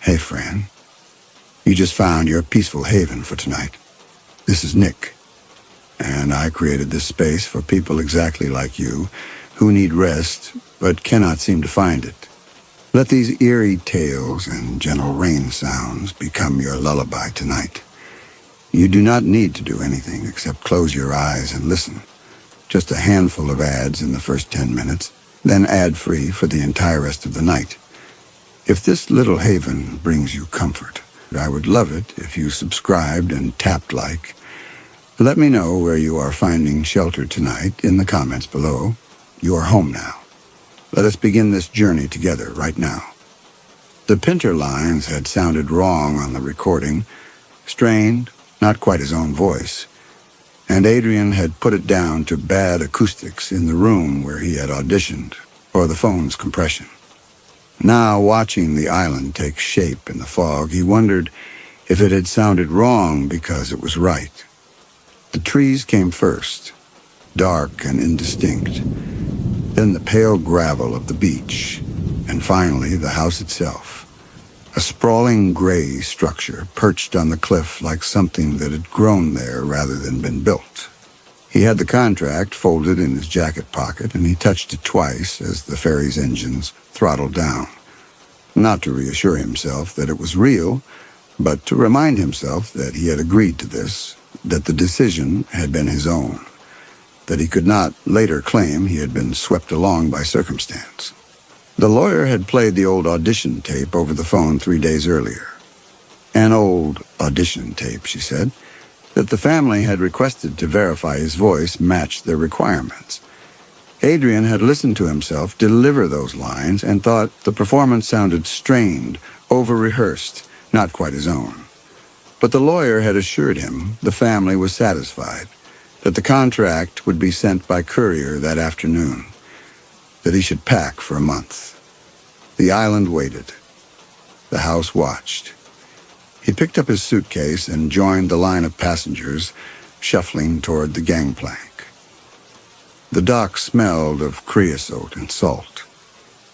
Hey, Fran. You just found your peaceful haven for tonight. This is Nick, and I created this space for people exactly like you who need rest but cannot seem to find it. Let these eerie tales and gentle rain sounds become your lullaby tonight. You do not need to do anything except close your eyes and listen. Just a handful of ads in the first 10 minutes, then ad-free for the entire rest of the night. If this little haven brings you comfort, I would love it if you subscribed and tapped like. Let me know where you are finding shelter tonight in the comments below. You are home now. Let us begin this journey together right now. The Pinter lines had sounded wrong on the recording, strained, not quite his own voice, and Adrian had put it down to bad acoustics in the room where he had auditioned, or the phone's compression. Now, watching the island take shape in the fog, he wondered if it had sounded wrong because it was right. The trees came first, dark and indistinct, then the pale gravel of the beach, and finally the house itself, a sprawling gray structure perched on the cliff like something that had grown there rather than been built. He had the contract folded in his jacket pocket, and he touched it twice as the ferry's engines throttled down. Not to reassure himself that it was real, but to remind himself that he had agreed to this, that the decision had been his own, that he could not later claim he had been swept along by circumstance. The lawyer had played the old audition tape over the phone 3 days earlier. An old audition tape, she said, that the family had requested to verify his voice matched their requirements. Adrian had listened to himself deliver those lines and thought the performance sounded strained, over-rehearsed, not quite his own. But the lawyer had assured him the family was satisfied, that the contract would be sent by courier that afternoon, that he should pack for a month. The island waited. The house watched. He picked up his suitcase and joined the line of passengers, shuffling toward the gangplank. The dock smelled of creosote and salt.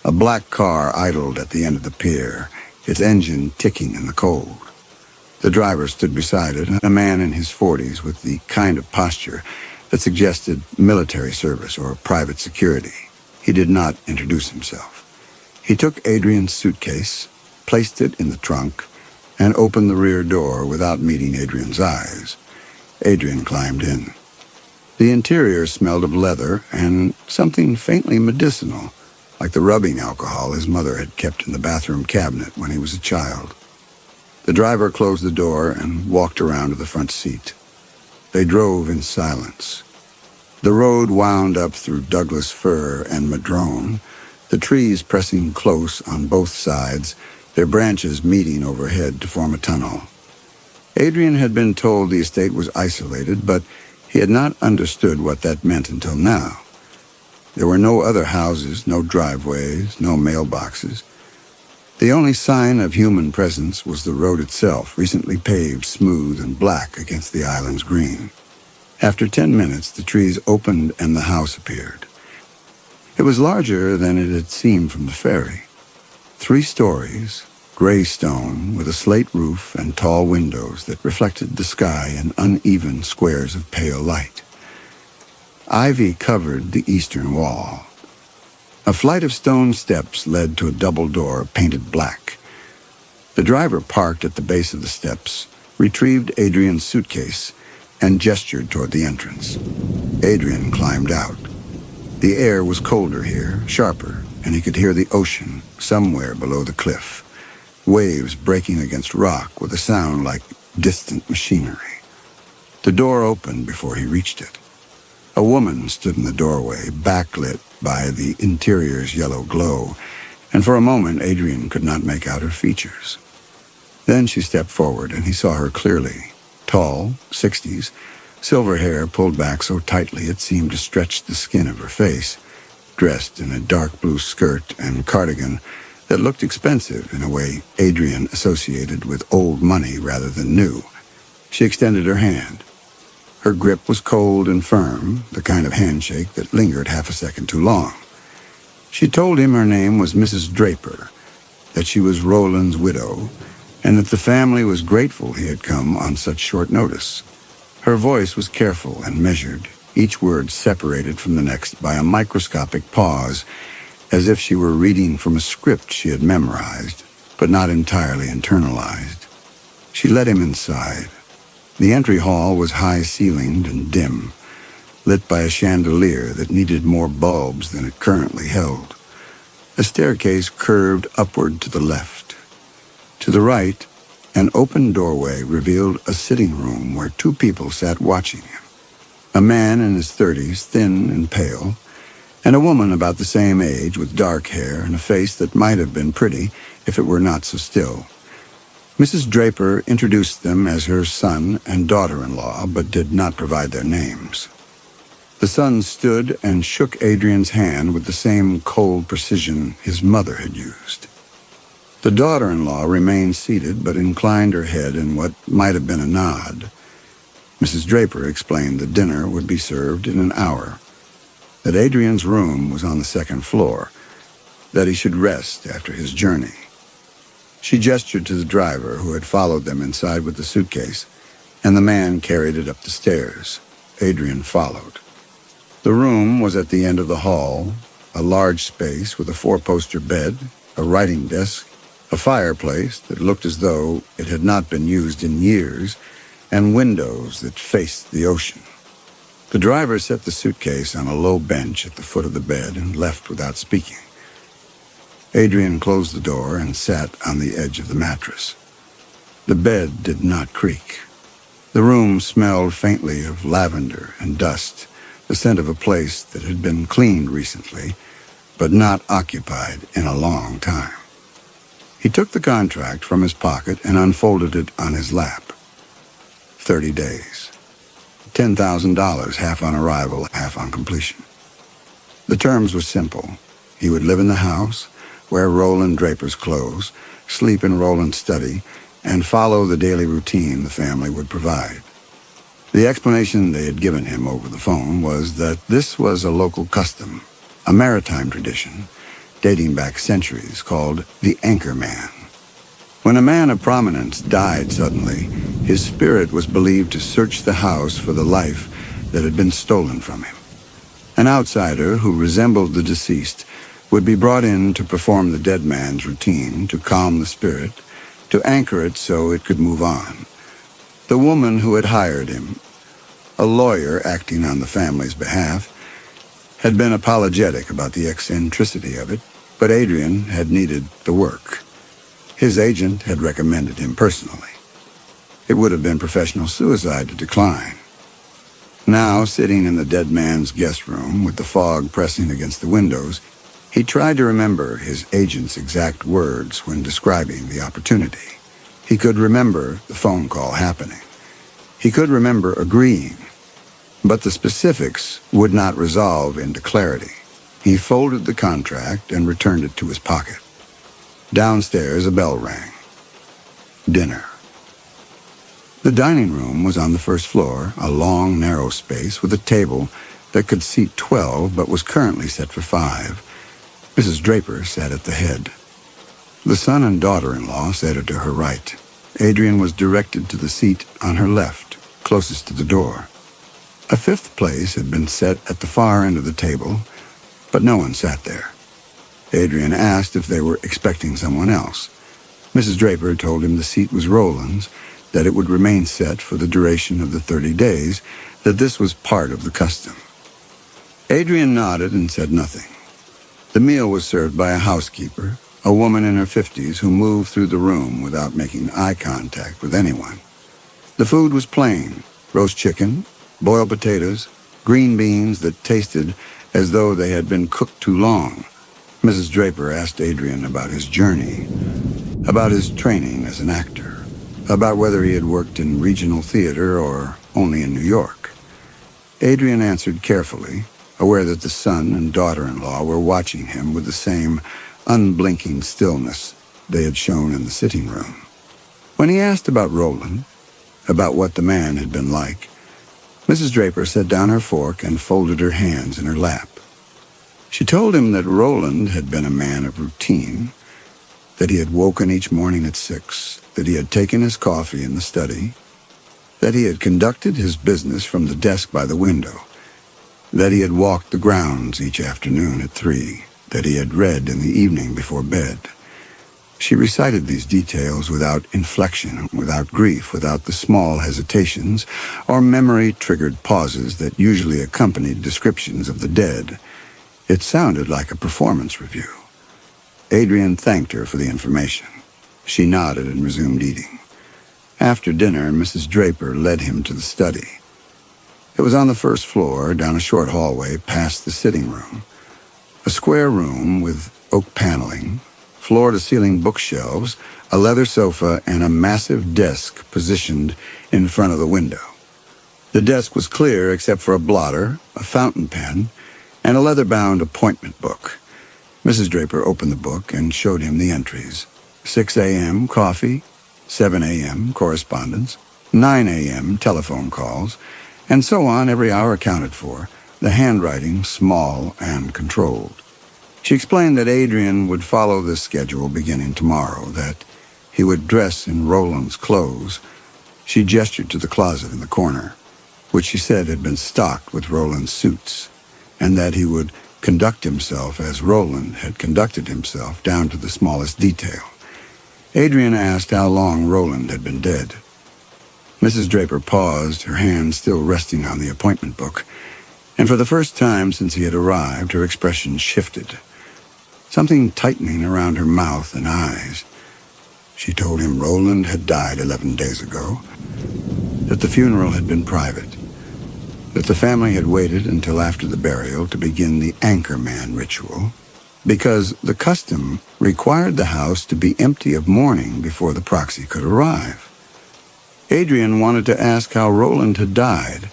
A black car idled at the end of the pier, its engine ticking in the cold. The driver stood beside it, a man in his 40s with the kind of posture that suggested military service or private security. He did not introduce himself. He took Adrian's suitcase, placed it in the trunk, and opened the rear door without meeting Adrian's eyes. Adrian climbed in. The interior smelled of leather and something faintly medicinal, like the rubbing alcohol his mother had kept in the bathroom cabinet when he was a child. The driver closed the door and walked around to the front seat. They drove in silence. The road wound up through Douglas fir and madrone, the trees pressing close on both sides, their branches meeting overhead to form a tunnel. Adrian had been told the estate was isolated, but he had not understood what that meant until now. There were no other houses, no driveways, no mailboxes. The only sign of human presence was the road itself, recently paved smooth and black against the island's green. After 10 minutes, the trees opened and the house appeared. It was larger than it had seemed from the ferry. 3 stories, gray stone, with a slate roof and tall windows that reflected the sky in uneven squares of pale light. Ivy covered the eastern wall. A flight of stone steps led to a double door painted black. The driver parked at the base of the steps, retrieved Adrian's suitcase, and gestured toward the entrance. Adrian climbed out. The air was colder here, sharper, and he could hear the ocean somewhere below the cliff, waves breaking against rock with a sound like distant machinery. The door opened before he reached it. A woman stood in the doorway, backlit by the interior's yellow glow, and for a moment Adrian could not make out her features. Then she stepped forward, and he saw her clearly. Tall, 60s, silver hair pulled back so tightly it seemed to stretch the skin of her face, dressed in a dark blue skirt and cardigan that looked expensive in a way Adrian associated with old money rather than new. She extended her hand. Her grip was cold and firm, the kind of handshake that lingered half a second too long. She told him her name was Mrs. Draper, that she was Roland's widow, and that the family was grateful he had come on such short notice. Her voice was careful and measured, each word separated from the next by a microscopic pause, as if she were reading from a script she had memorized, but not entirely internalized. She led him inside. The entry hall was high-ceilinged and dim, lit by a chandelier that needed more bulbs than it currently held. A staircase curved upward to the left. To the right, an open doorway revealed a sitting room where two people sat watching him. A man in his 30s, thin and pale, and a woman about the same age with dark hair and a face that might have been pretty if it were not so still. Mrs. Draper introduced them as her son and daughter-in-law, but did not provide their names. The son stood and shook Adrian's hand with the same cold precision his mother had used. The daughter-in-law remained seated, but inclined her head in what might have been a nod. Mrs. Draper explained that dinner would be served in an hour, that Adrian's room was on the second floor, that he should rest after his journey. She gestured to the driver, who had followed them inside with the suitcase, and the man carried it up the stairs. Adrian followed. The room was at the end of the hall, a large space with a four-poster bed, a writing desk, a fireplace that looked as though it had not been used in years, and windows that faced the ocean. The driver set the suitcase on a low bench at the foot of the bed and left without speaking. Adrian closed the door and sat on the edge of the mattress. The bed did not creak. The room smelled faintly of lavender and dust, the scent of a place that had been cleaned recently, but not occupied in a long time. He took the contract from his pocket and unfolded it on his lap. 30 days. $10,000, half on arrival, half on completion. The terms were simple. He would live in the house, wear Roland Draper's clothes, sleep in Roland's study, and follow the daily routine the family would provide. The explanation they had given him over the phone was that this was a local custom, a maritime tradition, dating back centuries, called the Anchor Man. When a man of prominence died suddenly, his spirit was believed to search the house for the life that had been stolen from him. An outsider who resembled the deceased would be brought in to perform the dead man's routine, to calm the spirit, to anchor it so it could move on. The woman who had hired him, a lawyer acting on the family's behalf, had been apologetic about the eccentricity of it, but Adrian had needed the work. His agent had recommended him personally. It would have been professional suicide to decline. Now, sitting in the dead man's guest room with the fog pressing against the windows, he tried to remember his agent's exact words when describing the opportunity. He could remember the phone call happening. He could remember agreeing, but the specifics would not resolve into clarity. He folded the contract and returned it to his pocket. Downstairs, a bell rang. Dinner. The dining room was on the first floor, a long, narrow space with a table that could seat 12 but was currently set for 5. Mrs. Draper sat at the head. The son and daughter-in-law sat to her right. Adrian was directed to the seat on her left, closest to the door. A fifth place had been set at the far end of the table, but no one sat there. Adrian asked if they were expecting someone else. Mrs. Draper told him the seat was Roland's, that it would remain set for the duration of the 30 days, that this was part of the custom. Adrian nodded and said nothing. The meal was served by a housekeeper, a woman in her 50s who moved through the room without making eye contact with anyone. The food was plain: roast chicken, boiled potatoes, green beans that tasted as though they had been cooked too long. Mrs. Draper asked Adrian about his journey, about his training as an actor, about whether he had worked in regional theater or only in New York. Adrian answered carefully, aware that the son and daughter-in-law were watching him with the same unblinking stillness they had shown in the sitting room. When he asked about Roland, about what the man had been like, Mrs. Draper set down her fork and folded her hands in her lap. She told him that Roland had been a man of routine, that he had woken each morning at 6, that he had taken his coffee in the study, that he had conducted his business from the desk by the window, that he had walked the grounds each afternoon at 3, that he had read in the evening before bed. She recited these details without inflection, without grief, without the small hesitations or memory-triggered pauses that usually accompanied descriptions of the dead. It sounded like a performance review. Adrian thanked her for the information. She nodded and resumed eating. After dinner, Mrs. Draper led him to the study. It was on the first floor, down a short hallway past the sitting room. A square room with oak paneling, floor-to-ceiling bookshelves, a leather sofa, and a massive desk positioned in front of the window. The desk was clear except for a blotter, a fountain pen, and a leather-bound appointment book. Mrs. Draper opened the book and showed him the entries. 6 a.m. coffee, 7 a.m. correspondence, 9 a.m. telephone calls, and so on, every hour accounted for, the handwriting small and controlled. She explained that Adrian would follow this schedule beginning tomorrow, that he would dress in Roland's clothes. She gestured to the closet in the corner, which she said had been stocked with Roland's suits, and that he would conduct himself as Roland had conducted himself down to the smallest detail. Adrian asked how long Roland had been dead. Mrs. Draper paused, her hand still resting on the appointment book, and for the first time since he had arrived, her expression shifted. Something tightening around her mouth and eyes. She told him Roland had died 11 days ago, that the funeral had been private, that the family had waited until after the burial to begin the anchorman ritual, because the custom required the house to be empty of mourning before the proxy could arrive. Adrian wanted to ask how Roland had died,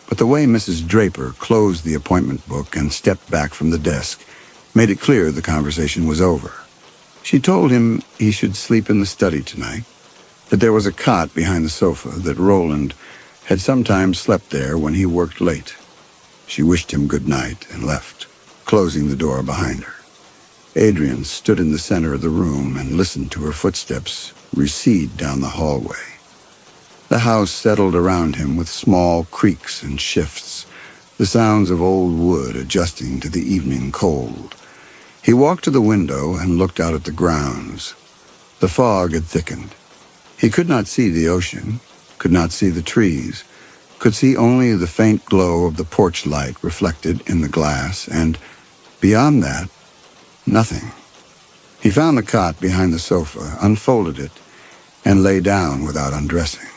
but the way Mrs. Draper closed the appointment book and stepped back from the desk made it clear the conversation was over. She told him he should sleep in the study tonight, that there was a cot behind the sofa, that Roland had sometimes slept there when he worked late. She wished him good night and left, closing the door behind her. Adrian stood in the center of the room and listened to her footsteps recede down the hallway. The house settled around him with small creaks and shifts, the sounds of old wood adjusting to the evening cold. He walked to the window and looked out at the grounds. The fog had thickened. He could not see the ocean, could not see the trees, could see only the faint glow of the porch light reflected in the glass, and beyond that, nothing. He found the cot behind the sofa, unfolded it, and lay down without undressing.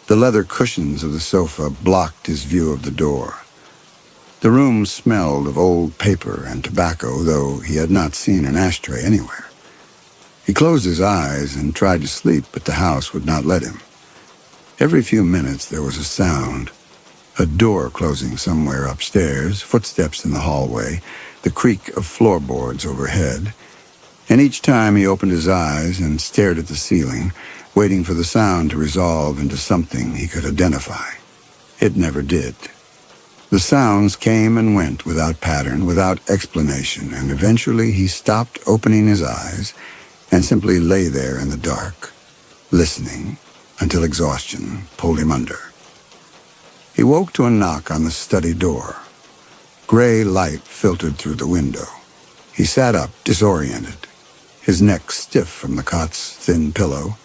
The leather cushions of the sofa blocked his view of the door. The room smelled of old paper and tobacco, though he had not seen an ashtray anywhere. He closed his eyes and tried to sleep, but the house would not let him. Every few minutes there was a sound, a door closing somewhere upstairs, footsteps in the hallway, the creak of floorboards overhead, and each time he opened his eyes and stared at the ceiling, waiting for the sound to resolve into something he could identify. It never did. The sounds came and went without pattern, without explanation, and eventually he stopped opening his eyes and simply lay there in the dark, listening until exhaustion pulled him under. He woke to a knock on the study door. Gray light filtered through the window. He sat up, disoriented, his neck stiff from the cot's thin pillow,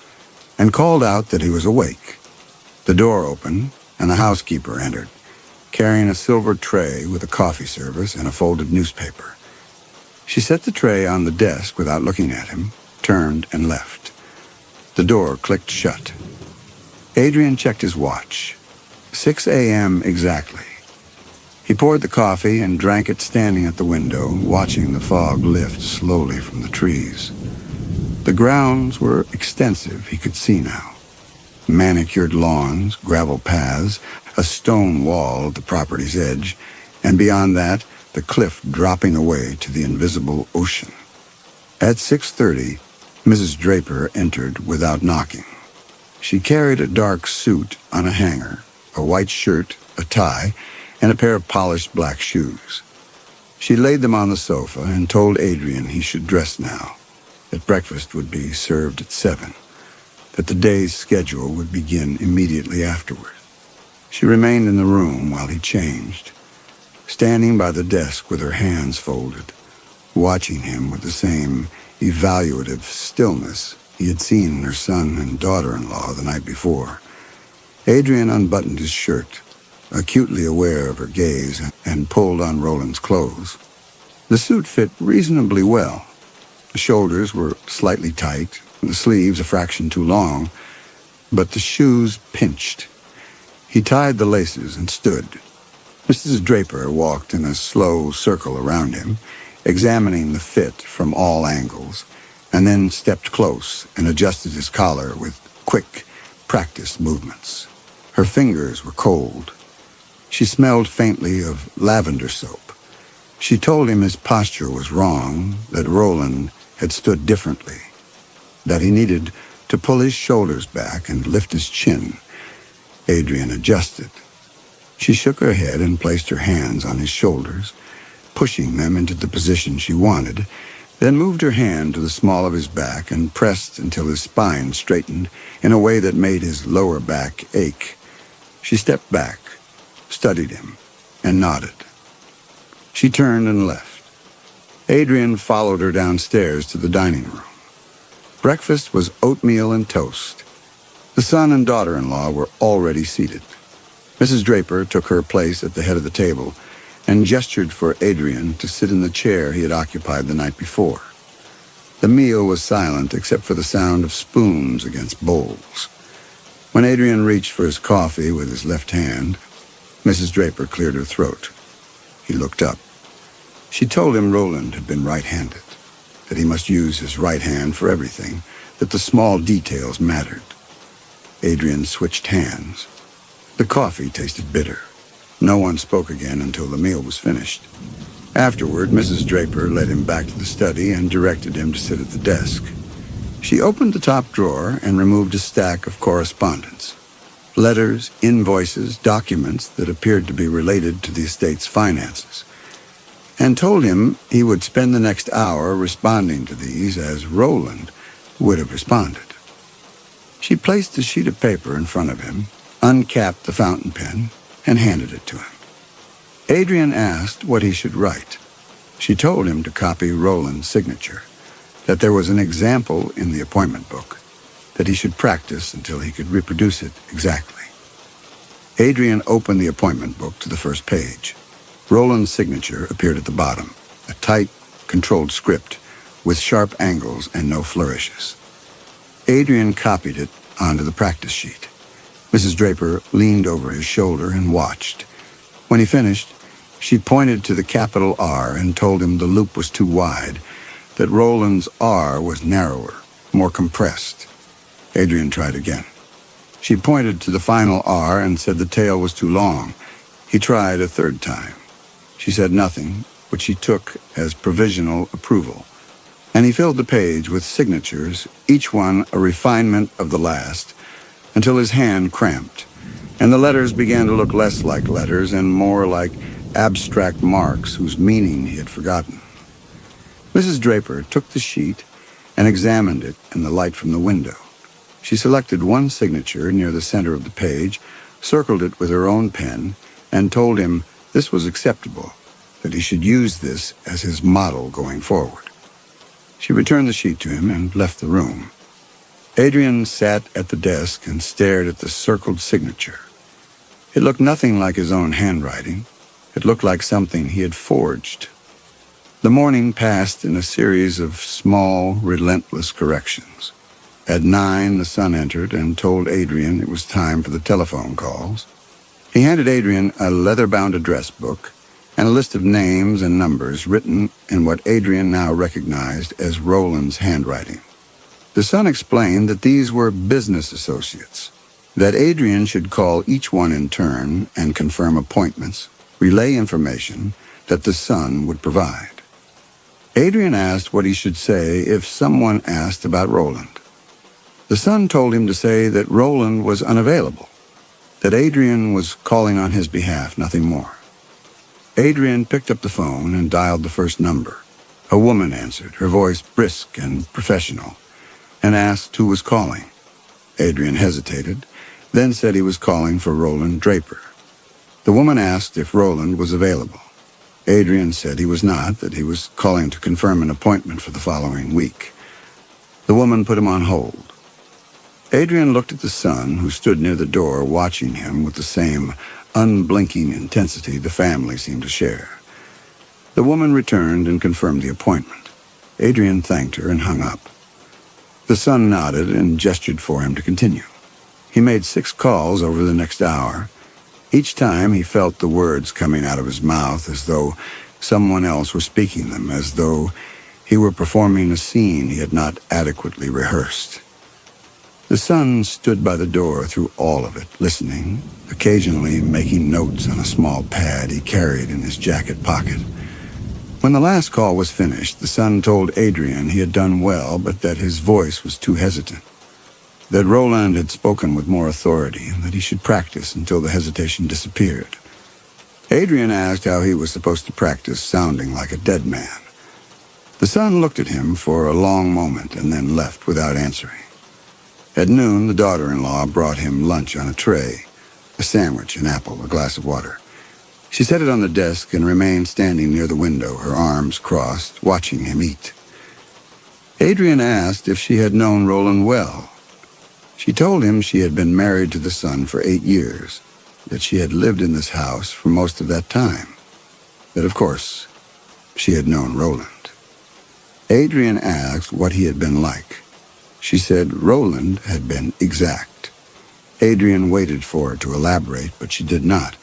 and called out that he was awake. The door opened, and the housekeeper entered, carrying a silver tray with a coffee service and a folded newspaper. She set the tray on the desk without looking at him, turned and left. The door clicked shut. Adrian checked his watch. 6 a.m. exactly. He poured the coffee and drank it standing at the window, watching the fog lift slowly from the trees. The grounds were extensive, he could see now. Manicured lawns, gravel paths, a stone wall at the property's edge, and beyond that, the cliff dropping away to the invisible ocean. At 6:30, Mrs. Draper entered without knocking. She carried a dark suit on a hanger, a white shirt, a tie, and a pair of polished black shoes. She laid them on the sofa and told Adrian he should dress now. that breakfast would be served at 7, that the day's schedule would begin immediately afterward. She remained in the room while he changed, standing by the desk with her hands folded, watching him with the same evaluative stillness he had seen in her son and daughter-in-law the night before. Adrian unbuttoned his shirt, acutely aware of her gaze, and pulled on Roland's clothes. The suit fit reasonably well. The shoulders were slightly tight, the sleeves a fraction too long, but the shoes pinched. He tied the laces and stood. Mrs. Draper walked in a slow circle around him, examining the fit from all angles, and then stepped close and adjusted his collar with quick, practiced movements. Her fingers were cold. She smelled faintly of lavender soap. She told him his posture was wrong, that Roland had stood differently, that he needed to pull his shoulders back and lift his chin. Adrian adjusted. She shook her head and placed her hands on his shoulders, pushing them into the position she wanted, then moved her hand to the small of his back and pressed until his spine straightened in a way that made his lower back ache. She stepped back, studied him, and nodded. She turned and left. Adrian followed her downstairs to the dining room. Breakfast was oatmeal and toast. The son and daughter-in-law were already seated. Mrs. Draper took her place at the head of the table and gestured for Adrian to sit in the chair he had occupied the night before. The meal was silent except for the sound of spoons against bowls. When Adrian reached for his coffee with his left hand, Mrs. Draper cleared her throat. He looked up. She told him Roland had been right-handed, that he must use his right hand for everything, that the small details mattered. Adrian switched hands. The coffee tasted bitter. No one spoke again until the meal was finished. Afterward, Mrs. Draper led him back to the study and directed him to sit at the desk. She opened the top drawer and removed a stack of correspondence. Letters, invoices, documents that appeared to be related to the estate's finances, and told him he would spend the next hour responding to these as Roland would have responded. She placed a sheet of paper in front of him, uncapped the fountain pen, and handed it to him. Adrian asked what he should write. She told him to copy Roland's signature, that there was an example in the appointment book, that he should practice until he could reproduce it exactly. Adrian opened the appointment book to the first page. Roland's signature appeared at the bottom, a tight, controlled script with sharp angles and no flourishes. Adrian copied it onto the practice sheet. Mrs. Draper leaned over his shoulder and watched. When he finished, she pointed to the capital R and told him the loop was too wide, that Roland's R was narrower, more compressed. Adrian tried again. She pointed to the final R and said the tail was too long. He tried a third time. She said nothing, which he took as provisional approval, and he filled the page with signatures, each one a refinement of the last, until his hand cramped, and the letters began to look less like letters and more like abstract marks whose meaning he had forgotten. Mrs. Draper took the sheet and examined it in the light from the window. She selected one signature near the center of the page, circled it with her own pen, and told him this was acceptable, that he should use this as his model going forward. She returned the sheet to him and left the room. Adrian sat at the desk and stared at the circled signature. It looked nothing like his own handwriting. It looked like something he had forged. The morning passed in a series of small, relentless corrections. At 9, the son entered and told Adrian it was time for the telephone calls. He handed Adrian a leather-bound address book and a list of names and numbers written in what Adrian now recognized as Roland's handwriting. The son explained that these were business associates, that Adrian should call each one in turn and confirm appointments, relay information that the son would provide. Adrian asked what he should say if someone asked about Roland. The son told him to say that Roland was unavailable, that Adrian was calling on his behalf, nothing more. Adrian picked up the phone and dialed the first number, A woman answered, her voice brisk and professional, and asked who was calling. Adrian hesitated, then said he was calling for Roland Draper. The woman asked if Roland was available. Adrian said he was not, that he was calling to confirm an appointment for the following week. The woman put him on hold. Adrian looked at the son, who stood near the door watching him with the same unblinking intensity the family seemed to share. The woman returned and confirmed the appointment. Adrian thanked her and hung up. The son nodded and gestured for him to continue. He made 6 calls over the next hour. Each time he felt the words coming out of his mouth as though someone else were speaking them, as though he were performing a scene he had not adequately rehearsed. The son stood by the door through all of it, listening, occasionally making notes on a small pad he carried in his jacket pocket. When the last call was finished, the son told Adrian he had done well, but that his voice was too hesitant. That Roland had spoken with more authority, and that he should practice until the hesitation disappeared. Adrian asked how he was supposed to practice sounding like a dead man. The son looked at him for a long moment and then left without answering. At noon, the daughter-in-law brought him lunch on a tray, a sandwich, an apple, a glass of water. She set it on the desk and remained standing near the window, her arms crossed, watching him eat. Adrian asked if she had known Roland well. She told him she had been married to the son for 8 years, that she had lived in this house for most of that time, that, of course, she had known Roland. Adrian asked what he had been like. She said Roland had been exact. Adrian waited for her to elaborate, but she did not.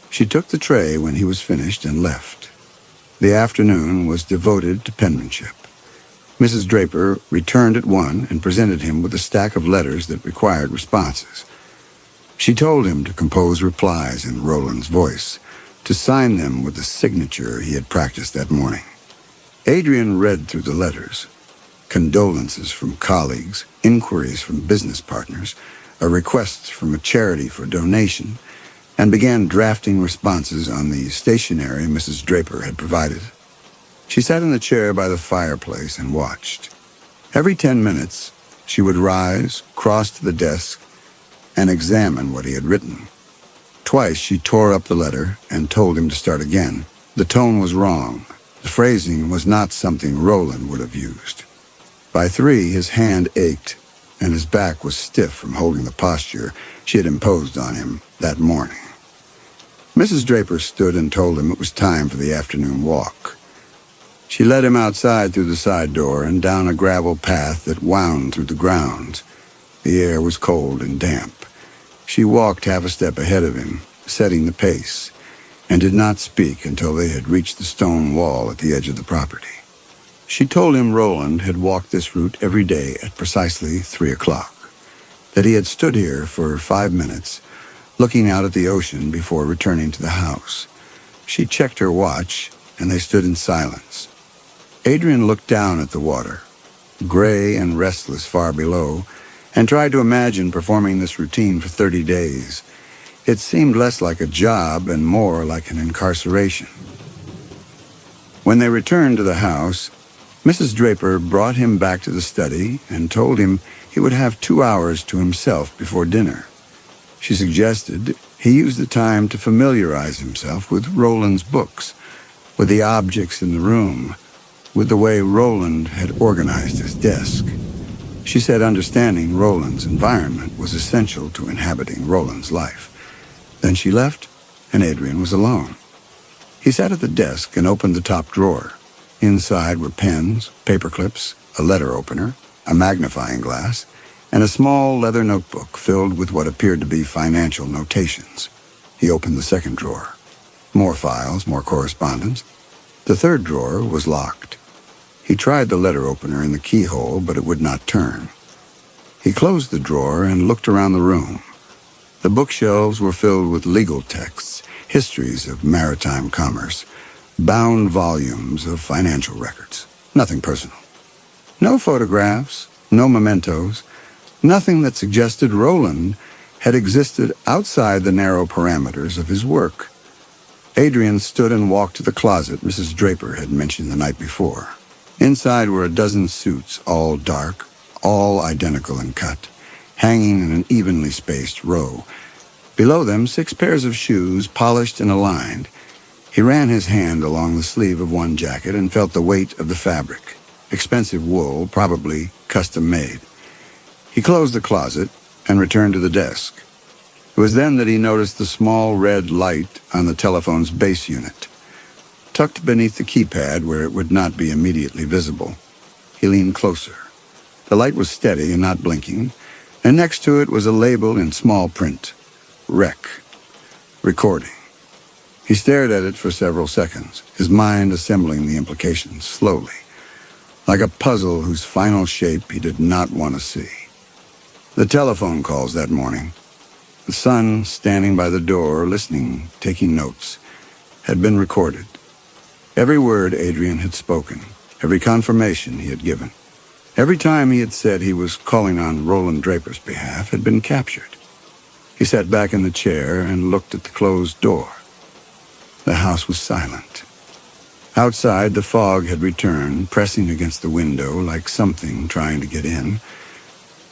She took the tray when he was finished and left. The afternoon was devoted to penmanship. Mrs. Draper returned at 1 and presented him with a stack of letters that required responses. She told him to compose replies in Roland's voice, to sign them with the signature he had practiced that morning. Adrian read through the letters. Condolences from colleagues, inquiries from business partners, a request from a charity for donation, and began drafting responses on the stationery Mrs. Draper had provided. She sat in the chair by the fireplace and watched. Every 10 minutes, she would rise, cross to the desk, and examine what he had written. Twice she tore up the letter and told him to start again. The tone was wrong. The phrasing was not something Roland would have used. By 3, his hand ached, and his back was stiff from holding the posture she had imposed on him that morning. Mrs. Draper stood and told him it was time for the afternoon walk. She led him outside through the side door and down a gravel path that wound through the grounds. The air was cold and damp. She walked half a step ahead of him, setting the pace, and did not speak until they had reached the stone wall at the edge of the property. She told him Roland had walked this route every day at precisely 3 o'clock, that he had stood here for 5 minutes, looking out at the ocean before returning to the house. She checked her watch, and they stood in silence. Adrian looked down at the water, gray and restless far below, and tried to imagine performing this routine for 30 days. It seemed less like a job and more like an incarceration. When they returned to the house, Mrs. Draper brought him back to the study and told him he would have 2 hours to himself before dinner. She suggested he use the time to familiarize himself with Roland's books, with the objects in the room, with the way Roland had organized his desk. She said understanding Roland's environment was essential to inhabiting Roland's life. Then she left, and Adrian was alone. He sat at the desk and opened the top drawer. Inside were pens, paper clips, a letter opener, a magnifying glass, and a small leather notebook filled with what appeared to be financial notations. He opened the second drawer. More files, more correspondence. The third drawer was locked. He tried the letter opener in the keyhole, but it would not turn. He closed the drawer and looked around the room. The bookshelves were filled with legal texts, histories of maritime commerce, bound volumes of financial records. Nothing personal. No photographs, no mementos, nothing that suggested Roland had existed outside the narrow parameters of his work. Adrian stood and walked to the closet Mrs. Draper had mentioned the night before. Inside were a dozen suits, all dark, all identical in cut, hanging in an evenly spaced row. Below them, 6 pairs of shoes, polished and aligned. He ran his hand along the sleeve of one jacket and felt the weight of the fabric. Expensive wool, probably custom-made. He closed the closet and returned to the desk. It was then that he noticed the small red light on the telephone's base unit, tucked beneath the keypad where it would not be immediately visible. He leaned closer. The light was steady and not blinking, and next to it was a label in small print, Rec, recording. He stared at it for several seconds, his mind assembling the implications slowly, like a puzzle whose final shape he did not want to see. The telephone calls that morning. The son, standing by the door, listening, taking notes, had been recorded. Every word Adrian had spoken, every confirmation he had given, every time he had said he was calling on Roland Draper's behalf had been captured. He sat back in the chair and looked at the closed door. The house was silent. Outside, the fog had returned, pressing against the window like something trying to get in.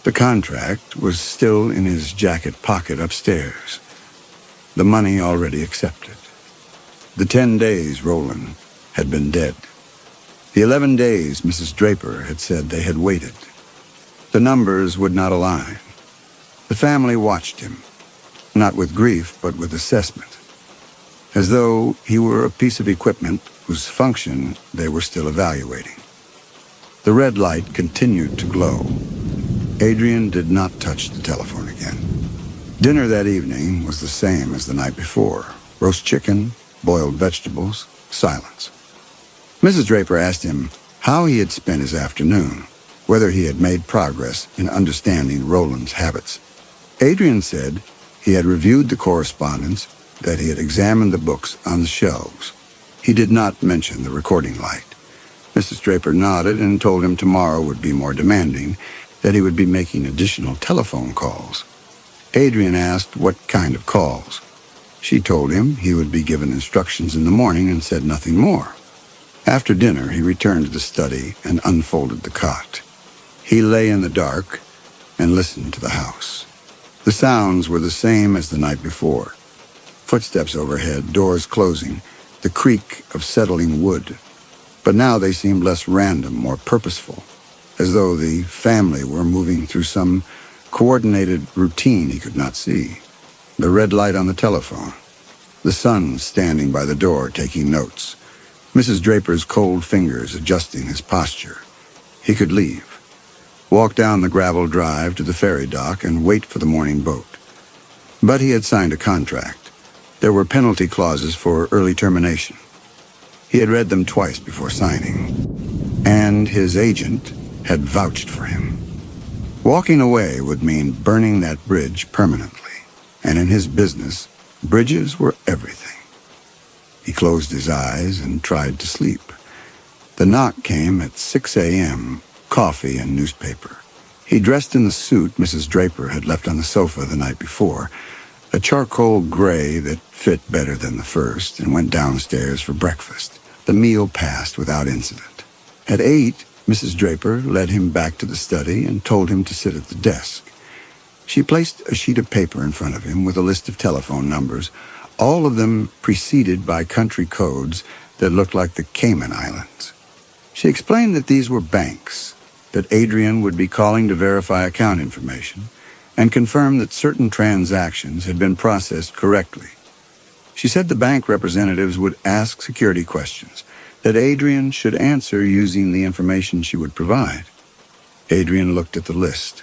The contract was still in his jacket pocket upstairs. The money already accepted. The 10 days Roland had been dead. The 11 days Mrs. Draper had said they had waited. The numbers would not align. The family watched him, not with grief, but with assessment, as though he were a piece of equipment whose function they were still evaluating. The red light continued to glow. Adrian did not touch the telephone again. Dinner that evening was the same as the night before. Roast chicken, boiled vegetables, silence. Mrs. Draper asked him how he had spent his afternoon, whether he had made progress in understanding Roland's habits. Adrian said he had reviewed the correspondence, that he had examined the books on the shelves. He did not mention the recording light. Mrs. Draper nodded and told him tomorrow would be more demanding, that he would be making additional telephone calls. Adrian asked what kind of calls. She told him he would be given instructions in the morning and said nothing more. After dinner, he returned to the study and unfolded the cot. He lay in the dark and listened to the house. The sounds were the same as the night before. Footsteps overhead, doors closing, the creak of settling wood. But now they seemed less random, more purposeful, as though the family were moving through some coordinated routine he could not see. The red light on the telephone. The son standing by the door taking notes. Mrs. Draper's cold fingers adjusting his posture. He could leave. Walk down the gravel drive to the ferry dock and wait for the morning boat. But he had signed a contract. There were penalty clauses for early termination. He had read them twice before signing. And his agent had vouched for him. Walking away would mean burning that bridge permanently. And in his business, bridges were everything. He closed his eyes and tried to sleep. The knock came at 6 a.m., coffee and newspaper. He dressed in the suit Mrs. Draper had left on the sofa the night before, a charcoal gray that fit better than the first, and went downstairs for breakfast. The meal passed without incident. At 8, Mrs. Draper led him back to the study and told him to sit at the desk. She placed a sheet of paper in front of him with a list of telephone numbers, all of them preceded by country codes that looked like the Cayman Islands. She explained that these were banks, that Adrian would be calling to verify account information and confirm that certain transactions had been processed correctly. She said the bank representatives would ask security questions, that Adrian should answer using the information she would provide. Adrian looked at the list.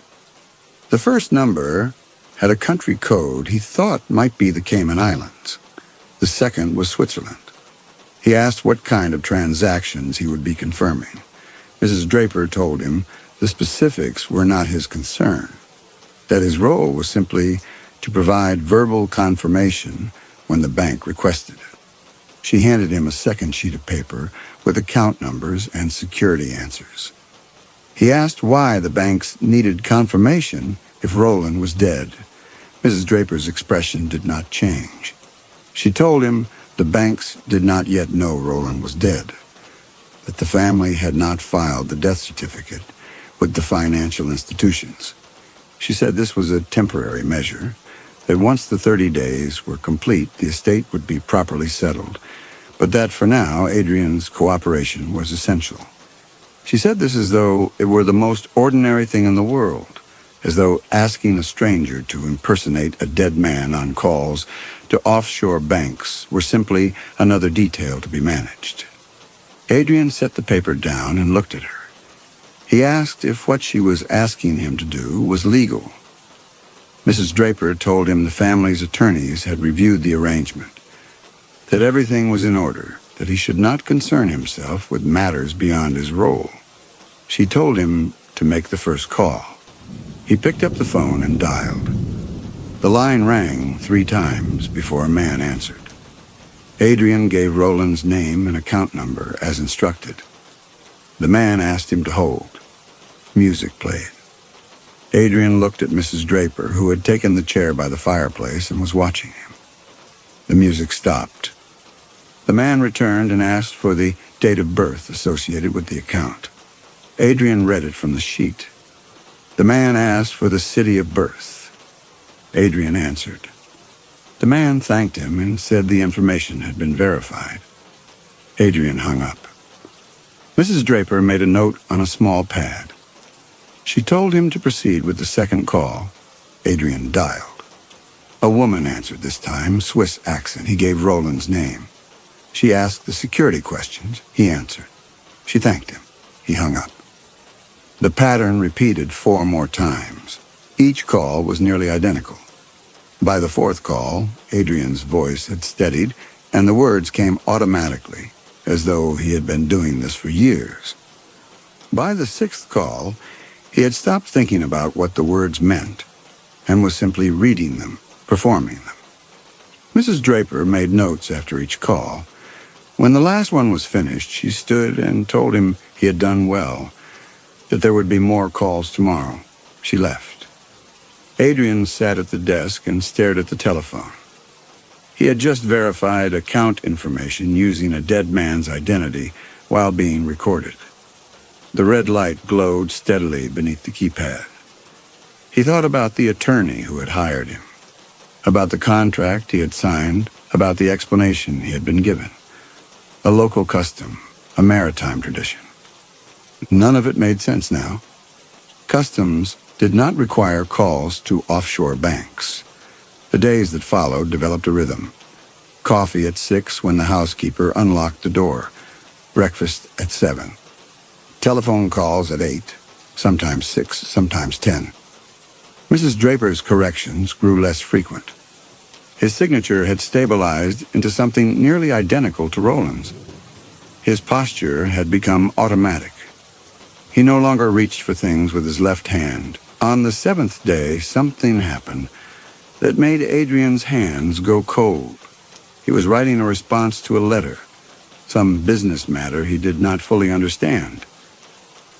The first number had a country code he thought might be the Cayman Islands. The second was Switzerland. He asked what kind of transactions he would be confirming. Mrs. Draper told him the specifics were not his concern, that his role was simply to provide verbal confirmation when the bank requested it. She handed him a second sheet of paper with account numbers and security answers. He asked why the banks needed confirmation if Roland was dead. Mrs. Draper's expression did not change. She told him The banks did not yet know Roland was dead, that the family had not filed the death certificate with the financial institutions. She said this was a temporary measure, that once the 30 days were complete, the estate would be properly settled, but that for now, Adrian's cooperation was essential. She said this as though it were the most ordinary thing in the world, as though asking a stranger to impersonate a dead man on calls to offshore banks were simply another detail to be managed. Adrian set the paper down and looked at her. He asked if what she was asking him to do was legal. Mrs. Draper told him the family's attorneys had reviewed the arrangement, that everything was in order, that he should not concern himself with matters beyond his role. She told him to make the first call. He picked up the phone and dialed. The line rang 3 times before a man answered. Adrian gave Roland's name and account number as instructed. The man asked him to hold. Music played. Adrian looked at Mrs. Draper, who had taken the chair by the fireplace and was watching him. The music stopped. The man returned and asked for the date of birth associated with the account. Adrian read it from the sheet. The man asked for the city of birth. Adrian answered. The man thanked him and said the information had been verified. Adrian hung up. Mrs. Draper made a note on a small pad. She told him to proceed with the second call. Adrian dialed. A woman answered this time, Swiss accent. He gave Roland's name. She asked the security questions. He answered. She thanked him. He hung up. The pattern repeated 4 more times. Each call was nearly identical. By the 4th call, Adrian's voice had steadied, and the words came automatically, as though he had been doing this for years. By the 6th call, he had stopped thinking about what the words meant, and was simply reading them, performing them. Mrs. Draper made notes after each call. When the last one was finished, she stood and told him he had done well, that there would be more calls tomorrow. She left. Adrian sat at the desk and stared at the telephone. He had just verified account information using a dead man's identity while being recorded. The red light glowed steadily beneath the keypad. He thought about the attorney who had hired him, about the contract he had signed, about the explanation he had been given. A local custom, a maritime tradition. None of it made sense now. Customs did not require calls to offshore banks. The days that followed developed a rhythm. Coffee at 6 when the housekeeper unlocked the door. Breakfast at 7. Telephone calls at 8, sometimes 6, sometimes 10. Mrs. Draper's corrections grew less frequent. His signature had stabilized into something nearly identical to Roland's. His posture had become automatic. He no longer reached for things with his left hand. On the 7th day, something happened that made Adrian's hands go cold. He was writing a response to a letter, some business matter he did not fully understand.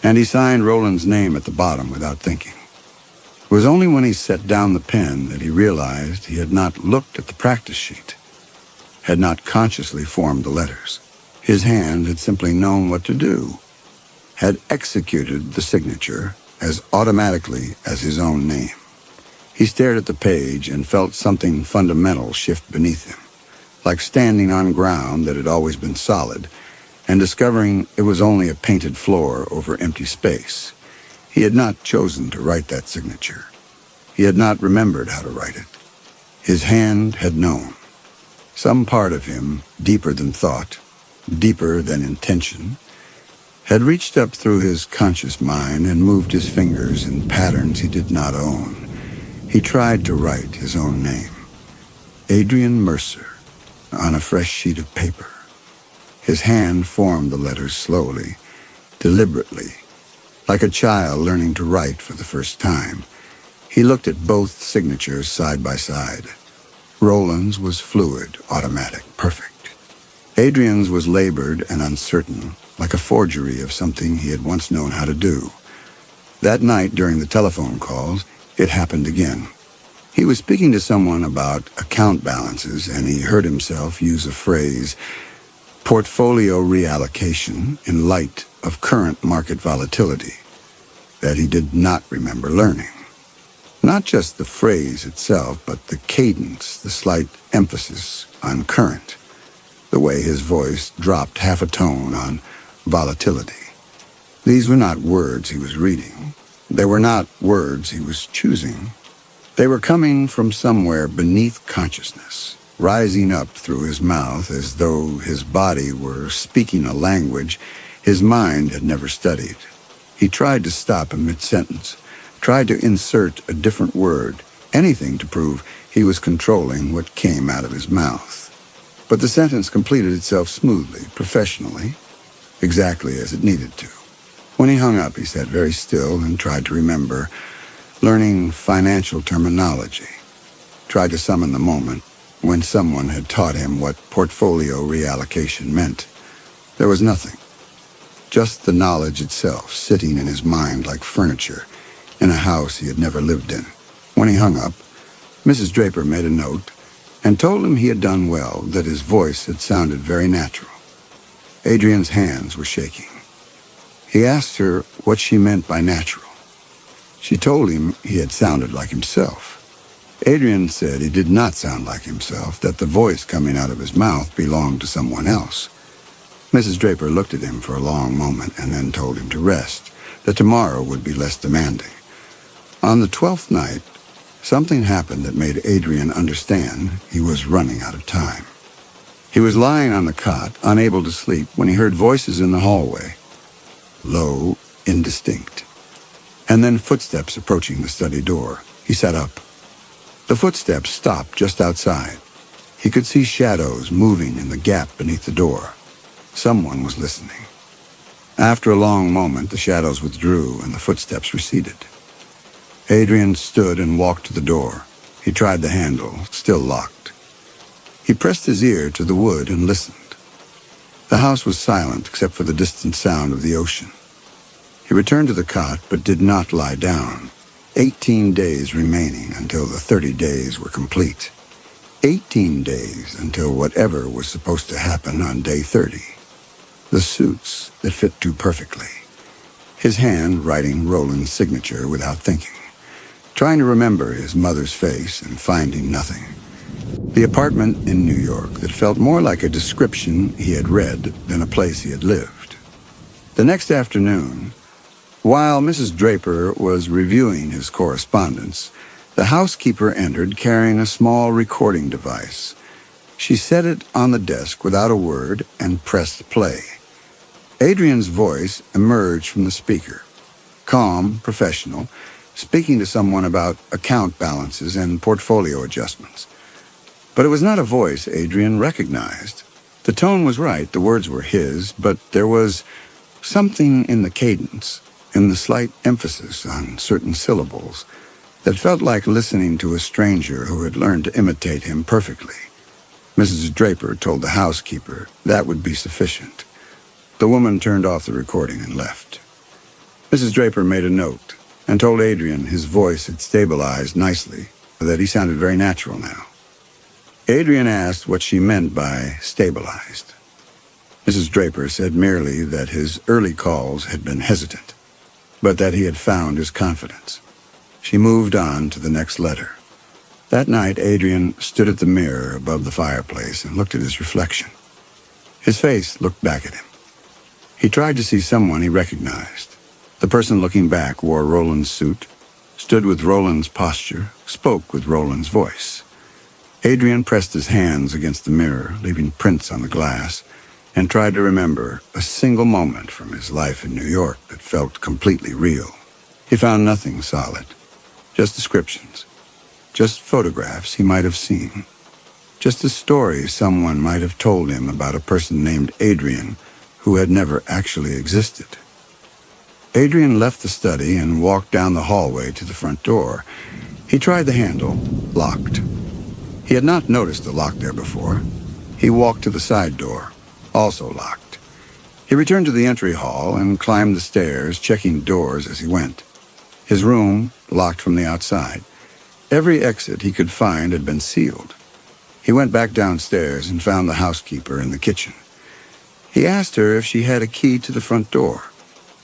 And he signed Roland's name at the bottom without thinking. It was only when he set down the pen that he realized he had not looked at the practice sheet, had not consciously formed the letters. His hand had simply known what to do, had executed the signature as automatically as his own name. He stared at the page and felt something fundamental shift beneath him, like standing on ground that had always been solid, and discovering it was only a painted floor over empty space. He had not chosen to write that signature. He had not remembered how to write it. His hand had known. Some part of him, deeper than thought, deeper than intention, had reached up through his conscious mind and moved his fingers in patterns he did not own. He tried to write his own name, Adrian Mercer, on a fresh sheet of paper. His hand formed the letters slowly, deliberately, like a child learning to write for the first time. He looked at both signatures side by side. Roland's was fluid, automatic, perfect. Adrian's was labored and uncertain, like a forgery of something he had once known how to do. That night, during the telephone calls, it happened again. He was speaking to someone about account balances, and he heard himself use a phrase, portfolio reallocation in light of current market volatility, that he did not remember learning. Not just the phrase itself, but the cadence, the slight emphasis on current, the way his voice dropped half a tone on volatility. These were not words he was reading. They were not words he was choosing. They were coming from somewhere beneath consciousness, rising up through his mouth as though his body were speaking a language his mind had never studied. He tried to stop a mid-sentence, tried to insert a different word, anything to prove he was controlling what came out of his mouth. But the sentence completed itself smoothly, professionally, exactly as it needed to. When he hung up, he sat very still and tried to remember, learning financial terminology, tried to summon the moment when someone had taught him what portfolio reallocation meant. There was nothing, just the knowledge itself sitting in his mind like furniture in a house he had never lived in. When he hung up, Mrs. Draper made a note and told him he had done well, that his voice had sounded very natural. Adrian's hands were shaking. He asked her what she meant by natural. She told him he had sounded like himself. Adrian said he did not sound like himself, that the voice coming out of his mouth belonged to someone else. Mrs. Draper looked at him for a long moment and then told him to rest, that tomorrow would be less demanding. On the 12th night, something happened that made Adrian understand he was running out of time. He was lying on the cot, unable to sleep, when he heard voices in the hallway, low, indistinct, and then footsteps approaching the study door. He sat up. The footsteps stopped just outside. He could see shadows moving in the gap beneath the door. Someone was listening. After a long moment, the shadows withdrew and the footsteps receded. Adrian stood and walked to the door. He tried the handle, still locked. He pressed his ear to the wood and listened. The house was silent except for the distant sound of the ocean. He returned to the cot but did not lie down. 18 days remaining until the 30 days were complete. 18 days until whatever was supposed to happen on day 30. The suits that fit too perfectly. His hand writing Roland's signature without thinking. Trying to remember his mother's face and finding nothing. The apartment in New York that felt more like a description he had read than a place he had lived. The next afternoon, while Mrs. Draper was reviewing his correspondence, the housekeeper entered carrying a small recording device. She set it on the desk without a word and pressed play. Adrian's voice emerged from the speaker, calm, professional, speaking to someone about account balances and portfolio adjustments. But it was not a voice Adrian recognized. The tone was right, the words were his, but there was something in the cadence, in the slight emphasis on certain syllables, that felt like listening to a stranger who had learned to imitate him perfectly. Mrs. Draper told the housekeeper that would be sufficient. The woman turned off the recording and left. Mrs. Draper made a note and told Adrian his voice had stabilized nicely, that he sounded very natural now. Adrian asked what she meant by stabilized. Mrs. Draper said merely that his early calls had been hesitant, but that he had found his confidence. She moved on to the next letter. That night, Adrian stood at the mirror above the fireplace and looked at his reflection. His face looked back at him. He tried to see someone he recognized. The person looking back wore Roland's suit, stood with Roland's posture, spoke with Roland's voice. Adrian pressed his hands against the mirror, leaving prints on the glass, and tried to remember a single moment from his life in New York that felt completely real. He found nothing solid, just descriptions, just photographs he might have seen, just a story someone might have told him about a person named Adrian who had never actually existed. Adrian left the study and walked down the hallway to the front door. He tried the handle, locked. He had not noticed the lock there before. He walked to the side door, also locked. He returned to the entry hall and climbed the stairs, checking doors as he went. His room, locked from the outside. Every exit he could find had been sealed. He went back downstairs and found the housekeeper in the kitchen. He asked her if she had a key to the front door.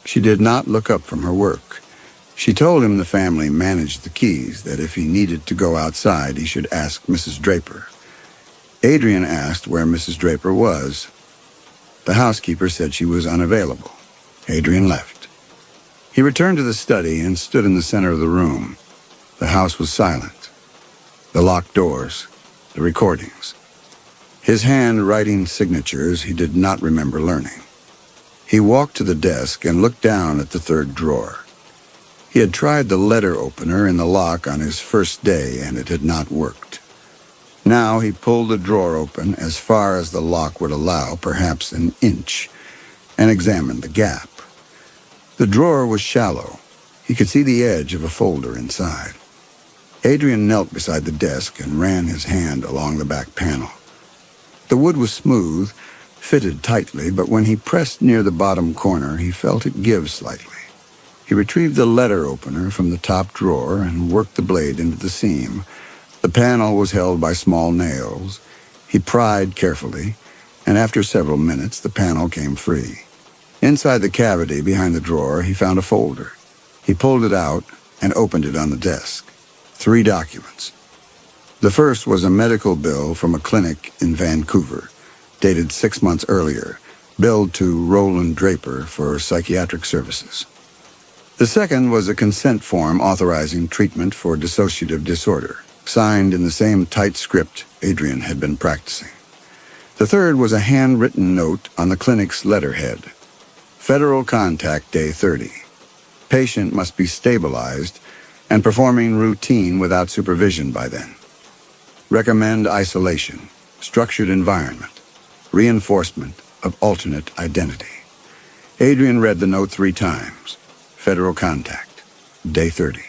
She did not look up from her work. She told him the family managed the keys, that if he needed to go outside, he should ask Mrs. Draper. Adrian asked where Mrs. Draper was. The housekeeper said she was unavailable. Adrian left. He returned to the study and stood in the center of the room. The house was silent. The locked doors, the recordings. His hand writing signatures he did not remember learning. He walked to the desk and looked down at the third drawer. He had tried the letter opener in the lock on his first day, and it had not worked. Now he pulled the drawer open as far as the lock would allow, perhaps an inch, and examined the gap. The drawer was shallow. He could see the edge of a folder inside. Adrian knelt beside the desk and ran his hand along the back panel. The wood was smooth, fitted tightly, but when he pressed near the bottom corner, he felt it give slightly. He retrieved the letter opener from the top drawer and worked the blade into the seam. The panel was held by small nails. He pried carefully, and after several minutes, the panel came free. Inside the cavity behind the drawer, he found a folder. He pulled it out and opened it on the desk. 3 documents. The first was a medical bill from a clinic in Vancouver, dated 6 months earlier, billed to Roland Draper for psychiatric services. The second was a consent form authorizing treatment for dissociative disorder, signed in the same tight script Adrian had been practicing. The third was a handwritten note on the clinic's letterhead. Federal contact day 30. Patient must be stabilized and performing routine without supervision by then. Recommend isolation, structured environment, reinforcement of alternate identity. Adrian read the note 3 times. Federal contact, day 30.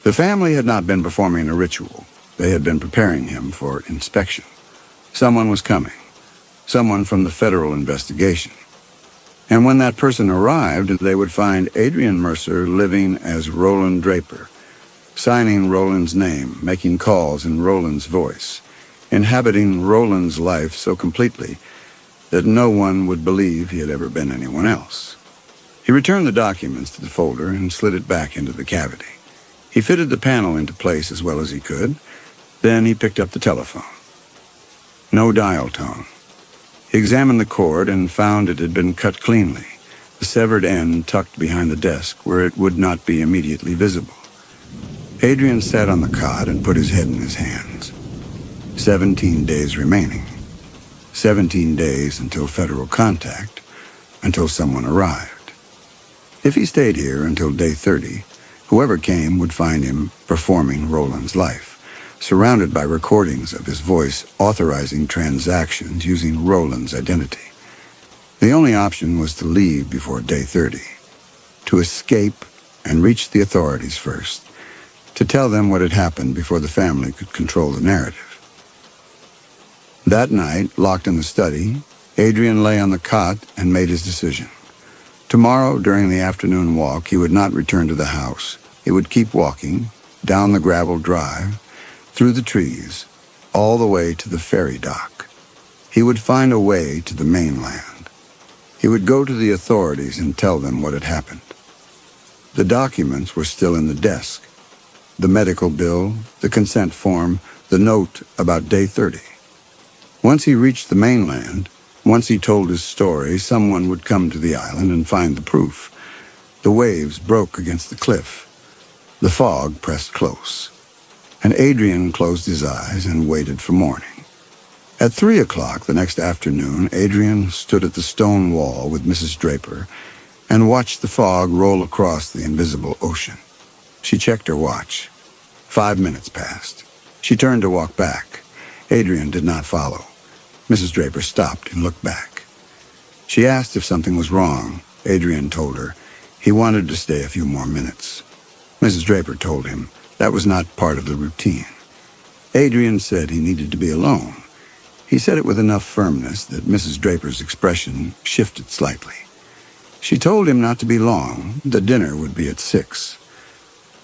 The family had not been performing a ritual. They had been preparing him for inspection. Someone was coming. Someone from the federal investigation. And when that person arrived, they would find Adrian Mercer living as Roland Draper, signing Roland's name, making calls in Roland's voice, inhabiting Roland's life so completely that no one would believe he had ever been anyone else. He returned the documents to the folder and slid it back into the cavity. He fitted the panel into place as well as he could. Then he picked up the telephone. No dial tone. He examined the cord and found it had been cut cleanly, the severed end tucked behind the desk where it would not be immediately visible. Adrian sat on the cot and put his head in his hands. 17 days remaining. 17 days until federal contact, until someone arrived. If he stayed here until day 30, whoever came would find him performing Roland's life, surrounded by recordings of his voice authorizing transactions using Roland's identity. The only option was to leave before day 30, to escape and reach the authorities first, to tell them what had happened before the family could control the narrative. That night, locked in the study, Adrian lay on the cot and made his decision. Tomorrow, during the afternoon walk, he would not return to the house. He would keep walking, down the gravel drive, through the trees, all the way to the ferry dock. He would find a way to the mainland. He would go to the authorities and tell them what had happened. The documents were still in the desk. The medical bill, the consent form, the note about day 30. Once he reached the mainland, once he told his story, someone would come to the island and find the proof. The waves broke against the cliff. The fog pressed close. And Adrian closed his eyes and waited for morning. At 3 o'clock the next afternoon, Adrian stood at the stone wall with Mrs. Draper and watched the fog roll across the invisible ocean. She checked her watch. 5 minutes passed. She turned to walk back. Adrian did not follow. Mrs. Draper stopped and looked back. She asked if something was wrong. Adrian told her he wanted to stay a few more minutes. Mrs. Draper told him that was not part of the routine. Adrian said he needed to be alone. He said it with enough firmness that Mrs. Draper's expression shifted slightly. She told him not to be long. The dinner would be at 6.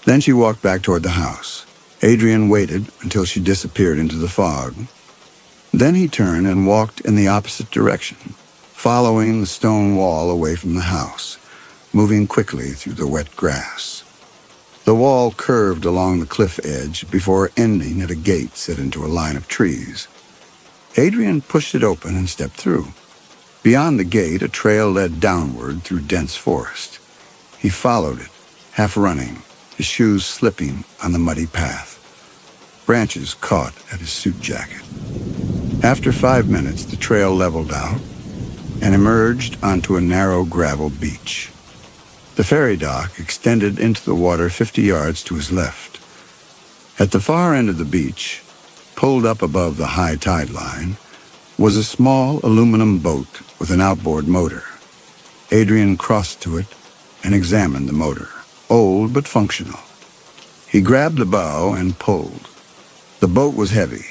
Then she walked back toward the house. Adrian waited until she disappeared into the fog. Then he turned and walked in the opposite direction, following the stone wall away from the house, moving quickly through the wet grass. The wall curved along the cliff edge before ending at a gate set into a line of trees. Adrian pushed it open and stepped through. Beyond the gate, a trail led downward through dense forest. He followed it, half running, his shoes slipping on the muddy path. Branches caught at his suit jacket. After 5 minutes, the trail leveled out and emerged onto a narrow gravel beach. The ferry dock extended into the water 50 yards to his left. At the far end of the beach, pulled up above the high tide line, was a small aluminum boat with an outboard motor. Adrian crossed to it and examined the motor, old but functional. He grabbed the bow and pulled. The boat was heavy.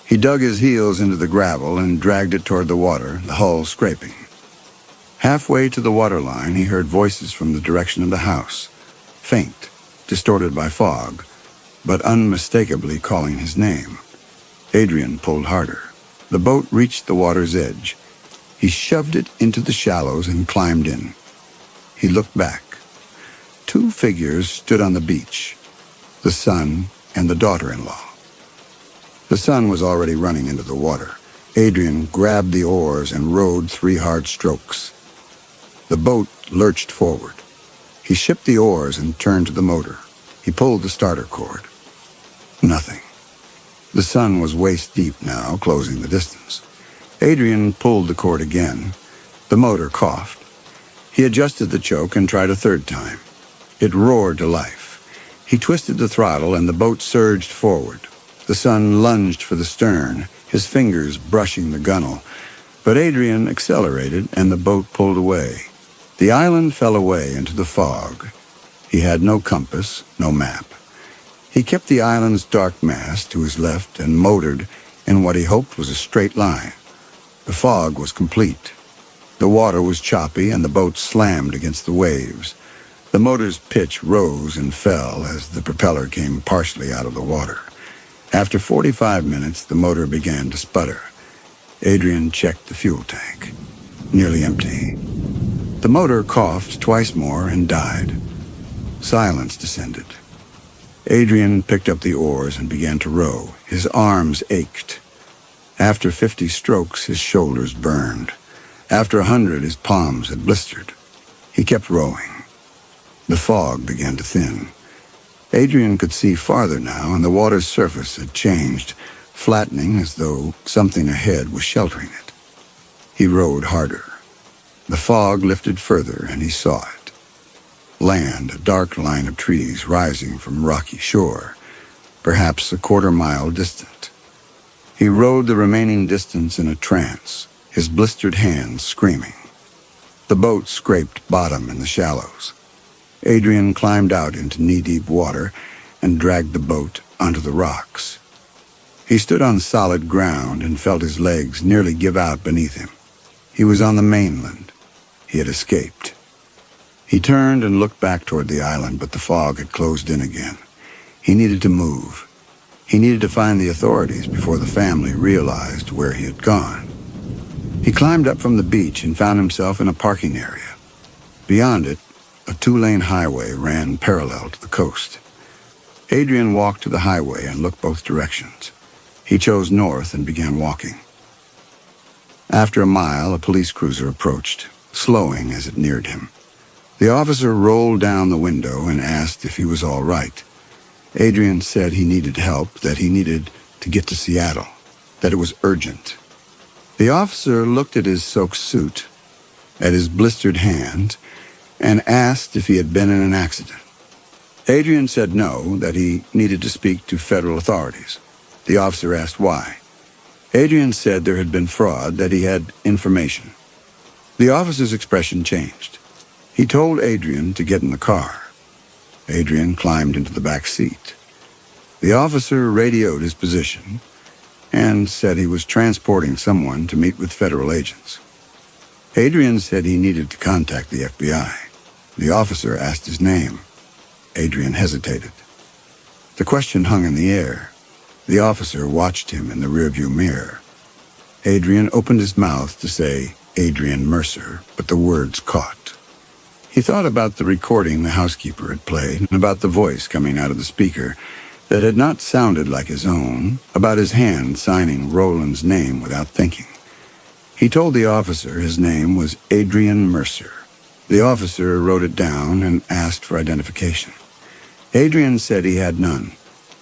He dug his heels into the gravel and dragged it toward the water, the hull scraping. Halfway to the waterline, he heard voices from the direction of the house, faint, distorted by fog, but unmistakably calling his name. Adrian pulled harder. The boat reached the water's edge. He shoved it into the shallows and climbed in. He looked back. 2 figures stood on the beach, the son and the daughter-in-law. The son was already running into the water. Adrian grabbed the oars and rowed 3 hard strokes. The boat lurched forward. He shipped the oars and turned to the motor. He pulled the starter cord. Nothing. The sun was waist-deep now, closing the distance. Adrian pulled the cord again. The motor coughed. He adjusted the choke and tried a 3rd time. It roared to life. He twisted the throttle and the boat surged forward. The sun lunged for the stern, his fingers brushing the gunwale. But Adrian accelerated and the boat pulled away. The island fell away into the fog. He had no compass, no map. He kept the island's dark mass to his left and motored in what he hoped was a straight line. The fog was complete. The water was choppy and the boat slammed against the waves. The motor's pitch rose and fell as the propeller came partially out of the water. After 45 minutes, the motor began to sputter. Adrian checked the fuel tank. Nearly empty. The motor coughed twice more and died. Silence descended. Adrian picked up the oars and began to row. His arms ached. After 50 strokes, his shoulders burned. After 100, his palms had blistered. He kept rowing. The fog began to thin. Adrian could see farther now, and the water's surface had changed, flattening as though something ahead was sheltering it. He rowed harder. The fog lifted further, and he saw it. Land, a dark line of trees rising from rocky shore, perhaps a quarter-mile distant. He rowed the remaining distance in a trance, his blistered hands screaming. The boat scraped bottom in the shallows. Adrian climbed out into knee-deep water and dragged the boat onto the rocks. He stood on solid ground and felt his legs nearly give out beneath him. He was on the mainland. He had escaped. He turned and looked back toward the island, but the fog had closed in again. He needed to move. He needed to find the authorities before the family realized where he had gone. He climbed up from the beach and found himself in a parking area. Beyond it, a 2-lane highway ran parallel to the coast. Adrian walked to the highway and looked both directions. He chose north and began walking. After a mile, a police cruiser approached, slowing as it neared him. The officer rolled down the window and asked if he was all right. Adrian said he needed help, that he needed to get to Seattle, that it was urgent. The officer looked at his soaked suit, at his blistered hand, and asked if he had been in an accident. Adrian said no, that he needed to speak to federal authorities. The officer asked why. Adrian said there had been fraud, that he had information. The officer's expression changed. He told Adrian to get in the car. Adrian climbed into the back seat. The officer radioed his position and said he was transporting someone to meet with federal agents. Adrian said he needed to contact the FBI. The officer asked his name. Adrian hesitated. The question hung in the air. The officer watched him in the rearview mirror. Adrian opened his mouth to say Adrian Mercer, but the words caught. He thought about the recording the housekeeper had played, and about the voice coming out of the speaker that had not sounded like his own, about his hand signing Roland's name without thinking. He told the officer his name was Adrian Mercer. The officer wrote it down and asked for identification. Adrian said he had none,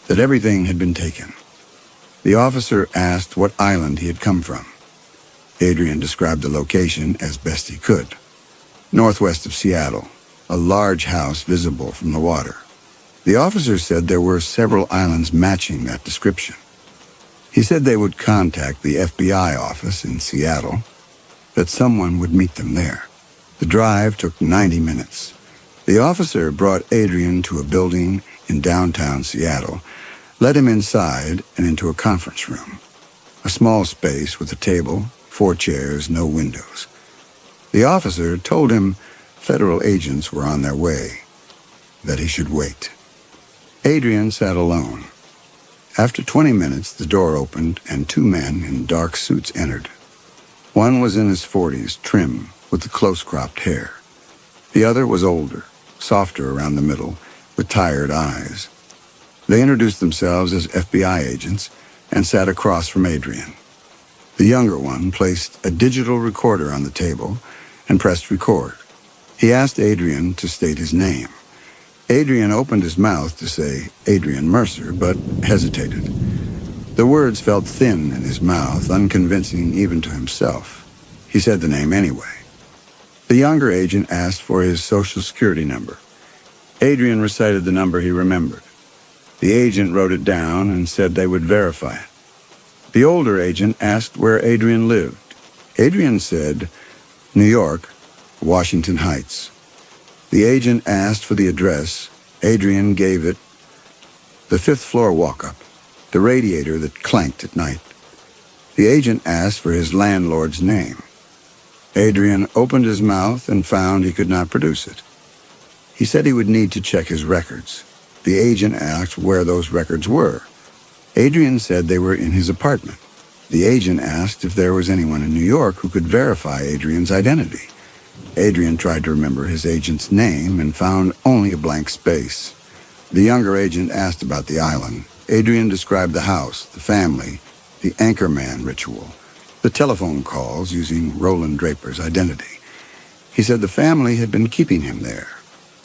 that everything had been taken. The officer asked what island he had come from. Adrian described the location as best he could. Northwest of Seattle, a large house visible from the water. The officer said there were several islands matching that description. He said they would contact the FBI office in Seattle, that someone would meet them there. The drive took 90 minutes. The officer brought Adrian to a building in downtown Seattle, led him inside and into a conference room. A small space with a table, 4 chairs, no windows. The officer told him federal agents were on their way, that he should wait. Adrian sat alone. After 20 minutes, the door opened and 2 men in dark suits entered. One was in his 40s, trim, with the close-cropped hair. The other was older, softer around the middle, with tired eyes. They introduced themselves as FBI agents and sat across from Adrian. The younger one placed a digital recorder on the table and pressed record. He asked Adrian to state his name. Adrian opened his mouth to say Adrian Mercer, but hesitated. The words felt thin in his mouth, unconvincing even to himself. He said the name anyway. The younger agent asked for his Social Security number. Adrian recited the number he remembered. The agent wrote it down and said they would verify it. The older agent asked where Adrian lived. Adrian said, New York, Washington Heights. The agent asked for the address. Adrian gave it. The 5th floor walk-up, the radiator that clanked at night. The agent asked for his landlord's name. Adrian opened his mouth and found he could not produce it. He said he would need to check his records. The agent asked where those records were. Adrian said they were in his apartment. The agent asked if there was anyone in New York who could verify Adrian's identity. Adrian tried to remember his agent's name and found only a blank space. The younger agent asked about the island. Adrian described the house, the family, the anchorman ritual, the telephone calls using Roland Draper's identity. He said the family had been keeping him there,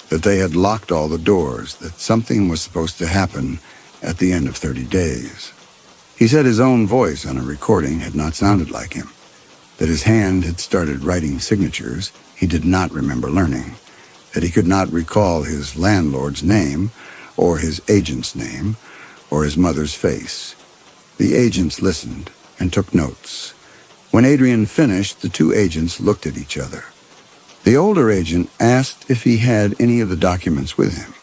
that they had locked all the doors, that something was supposed to happen at the end of 30 days. He said his own voice on a recording had not sounded like him, that his hand had started writing signatures he did not remember learning, that he could not recall his landlord's name, or his agent's name, or his mother's face. The agents listened and took notes. When Adrian finished, the 2 agents looked at each other. The older agent asked if he had any of the documents with him.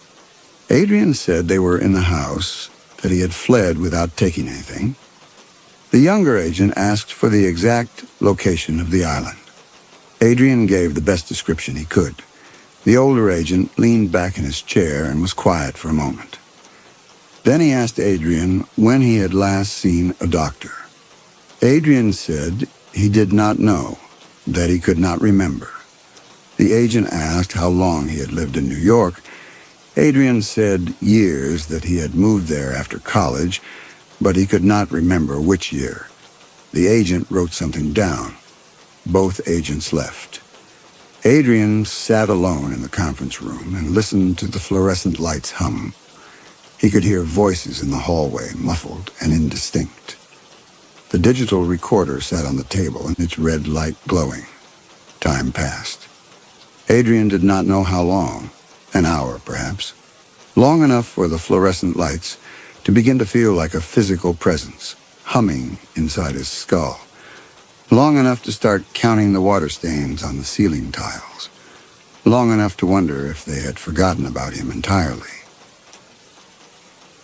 Adrian said they were in the house, that he had fled without taking anything. The younger agent asked for the exact location of the island. Adrian gave the best description he could. The older agent leaned back in his chair and was quiet for a moment. Then he asked Adrian when he had last seen a doctor. Adrian said he did not know, that he could not remember. The agent asked how long he had lived in New York. Adrian said years, that he had moved there after college, but he could not remember which year. The agent wrote something down. Both agents left. Adrian sat alone in the conference room and listened to the fluorescent lights hum. He could hear voices in the hallway, muffled and indistinct. The digital recorder sat on the table, and its red light glowing. Time passed. Adrian did not know how long. An hour, perhaps. Long enough for the fluorescent lights to begin to feel like a physical presence, humming inside his skull. Long enough to start counting the water stains on the ceiling tiles. Long enough to wonder if they had forgotten about him entirely.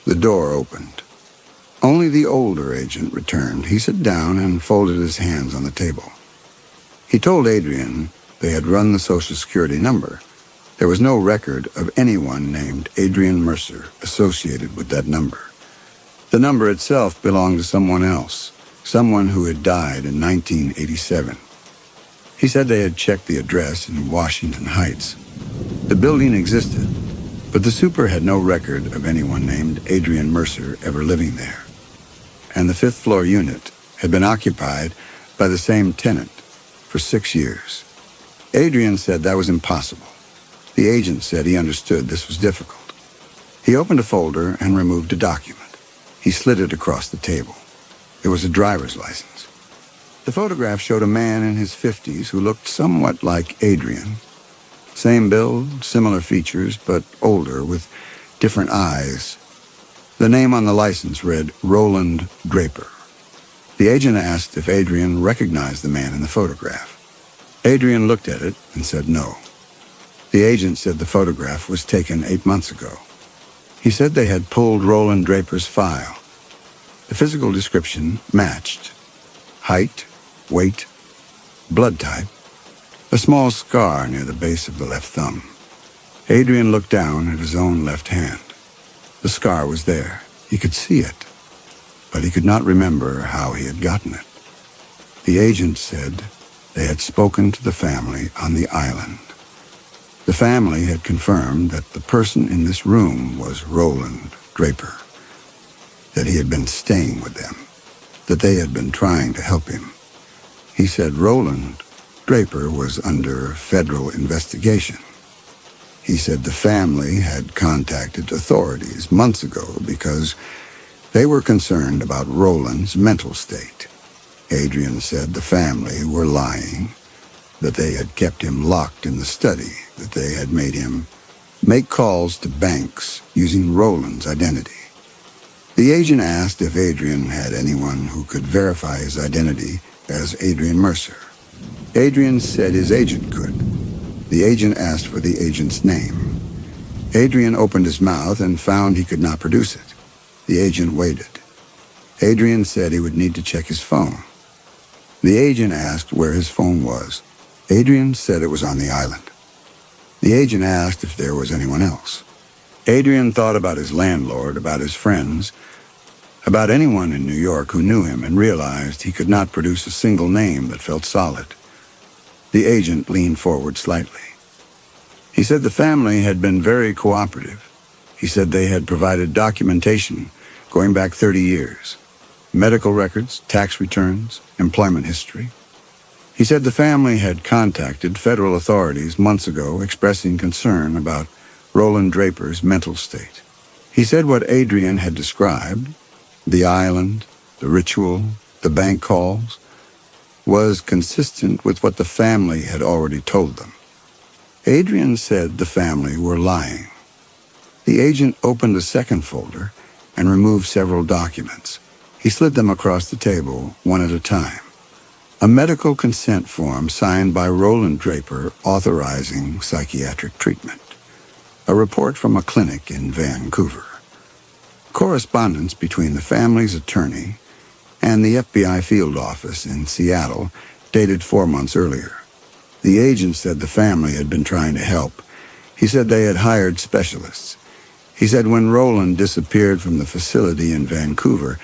The door opened. Only the older agent returned. He sat down and folded his hands on the table. He told Adrian they had run the Social Security number. There was no record of anyone named Adrian Mercer associated with that number. The number itself belonged to someone else, someone who had died in 1987. He said they had checked the address in Washington Heights. The building existed, but the super had no record of anyone named Adrian Mercer ever living there. And the fifth-floor unit had been occupied by the same tenant for 6 years. Adrian said that was impossible. The agent said he understood this was difficult. He opened a folder and removed a document. He slid it across the table. It was a driver's license. The photograph showed a man in his 50s who looked somewhat like Adrian. Same build, similar features, but older, with different eyes. The name on the license read Roland Draper. The agent asked if Adrian recognized the man in the photograph. Adrian looked at it and said no. The agent said the photograph was taken 8 months ago. He said they had pulled Roland Draper's file. The physical description matched. Height, weight, blood type, a small scar near the base of the left thumb. Adrian looked down at his own left hand. The scar was there. He could see it, but he could not remember how he had gotten it. The agent said they had spoken to the family on the island. The family had confirmed that the person in this room was Roland Draper, that he had been staying with them, that they had been trying to help him. He said Roland Draper was under federal investigation. He said the family had contacted authorities months ago because they were concerned about Roland's mental state. Adrian said the family were lying, that they had kept him locked in the study, that they had made him make calls to banks using Roland's identity. The agent asked if Adrian had anyone who could verify his identity as Adrian Mercer. Adrian said his agent could. The agent asked for the agent's name. Adrian opened his mouth and found he could not produce it. The agent waited. Adrian said he would need to check his phone. The agent asked where his phone was. Adrian said it was on the island. The agent asked if there was anyone else. Adrian thought about his landlord, about his friends, about anyone in New York who knew him, and realized he could not produce a single name that felt solid. The agent leaned forward slightly. He said the family had been very cooperative. He said they had provided documentation going back 30 years, medical records, tax returns, employment history. He said the family had contacted federal authorities months ago expressing concern about Roland Draper's mental state. He said what Adrian had described, the island, the ritual, the bank calls, was consistent with what the family had already told them. Adrian said the family were lying. The agent opened a second folder and removed several documents. He slid them across the table, one at a time. A medical consent form signed by Roland Draper authorizing psychiatric treatment. A report from a clinic in Vancouver. Correspondence between the family's attorney and the FBI field office in Seattle dated 4 months earlier. The agent said the family had been trying to help. He said they had hired specialists. He said when Roland disappeared from the facility in Vancouver,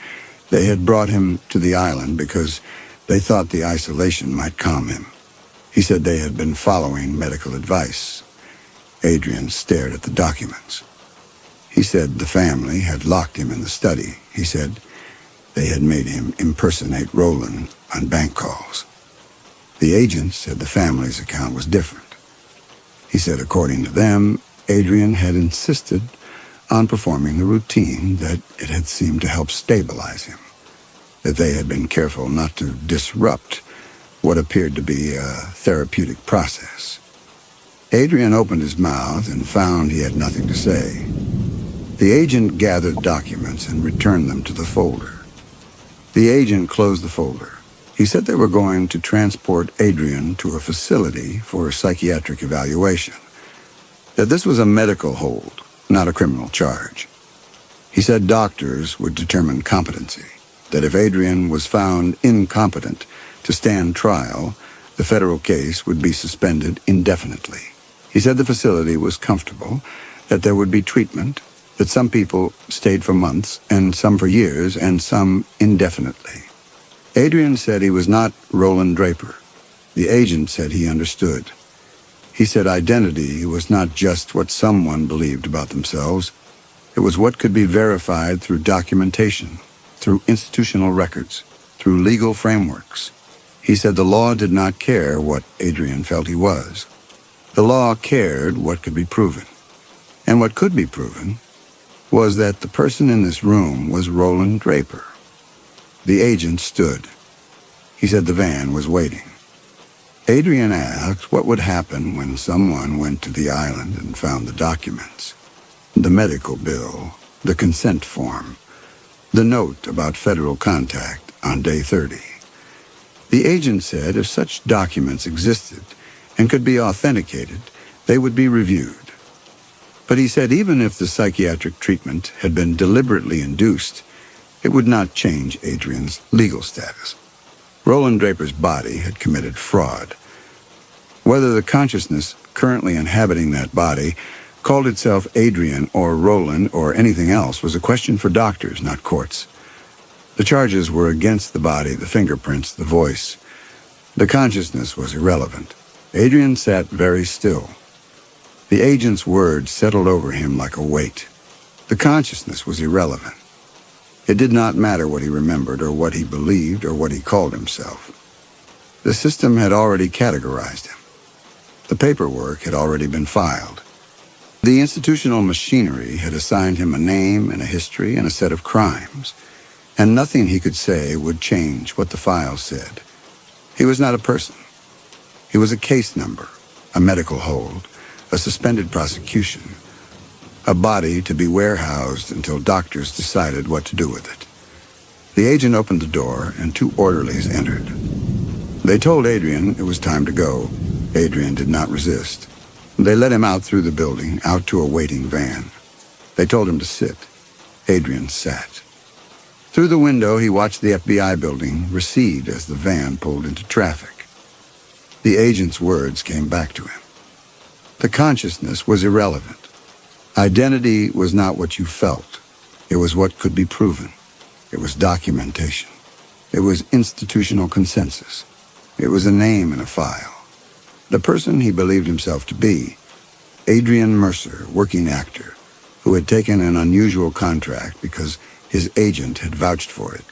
they had brought him to the island because they thought the isolation might calm him. He said they had been following medical advice. Adrian stared at the documents. He said the family had locked him in the study. He said they had made him impersonate Roland on bank calls. The agent said the family's account was different. He said according to them, Adrian had insisted on performing the routine, that it had seemed to help stabilize him, that they had been careful not to disrupt what appeared to be a therapeutic process. Adrian opened his mouth and found he had nothing to say. The agent gathered documents and returned them to the folder. The agent closed the folder. He said they were going to transport Adrian to a facility for psychiatric evaluation, that this was a medical hold, not a criminal charge. He said doctors would determine competency, that if Adrian was found incompetent to stand trial, the federal case would be suspended indefinitely. He said the facility was comfortable, that there would be treatment, that some people stayed for months, and some for years, and some indefinitely. Adrian said he was not Roland Draper. The agent said he understood. He said identity was not just what someone believed about themselves. It was what could be verified through documentation, through institutional records, through legal frameworks. He said the law did not care what Adrian felt he was. The law cared what could be proven. And what could be proven was that the person in this room was Roland Draper. The agent stood. He said the van was waiting. Adrian asked what would happen when someone went to the island and found the documents. The medical bill, the consent form, the note about federal contact on day 30. The agent said if such documents existed and could be authenticated, they would be reviewed. But he said even if the psychiatric treatment had been deliberately induced, it would not change Adrian's legal status. Roland Draper's body had committed fraud. Whether the consciousness currently inhabiting that body called itself Adrian or Roland or anything else was a question for doctors, not courts. The charges were against the body, the fingerprints, the voice. The consciousness was irrelevant. Adrian sat very still. The agent's words settled over him like a weight. The consciousness was irrelevant. It did not matter what he remembered or what he believed or what he called himself. The system had already categorized him. The paperwork had already been filed. The institutional machinery had assigned him a name and a history and a set of crimes, and nothing he could say would change what the file said. He was not a person. He was a case number, a medical hold, a suspended prosecution, a body to be warehoused until doctors decided what to do with it. The agent opened the door, and 2 orderlies entered. They told Adrian it was time to go. Adrian did not resist. They led him out through the building, out to a waiting van. They told him to sit. Adrian sat. Through the window, he watched the FBI building recede as the van pulled into traffic. The agent's words came back to him. The consciousness was irrelevant. Identity was not what you felt. It was what could be proven. It was documentation. It was institutional consensus. It was a name in a file. The person he believed himself to be, Adrian Mercer, working actor, who had taken an unusual contract because his agent had vouched for it,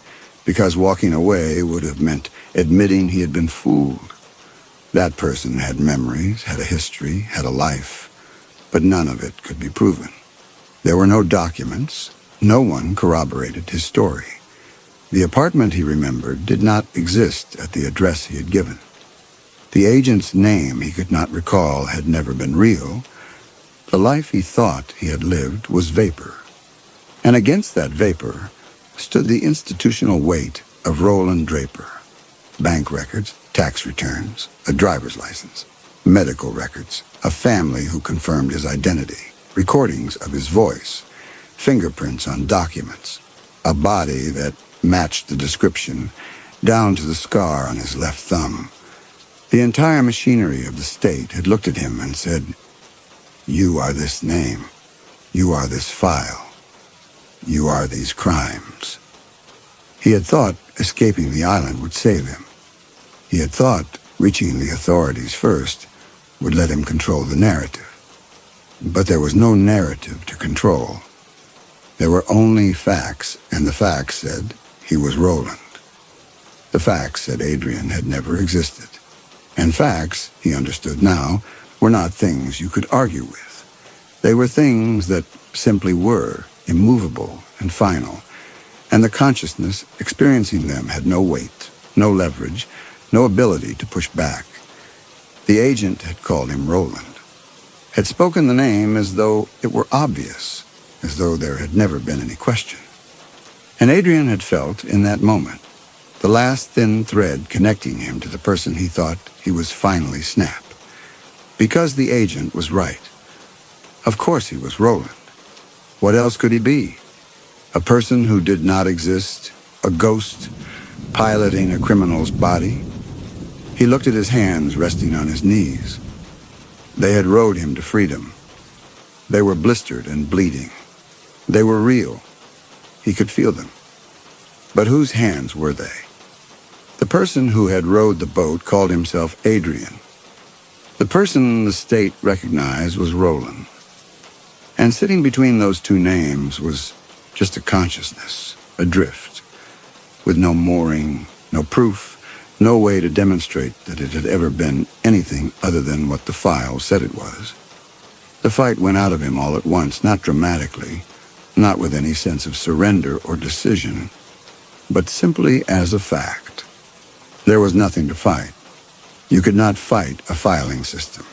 because walking away would have meant admitting he had been fooled. That person had memories, had a history, had a life, but none of it could be proven. There were no documents. No one corroborated his story. The apartment he remembered did not exist at the address he had given. The agent's name he could not recall had never been real. The life he thought he had lived was vapor. And against that vapor stood the institutional weight of Roland Draper. Bank records, tax returns, a driver's license, medical records, a family who confirmed his identity, recordings of his voice, fingerprints on documents, a body that matched the description, down to the scar on his left thumb. The entire machinery of the state had looked at him and said, "You are this name. You are this file. You are these crimes." He had thought escaping the island would save him. He had thought reaching the authorities first would let him control the narrative. But there was no narrative to control. There were only facts, and the facts said he was Roland. The facts said Adrian had never existed. And facts, he understood now, were not things you could argue with. They were things that simply were, immovable and final, and the consciousness experiencing them had no weight, no leverage, no ability to push back. The agent had called him Roland, had spoken the name as though it were obvious, as though there had never been any question. And Adrian had felt, in that moment, the last thin thread connecting him to the person he thought he was finally snapped. Because the agent was right. Of course he was Roland. What else could he be? A person who did not exist, a ghost, piloting a criminal's body? He looked at his hands resting on his knees. They had rode him to freedom. They were blistered and bleeding. They were real. He could feel them. But whose hands were they? The person who had rowed the boat called himself Adrian. The person the state recognized was Roland. And sitting between those two names was just a consciousness, adrift, with no mooring, no proof, no way to demonstrate that it had ever been anything other than what the file said it was. The fight went out of him all at once, not dramatically, not with any sense of surrender or decision, but simply as a fact. There was nothing to fight. You could not fight a filing system.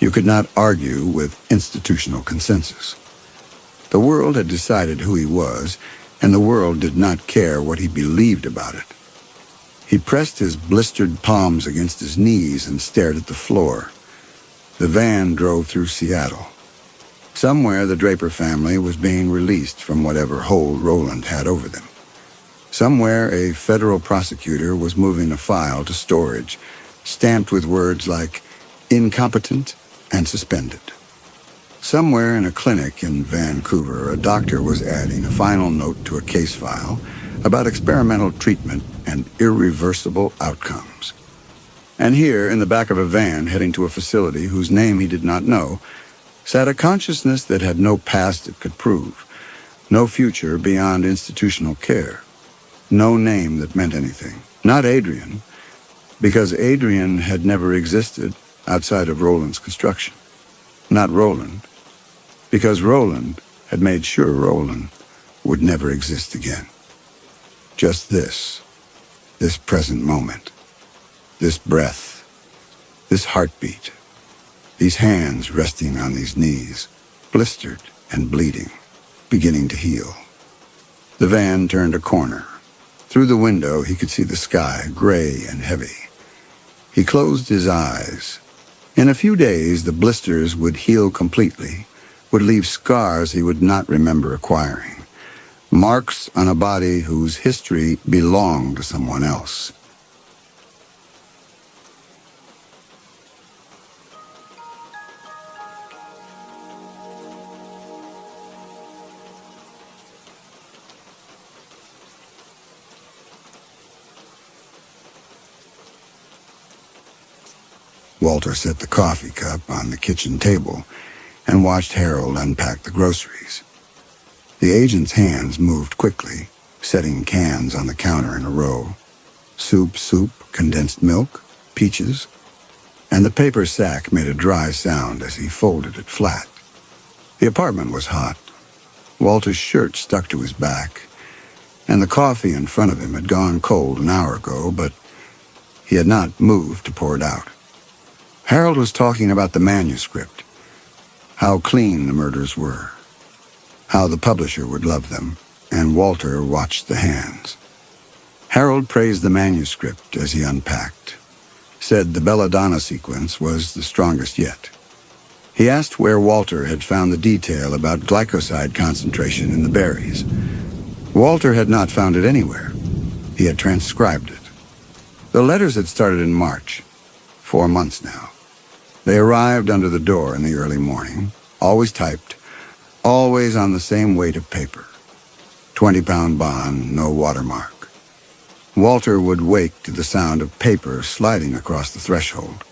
You could not argue with institutional consensus. The world had decided who he was, and the world did not care what he believed about it. He pressed his blistered palms against his knees and stared at the floor. The van drove through Seattle. Somewhere the Draper family was being released from whatever hold Roland had over them. Somewhere a federal prosecutor was moving a file to storage, stamped with words like incompetent and suspended. Somewhere in a clinic in Vancouver, a doctor was adding a final note to a case file about experimental treatment and irreversible outcomes. And here, in the back of a van heading to a facility whose name he did not know, sat a consciousness that had no past it could prove, no future beyond institutional care, no name that meant anything. Not Adrian, because Adrian had never existed outside of Roland's construction. Not Roland, because Roland had made sure Roland would never exist again. Just this present moment, this breath, this heartbeat, these hands resting on these knees, blistered and bleeding, beginning to heal. The van turned a corner. Through the window, he could see the sky, gray and heavy. He closed his eyes. In a few days, the blisters would heal completely, would leave scars he would not remember acquiring. Marks on a body whose history belonged to someone else. Walter set the coffee cup on the kitchen table and watched Harold unpack the groceries. The agent's hands moved quickly, setting cans on the counter in a row. Soup, condensed milk, peaches, and the paper sack made a dry sound as he folded it flat. The apartment was hot. Walter's shirt stuck to his back, and the coffee in front of him had gone cold an hour ago, but he had not moved to pour it out. Harold was talking about the manuscript, how clean the murders were, how the publisher would love them, and Walter watched the hands. Harold praised the manuscript as he unpacked, said the belladonna sequence was the strongest yet. He asked where Walter had found the detail about glycoside concentration in the berries. Walter had not found it anywhere. He had transcribed it. The letters had started in March, 4 months now. They arrived under the door in the early morning, always typed, always on the same weight of paper. 20-pound bond, no watermark. Walter would wake to the sound of paper sliding across the threshold,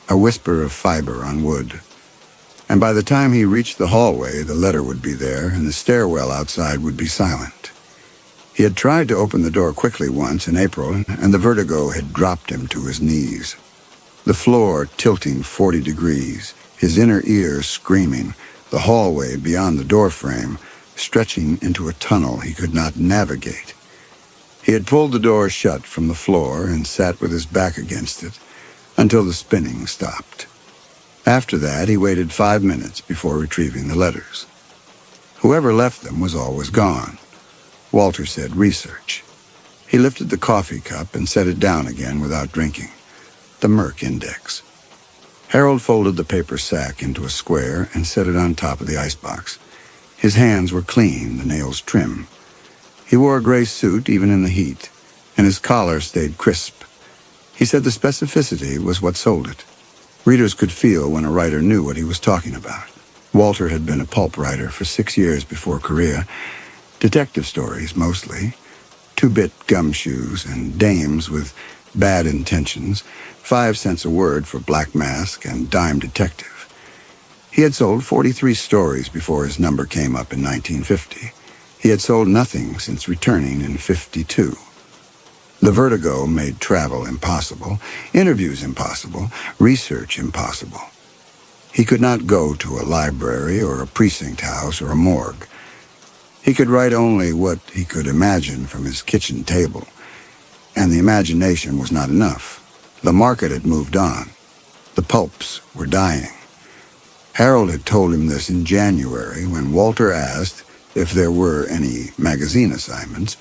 a whisper of fiber on wood. And by the time he reached the hallway, the letter would be there, and the stairwell outside would be silent. He had tried to open the door quickly once in April, and the vertigo had dropped him to his knees. The floor tilting 40 degrees, his inner ear screaming, the hallway beyond the doorframe stretching into a tunnel he could not navigate. He had pulled the door shut from the floor and sat with his back against it until the spinning stopped. After that, he waited 5 minutes before retrieving the letters. Whoever left them was always gone. Walter said research. He lifted the coffee cup and set it down again without drinking. The Merck Index. Harold folded the paper sack into a square and set it on top of the icebox. His hands were clean, the nails trim. He wore a gray suit even in the heat, and his collar stayed crisp. He said the specificity was what sold it. Readers could feel when a writer knew what he was talking about. Walter had been a pulp writer for 6 years before Korea. Detective stories, mostly. Two-bit gumshoes and dames with bad intentions. 5 cents a word for Black Mask and Dime Detective. He had sold 43 stories before his number came up in 1950. He had sold nothing since returning in 52. The vertigo made travel impossible, interviews impossible, research impossible. He could not go to a library or a precinct house or a morgue. He could write only what he could imagine from his kitchen table, and the imagination was not enough. The market had moved on. The pulps were dying. Harold had told him this in January when Walter asked if there were any magazine assignments,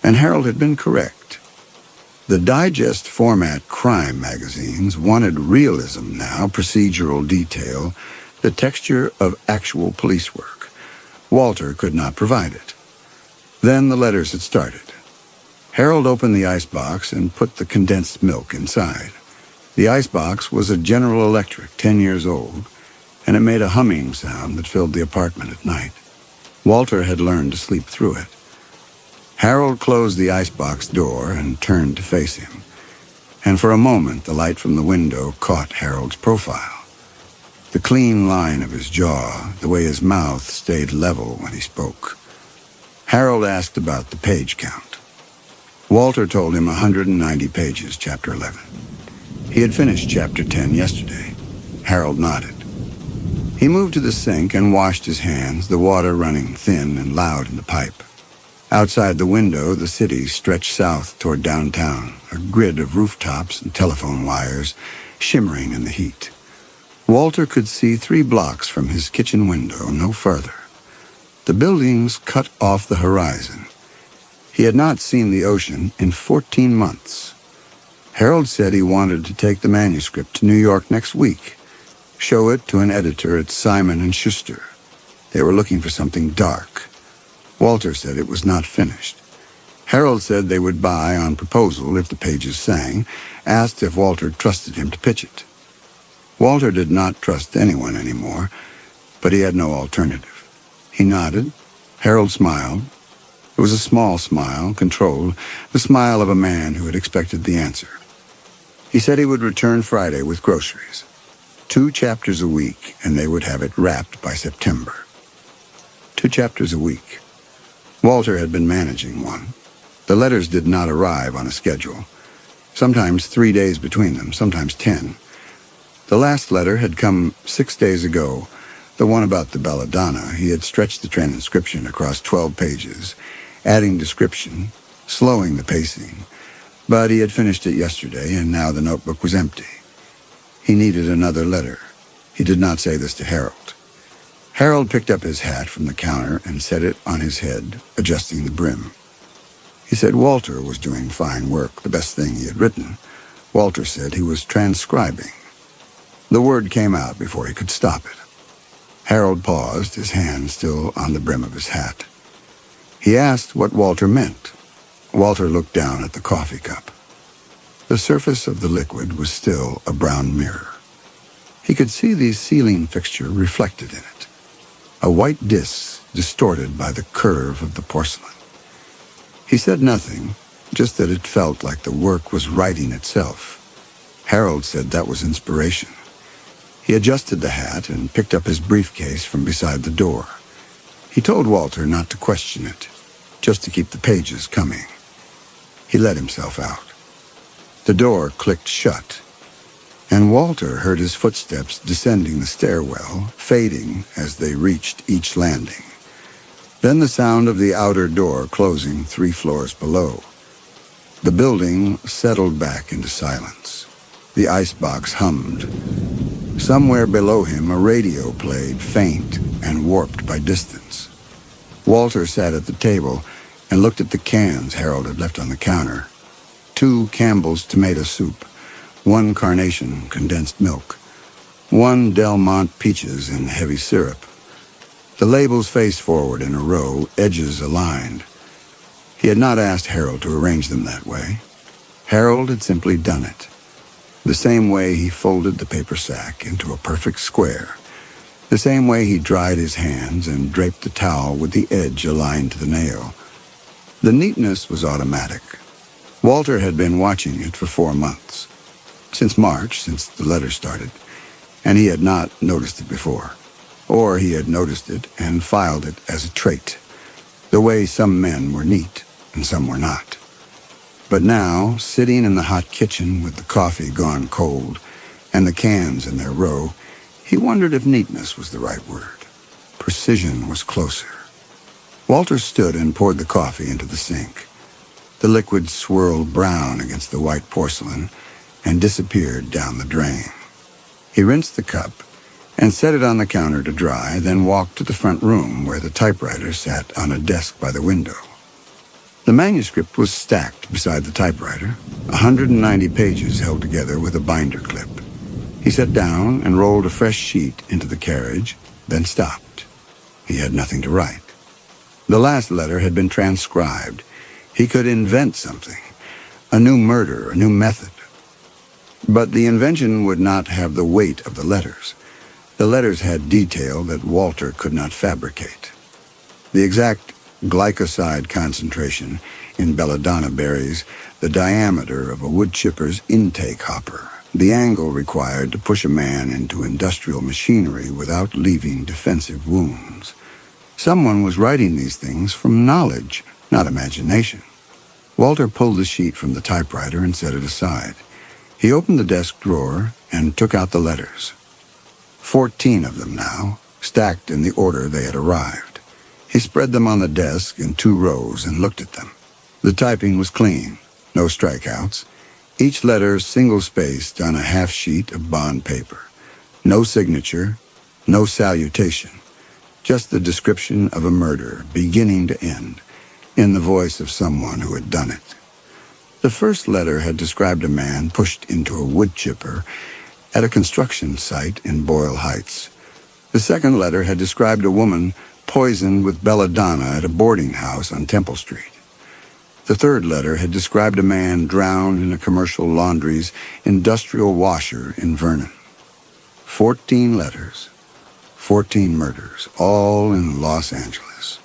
and Harold had been correct. The digest format crime magazines wanted realism now, procedural detail, the texture of actual police work. Walter could not provide it. Then the letters had started. Harold opened the icebox and put the condensed milk inside. The icebox was a General Electric, 10 years old, and it made a humming sound that filled the apartment at night. Walter had learned to sleep through it. Harold closed the icebox door and turned to face him, and for a moment the light from the window caught Harold's profile. The clean line of his jaw, the way his mouth stayed level when he spoke. Harold asked about the page count. Walter told him 190 pages, Chapter 11. He had finished Chapter 10 yesterday. Harold nodded. He moved to the sink and washed his hands, the water running thin and loud in the pipe. Outside the window, the city stretched south toward downtown, a grid of rooftops and telephone wires shimmering in the heat. Walter could see 3 blocks from his kitchen window, no further. The buildings cut off the horizon. He had not seen the ocean in 14 months. Harold said he wanted to take the manuscript to New York next week, show it to an editor at Simon & Schuster. They were looking for something dark. Walter said it was not finished. Harold said they would buy on proposal if the pages sang, asked if Walter trusted him to pitch it. Walter did not trust anyone anymore, but he had no alternative. He nodded. Harold smiled. It was a small smile, controlled, the smile of a man who had expected the answer. He said he would return Friday with groceries. 2 chapters a week, and they would have it wrapped by September. 2 chapters a week. Walter had been managing one. The letters did not arrive on a schedule. Sometimes 3 days between them, sometimes 10. The last letter had come 6 days ago, the one about the belladonna. He had stretched the transcription across 12 pages, adding description, slowing the pacing. But he had finished it yesterday, and now the notebook was empty. He needed another letter. He did not say this to Harold. Harold picked up his hat from the counter and set it on his head, adjusting the brim. He said Walter was doing fine work, the best thing he had written. Walter said he was transcribing. The word came out before he could stop it. Harold paused, his hand still on the brim of his hat. He asked what Walter meant. Walter looked down at the coffee cup. The surface of the liquid was still a brown mirror. He could see the ceiling fixture reflected in it, a white disc distorted by the curve of the porcelain. He said nothing, just that it felt like the work was writing itself. Harold said that was inspiration. He adjusted the hat and picked up his briefcase from beside the door. He told Walter not to question it, just to keep the pages coming. He let himself out. The door clicked shut, and Walter heard his footsteps descending the stairwell, fading as they reached each landing. Then the sound of the outer door closing 3 floors below. The building settled back into silence. The icebox hummed. Somewhere below him, a radio played, faint and warped by distance. Walter sat at the table and looked at the cans Harold had left on the counter. 2 Campbell's tomato soup, 1 Carnation condensed milk, 1 Del Monte peaches in heavy syrup. The labels faced forward in a row, edges aligned. He had not asked Harold to arrange them that way. Harold had simply done it. The same way he folded the paper sack into a perfect square. The same way he dried his hands and draped the towel with the edge aligned to the nail. The neatness was automatic. Walter had been watching it for 4 months. Since March, since the letter started. And he had not noticed it before. Or he had noticed it and filed it as a trait. The way some men were neat and some were not. But now, sitting in the hot kitchen with the coffee gone cold and the cans in their row, he wondered if neatness was the right word. Precision was closer. Walter stood and poured the coffee into the sink. The liquid swirled brown against the white porcelain and disappeared down the drain. He rinsed the cup and set it on the counter to dry, then walked to the front room where the typewriter sat on a desk by the window. The manuscript was stacked beside the typewriter, 190 pages held together with a binder clip. He sat down and rolled a fresh sheet into the carriage, then stopped. He had nothing to write. The last letter had been transcribed. He could invent something, a new murder, a new method. But the invention would not have the weight of the letters. The letters had detail that Walter could not fabricate. The exact glycoside concentration in belladonna berries, the diameter of a wood chipper's intake hopper, the angle required to push a man into industrial machinery without leaving defensive wounds. Someone was writing these things from knowledge, not imagination. Walter pulled the sheet from the typewriter and set it aside. He opened the desk drawer and took out the letters. 14 of them now, stacked in the order they had arrived. He spread them on the desk in 2 rows and looked at them. The typing was clean, no strikeouts. Each letter single-spaced on a half-sheet of bond paper. No signature, no salutation. Just the description of a murder, beginning to end, in the voice of someone who had done it. The first letter had described a man pushed into a wood chipper at a construction site in Boyle Heights. The second letter had described a woman poisoned with belladonna at a boarding house on Temple Street. The third letter had described a man drowned in a commercial laundry's industrial washer in Vernon. 14 letters, 14 murders, all in Los Angeles.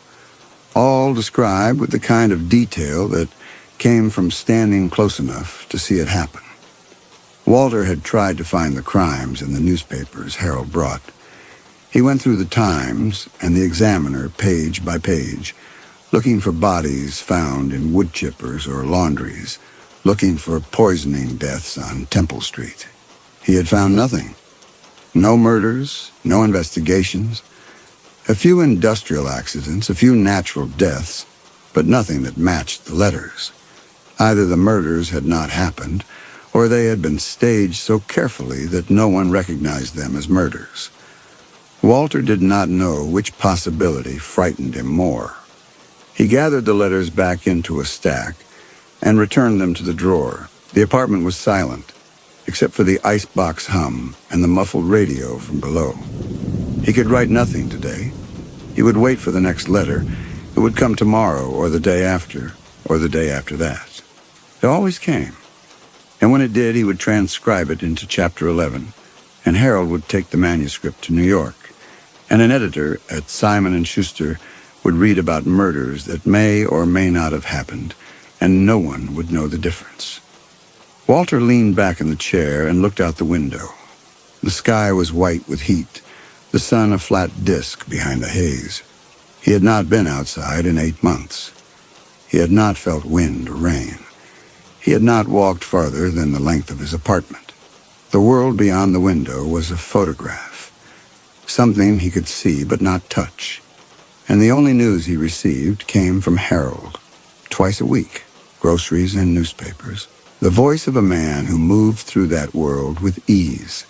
All described with the kind of detail that came from standing close enough to see it happen. Walter had tried to find the crimes in the newspapers Harold brought. He went through the Times and the Examiner page by page, looking for bodies found in wood chippers or laundries, looking for poisoning deaths on Temple Street. He had found nothing. No murders, no investigations. A few industrial accidents, a few natural deaths, but nothing that matched the letters. Either the murders had not happened, or they had been staged so carefully that no one recognized them as murders. Walter did not know which possibility frightened him more. He gathered the letters back into a stack and returned them to the drawer. The apartment was silent, except for the icebox hum and the muffled radio from below. He could write nothing today. He would wait for the next letter. It would come tomorrow or the day after that. It always came. And when it did, he would transcribe it into Chapter 11, and Harold would take the manuscript to New York, and an editor at Simon & Schuster would read about murders that may or may not have happened, and no one would know the difference. Walter leaned back in the chair and looked out the window. The sky was white with heat, the sun a flat disk behind the haze. He had not been outside in 8 months. He had not felt wind or rain. He had not walked farther than the length of his apartment. The world beyond the window was a photograph, something he could see but not touch. And the only news he received came from Harold, twice a week, groceries and newspapers. The voice of a man who moved through that world with ease.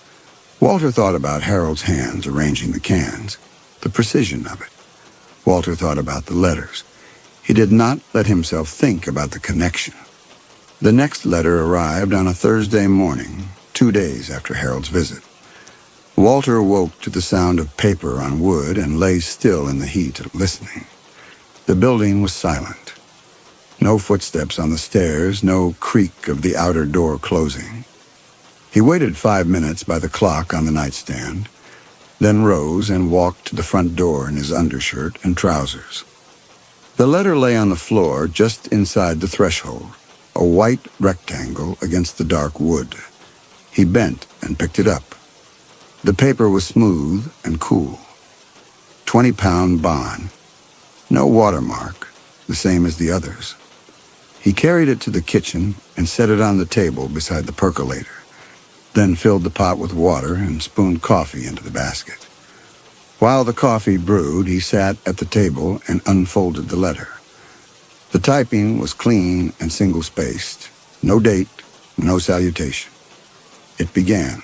Walter thought about Harold's hands arranging the cans, the precision of it. Walter thought about the letters. He did not let himself think about the connection. The next letter arrived on a Thursday morning, 2 days after Harold's visit. Walter woke to the sound of paper on wood and lay still in the heat, listening. The building was silent. No footsteps on the stairs, no creak of the outer door closing. He waited 5 minutes by the clock on the nightstand, then rose and walked to the front door in his undershirt and trousers. The letter lay on the floor just inside the threshold, a white rectangle against the dark wood. He bent and picked it up. The paper was smooth and cool. 20-pound bond. No watermark, the same as the others. He carried it to the kitchen and set it on the table beside the percolator, then filled the pot with water and spooned coffee into the basket. While the coffee brewed, he sat at the table and unfolded the letter. The typing was clean and single-spaced. No date, no salutation. It began.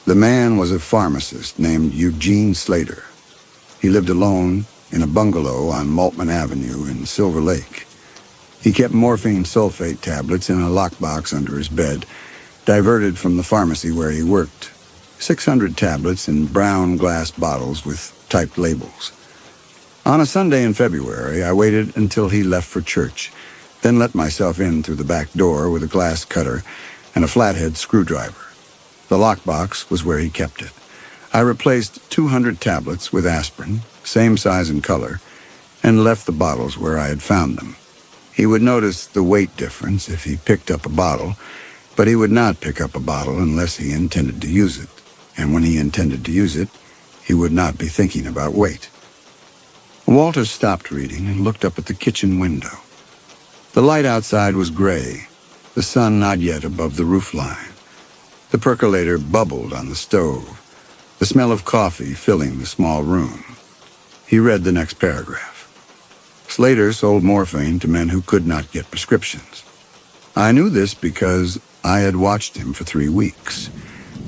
The man was a pharmacist named Eugene Slater. He lived alone in a bungalow on Maltman Avenue in Silver Lake. He kept morphine sulfate tablets in a lockbox under his bed, diverted from the pharmacy where he worked. 600 tablets in brown glass bottles with typed labels. On a Sunday in February, I waited until he left for church, then let myself in through the back door with a glass cutter and a flathead screwdriver. The lockbox was where he kept it. I replaced 200 tablets with aspirin, same size and color, and left the bottles where I had found them. He would notice the weight difference if he picked up a bottle, but he would not pick up a bottle unless he intended to use it. And when he intended to use it, he would not be thinking about weight. Walter stopped reading and looked up at the kitchen window. The light outside was gray, the sun not yet above the roofline. The percolator bubbled on the stove, the smell of coffee filling the small room. He read the next paragraph. Slater sold morphine to men who could not get prescriptions. I knew this because I had watched him for 3 weeks,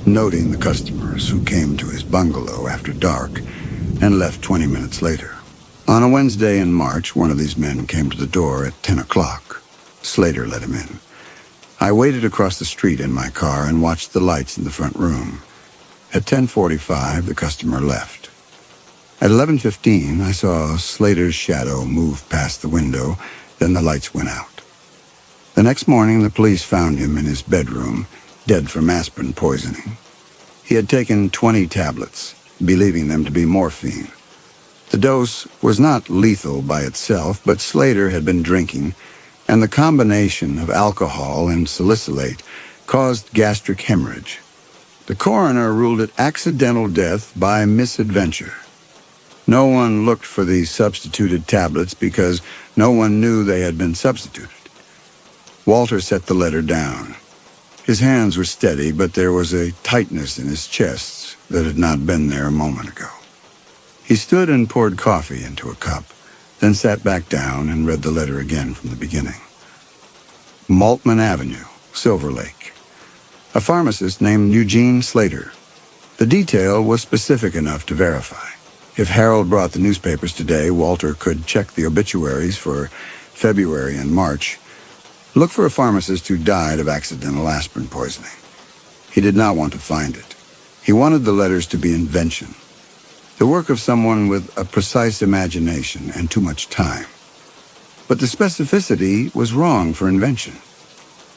noting the customers who came to his bungalow after dark and left 20 minutes later. On a Wednesday in March, one of these men came to the door at 10 o'clock. Slater let him in. I waited across the street in my car and watched the lights in the front room. At 10:45, the customer left. At 11:15, I saw Slater's shadow move past the window, then the lights went out. The next morning, the police found him in his bedroom, dead from aspirin poisoning. He had taken 20 tablets, believing them to be morphine. The dose was not lethal by itself, but Slater had been drinking, and the combination of alcohol and salicylate caused gastric hemorrhage. The coroner ruled it accidental death by misadventure. No one looked for these substituted tablets because no one knew they had been substituted. Walter set the letter down. His hands were steady, but there was a tightness in his chest that had not been there a moment ago. He stood and poured coffee into a cup, then sat back down and read the letter again from the beginning. Maltman Avenue, Silver Lake. A pharmacist named Eugene Slater. The detail was specific enough to verify. If Harold brought the newspapers today, Walter could check the obituaries for February and March. Look for a pharmacist who died of accidental aspirin poisoning. He did not want to find it. He wanted the letters to be invention, the work of someone with a precise imagination and too much time. But the specificity was wrong for invention.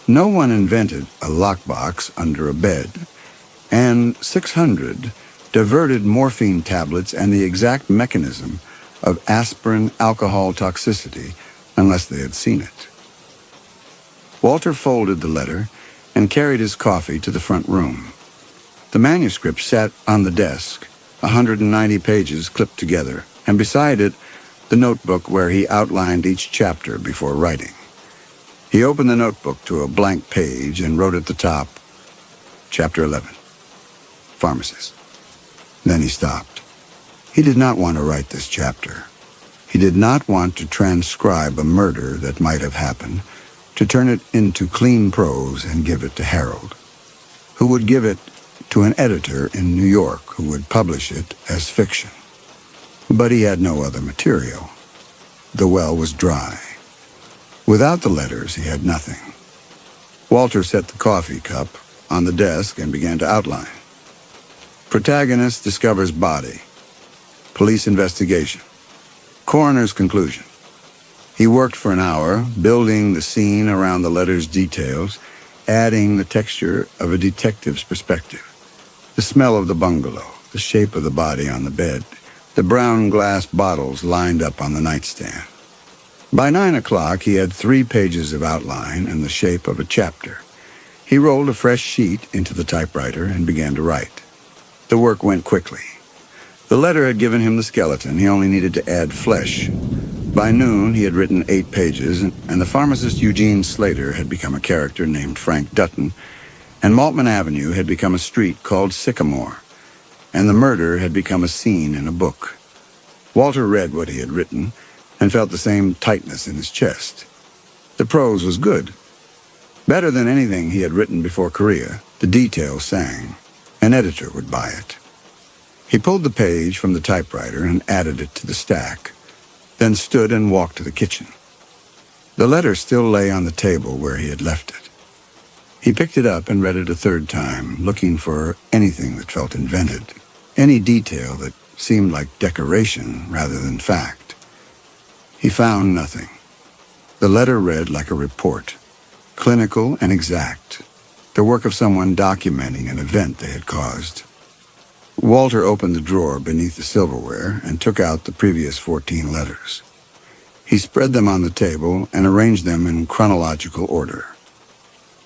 No one invented a lockbox under a bed, and 600 diverted morphine tablets and the exact mechanism of aspirin alcohol toxicity unless they had seen it. Walter folded the letter and carried his coffee to the front room. The manuscript sat on the desk, 190 pages clipped together, and beside it, the notebook where he outlined each chapter before writing. He opened the notebook to a blank page and wrote at the top, Chapter 11, Pharmacist. Then he stopped. He did not want to write this chapter. He did not want to transcribe a murder that might have happened, to turn it into clean prose and give it to Harold, who would give it to an editor in New York who would publish it as fiction. But he had no other material. The well was dry. Without the letters, he had nothing. Walter set the coffee cup on the desk and began to outline. Protagonist discovers body. Police investigation. Coroner's conclusion. He worked for an hour, building the scene around the letter's details, adding the texture of a detective's perspective. The smell of the bungalow, the shape of the body on the bed, the brown glass bottles lined up on the nightstand. By 9 o'clock, he had 3 pages of outline and the shape of a chapter. He rolled a fresh sheet into the typewriter and began to write. The work went quickly. The letter had given him the skeleton. He only needed to add flesh. By noon, he had written 8 pages, and the pharmacist Eugene Slater had become a character named Frank Dutton, and Maltman Avenue had become a street called Sycamore, and the murder had become a scene in a book. Walter read what he had written and felt the same tightness in his chest. The prose was good. Better than anything he had written before Korea, the detail sang. An editor would buy it. He pulled the page from the typewriter and added it to the stack, then stood and walked to the kitchen. The letter still lay on the table where he had left it. He picked it up and read it a third time, looking for anything that felt invented, any detail that seemed like decoration rather than fact. He found nothing. The letter read like a report, clinical and exact, the work of someone documenting an event they had caused. Walter opened the drawer beneath the silverware and took out the previous 14 letters. He spread them on the table and arranged them in chronological order.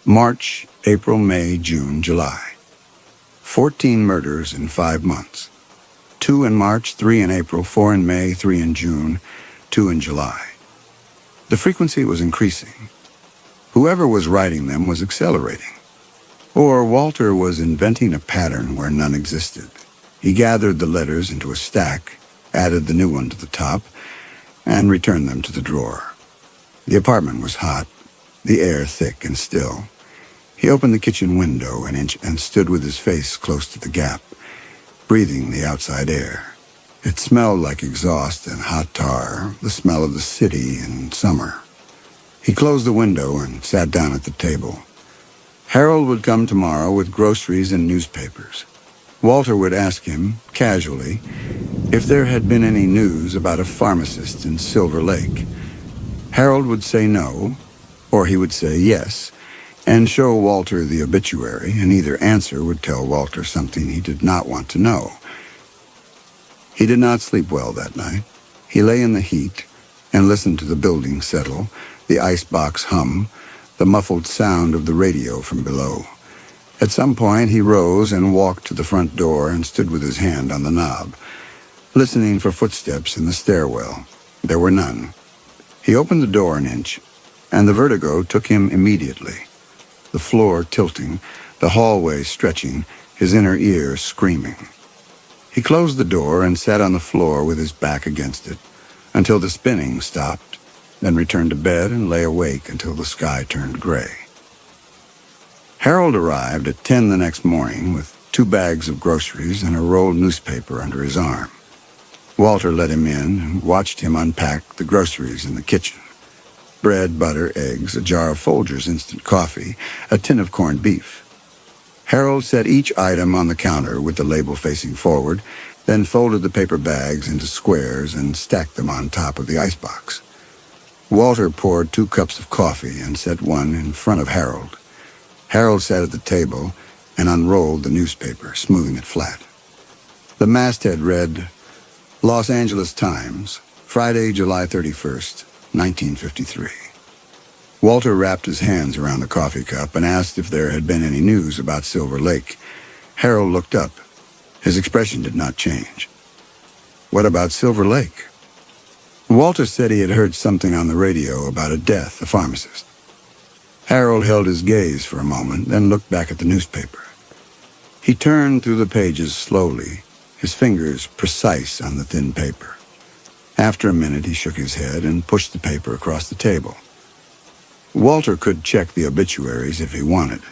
March, April, May, June, July. 14 murders in 5 months. 2 in March, 3 in April, 4 in May, 3 in June, 2 in July. The frequency was increasing. Whoever was writing them was accelerating. Or Walter was inventing a pattern where none existed. He gathered the letters into a stack, added the new one to the top, and returned them to the drawer. The apartment was hot, the air thick and still. He opened the kitchen window an inch and stood with his face close to the gap, breathing the outside air. It smelled like exhaust and hot tar, the smell of the city in summer. He closed the window and sat down at the table. Harold would come tomorrow with groceries and newspapers. Walter would ask him, casually, if there had been any news about a pharmacist in Silver Lake. Harold would say no, or he would say yes, and show Walter the obituary, and either answer would tell Walter something he did not want to know. He did not sleep well that night. He lay in the heat and listened to the building settle, the icebox hum, the muffled sound of the radio from below. At some point, he rose and walked to the front door and stood with his hand on the knob, listening for footsteps in the stairwell. There were none. He opened the door an inch, and the vertigo took him immediately. The floor tilting, the hallway stretching, his inner ear screaming. He closed the door and sat on the floor with his back against it until the spinning stopped, then returned to bed and lay awake until the sky turned gray. Harold arrived at 10 the next morning with 2 bags of groceries and a rolled newspaper under his arm. Walter let him in and watched him unpack the groceries in the kitchen. Bread, butter, eggs, a jar of Folgers instant coffee, a tin of corned beef. Harold set each item on the counter with the label facing forward, then folded the paper bags into squares and stacked them on top of the icebox. Walter poured 2 cups of coffee and set one in front of Harold. Harold sat at the table and unrolled the newspaper, smoothing it flat. The masthead read, Los Angeles Times, Friday, July 31st, 1953. Walter wrapped his hands around the coffee cup and asked if there had been any news about Silver Lake. Harold looked up. His expression did not change. What about Silver Lake? Walter said he had heard something on the radio about a death, a pharmacist. Harold held his gaze for a moment, then looked back at the newspaper. He turned through the pages slowly, his fingers precise on the thin paper. After a minute, he shook his head and pushed the paper across the table. Walter could check the obituaries if he wanted.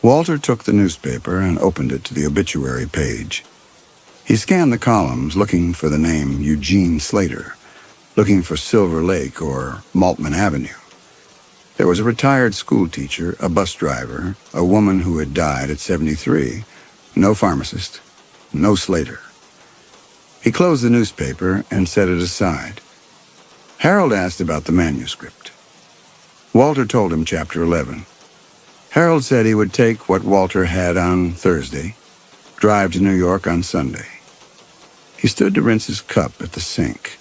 Walter took the newspaper and opened it to the obituary page. He scanned the columns, looking for the name Eugene Slater, looking for Silver Lake or Maltman Avenue. There was a retired school teacher, a bus driver, a woman who had died at 73, no pharmacist, no Slater. He closed the newspaper and set it aside. Harold asked about the manuscript. Walter told him Chapter 11. Harold said he would take what Walter had on Thursday, drive to New York on Sunday. He stood to rinse his cup at the sink.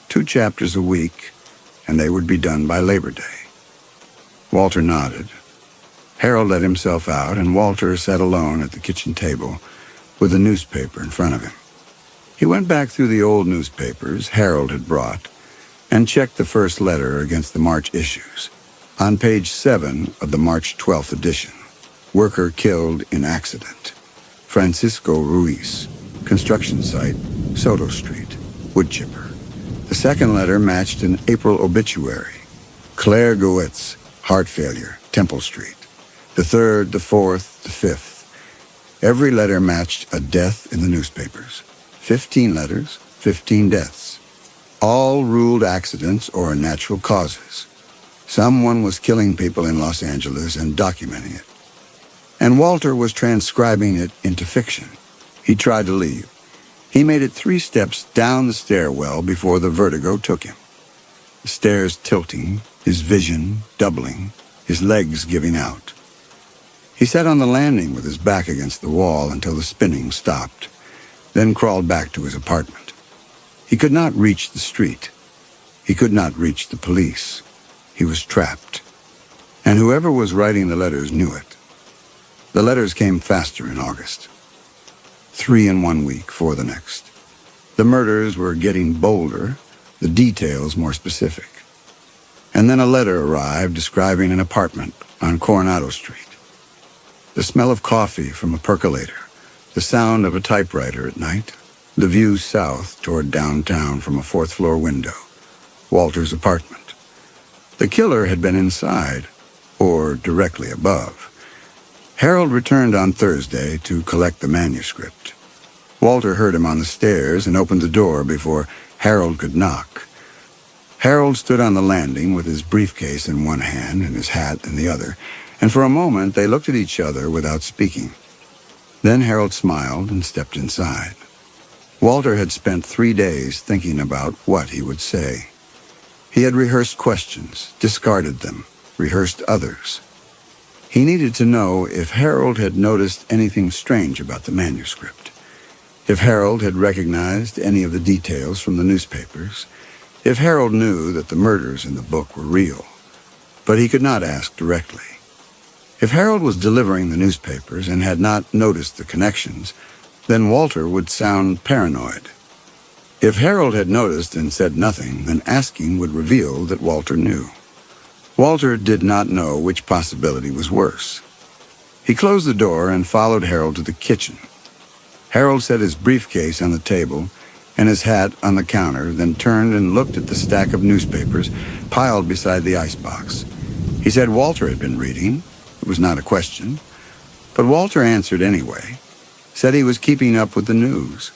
2 chapters a week, and they would be done by Labor Day. Walter nodded. Harold let himself out, and Walter sat alone at the kitchen table with a newspaper in front of him. He went back through the old newspapers Harold had brought and checked the first letter against the March issues. On page 7 of the March 12th edition, worker killed in accident. Francisco Ruiz, construction site, Soto Street, wood chipper. The second letter matched an April obituary. Claire Goetz, heart failure, Temple Street. The third, the fourth, the fifth. Every letter matched a death in the newspapers. 15 letters, 15 deaths. All ruled accidents or natural causes. Someone was killing people in Los Angeles and documenting it. And Walter was transcribing it into fiction. He tried to leave. He made it 3 steps down the stairwell before the vertigo took him. The stairs tilting, his vision doubling, his legs giving out. He sat on the landing with his back against the wall until the spinning stopped, then crawled back to his apartment. He could not reach the street. He could not reach the police. He was trapped. And whoever was writing the letters knew it. The letters came faster in August. 3 in 1 week, 4 the next. The murders were getting bolder, the details more specific. And then a letter arrived describing an apartment on Coronado Street. The smell of coffee from a percolator, the sound of a typewriter at night, the view south toward downtown from a 4th-floor window, Walter's apartment. The killer had been inside, or directly above. Harold returned on Thursday to collect the manuscript. Walter heard him on the stairs and opened the door before Harold could knock. Harold stood on the landing with his briefcase in one hand and his hat in the other, and for a moment they looked at each other without speaking. Then Harold smiled and stepped inside. Walter had spent 3 days thinking about what he would say. He had rehearsed questions, discarded them, rehearsed others. He needed to know if Harold had noticed anything strange about the manuscript, if Harold had recognized any of the details from the newspapers, if Harold knew that the murders in the book were real. But he could not ask directly. If Harold was delivering the newspapers and had not noticed the connections, then Walter would sound paranoid. If Harold had noticed and said nothing, then asking would reveal that Walter knew. Walter did not know which possibility was worse. He closed the door and followed Harold to the kitchen. Harold set his briefcase on the table and his hat on the counter, then turned and looked at the stack of newspapers piled beside the icebox. He said Walter had been reading. It was not a question. But Walter answered anyway, said he was keeping up with the news.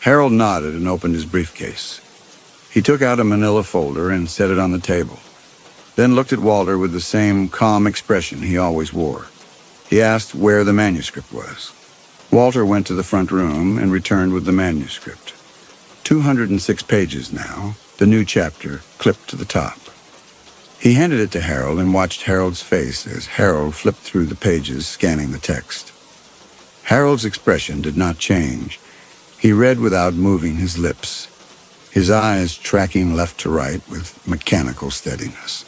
Harold nodded and opened his briefcase. He took out a manila folder and set it on the table, then looked at Walter with the same calm expression he always wore. He asked where the manuscript was. Walter went to the front room and returned with the manuscript. 206 pages now, the new chapter clipped to the top. He handed it to Harold and watched Harold's face as Harold flipped through the pages, scanning the text. Harold's expression did not change. He read without moving his lips, his eyes tracking left to right with mechanical steadiness.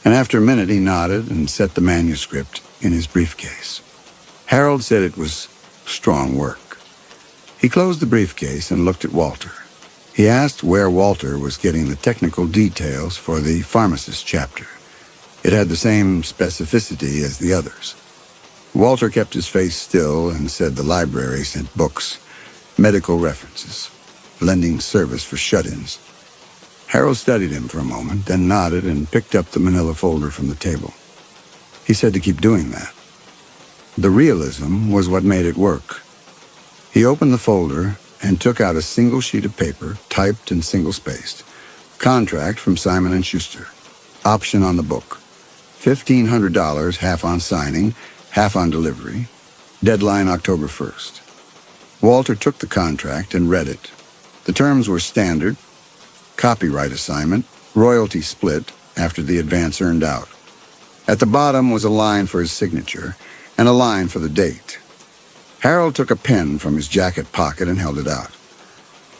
And after a minute he nodded and set the manuscript in his briefcase. Harold said it was strong work. He closed the briefcase and looked at Walter. He asked where Walter was getting the technical details for the pharmacist chapter. It had the same specificity as the others. Walter kept his face still and said the library sent books, medical references, lending service for shut-ins. Harold studied him for a moment, then nodded and picked up the manila folder from the table. He said to keep doing that. The realism was what made it work. He opened the folder and took out a single sheet of paper, typed and single-spaced. Contract from Simon & Schuster. Option on the book. $1,500, half on signing, half on delivery. Deadline October 1st. Walter took the contract and read it. The terms were standard. Copyright assignment, royalty split after the advance earned out. At the bottom was a line for his signature and a line for the date. Harold took a pen from his jacket pocket and held it out.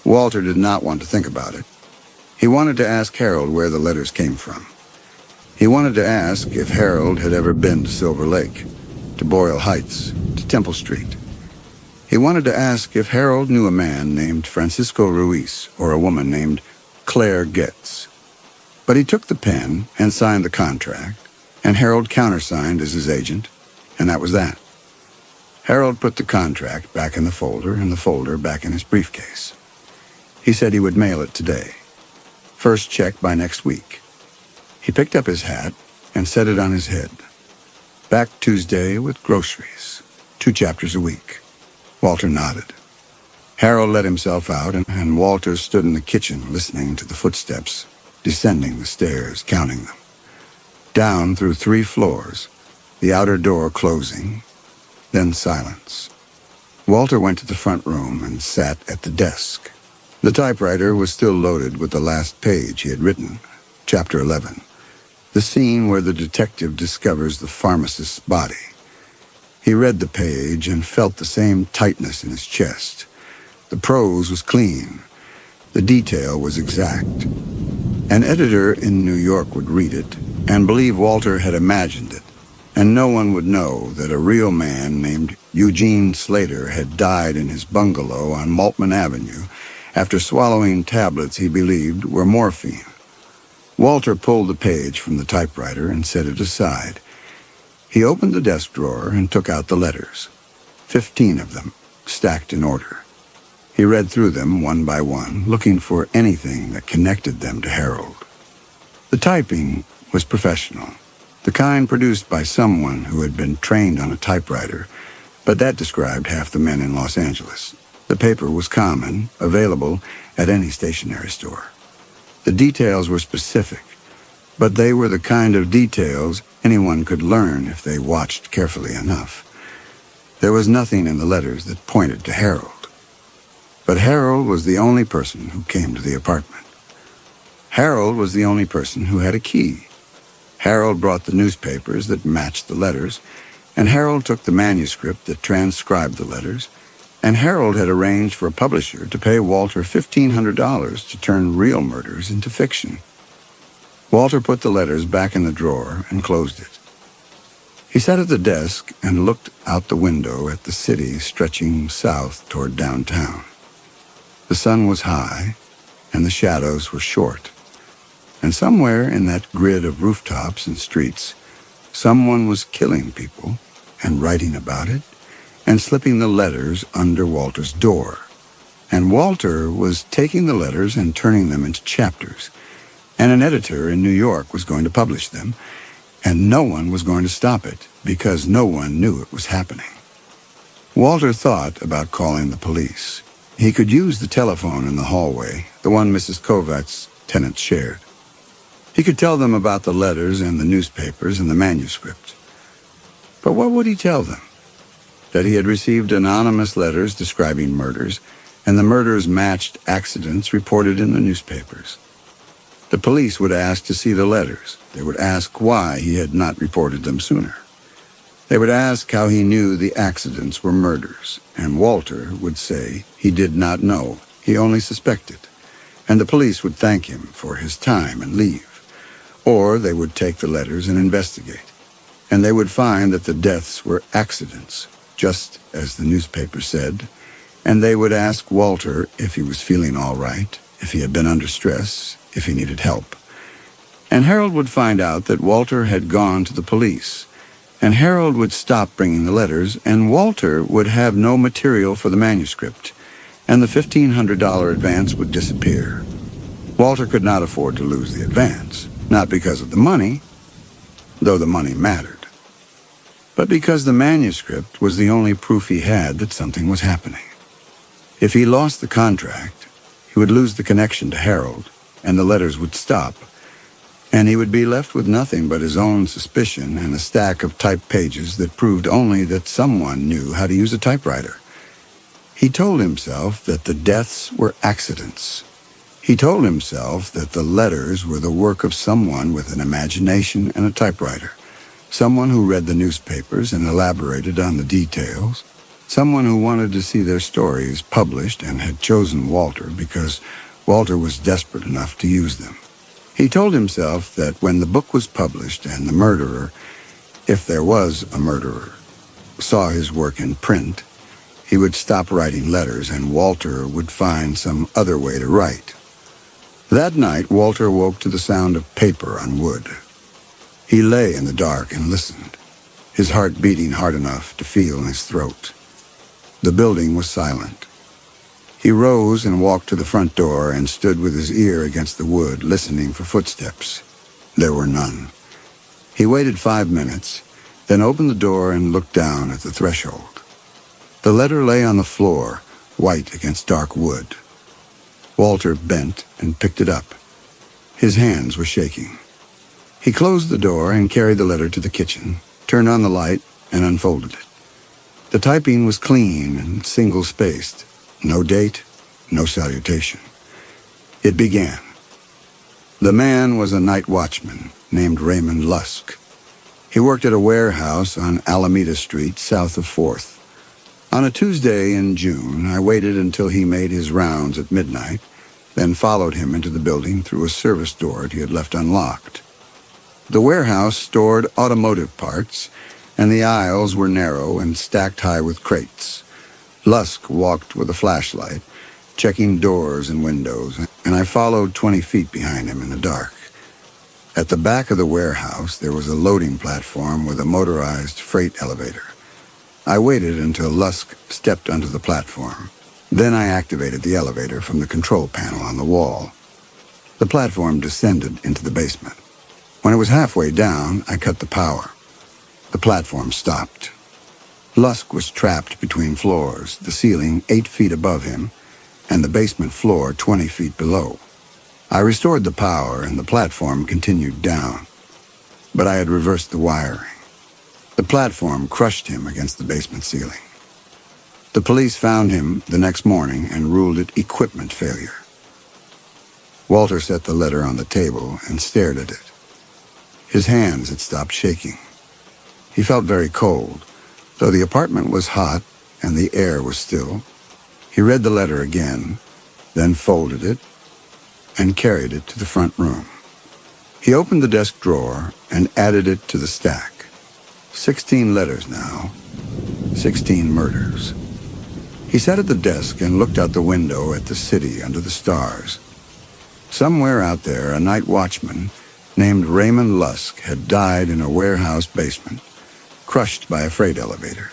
Walter did not want to think about it. He wanted to ask Harold where the letters came from. He wanted to ask if Harold had ever been to Silver Lake, to Boyle Heights, to Temple Street. He wanted to ask if Harold knew a man named Francisco Ruiz or a woman named Claire Getz. But he took the pen and signed the contract, and Harold countersigned as his agent, and that was that. Harold put the contract back in the folder and the folder back in his briefcase. He said he would mail it today. First check by next week. He picked up his hat and set it on his head. Back Tuesday with groceries. 2 chapters a week. Walter nodded. Harold let himself out, and Walter stood in the kitchen listening to the footsteps, descending the stairs, counting them. Down through 3 floors, the outer door closing, then silence. Walter went to the front room and sat at the desk. The typewriter was still loaded with the last page he had written, Chapter 11, the scene where the detective discovers the pharmacist's body. He read the page and felt the same tightness in his chest. The prose was clean. The detail was exact. An editor in New York would read it and believe Walter had imagined it, and no one would know that a real man named Eugene Slater had died in his bungalow on Maltman Avenue after swallowing tablets he believed were morphine. Walter pulled the page from the typewriter and set it aside. He opened the desk drawer and took out the letters, 15 of them, stacked in order. He read through them one by one, looking for anything that connected them to Harold. The typing was professional, the kind produced by someone who had been trained on a typewriter, but that described half the men in Los Angeles. The paper was common, available at any stationery store. The details were specific, but they were the kind of details anyone could learn if they watched carefully enough. There was nothing in the letters that pointed to Harold. But Harold was the only person who came to the apartment. Harold was the only person who had a key. Harold brought the newspapers that matched the letters, and Harold took the manuscript that transcribed the letters, and Harold had arranged for a publisher to pay Walter $1,500 to turn real murders into fiction. Walter put the letters back in the drawer and closed it. He sat at the desk and looked out the window at the city stretching south toward downtown. The sun was high, and the shadows were short. And somewhere in that grid of rooftops and streets, someone was killing people and writing about it and slipping the letters under Walter's door. And Walter was taking the letters and turning them into chapters. And an editor in New York was going to publish them, and no one was going to stop it because no one knew it was happening. Walter thought about calling the police. He could use the telephone in the hallway, the one Mrs. Kovacs' tenants shared. He could tell them about the letters and the newspapers and the manuscript. But what would he tell them? That he had received anonymous letters describing murders, and the murders matched accidents reported in the newspapers. The police would ask to see the letters. They would ask why he had not reported them sooner. They would ask how he knew the accidents were murders, and Walter would say he did not know, he only suspected, and the police would thank him for his time and leave. Or they would take the letters and investigate, and they would find that the deaths were accidents, just as the newspaper said, and they would ask Walter if he was feeling all right, if he had been under stress, if he needed help. And Harold would find out that Walter had gone to the police, and Harold would stop bringing the letters, and Walter would have no material for the manuscript, and the $1,500 advance would disappear. Walter could not afford to lose the advance, not because of the money, though the money mattered, but because the manuscript was the only proof he had that something was happening. If he lost the contract, he would lose the connection to Harold, and the letters would stop, and he would be left with nothing but his own suspicion and a stack of typed pages that proved only that someone knew how to use a typewriter. He told himself that the deaths were accidents. He told himself that the letters were the work of someone with an imagination and a typewriter. Someone who read the newspapers and elaborated on the details. Someone who wanted to see their stories published and had chosen Walter because Walter was desperate enough to use them. He told himself that when the book was published and the murderer, if there was a murderer, saw his work in print, he would stop writing letters and Walter would find some other way to write. That night, Walter woke to the sound of paper on wood. He lay in the dark and listened, his heart beating hard enough to feel in his throat. The building was silent. He rose and walked to the front door and stood with his ear against the wood, listening for footsteps. There were none. He waited 5 minutes, then opened the door and looked down at the threshold. The letter lay on the floor, white against dark wood. Walter bent and picked it up. His hands were shaking. He closed the door and carried the letter to the kitchen, turned on the light, and unfolded it. The typing was clean and single-spaced. No date, no salutation. It began. The man was a night watchman named Raymond Lusk. He worked at a warehouse on Alameda Street, south of 4th. On a Tuesday in June, I waited until he made his rounds at midnight, then followed him into the building through a service door he had left unlocked. The warehouse stored automotive parts, and the aisles were narrow and stacked high with crates. Lusk walked with a flashlight, checking doors and windows, and I followed 20 feet behind him in the dark. At the back of the warehouse, there was a loading platform with a motorized freight elevator. I waited until Lusk stepped onto the platform. Then I activated the elevator from the control panel on the wall. The platform descended into the basement. When it was halfway down, I cut the power. The platform stopped. Lusk was trapped between floors, the ceiling 8 feet above him, and the basement floor 20 feet below. I restored the power, and the platform continued down. But I had reversed the wiring. The platform crushed him against the basement ceiling. The police found him the next morning and ruled it equipment failure. Walter set the letter on the table and stared at it. His hands had stopped shaking. He felt very cold, though the apartment was hot and the air was still. He read the letter again, then folded it and carried it to the front room. He opened the desk drawer and added it to the stack. 16 letters now, 16 murders. He sat at the desk and looked out the window at the city under the stars. Somewhere out there, a night watchman named Raymond Lusk had died in a warehouse basement, crushed by a freight elevator,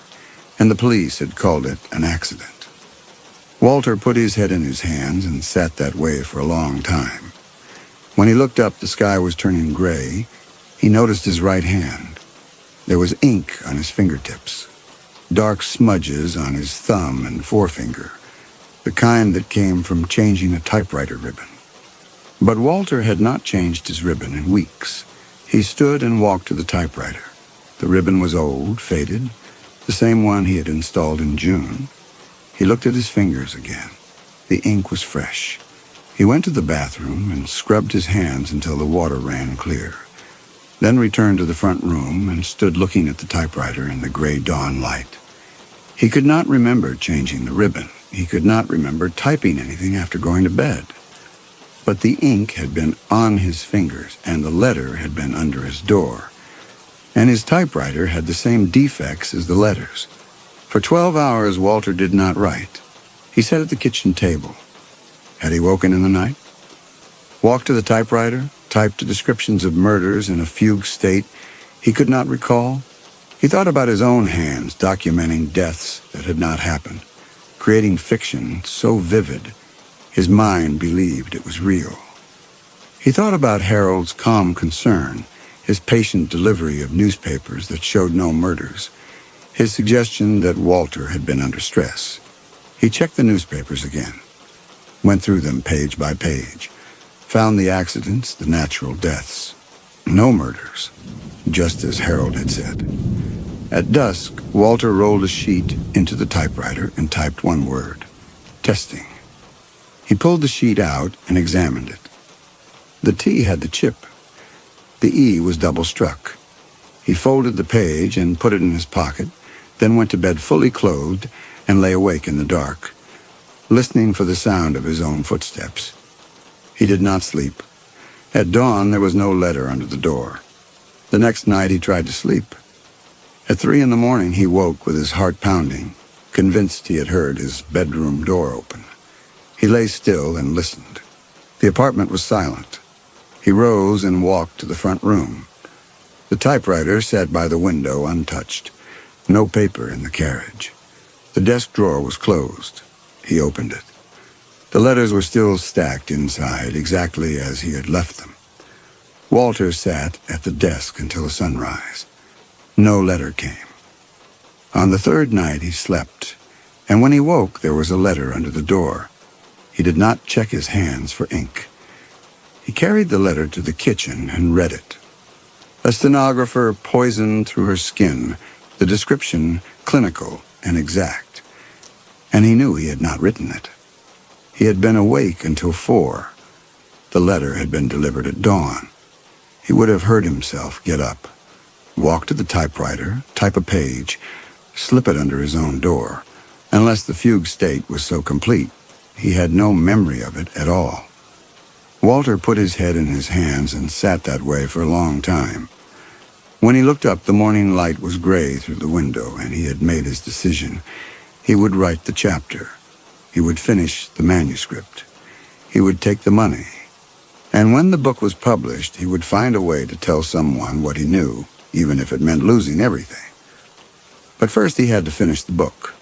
and the police had called it an accident. Walter put his head in his hands and sat that way for a long time. When he looked up, the sky was turning gray. He noticed his right hand. There was ink on his fingertips, dark smudges on his thumb and forefinger, the kind that came from changing a typewriter ribbon. But Walter had not changed his ribbon in weeks. He stood and walked to the typewriter. The ribbon was old, faded, the same one he had installed in June. He looked at his fingers again. The ink was fresh. He went to the bathroom and scrubbed his hands until the water ran clear, then returned to the front room and stood looking at the typewriter in the gray dawn light. He could not remember changing the ribbon. He could not remember typing anything after going to bed. But the ink had been on his fingers, and the letter had been under his door. And his typewriter had the same defects as the letters. For 12 hours, Walter did not write. He sat at the kitchen table. Had he woken in the night? Walked to the typewriter, typed descriptions of murders in a fugue state he could not recall. He thought about his own hands documenting deaths that had not happened, creating fiction so vivid his mind believed it was real. He thought about Harold's calm concern, his patient delivery of newspapers that showed no murders, his suggestion that Walter had been under stress. He checked the newspapers again, went through them page by page, found the accidents, the natural deaths. No murders, just as Harold had said. At dusk, Walter rolled a sheet into the typewriter and typed one word: testing. He pulled the sheet out and examined it. The T had the chip. The E was double struck. He folded the page and put it in his pocket, then went to bed fully clothed and lay awake in the dark, listening for the sound of his own footsteps. He did not sleep. At dawn, there was no letter under the door. The next night, he tried to sleep. At 3 a.m, he woke with his heart pounding, convinced he had heard his bedroom door open. He lay still and listened. The apartment was silent. He rose and walked to the front room. The typewriter sat by the window untouched. No paper in the carriage. The desk drawer was closed. He opened it. The letters were still stacked inside, exactly as he had left them. Walter sat at the desk until sunrise. No letter came. On the third night he slept, and when he woke there was a letter under the door. He did not check his hands for ink. He carried the letter to the kitchen and read it. A stenographer poisoned through her skin, the description clinical and exact. And he knew he had not written it. He had been awake until 4. The letter had been delivered at dawn. He would have heard himself get up, walk to the typewriter, type a page, slip it under his own door. Unless the fugue state was so complete, he had no memory of it at all. Walter put his head in his hands and sat that way for a long time. When he looked up, the morning light was gray through the window, and he had made his decision. He would write the chapter. He would finish the manuscript. He would take the money. And when the book was published, he would find a way to tell someone what he knew, even if it meant losing everything. But first he had to finish the book.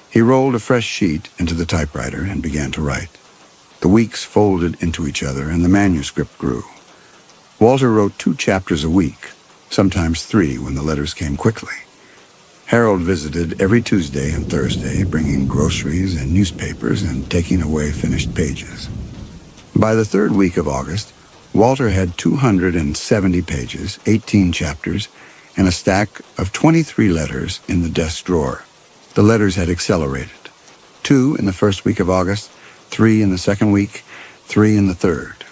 He rolled a fresh sheet into the typewriter and began to write. The weeks folded into each other, and the manuscript grew. Walter wrote 2 chapters a week, sometimes 3 when the letters came quickly. Harold visited every Tuesday and Thursday, bringing groceries and newspapers and taking away finished pages. By the 3rd week of August, Walter had 270 pages, 18 chapters, and a stack of 23 letters in the desk drawer. The letters had accelerated. 2 in the 1st week of August, 3 in the 2nd week, 3 in the 3rd.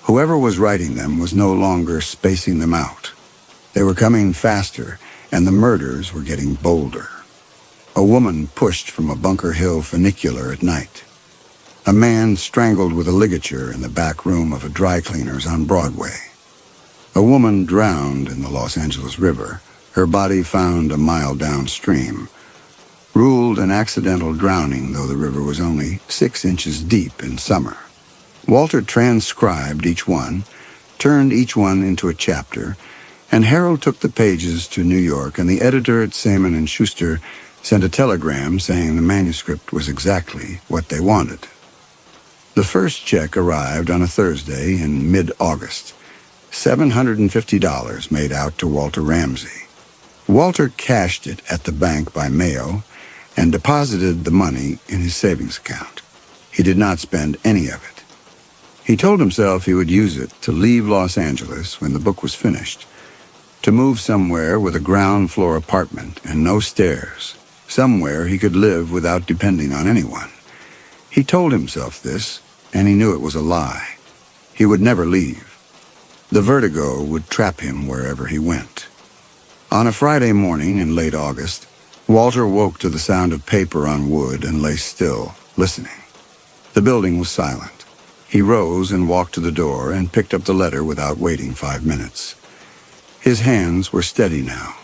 Whoever was writing them was no longer spacing them out. They were coming faster, and the murders were getting bolder. A woman pushed from a Bunker Hill funicular at night. A man strangled with a ligature in the back room of a dry cleaner's on Broadway. A woman drowned in the Los Angeles River, her body found a mile downstream. Ruled an accidental drowning, though the river was only 6 inches deep in summer. Walter transcribed each one, turned each one into a chapter, and Harold took the pages to New York, and the editor at Simon & Schuster sent a telegram saying the manuscript was exactly what they wanted. The first check arrived on a Thursday in mid-August. $750 made out to Walter Ramsey. Walter cashed it at the bank by mail and deposited the money in his savings account. He did not spend any of it. He told himself he would use it to leave Los Angeles when the book was finished, to move somewhere with a ground-floor apartment and no stairs, somewhere he could live without depending on anyone. He told himself this, and he knew it was a lie. He would never leave. The vertigo would trap him wherever he went. On a Friday morning in late August, Walter woke to the sound of paper on wood and lay still, listening. The building was silent. He rose and walked to the door and picked up the letter without waiting 5 minutes. His hands were steady now.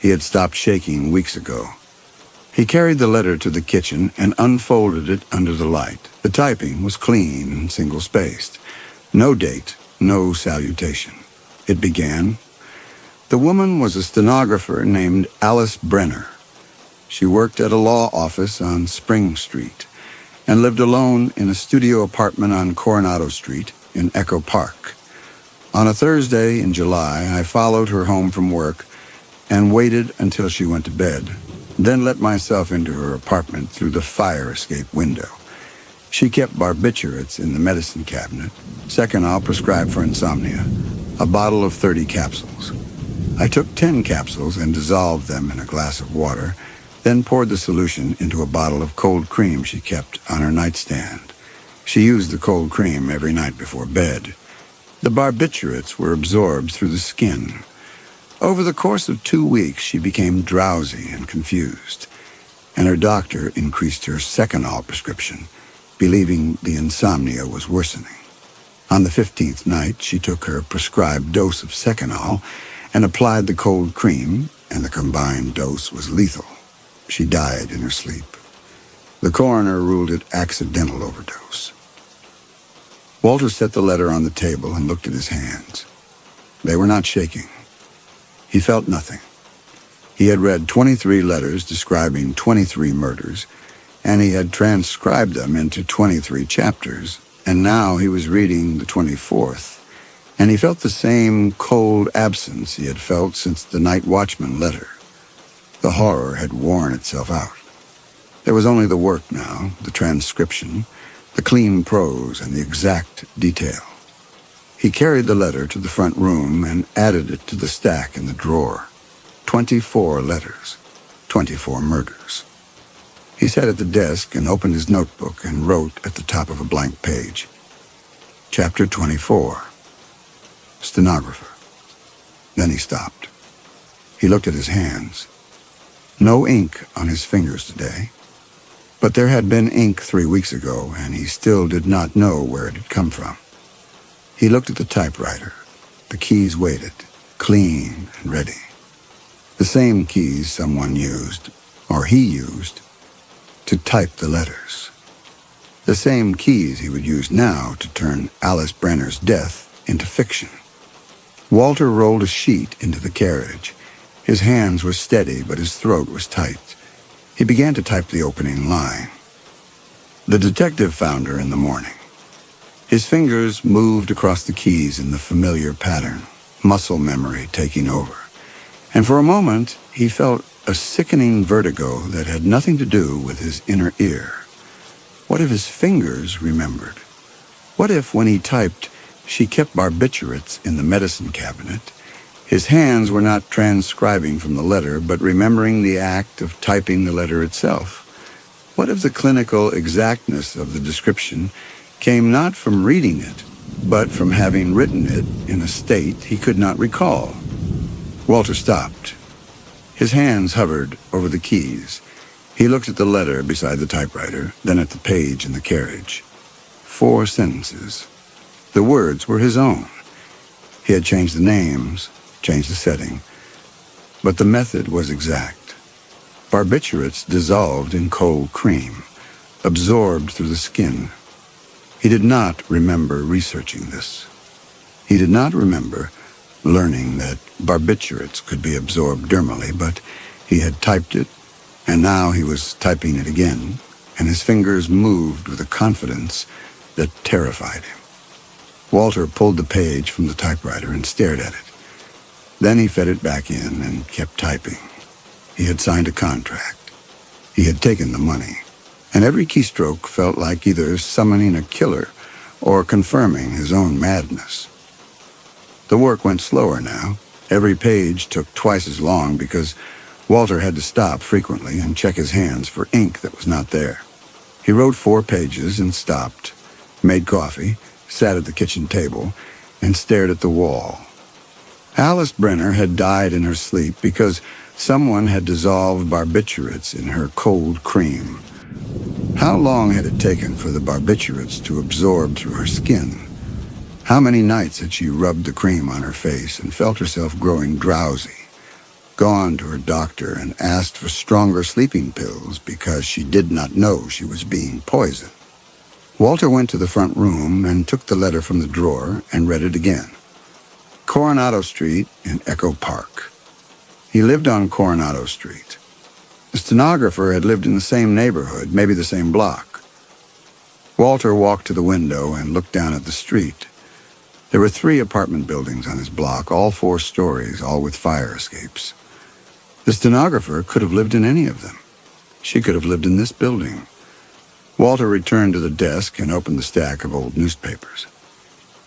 He had stopped shaking weeks ago. He carried the letter to the kitchen and unfolded it under the light. The typing was clean and single-spaced. No date, no salutation. It began, "The woman was a stenographer named Alice Brenner. She worked at a law office on Spring Street and lived alone in a studio apartment on Coronado Street in Echo Park. On a Thursday in July, I followed her home from work and waited until she went to bed, then let myself into her apartment through the fire escape window. She kept barbiturates in the medicine cabinet, Seconal prescribed for insomnia, a bottle of 30 capsules. I took 10 capsules and dissolved them in a glass of water, then poured the solution into a bottle of cold cream she kept on her nightstand. She used the cold cream every night before bed. The barbiturates were absorbed through the skin. Over the course of 2 weeks, she became drowsy and confused, and her doctor increased her Seconal prescription, believing the insomnia was worsening. On the 15th night, she took her prescribed dose of Seconal and applied the cold cream, and the combined dose was lethal. She died in her sleep. The coroner ruled it accidental overdose. Walter set the letter on the table and looked at his hands. They were not shaking. He felt nothing. He had read 23 letters describing 23 murders, and he had transcribed them into 23 chapters, and now he was reading the 24th, and he felt the same cold absence he had felt since the night watchman letter. The horror had worn itself out. There was only the work now, the transcription, the clean prose, and the exact detail. He carried the letter to the front room and added it to the stack in the drawer. 24 letters, 24 murders. He sat at the desk and opened his notebook and wrote at the top of a blank page. Chapter 24. Stenographer. Then he stopped. He looked at his hands. No ink on his fingers today. But there had been ink 3 weeks ago, and he still did not know where it had come from. He looked at the typewriter. The keys waited, clean and ready. The same keys someone used, or he used, to type the letters. The same keys he would use now to turn Alice Brenner's death into fiction. Walter rolled a sheet into the carriage. His hands were steady, but his throat was tight. He began to type the opening line. The detective found her in the morning. His fingers moved across the keys in the familiar pattern, muscle memory taking over. And for a moment, he felt a sickening vertigo that had nothing to do with his inner ear. What if his fingers remembered? What if, when he typed, she kept barbiturates in the medicine cabinet, his hands were not transcribing from the letter, but remembering the act of typing the letter itself? What if the clinical exactness of the description came not from reading it, but from having written it in a state he could not recall? Walter stopped. His hands hovered over the keys. He looked at the letter beside the typewriter, then at the page in the carriage. 4 sentences. The words were his own. He had changed the names, changed the setting, but the method was exact. Barbiturates dissolved in cold cream, absorbed through the skin. He did not remember researching this. He did not remember learning that barbiturates could be absorbed dermally, but he had typed it, and now he was typing it again, and his fingers moved with a confidence that terrified him. Walter pulled the page from the typewriter and stared at it. Then he fed it back in and kept typing. He had signed a contract. He had taken the money, and every keystroke felt like either summoning a killer or confirming his own madness. The work went slower now. Every page took twice as long because Walter had to stop frequently and check his hands for ink that was not there. He wrote 4 pages and stopped, made coffee, sat at the kitchen table, and stared at the wall. Alice Brenner had died in her sleep because someone had dissolved barbiturates in her cold cream. How long had it taken for the barbiturates to absorb through her skin? How many nights had she rubbed the cream on her face and felt herself growing drowsy, gone to her doctor and asked for stronger sleeping pills because she did not know she was being poisoned? Walter went to the front room and took the letter from the drawer and read it again. Coronado Street in Echo Park. He lived on Coronado Street. The stenographer had lived in the same neighborhood, maybe the same block. Walter walked to the window and looked down at the street. There were 3 apartment buildings on his block, all 4 stories, all with fire escapes. The stenographer could have lived in any of them. She could have lived in this building. Walter returned to the desk and opened the stack of old newspapers.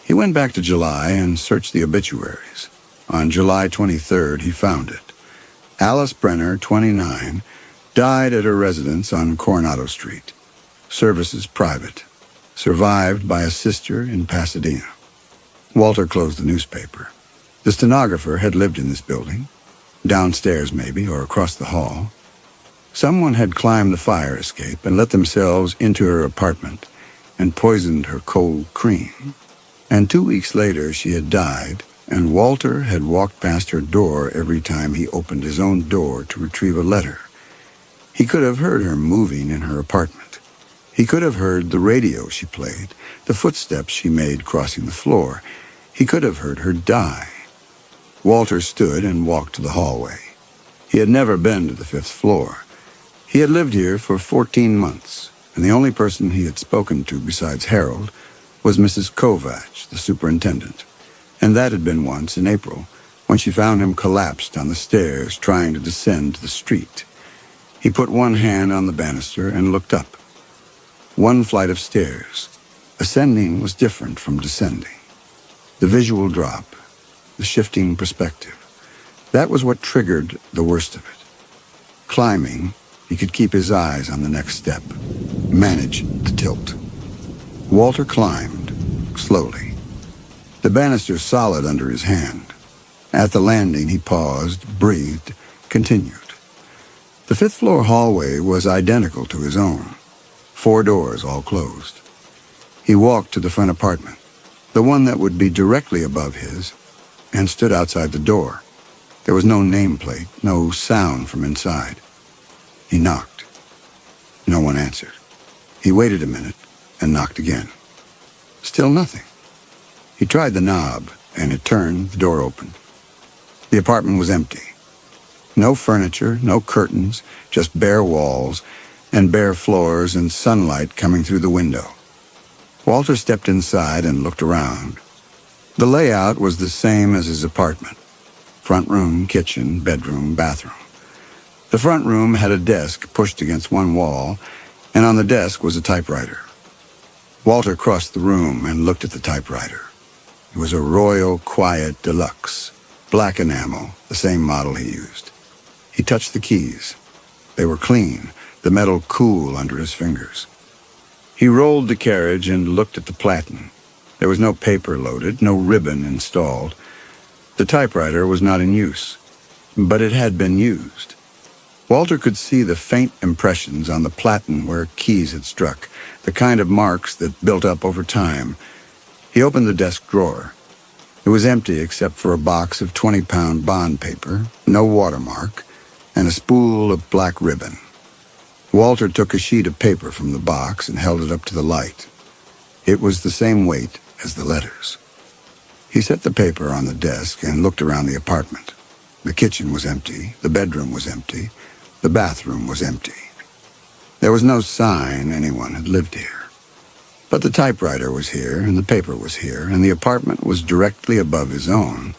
He went back to July and searched the obituaries. On July 23rd, he found it. Alice Brenner, 29, died at her residence on Coronado Street. Services private. Survived by a sister in Pasadena. Walter closed the newspaper. The stenographer had lived in this building, downstairs maybe, or across the hall. Someone had climbed the fire escape and let themselves into her apartment and poisoned her cold cream. And 2 weeks later she had died, and Walter had walked past her door every time he opened his own door to retrieve a letter. He could have heard her moving in her apartment. He could have heard the radio she played, the footsteps she made crossing the floor. He could have heard her die. Walter stood and walked to the hallway. He had never been to the 5th floor. He had lived here for 14 months, and the only person he had spoken to besides Harold was Mrs. Kovach, the superintendent. And that had been once in April, when she found him collapsed on the stairs trying to descend to the street. He put one hand on the banister and looked up. One flight of stairs. Ascending was different from descending. The visual drop, the shifting perspective. That was what triggered the worst of it. Climbing, he could keep his eyes on the next step, manage the tilt. Walter climbed, slowly. The banister solid under his hand. At the landing, he paused, breathed, continued. The 5th floor hallway was identical to his own. 4 doors, all closed. He walked to the front apartment, the one that would be directly above his, and stood outside the door. There was no nameplate, no sound from inside. He knocked. No one answered. He waited a minute and knocked again. Still nothing. He tried the knob, and it turned, the door opened. The apartment was empty. No furniture, no curtains, just bare walls and bare floors and sunlight coming through the window. Walter stepped inside and looked around. The layout was the same as his apartment. Front room, kitchen, bedroom, bathroom. The front room had a desk pushed against one wall, and on the desk was a typewriter. Walter crossed the room and looked at the typewriter. It was a Royal Quiet Deluxe, black enamel, the same model he used. He touched the keys. They were clean, the metal cool under his fingers. He rolled the carriage and looked at the platen. There was no paper loaded, no ribbon installed. The typewriter was not in use, but it had been used. Walter could see the faint impressions on the platen where keys had struck, the kind of marks that built up over time. He opened the desk drawer. It was empty except for a box of 20-pound bond paper, no watermark, and a spool of black ribbon. Walter took a sheet of paper from the box and held it up to the light. It was the same weight as the letters. He set the paper on the desk and looked around the apartment. The kitchen was empty, the bedroom was empty, the bathroom was empty. There was no sign anyone had lived here. But the typewriter was here, and the paper was here, and the apartment was directly above his own,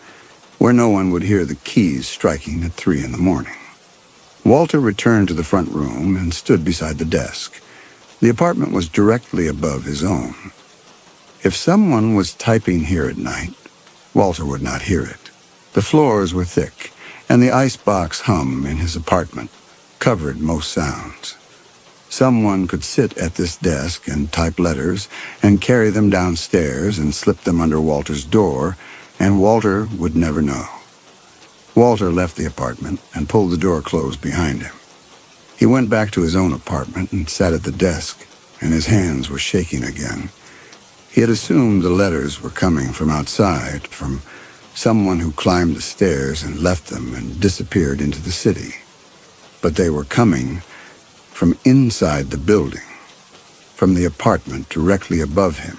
where no one would hear the keys striking at 3 in the morning. Walter returned to the front room and stood beside the desk. The apartment was directly above his own. If someone was typing here at night, Walter would not hear it. The floors were thick, and the icebox hum in his apartment covered most sounds. Someone could sit at this desk and type letters and carry them downstairs and slip them under Walter's door, and Walter would never know. Walter left the apartment and pulled the door closed behind him. He went back to his own apartment and sat at the desk, and his hands were shaking again. He had assumed the letters were coming from outside, from someone who climbed the stairs and left them and disappeared into the city. But they were coming from inside the building, from the apartment directly above him,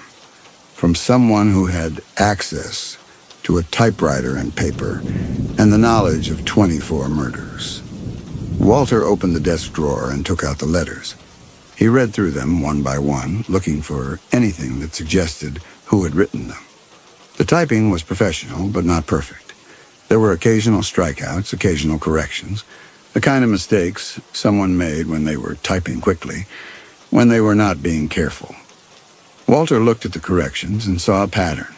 from someone who had access to a typewriter and paper and the knowledge of 24 murders. Walter opened the desk drawer and took out the letters. He read through them one by one, looking for anything that suggested who had written them. The typing was professional, but not perfect. There were occasional strikeouts, occasional corrections, the kind of mistakes someone made when they were typing quickly, when they were not being careful. Walter looked at the corrections and saw a pattern.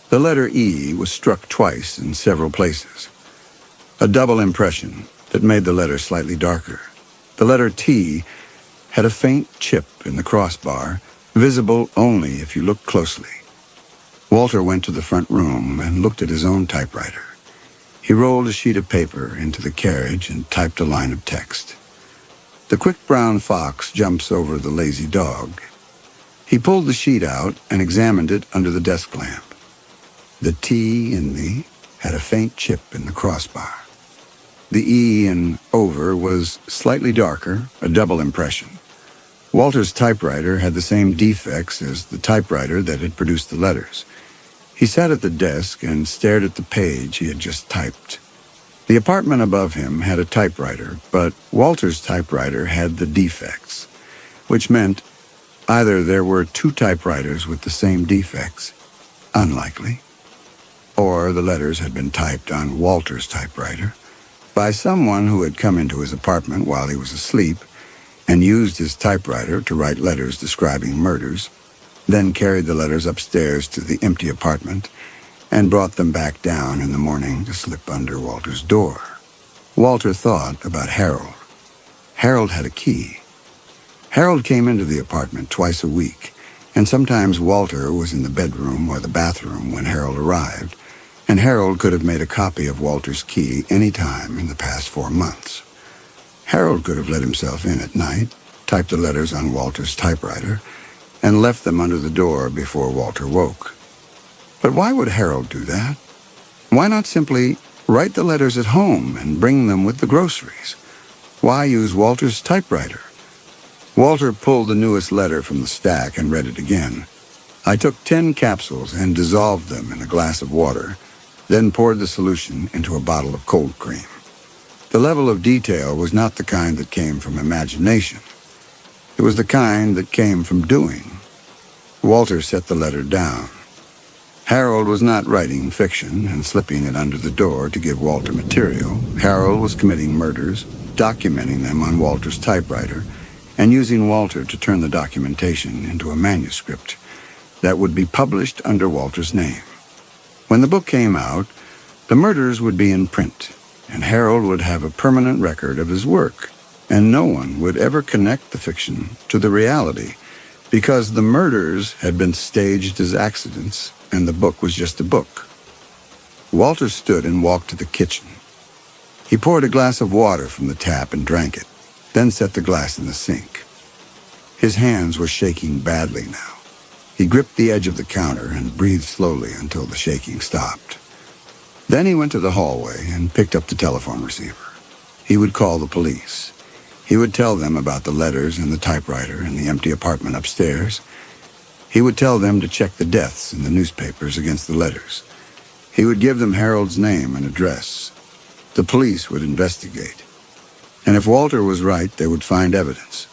The letter E was struck twice in several places. A double impression that made the letter slightly darker. The letter T had a faint chip in the crossbar, visible only if you looked closely. Walter went to the front room and looked at his own typewriter. He rolled a sheet of paper into the carriage and typed a line of text. The quick brown fox jumps over the lazy dog. He pulled the sheet out and examined it under the desk lamp. The T in the had a faint chip in the crossbar. The E in over was slightly darker, a double impression. Walter's typewriter had the same defects as the typewriter that had produced the letters. He sat at the desk and stared at the page he had just typed. The apartment above him had a typewriter, but Walter's typewriter had the defects, which meant either there were two typewriters with the same defects, unlikely, or the letters had been typed on Walter's typewriter by someone who had come into his apartment while he was asleep and used his typewriter to write letters describing murders, then carried the letters upstairs to the empty apartment and brought them back down in the morning to slip under Walter's door. Walter thought about Harold. Harold had a key. Harold came into the apartment twice a week, and sometimes Walter was in the bedroom or the bathroom when Harold arrived, and Harold could have made a copy of Walter's key any time in the past 4 months. Harold could have let himself in at night, typed the letters on Walter's typewriter, and left them under the door before Walter woke. But why would Harold do that? Why not simply write the letters at home and bring them with the groceries? Why use Walter's typewriter? Walter pulled the newest letter from the stack and read it again. I took 10 capsules and dissolved them in a glass of water, then poured the solution into a bottle of cold cream. The level of detail was not the kind that came from imagination. It was the kind that came from doing. Walter set the letter down. Harold was not writing fiction and slipping it under the door to give Walter material. Harold was committing murders, documenting them on Walter's typewriter, and using Walter to turn the documentation into a manuscript that would be published under Walter's name. When the book came out, the murders would be in print, and Harold would have a permanent record of his work, and no one would ever connect the fiction to the reality because the murders had been staged as accidents and the book was just a book. Walter stood and walked to the kitchen. He poured a glass of water from the tap and drank it, then set the glass in the sink. His hands were shaking badly now. He gripped the edge of the counter and breathed slowly until the shaking stopped. Then he went to the hallway and picked up the telephone receiver. He would call the police. He would tell them about the letters and the typewriter in the empty apartment upstairs. He would tell them to check the deaths in the newspapers against the letters. He would give them Harold's name and address. The police would investigate. And if Walter was right, they would find evidence.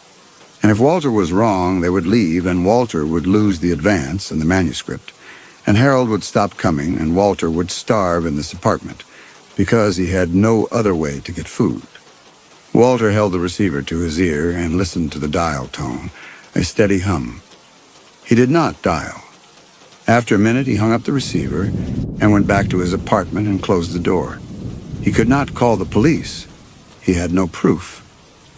And if Walter was wrong, they would leave, and Walter would lose the advance and the manuscript. And Harold would stop coming, and Walter would starve in this apartment because he had no other way to get food. Walter held the receiver to his ear and listened to the dial tone, a steady hum. He did not dial. After a minute, he hung up the receiver and went back to his apartment and closed the door. He could not call the police. He had no proof.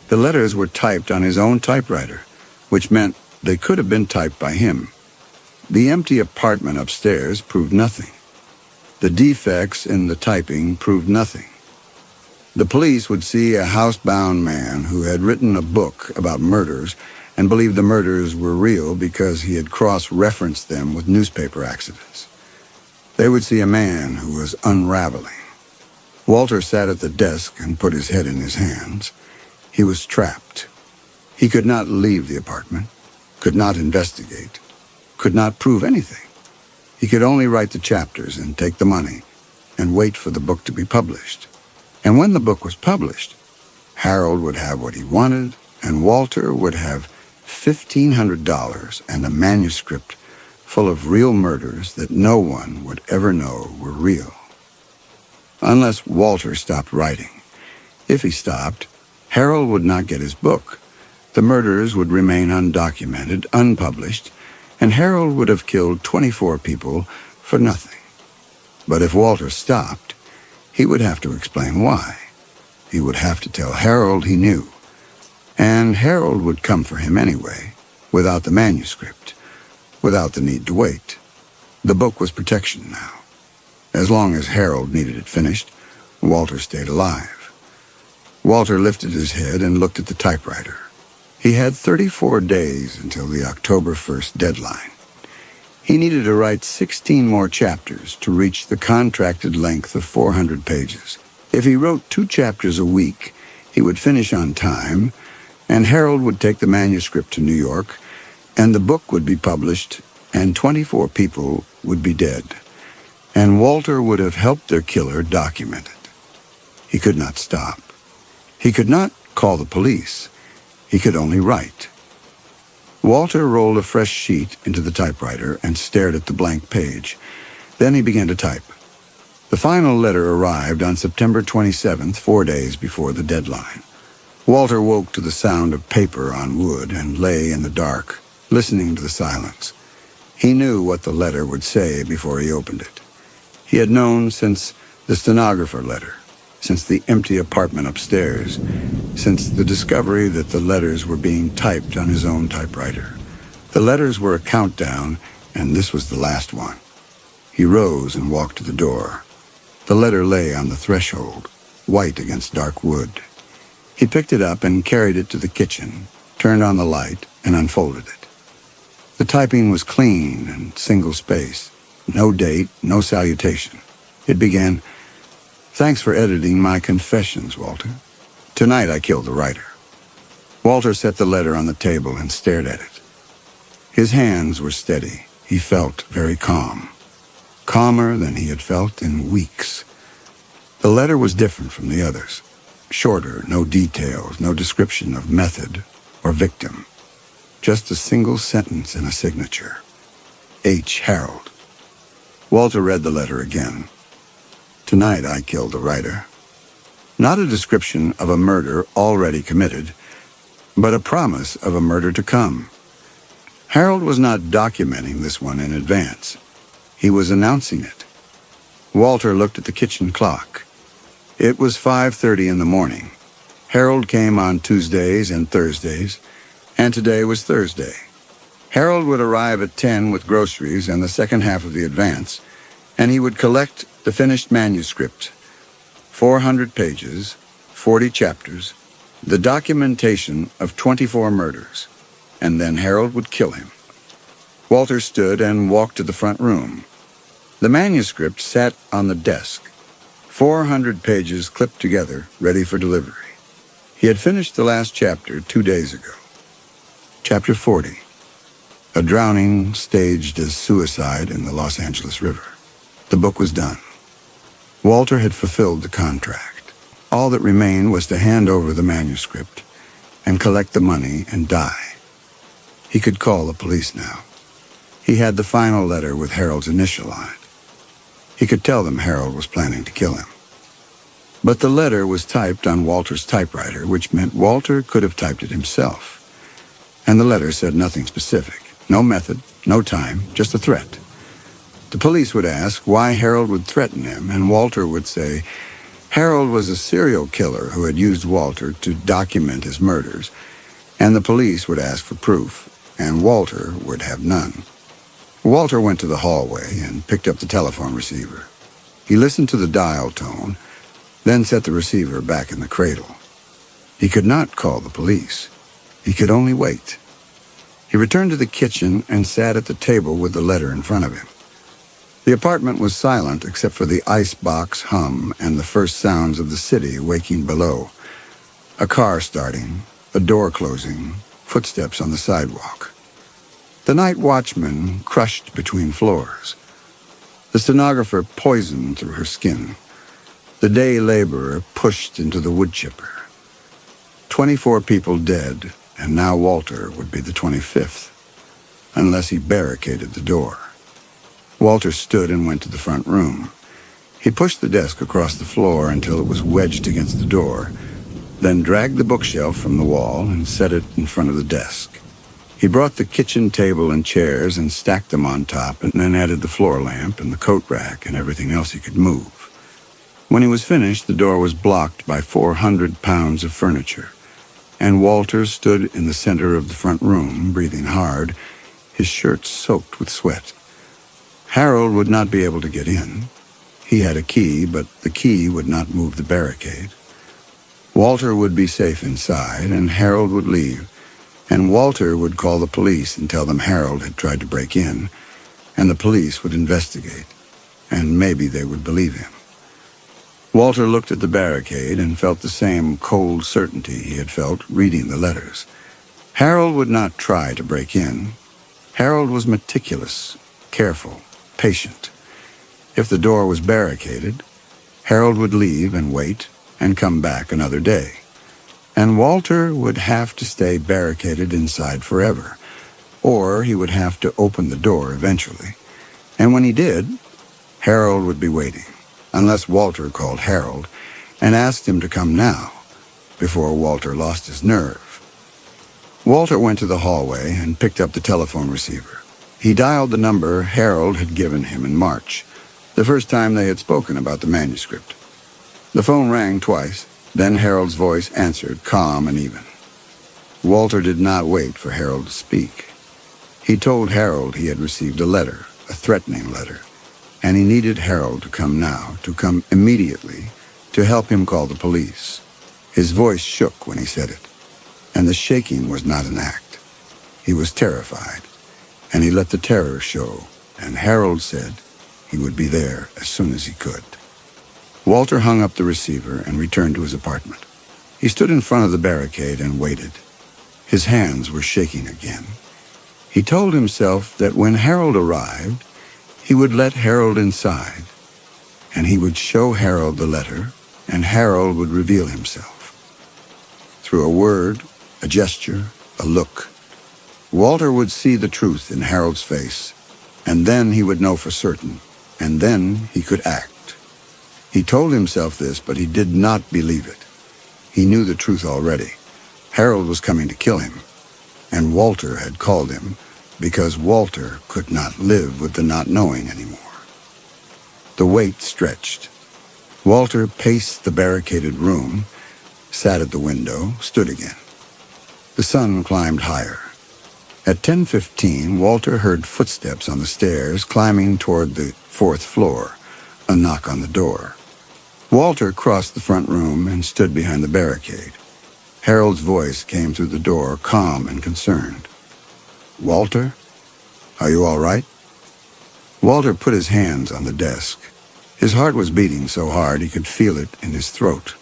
The letters were typed on his own typewriter, which meant they could have been typed by him. The empty apartment upstairs proved nothing. The defects in the typing proved nothing. The police would see a housebound man who had written a book about murders and believed the murders were real because he had cross-referenced them with newspaper accidents. They would see a man who was unraveling. Walter sat at the desk and put his head in his hands. He was trapped. He could not leave the apartment, could not investigate, could not prove anything. He could only write the chapters and take the money and wait for the book to be published. And when the book was published, Harold would have what he wanted, and Walter would have $1,500 and a manuscript full of real murders that no one would ever know were real. Unless Walter stopped writing. If he stopped, Harold would not get his book. The murders would remain undocumented, unpublished, and Harold would have killed 24 people for nothing. But if Walter stopped, he would have to explain why. He would have to tell Harold he knew. And Harold would come for him anyway, without the manuscript, without the need to wait. The book was protection now. As long as Harold needed it finished, Walter stayed alive. Walter lifted his head and looked at the typewriter. He had 34 days until the October 1st deadline. He needed to write 16 more chapters to reach the contracted length of 400 pages. If he wrote 2 chapters a week, he would finish on time, and Harold would take the manuscript to New York, and the book would be published, and 24 people would be dead. And Walter would have helped their killer document it. He could not stop. He could not call the police. He could only write. Walter rolled a fresh sheet into the typewriter and stared at the blank page. Then he began to type. The final letter arrived on September 27th, 4 days before the deadline. Walter woke to the sound of paper on wood and lay in the dark, listening to the silence. He knew what the letter would say before he opened it. He had known since the stenographer letter, since the empty apartment upstairs, since the discovery that the letters were being typed on his own typewriter. The letters were a countdown, and this was the last one. He rose and walked to the door. The letter lay on the threshold, white against dark wood. He picked it up and carried it to the kitchen, turned on the light, and unfolded it. The typing was clean and single-spaced. No date, no salutation. It began, "Thanks for editing my confessions, Walter. Tonight I killed the writer." Walter set the letter on the table and stared at it. His hands were steady. He felt very calm. Calmer than he had felt in weeks. The letter was different from the others. Shorter, no details, no description of method or victim. Just a single sentence and a signature. H. Harold. Walter read the letter again. "Tonight I killed the writer." Not a description of a murder already committed, but a promise of a murder to come. Harold was not documenting this one in advance. He was announcing it. Walter looked at the kitchen clock. It was 5:30 in the morning. Harold came on Tuesdays and Thursdays, and today was Thursday. Harold would arrive at 10 with groceries and the second half of the advance, and he would collect the finished manuscript, 400 pages, 40 chapters, the documentation of 24 murders, and then Harold would kill him. Walter stood and walked to the front room. The manuscript sat on the desk, 400 pages clipped together, ready for delivery. He had finished the last chapter 2 days ago. Chapter 40. A drowning staged as suicide in the Los Angeles River. The book was done. Walter had fulfilled the contract. All that remained was to hand over the manuscript and collect the money and die. He could call the police now. He had the final letter with Harold's initial on it. He could tell them Harold was planning to kill him. But the letter was typed on Walter's typewriter, which meant Walter could have typed it himself. And the letter said nothing specific. No method, no time, just a threat. The police would ask why Harold would threaten him, and Walter would say Harold was a serial killer who had used Walter to document his murders, and the police would ask for proof, and Walter would have none. Walter went to the hallway and picked up the telephone receiver. He listened to the dial tone, then set the receiver back in the cradle. He could not call the police. He could only wait. He returned to the kitchen and sat at the table with the letter in front of him. The apartment was silent except for the icebox hum and the first sounds of the city waking below. A car starting, a door closing, footsteps on the sidewalk. The night watchman crushed between floors. The stenographer poisoned through her skin. The day laborer pushed into the wood chipper. 24 people dead, and now Walter would be the 25th, unless he barricaded the door. Walter stood and went to the front room. He pushed the desk across the floor until it was wedged against the door, then dragged the bookshelf from the wall and set it in front of the desk. He brought the kitchen table and chairs and stacked them on top, and then added the floor lamp and the coat rack and everything else he could move. When he was finished, the door was blocked by 400 pounds of furniture, and Walter stood in the center of the front room, breathing hard, his shirt soaked with sweat. Harold would not be able to get in. He had a key, but the key would not move the barricade. Walter would be safe inside, and Harold would leave, and Walter would call the police and tell them Harold had tried to break in, and the police would investigate, and maybe they would believe him. Walter looked at the barricade and felt the same cold certainty he had felt reading the letters. Harold would not try to break in. Harold was meticulous, careful, patient. If the door was barricaded, Harold would leave and wait and come back another day. And Walter would have to stay barricaded inside forever, or he would have to open the door eventually. And when he did, Harold would be waiting, unless Walter called Harold and asked him to come now, before Walter lost his nerve. Walter went to the hallway and picked up the telephone receiver. He dialed the number Harold had given him in March, the first time they had spoken about the manuscript. The phone rang twice, then Harold's voice answered, calm and even. Walter did not wait for Harold to speak. He told Harold he had received a letter, a threatening letter, and he needed Harold to come now, to come immediately, to help him call the police. His voice shook when he said it, and the shaking was not an act. He was terrified, and he let the terror show, and Harold said he would be there as soon as he could. Walter hung up the receiver and returned to his apartment. He stood in front of the barricade and waited. His hands were shaking again. He told himself that when Harold arrived, he would let Harold inside, and he would show Harold the letter, and Harold would reveal himself. Through a word, a gesture, a look, Walter would see the truth in Harold's face, and then he would know for certain, and then he could act. He told himself this, but he did not believe it. He knew the truth already. Harold was coming to kill him, and Walter had called him because Walter could not live with the not knowing anymore. The wait stretched. Walter paced the barricaded room, sat at the window, stood again. The sun climbed higher. At 10:15, Walter heard footsteps on the stairs climbing toward the 4th floor, a knock on the door. Walter crossed the front room and stood behind the barricade. Harold's voice came through the door, calm and concerned. Walter, are you all right? Walter put his hands on the desk. His heart was beating so hard he could feel it in his throat.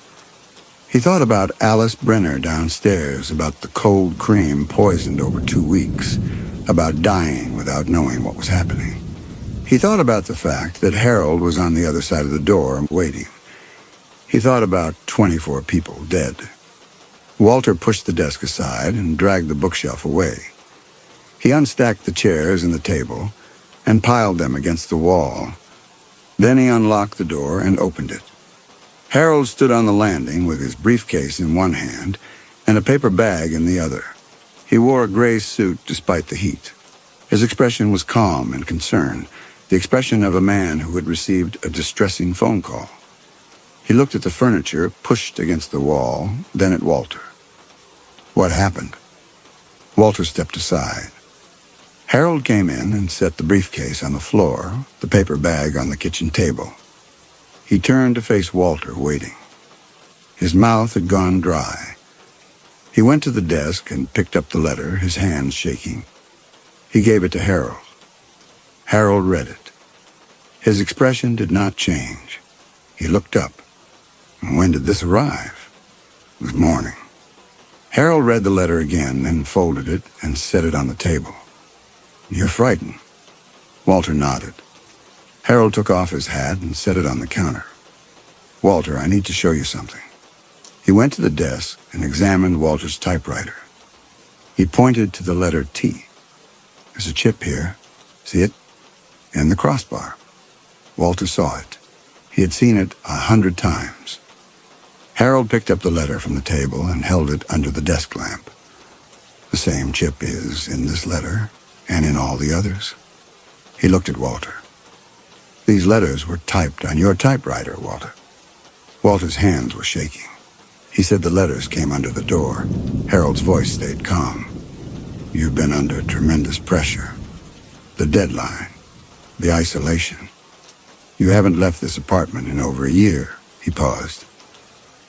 He thought about Alice Brenner downstairs, about the cold cream poisoned over 2 weeks, about dying without knowing what was happening. He thought about the fact that Harold was on the other side of the door waiting. He thought about 24 people dead. Walter pushed the desk aside and dragged the bookshelf away. He unstacked the chairs and the table and piled them against the wall. Then he unlocked the door and opened it. Harold stood on the landing with his briefcase in one hand and a paper bag in the other. He wore a gray suit despite the heat. His expression was calm and concerned, the expression of a man who had received a distressing phone call. He looked at the furniture pushed against the wall, then at Walter. What happened? Walter stepped aside. Harold came in and set the briefcase on the floor, the paper bag on the kitchen table. He turned to face Walter, waiting. His mouth had gone dry. He went to the desk and picked up the letter, his hands shaking. He gave it to Harold. Harold read it. His expression did not change. He looked up. When did this arrive? It was morning. Harold read the letter again, then folded it and set it on the table. You're frightened. Walter nodded. Harold took off his hat and set it on the counter. Walter, I need to show you something. He went to the desk and examined Walter's typewriter. He pointed to the letter T. There's a chip here. See it? In the crossbar. Walter saw it. He had seen it 100 times. Harold picked up the letter from the table and held it under the desk lamp. The same chip is in this letter and in all the others. He looked at Walter. These letters were typed on your typewriter, Walter. Walter's hands were shaking. He said the letters came under the door. Harold's voice stayed calm. You've been under tremendous pressure. The deadline. the isolation. You haven't left this apartment in over a year, he paused.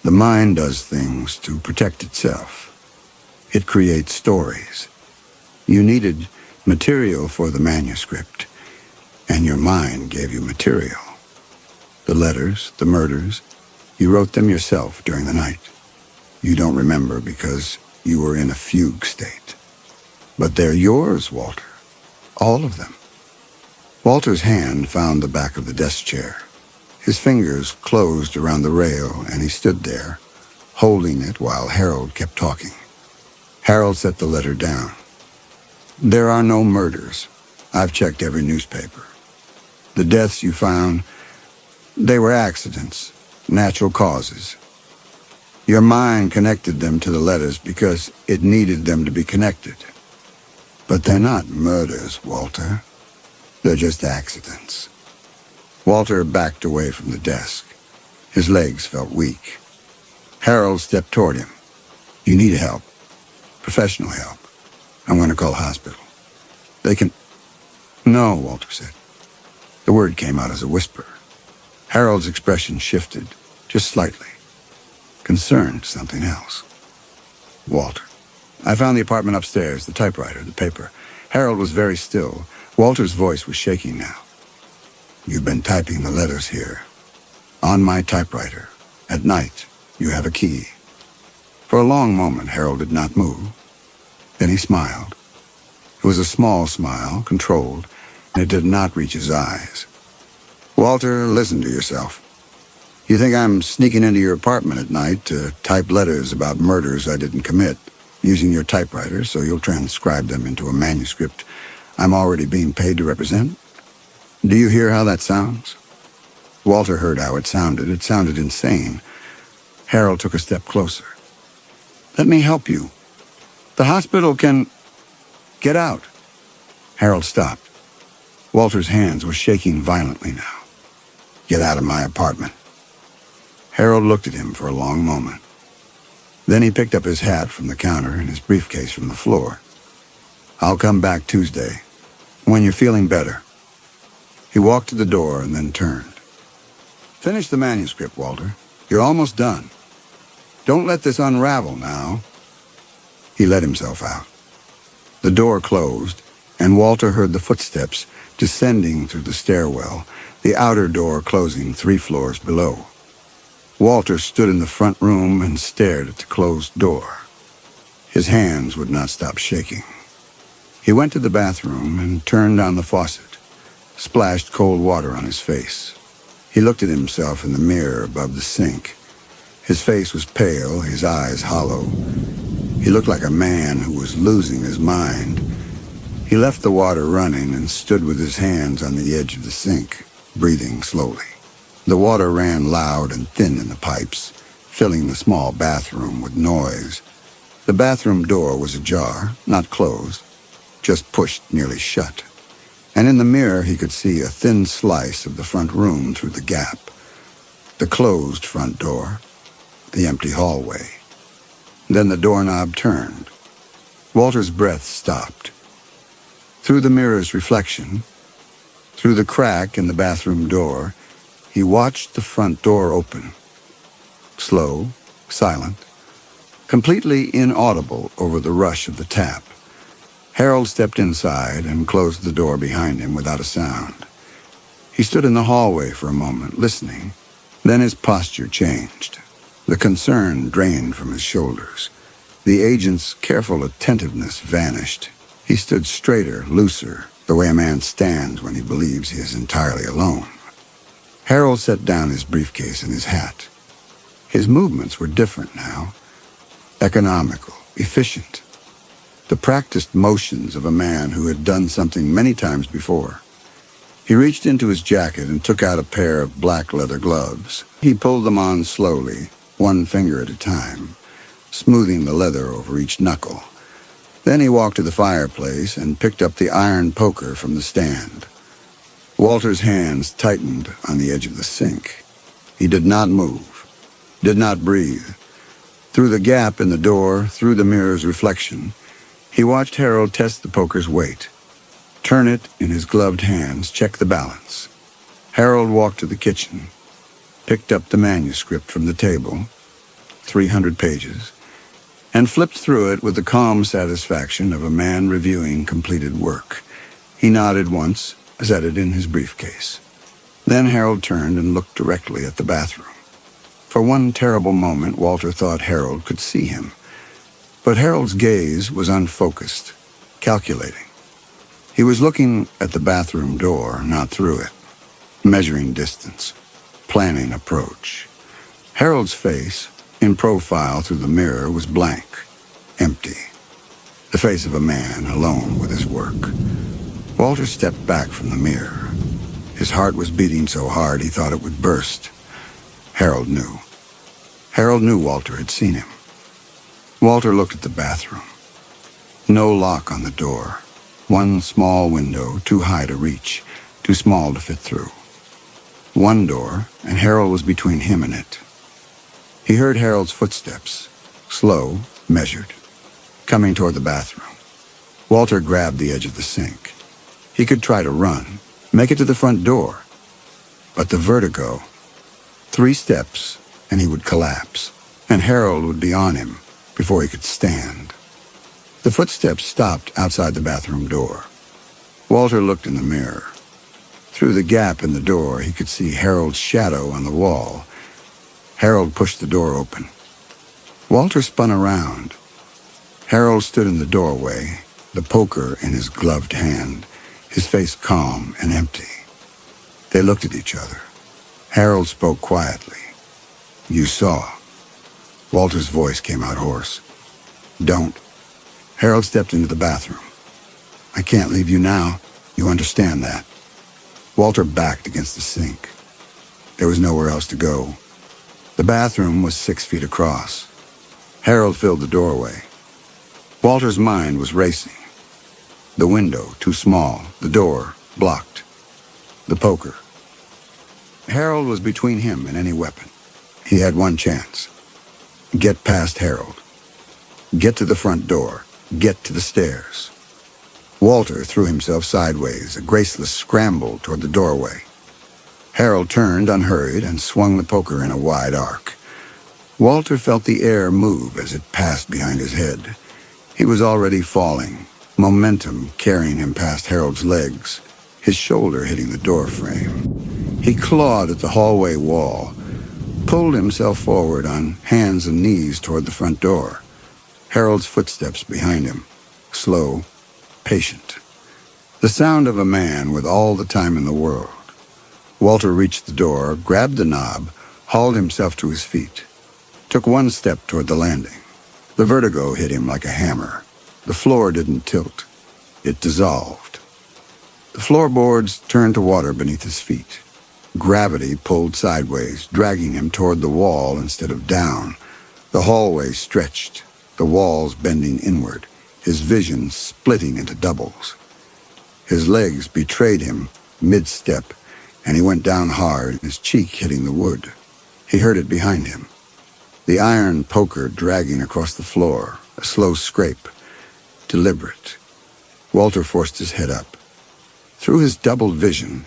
The mind does things to protect itself. It creates stories. You needed material for the manuscript, and your mind gave you material. The letters, the murders, you wrote them yourself during the night. You don't remember because you were in a fugue state. But they're yours, Walter. All of them. Walter's hand found the back of the desk chair. His fingers closed around the rail, and he stood there, holding it while Harold kept talking. Harold set the letter down. There are no murders. I've checked every newspaper. The deaths you found, they were accidents, natural causes. Your mind connected them to the letters because it needed them to be connected. But they're not murders, Walter. They're just accidents. Walter backed away from the desk. His legs felt weak. Harold stepped toward him. You need help. Professional help. I'm going to call a hospital. They can... No, Walter said. The word came out as a whisper. Harold's expression shifted, just slightly. Concerned something else. Walter. I found the apartment upstairs, the typewriter, the paper. Harold was very still. Walter's voice was shaking now. You've been typing the letters here. On my typewriter. At night, you have a key. For a long moment, Harold did not move. Then he smiled. It was a small smile, controlled, and it did not reach his eyes. Walter, listen to yourself. You think I'm sneaking into your apartment at night to type letters about murders I didn't commit, using your typewriter so you'll transcribe them into a manuscript I'm already being paid to represent? Do you hear how that sounds? Walter heard how it sounded. It sounded insane. Harold took a step closer. Let me help you. The hospital can... Get out. Harold stopped. Walter's hands were shaking violently now. Get out of my apartment. Harold looked at him for a long moment. Then he picked up his hat from the counter and his briefcase from the floor. I'll come back Tuesday, when you're feeling better. He walked to the door and then turned. Finish the manuscript, Walter. You're almost done. Don't let this unravel now. He let himself out. The door closed, and Walter heard the footsteps descending through the stairwell, the outer door closing 3 floors below. Walter stood in the front room and stared at the closed door. His hands would not stop shaking. He went to the bathroom and turned on the faucet, splashed cold water on his face. He looked at himself in the mirror above the sink. His face was pale, his eyes hollow. He looked like a man who was losing his mind. He left the water running and stood with his hands on the edge of the sink, breathing slowly. The water ran loud and thin in the pipes, filling the small bathroom with noise. The bathroom door was ajar, not closed, just pushed nearly shut. And in the mirror he could see a thin slice of the front room through the gap. The closed front door, the empty hallway. Then the doorknob turned. Walter's breath stopped. Through the mirror's reflection, through the crack in the bathroom door, he watched the front door open. Slow, silent, completely inaudible over the rush of the tap. Harold stepped inside and closed the door behind him without a sound. He stood in the hallway for a moment, listening. Then his posture changed. The concern drained from his shoulders. The agent's careful attentiveness vanished. He stood straighter, looser, the way a man stands when he believes he is entirely alone. Harold set down his briefcase and his hat. His movements were different now. Economical, efficient. The practiced motions of a man who had done something many times before. He reached into his jacket and took out a pair of black leather gloves. He pulled them on slowly, one finger at a time, smoothing the leather over each knuckle. Then he walked to the fireplace and picked up the iron poker from the stand. Walter's hands tightened on the edge of the sink. He did not move, did not breathe. Through the gap in the door, through the mirror's reflection, he watched Harold test the poker's weight. turn it in his gloved hands, check the balance. Harold walked to the kitchen, picked up the manuscript from the table, 300 pages, and flipped through it with the calm satisfaction of a man reviewing completed work. He nodded once, set it in his briefcase. Then Harold turned and looked directly at the bathroom. For one terrible moment, Walter thought Harold could see him. But Harold's gaze was unfocused, calculating. He was looking at the bathroom door, not through it, measuring distance, planning approach. Harold's face, in profile through the mirror, was blank, empty. The face of a man alone with his work. Walter stepped back from the mirror. His heart was beating so hard he thought it would burst. Harold knew. Harold knew Walter had seen him. Walter looked at the bathroom. No lock on the door. One small window, too high to reach, too small to fit through. One door, and Harold was between him and it. He heard Harold's footsteps, slow, measured, coming toward the bathroom. Walter grabbed the edge of the sink. He could try to run, make it to the front door. But the vertigo, 3 steps, and he would collapse, and Harold would be on him before he could stand. The footsteps stopped outside the bathroom door. Walter looked in the mirror. Through the gap in the door, he could see Harold's shadow on the wall. Harold pushed the door open. Walter spun around. Harold stood in the doorway, the poker in his gloved hand, his face calm and empty. They looked at each other. Harold spoke quietly. "You saw." Walter's voice came out hoarse. "Don't." Harold stepped into the bathroom. "I can't leave you now. You understand that." Walter backed against the sink. There was nowhere else to go. The bathroom was 6 feet across. Harold filled the doorway. Walter's mind was racing. The window, too small. The door, blocked. The poker. Harold was between him and any weapon. He had one chance. Get past Harold. Get to the front door. Get to the stairs. Walter threw himself sideways, a graceless scramble toward the doorway. Harold turned unhurried and swung the poker in a wide arc. Walter felt the air move as it passed behind his head. He was already falling, momentum carrying him past Harold's legs, his shoulder hitting the door frame. He clawed at the hallway wall, pulled himself forward on hands and knees toward the front door. Harold's footsteps behind him, slow, patient. The sound of a man with all the time in the world. Walter reached the door, grabbed the knob, hauled himself to his feet, took one step toward the landing. The vertigo hit him like a hammer. The floor didn't tilt. It dissolved. The floorboards turned to water beneath his feet. Gravity pulled sideways, dragging him toward the wall instead of down. The hallway stretched, the walls bending inward, his vision splitting into doubles. His legs betrayed him mid-step, and he went down hard, his cheek hitting the wood. He heard it behind him. The iron poker dragging across the floor, a slow scrape, deliberate. Walter forced his head up. Through his doubled vision,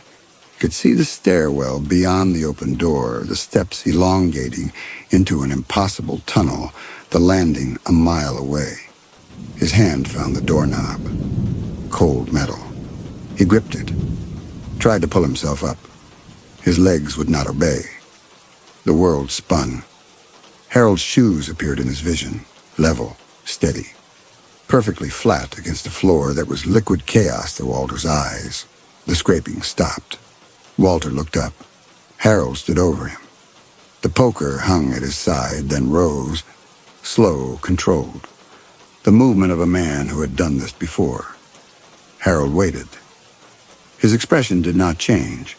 he could see the stairwell beyond the open door, the steps elongating into an impossible tunnel, the landing a mile away. His hand found the doorknob. Cold metal. He gripped it, tried to pull himself up. His legs would not obey. The world spun. Harold's shoes appeared in his vision, level, steady, perfectly flat against a floor that was liquid chaos to Walter's eyes. The scraping stopped. Walter looked up. Harold stood over him. The poker hung at his side, then rose, slow, controlled. The movement of a man who had done this before. Harold waited. His expression did not change.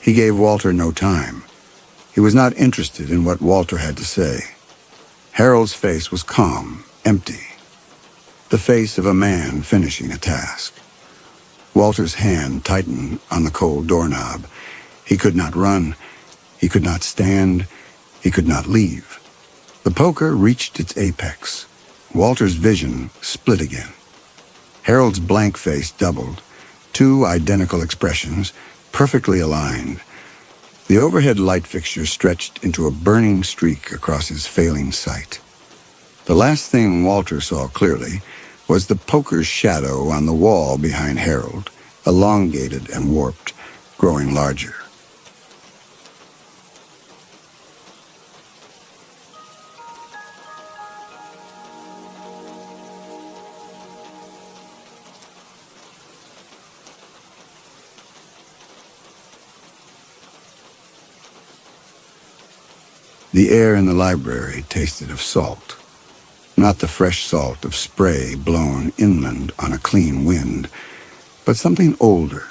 He gave Walter no time. He was not interested in what Walter had to say. Harold's face was calm, empty. The face of a man finishing a task. Walter's hand tightened on the cold doorknob. He could not run. He could not stand. He could not leave. The poker reached its apex. Walter's vision split again. Harold's blank face doubled. two identical expressions, perfectly aligned. The overhead light fixture stretched into a burning streak across his failing sight. The last thing Walter saw clearly was the poker's shadow on the wall behind Harold, elongated and warped, growing larger. The air in the library tasted of salt. Not the fresh salt of spray blown inland on a clean wind, but something older,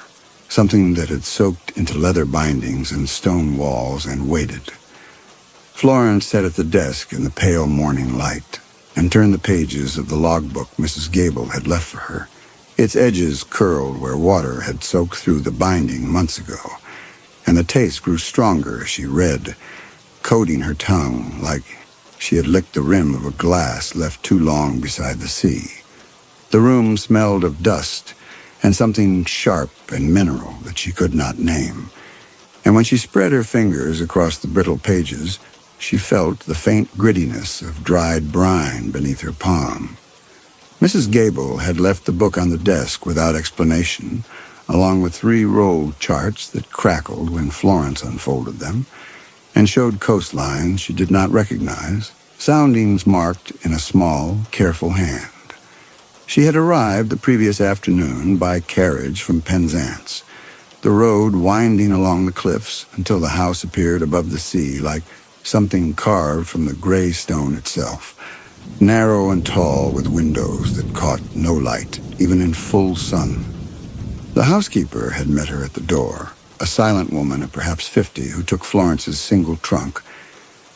something that had soaked into leather bindings and stone walls and waited. Florence sat at the desk in the pale morning light and turned the pages of the logbook Mrs. Gable had left for her. Its edges curled where water had soaked through the binding months ago, and the taste grew stronger as she read, coating her tongue like she had licked the rim of a glass left too long beside the sea. The room smelled of dust and something sharp and mineral that she could not name. And when she spread her fingers across the brittle pages, she felt the faint grittiness of dried brine beneath her palm. Mrs. Gable had left the book on the desk without explanation, along with 3 rolled charts that crackled when Florence unfolded them, and showed coastlines she did not recognize, soundings marked in a small, careful hand. She had arrived the previous afternoon by carriage from Penzance, the road winding along the cliffs until the house appeared above the sea like something carved from the gray stone itself, narrow and tall with windows that caught no light, even in full sun. The housekeeper had met her at the door, a silent woman of perhaps 50 who took Florence's single trunk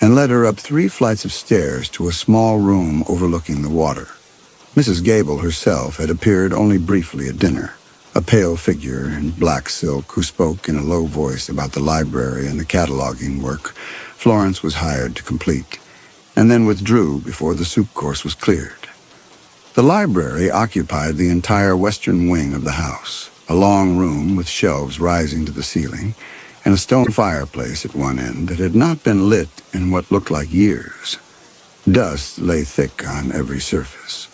and led her up 3 flights of stairs to a small room overlooking the water. Mrs. Gable herself had appeared only briefly at dinner, a pale figure in black silk who spoke in a low voice about the library and the cataloging work Florence was hired to complete, and then withdrew before the soup course was cleared. The library occupied the entire western wing of the house, a long room with shelves rising to the ceiling, and a stone fireplace at one end that had not been lit in what looked like years. Dust lay thick on every surface,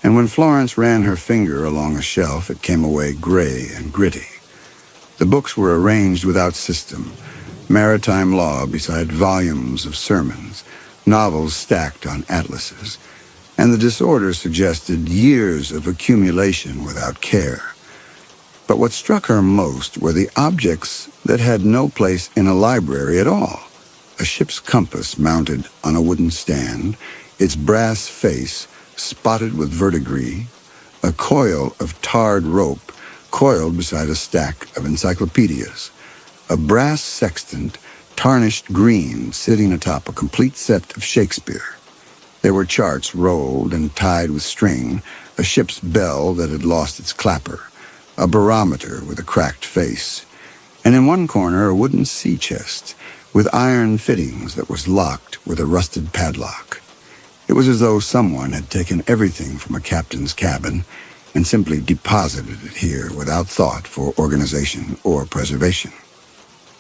and when Florence ran her finger along a shelf, it came away gray and gritty. The books were arranged without system, maritime law beside volumes of sermons, novels stacked on atlases, and the disorder suggested years of accumulation without care. But what struck her most were the objects that had no place in a library at all. A ship's compass mounted on a wooden stand, its brass face spotted with verdigris, a coil of tarred rope coiled beside a stack of encyclopedias, a brass sextant tarnished green sitting atop a complete set of Shakespeare. There were charts rolled and tied with string, a ship's bell that had lost its clapper, a barometer with a cracked face, and in one corner a wooden sea chest with iron fittings that was locked with a rusted padlock. It was as though someone had taken everything from a captain's cabin and simply deposited it here without thought for organization or preservation.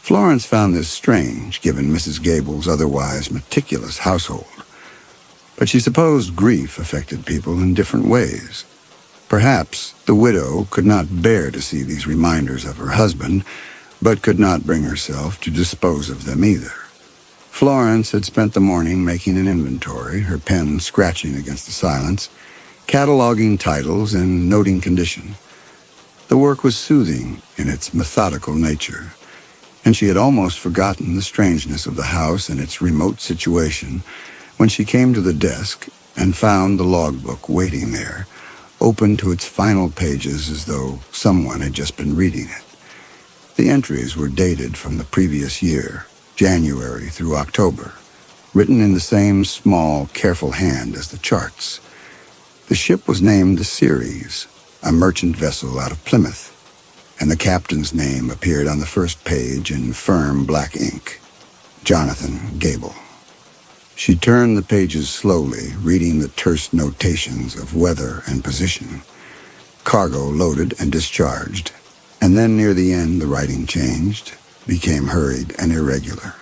Florence found this strange, given Mrs. Gable's otherwise meticulous household, but she supposed grief affected people in different ways. Perhaps the widow could not bear to see these reminders of her husband, but could not bring herself to dispose of them either. Florence had spent the morning making an inventory, her pen scratching against the silence, cataloging titles and noting condition. The work was soothing in its methodical nature, and she had almost forgotten the strangeness of the house and its remote situation when she came to the desk and found the logbook waiting there, open to its final pages as though someone had just been reading it. The entries were dated from the previous year, January through October, written in the same small, careful hand as the charts. The ship was named the Ceres, a merchant vessel out of Plymouth, and the captain's name appeared on the first page in firm black ink, Jonathan Gable. She turned the pages slowly, reading the terse notations of weather and position. Cargo loaded and discharged. And then near the end, the writing changed, became hurried and irregular.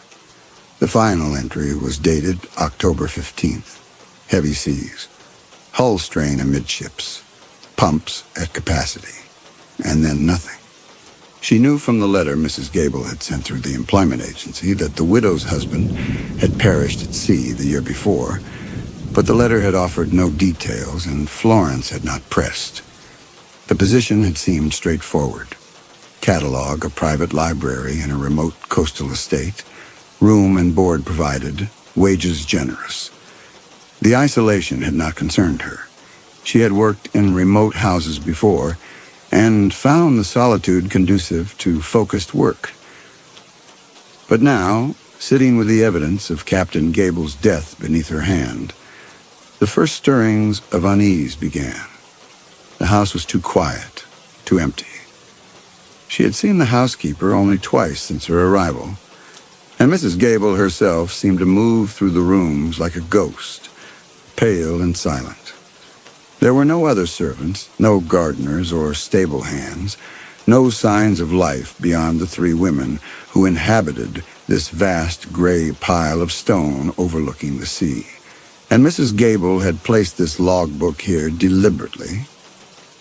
The final entry was dated October 15th. Heavy seas. Hull strain amidships. Pumps at capacity. And then nothing. She knew from the letter Mrs. Gable had sent through the employment agency that the widow's husband had perished at sea the year before, but the letter had offered no details, and Florence had not pressed. The position had seemed straightforward. Catalog a private library in a remote coastal estate, room and board provided, wages generous. The isolation had not concerned her. She had worked in remote houses before, and found the solitude conducive to focused work. But now, sitting with the evidence of Captain Gable's death beneath her hand, the first stirrings of unease began. The house was too quiet, too empty. She had seen the housekeeper only twice since her arrival, and Mrs. Gable herself seemed to move through the rooms like a ghost, pale and silent. There were no other servants, no gardeners or stable hands, no signs of life beyond the three women who inhabited this vast gray pile of stone overlooking the sea. And Mrs. Gable had placed this logbook here deliberately,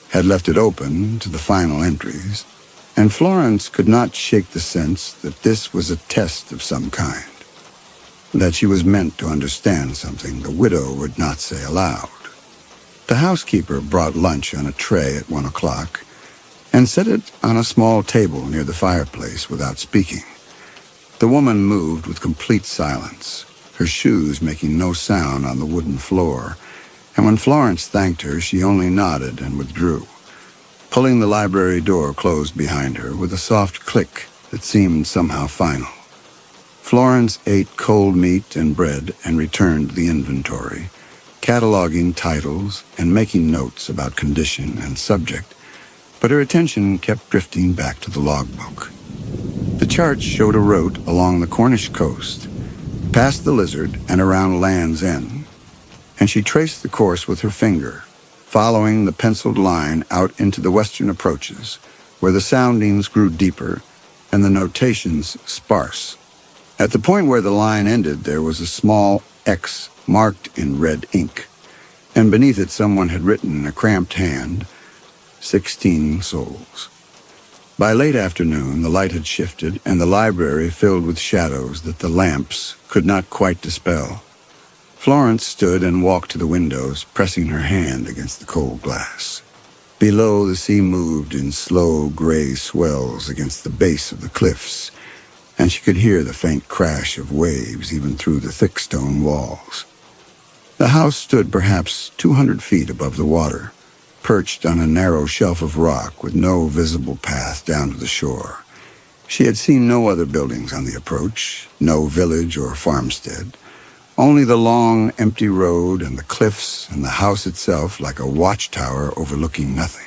had left it open to the final entries, and Florence could not shake the sense that this was a test of some kind, that she was meant to understand something the widow would not say aloud. The housekeeper brought lunch on a tray at 1 o'clock and set it on a small table near the fireplace without speaking. The woman moved with complete silence, her shoes making no sound on the wooden floor, and when Florence thanked her, she only nodded and withdrew, pulling the library door closed behind her with a soft click that seemed somehow final. Florence ate cold meat and bread and returned to the inventory, cataloging titles and making notes about condition and subject, but her attention kept drifting back to the logbook. The charts showed a route along the Cornish coast, past the Lizard and around Land's End, and she traced the course with her finger, following the penciled line out into the western approaches, where the soundings grew deeper and the notations sparse. At the point where the line ended, there was a small X marked in red ink, and beneath it someone had written in a cramped hand, 16 souls. By late afternoon, the light had shifted, and the library filled with shadows that the lamps could not quite dispel. Florence stood and walked to the windows, pressing her hand against the cold glass. Below, the sea moved in slow gray swells against the base of the cliffs, and she could hear the faint crash of waves even through the thick stone walls. The house stood perhaps 200 feet above the water, perched on a narrow shelf of rock with no visible path down to the shore. She had seen no other buildings on the approach, no village or farmstead, only the long, empty road and the cliffs and the house itself like a watchtower overlooking nothing.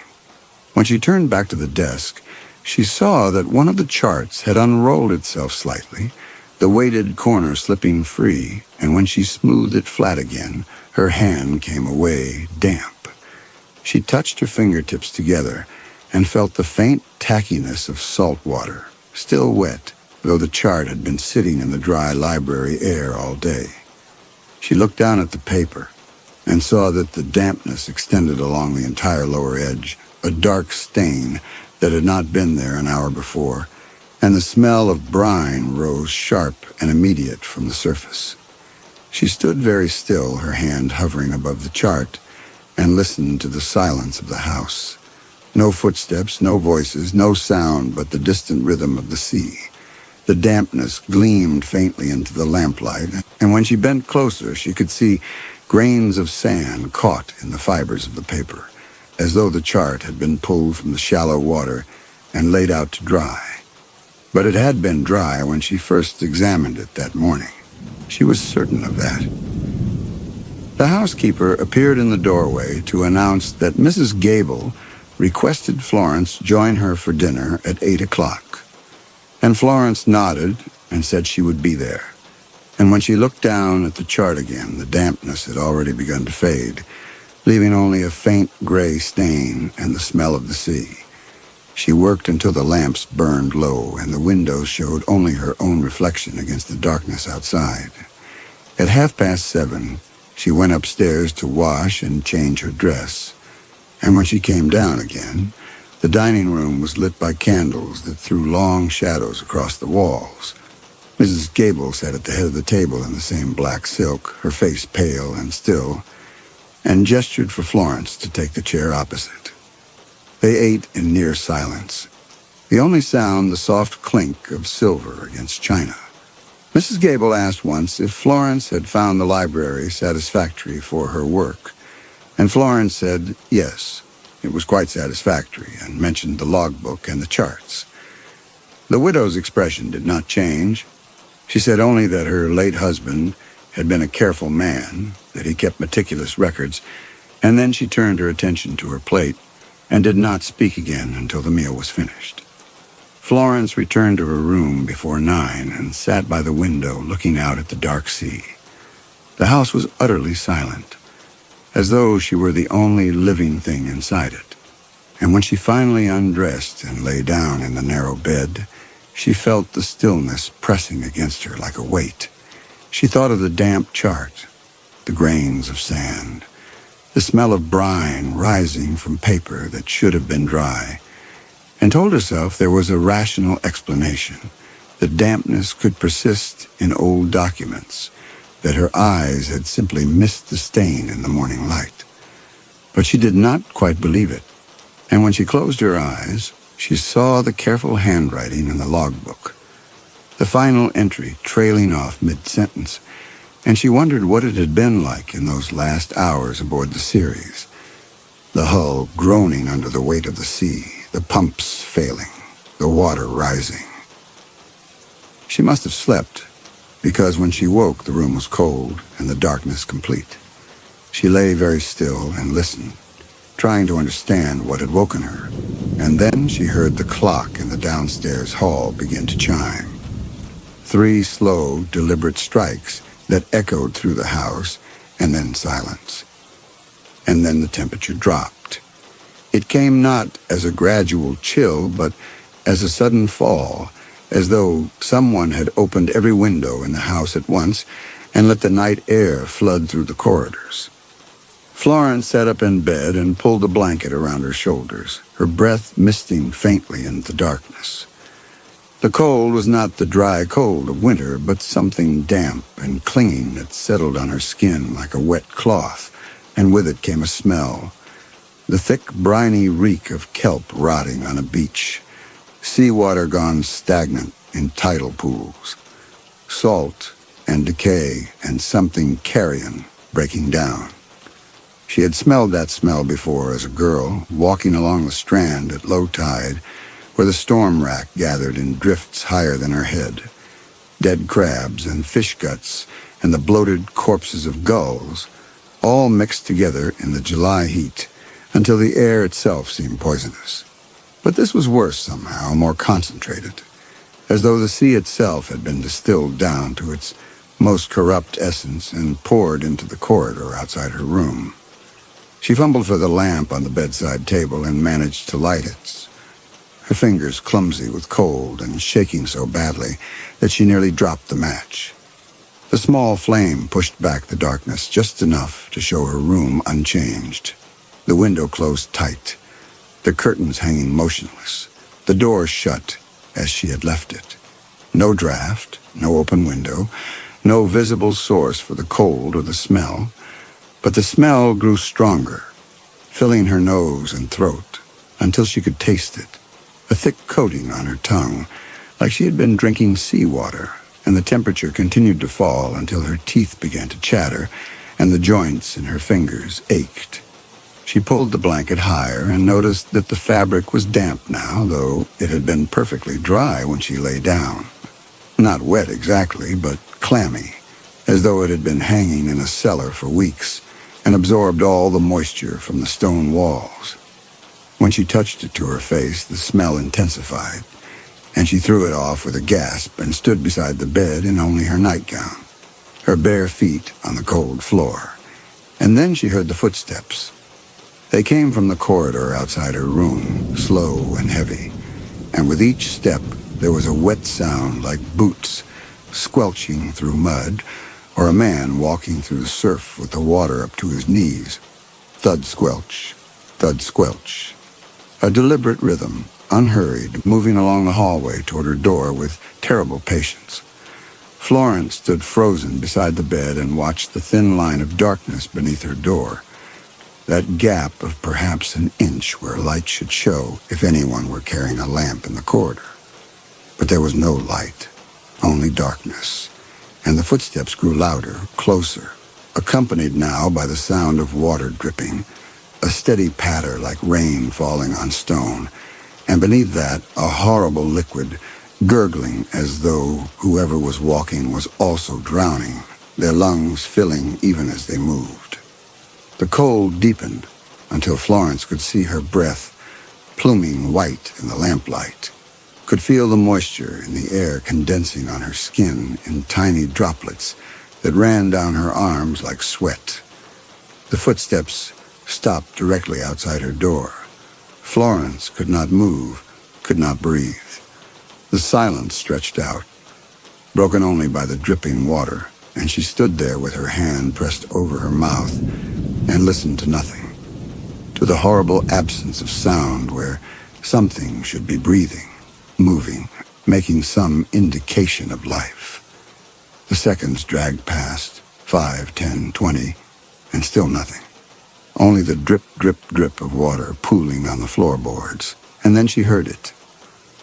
When she turned back to the desk, she saw that one of the charts had unrolled itself slightly, the weighted corner slipping free, and when she smoothed it flat again, her hand came away damp. She touched her fingertips together and felt the faint tackiness of salt water, still wet, though the chart had been sitting in the dry library air all day. She looked down at the paper and saw that the dampness extended along the entire lower edge, a dark stain that had not been there an hour before, and the smell of brine rose sharp and immediate from the surface. She stood very still, her hand hovering above the chart, and listened to the silence of the house. No footsteps, no voices, no sound but the distant rhythm of the sea. The dampness gleamed faintly into the lamplight, and when she bent closer, she could see grains of sand caught in the fibers of the paper, as though the chart had been pulled from the shallow water and laid out to dry. But it had been dry when she first examined it that morning. She was certain of that. The housekeeper appeared in the doorway to announce that Mrs. Gable requested Florence join her for dinner at 8 o'clock. And Florence nodded and said she would be there. And when she looked down at the chart again, the dampness had already begun to fade, leaving only a faint gray stain and the smell of the sea. She worked until the lamps burned low and the windows showed only her own reflection against the darkness outside. At 7:30, she went upstairs to wash and change her dress. And when she came down again, the dining room was lit by candles that threw long shadows across the walls. Mrs. Gable sat at the head of the table in the same black silk, her face pale and still, and gestured for Florence to take the chair opposite. They ate in near silence, the only sound the soft clink of silver against china. Mrs. Gable asked once if Florence had found the library satisfactory for her work, and Florence said yes, it was quite satisfactory, and mentioned the logbook and the charts. The widow's expression did not change. She said only that her late husband had been a careful man, that he kept meticulous records, and then she turned her attention to her plate and did not speak again until the meal was finished. Florence returned to her room before 9 and sat by the window looking out at the dark sea. The house was utterly silent, as though she were the only living thing inside it. And when she finally undressed and lay down in the narrow bed, she felt the stillness pressing against her like a weight. She thought of the damp chart, the grains of sand, the smell of brine rising from paper that should have been dry, and told herself there was a rational explanation, that dampness could persist in old documents, that her eyes had simply missed the stain in the morning light. But she did not quite believe it, and when she closed her eyes, she saw the careful handwriting in the logbook, the final entry trailing off mid-sentence, and she wondered what it had been like in those last hours aboard the Ceres, the hull groaning under the weight of the sea, the pumps failing, the water rising. She must have slept, because when she woke the room was cold and the darkness complete. She lay very still and listened, trying to understand what had woken her, and then she heard the clock in the downstairs hall begin to chime. 3 slow, deliberate strikes that echoed through the house, and then silence. And then the temperature dropped. It came not as a gradual chill, but as a sudden fall, as though someone had opened every window in the house at once and let the night air flood through the corridors. Florence sat up in bed and pulled a blanket around her shoulders, her breath misting faintly in the darkness. The cold was not the dry cold of winter, but something damp and clinging that settled on her skin like a wet cloth, and with it came a smell, the thick, briny reek of kelp rotting on a beach, seawater gone stagnant in tidal pools, salt and decay and something carrion breaking down. She had smelled that smell before as a girl, walking along the strand at low tide, where the storm rack gathered in drifts higher than her head. Dead crabs and fish guts and the bloated corpses of gulls, all mixed together in the July heat until the air itself seemed poisonous. But this was worse somehow, more concentrated, as though the sea itself had been distilled down to its most corrupt essence and poured into the corridor outside her room. She fumbled for the lamp on the bedside table and managed to light it, her fingers clumsy with cold and shaking so badly that she nearly dropped the match. The small flame pushed back the darkness just enough to show her room unchanged, the window closed tight, the curtains hanging motionless, the door shut as she had left it. No draft, no open window, no visible source for the cold or the smell, but the smell grew stronger, filling her nose and throat until she could taste it, a thick coating on her tongue, like she had been drinking seawater, and the temperature continued to fall until her teeth began to chatter and the joints in her fingers ached. She pulled the blanket higher and noticed that the fabric was damp now, though it had been perfectly dry when she lay down. Not wet exactly, but clammy, as though it had been hanging in a cellar for weeks and absorbed all the moisture from the stone walls. When she touched it to her face, the smell intensified, and she threw it off with a gasp and stood beside the bed in only her nightgown, her bare feet on the cold floor. And then she heard the footsteps. They came from the corridor outside her room, slow and heavy, and with each step there was a wet sound like boots squelching through mud, or a man walking through the surf with the water up to his knees. Thud squelch, thud squelch. A deliberate rhythm, unhurried, moving along the hallway toward her door with terrible patience. Florence stood frozen beside the bed and watched the thin line of darkness beneath her door. That gap of perhaps an inch where light should show if anyone were carrying a lamp in the corridor. But there was no light, only darkness, and the footsteps grew louder, closer, accompanied now by the sound of water dripping, a steady patter like rain falling on stone, and beneath that a horrible liquid, gurgling as though whoever was walking was also drowning, their lungs filling even as they moved. The cold deepened until Florence could see her breath pluming white in the lamplight, could feel the moisture in the air condensing on her skin in tiny droplets that ran down her arms like sweat. The footsteps stopped directly outside her door. Florence could not move, could not breathe. The silence stretched out, broken only by the dripping water, and she stood there with her hand pressed over her mouth and listened to nothing, to the horrible absence of sound where something should be breathing, moving, making some indication of life. The seconds dragged past, 5, 10, 20, and still nothing. Only the drip, drip, drip of water pooling on the floorboards. And then she heard it.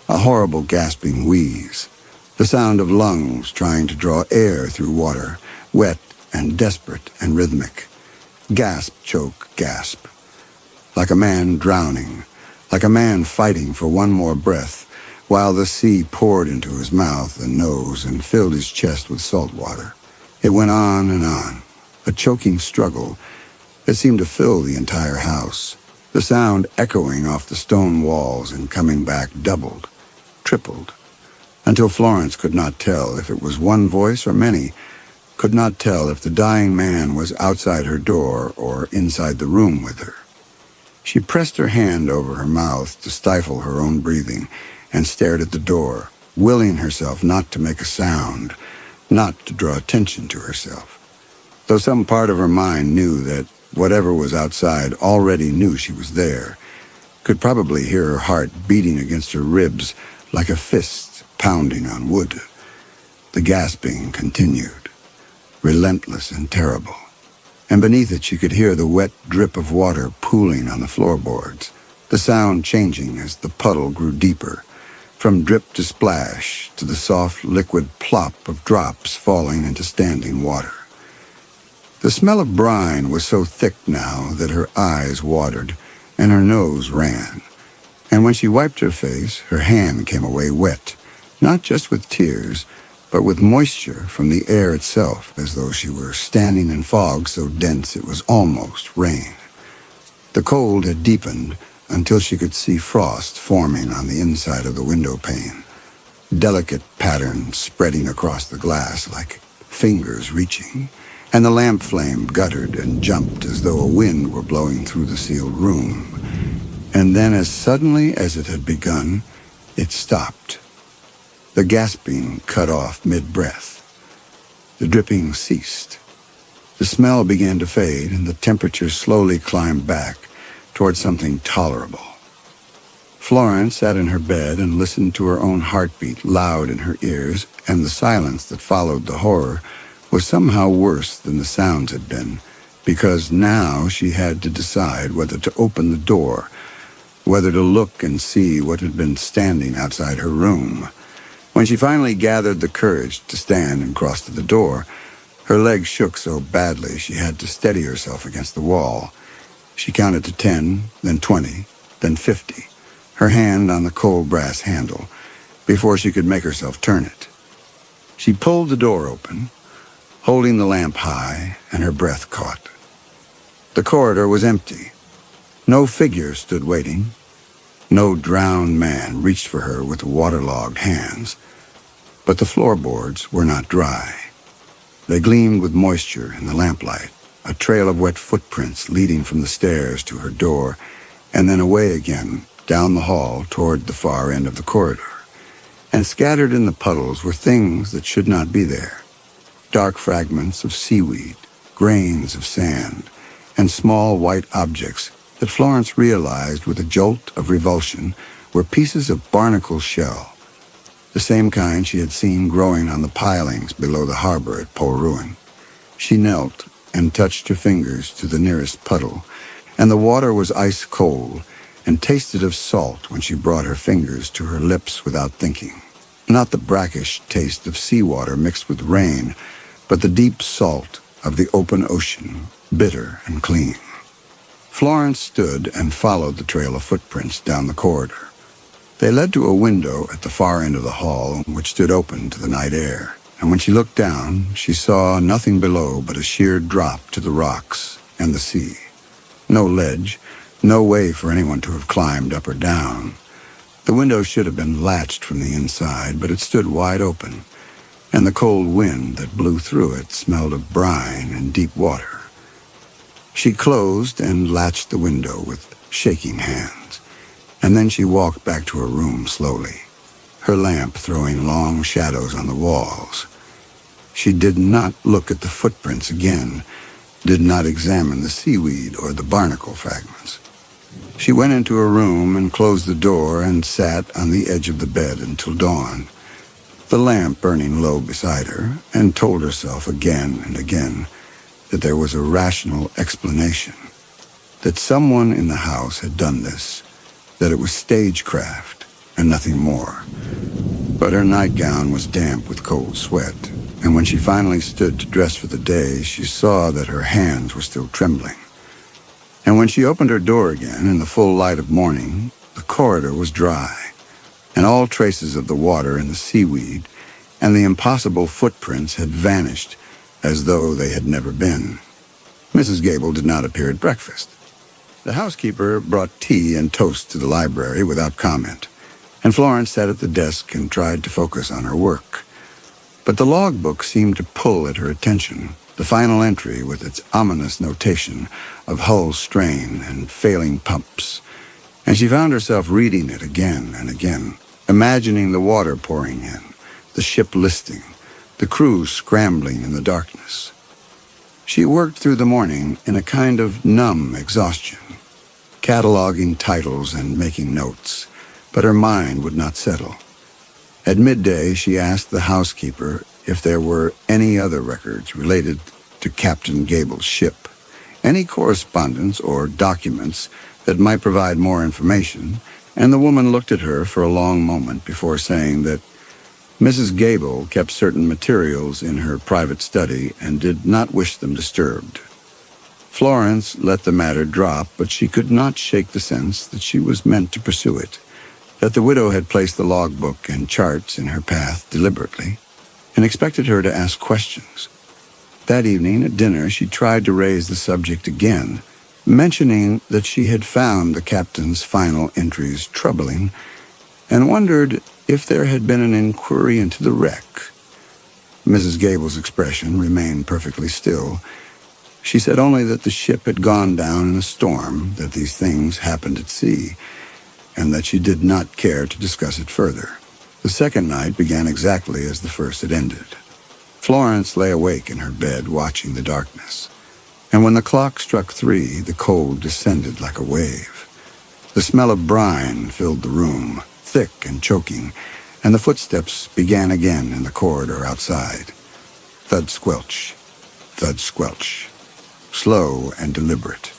A horrible gasping wheeze. The sound of lungs trying to draw air through water, wet and desperate and rhythmic. Gasp, choke, gasp. Like a man drowning, like a man fighting for one more breath, while the sea poured into his mouth and nose and filled his chest with salt water. It went on and on, a choking struggle that seemed to fill the entire house, the sound echoing off the stone walls and coming back doubled, tripled, until Florence could not tell if it was one voice or many, could not tell if the dying man was outside her door or inside the room with her. She pressed her hand over her mouth to stifle her own breathing and stared at the door, willing herself not to make a sound, not to draw attention to herself. Though some part of her mind knew that whatever was outside already knew she was there, could probably hear her heart beating against her ribs like a fist pounding on wood. The gasping continued, relentless and terrible, and beneath it she could hear the wet drip of water pooling on the floorboards, the sound changing as the puddle grew deeper, from drip to splash to the soft liquid plop of drops falling into standing water. The smell of brine was so thick now that her eyes watered and her nose ran, and when she wiped her face, her hand came away wet, not just with tears, but with moisture from the air itself, as though she were standing in fog so dense it was almost rain. The cold had deepened until she could see frost forming on the inside of the window pane, delicate patterns spreading across the glass like fingers reaching, and the lamp flame guttered and jumped as though a wind were blowing through the sealed room. And then, as suddenly as it had begun, it stopped. The gasping cut off mid-breath. The dripping ceased. The smell began to fade, and the temperature slowly climbed back toward something tolerable. Florence sat in her bed and listened to her own heartbeat loud in her ears, and the silence that followed the horror was somehow worse than the sounds had been, because now she had to decide whether to open the door, whether to look and see what had been standing outside her room. When she finally gathered the courage to stand and cross to the door, her legs shook so badly she had to steady herself against the wall. She counted to 10, then 20, then 50, her hand on the cold brass handle, before she could make herself turn it. She pulled the door open, holding the lamp high, and her breath caught. The corridor was empty. No figure stood waiting. No drowned man reached for her with waterlogged hands. But the floorboards were not dry. They gleamed with moisture in the lamplight, a trail of wet footprints leading from the stairs to her door, and then away again, down the hall toward the far end of the corridor. And scattered in the puddles were things that should not be there. Dark fragments of seaweed, grains of sand, and small white objects that Florence realized with a jolt of revulsion were pieces of barnacle shell, the same kind she had seen growing on the pilings below the harbor at Polruan. She knelt and touched her fingers to the nearest puddle, and the water was ice cold and tasted of salt when she brought her fingers to her lips without thinking. Not the brackish taste of seawater mixed with rain, but the deep salt of the open ocean, bitter and clean. Florence stood and followed the trail of footprints down the corridor. They led to a window at the far end of the hall, which stood open to the night air, and when she looked down, she saw nothing below but a sheer drop to the rocks and the sea. No ledge, no way for anyone to have climbed up or down. The window should have been latched from the inside, but it stood wide open, and the cold wind that blew through it smelled of brine and deep water. She closed and latched the window with shaking hands, and then she walked back to her room slowly, her lamp throwing long shadows on the walls. She did not look at the footprints again, did not examine the seaweed or the barnacle fragments. She went into her room and closed the door and sat on the edge of the bed until dawn, the lamp burning low beside her, and told herself again and again that there was a rational explanation, that someone in the house had done this, that it was stagecraft and nothing more. But her nightgown was damp with cold sweat, and when she finally stood to dress for the day, she saw that her hands were still trembling. And when she opened her door again in the full light of morning, the corridor was dry, and all traces of the water and the seaweed and the impossible footprints had vanished as though they had never been. Mrs. Gable did not appear at breakfast. The housekeeper brought tea and toast to the library without comment, and Florence sat at the desk and tried to focus on her work. But the logbook seemed to pull at her attention, the final entry with its ominous notation of hull strain and failing pumps, and she found herself reading it again and again, imagining the water pouring in, the ship listing, the crew scrambling in the darkness. She worked through the morning in a kind of numb exhaustion, cataloging titles and making notes, but her mind would not settle. At midday, she asked the housekeeper if there were any other records related to Captain Gable's ship, any correspondence or documents that might provide more information, and the woman looked at her for a long moment before saying that Mrs. Gable kept certain materials in her private study and did not wish them disturbed. Florence let the matter drop, but she could not shake the sense that she was meant to pursue it, that the widow had placed the logbook and charts in her path deliberately, and expected her to ask questions. That evening at dinner she tried to raise the subject again, mentioning that she had found the captain's final entries troubling, and wondered if there had been an inquiry into the wreck. Mrs. Gable's expression remained perfectly still. She said only that the ship had gone down in a storm, that these things happened at sea, and that she did not care to discuss it further. The second night began exactly as the first had ended. Florence lay awake in her bed watching the darkness, and when the clock struck 3, the cold descended like a wave. The smell of brine filled the room, thick and choking, and the footsteps began again in the corridor outside. Thud squelch, thud squelch, slow and deliberate,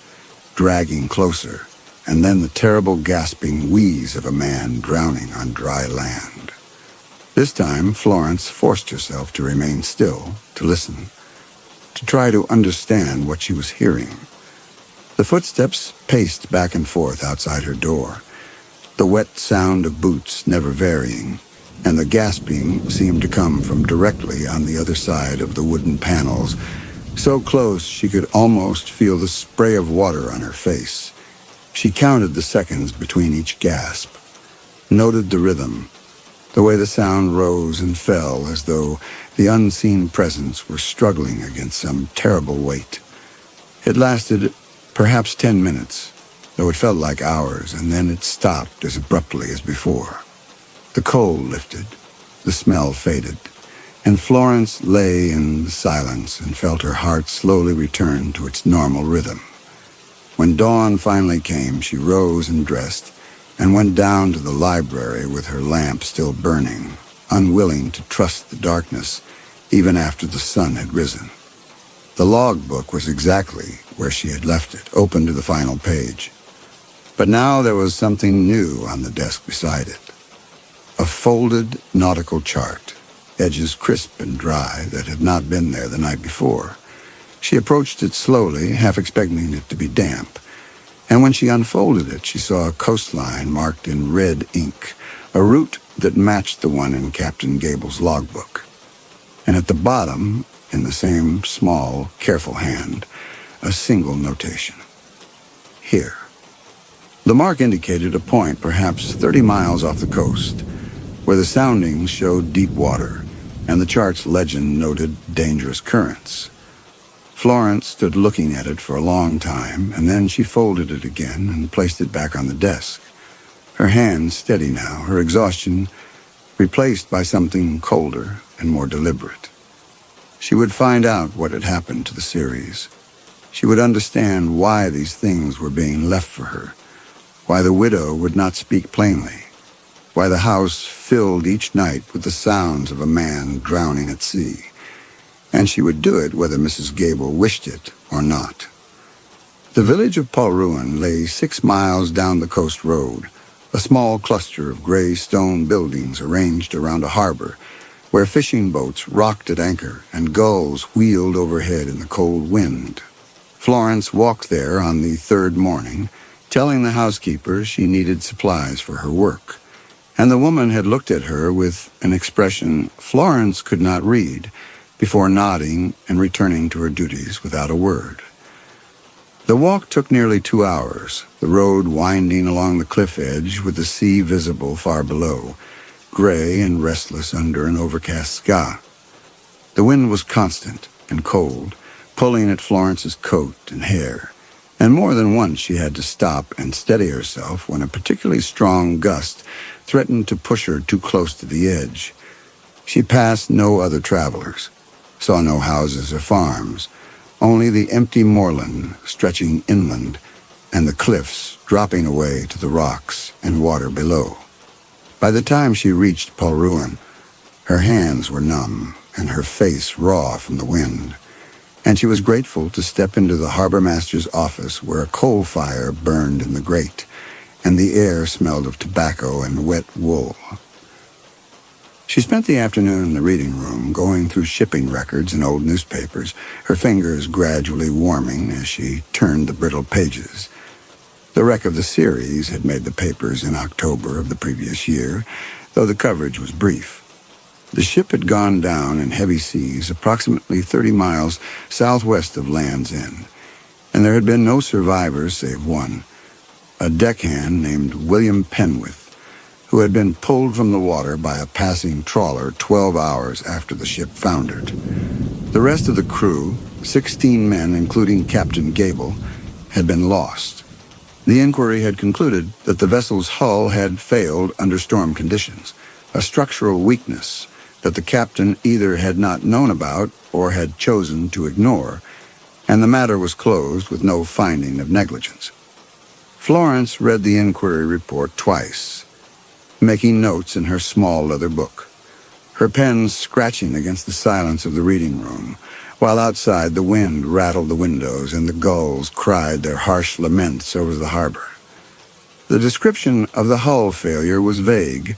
dragging closer, and then the terrible gasping wheeze of a man drowning on dry land. This time, Florence forced herself to remain still, to listen, to try to understand what she was hearing. The footsteps paced back and forth outside her door, the wet sound of boots never varying, and the gasping seemed to come from directly on the other side of the wooden panels, so close she could almost feel the spray of water on her face. She counted the seconds between each gasp, noted the rhythm, the way the sound rose and fell as though the unseen presence were struggling against some terrible weight. It lasted perhaps 10 minutes, though it felt like hours, and then it stopped as abruptly as before. The cold lifted, the smell faded, and Florence lay in silence and felt her heart slowly return to its normal rhythm. When dawn finally came, she rose and dressed, and went down to the library with her lamp still burning, unwilling to trust the darkness even after the sun had risen. The logbook was exactly where she had left it, open to the final page. But now there was something new on the desk beside it. A folded nautical chart, edges crisp and dry, that had not been there the night before. She approached it slowly, half expecting it to be damp, and when she unfolded it, she saw a coastline marked in red ink, a route that matched the one in Captain Gable's logbook. And at the bottom, in the same small, careful hand, a single notation. Here. The mark indicated a point perhaps 30 miles off the coast, where the soundings showed deep water, and the chart's legend noted dangerous currents. Florence stood looking at it for a long time, and then she folded it again and placed it back on the desk. Her hands steady now, her exhaustion replaced by something colder and more deliberate. She would find out what had happened to the series. She would understand why these things were being left for her, why the widow would not speak plainly, why the house filled each night with the sounds of a man drowning at sea. And she would do it whether Mrs. Gable wished it or not. The village of Polruan lay 6 miles down the coast road, a small cluster of gray stone buildings arranged around a harbor where fishing boats rocked at anchor and gulls wheeled overhead in the cold wind. Florence walked there on the third morning, telling the housekeeper she needed supplies for her work, and the woman had looked at her with an expression Florence could not read, before nodding and returning to her duties without a word. The walk took nearly 2 hours, the road winding along the cliff edge with the sea visible far below, gray and restless under an overcast sky. The wind was constant and cold, pulling at Florence's coat and hair, and more than once she had to stop and steady herself when a particularly strong gust threatened to push her too close to the edge. She passed no other travelers, saw no houses or farms, only the empty moorland stretching inland and the cliffs dropping away to the rocks and water below. By the time she reached Polruan, her hands were numb and her face raw from the wind, and she was grateful to step into the harbor master's office where a coal fire burned in the grate and the air smelled of tobacco and wet wool. She spent the afternoon in the reading room, going through shipping records and old newspapers, her fingers gradually warming as she turned the brittle pages. The wreck of the series had made the papers in October of the previous year, though the coverage was brief. The ship had gone down in heavy seas approximately 30 miles southwest of Land's End, and there had been no survivors save one, a deckhand named William Penwith, who had been pulled from the water by a passing trawler 12 hours after the ship foundered. The rest of the crew, 16 men including Captain Gable, had been lost. The inquiry had concluded that the vessel's hull had failed under storm conditions, a structural weakness that the captain either had not known about or had chosen to ignore, and the matter was closed with no finding of negligence. Florence read the inquiry report twice, making notes in her small leather book, her pen scratching against the silence of the reading room, while outside the wind rattled the windows and the gulls cried their harsh laments over the harbor. The description of the hull failure was vague,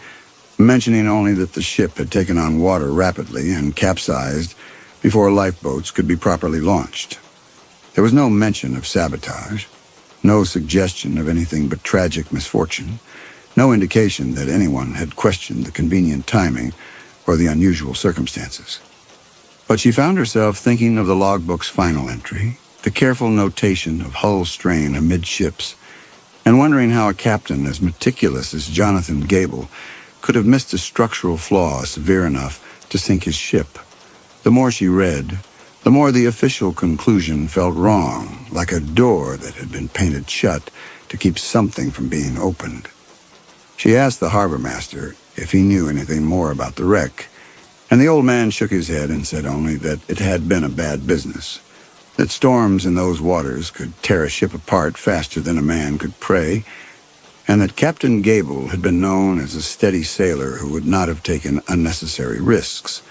mentioning only that the ship had taken on water rapidly and capsized before lifeboats could be properly launched. There was no mention of sabotage, no suggestion of anything but tragic misfortune, no indication that anyone had questioned the convenient timing or the unusual circumstances. But she found herself thinking of the logbook's final entry, the careful notation of hull strain amidships, and wondering how a captain as meticulous as Jonathan Gable could have missed a structural flaw severe enough to sink his ship. The more she read, the more the official conclusion felt wrong, like a door that had been painted shut to keep something from being opened. She asked the harbor master if he knew anything more about the wreck, and the old man shook his head and said only that it had been a bad business, that storms in those waters could tear a ship apart faster than a man could pray, and that Captain Gable had been known as a steady sailor who would not have taken unnecessary risks.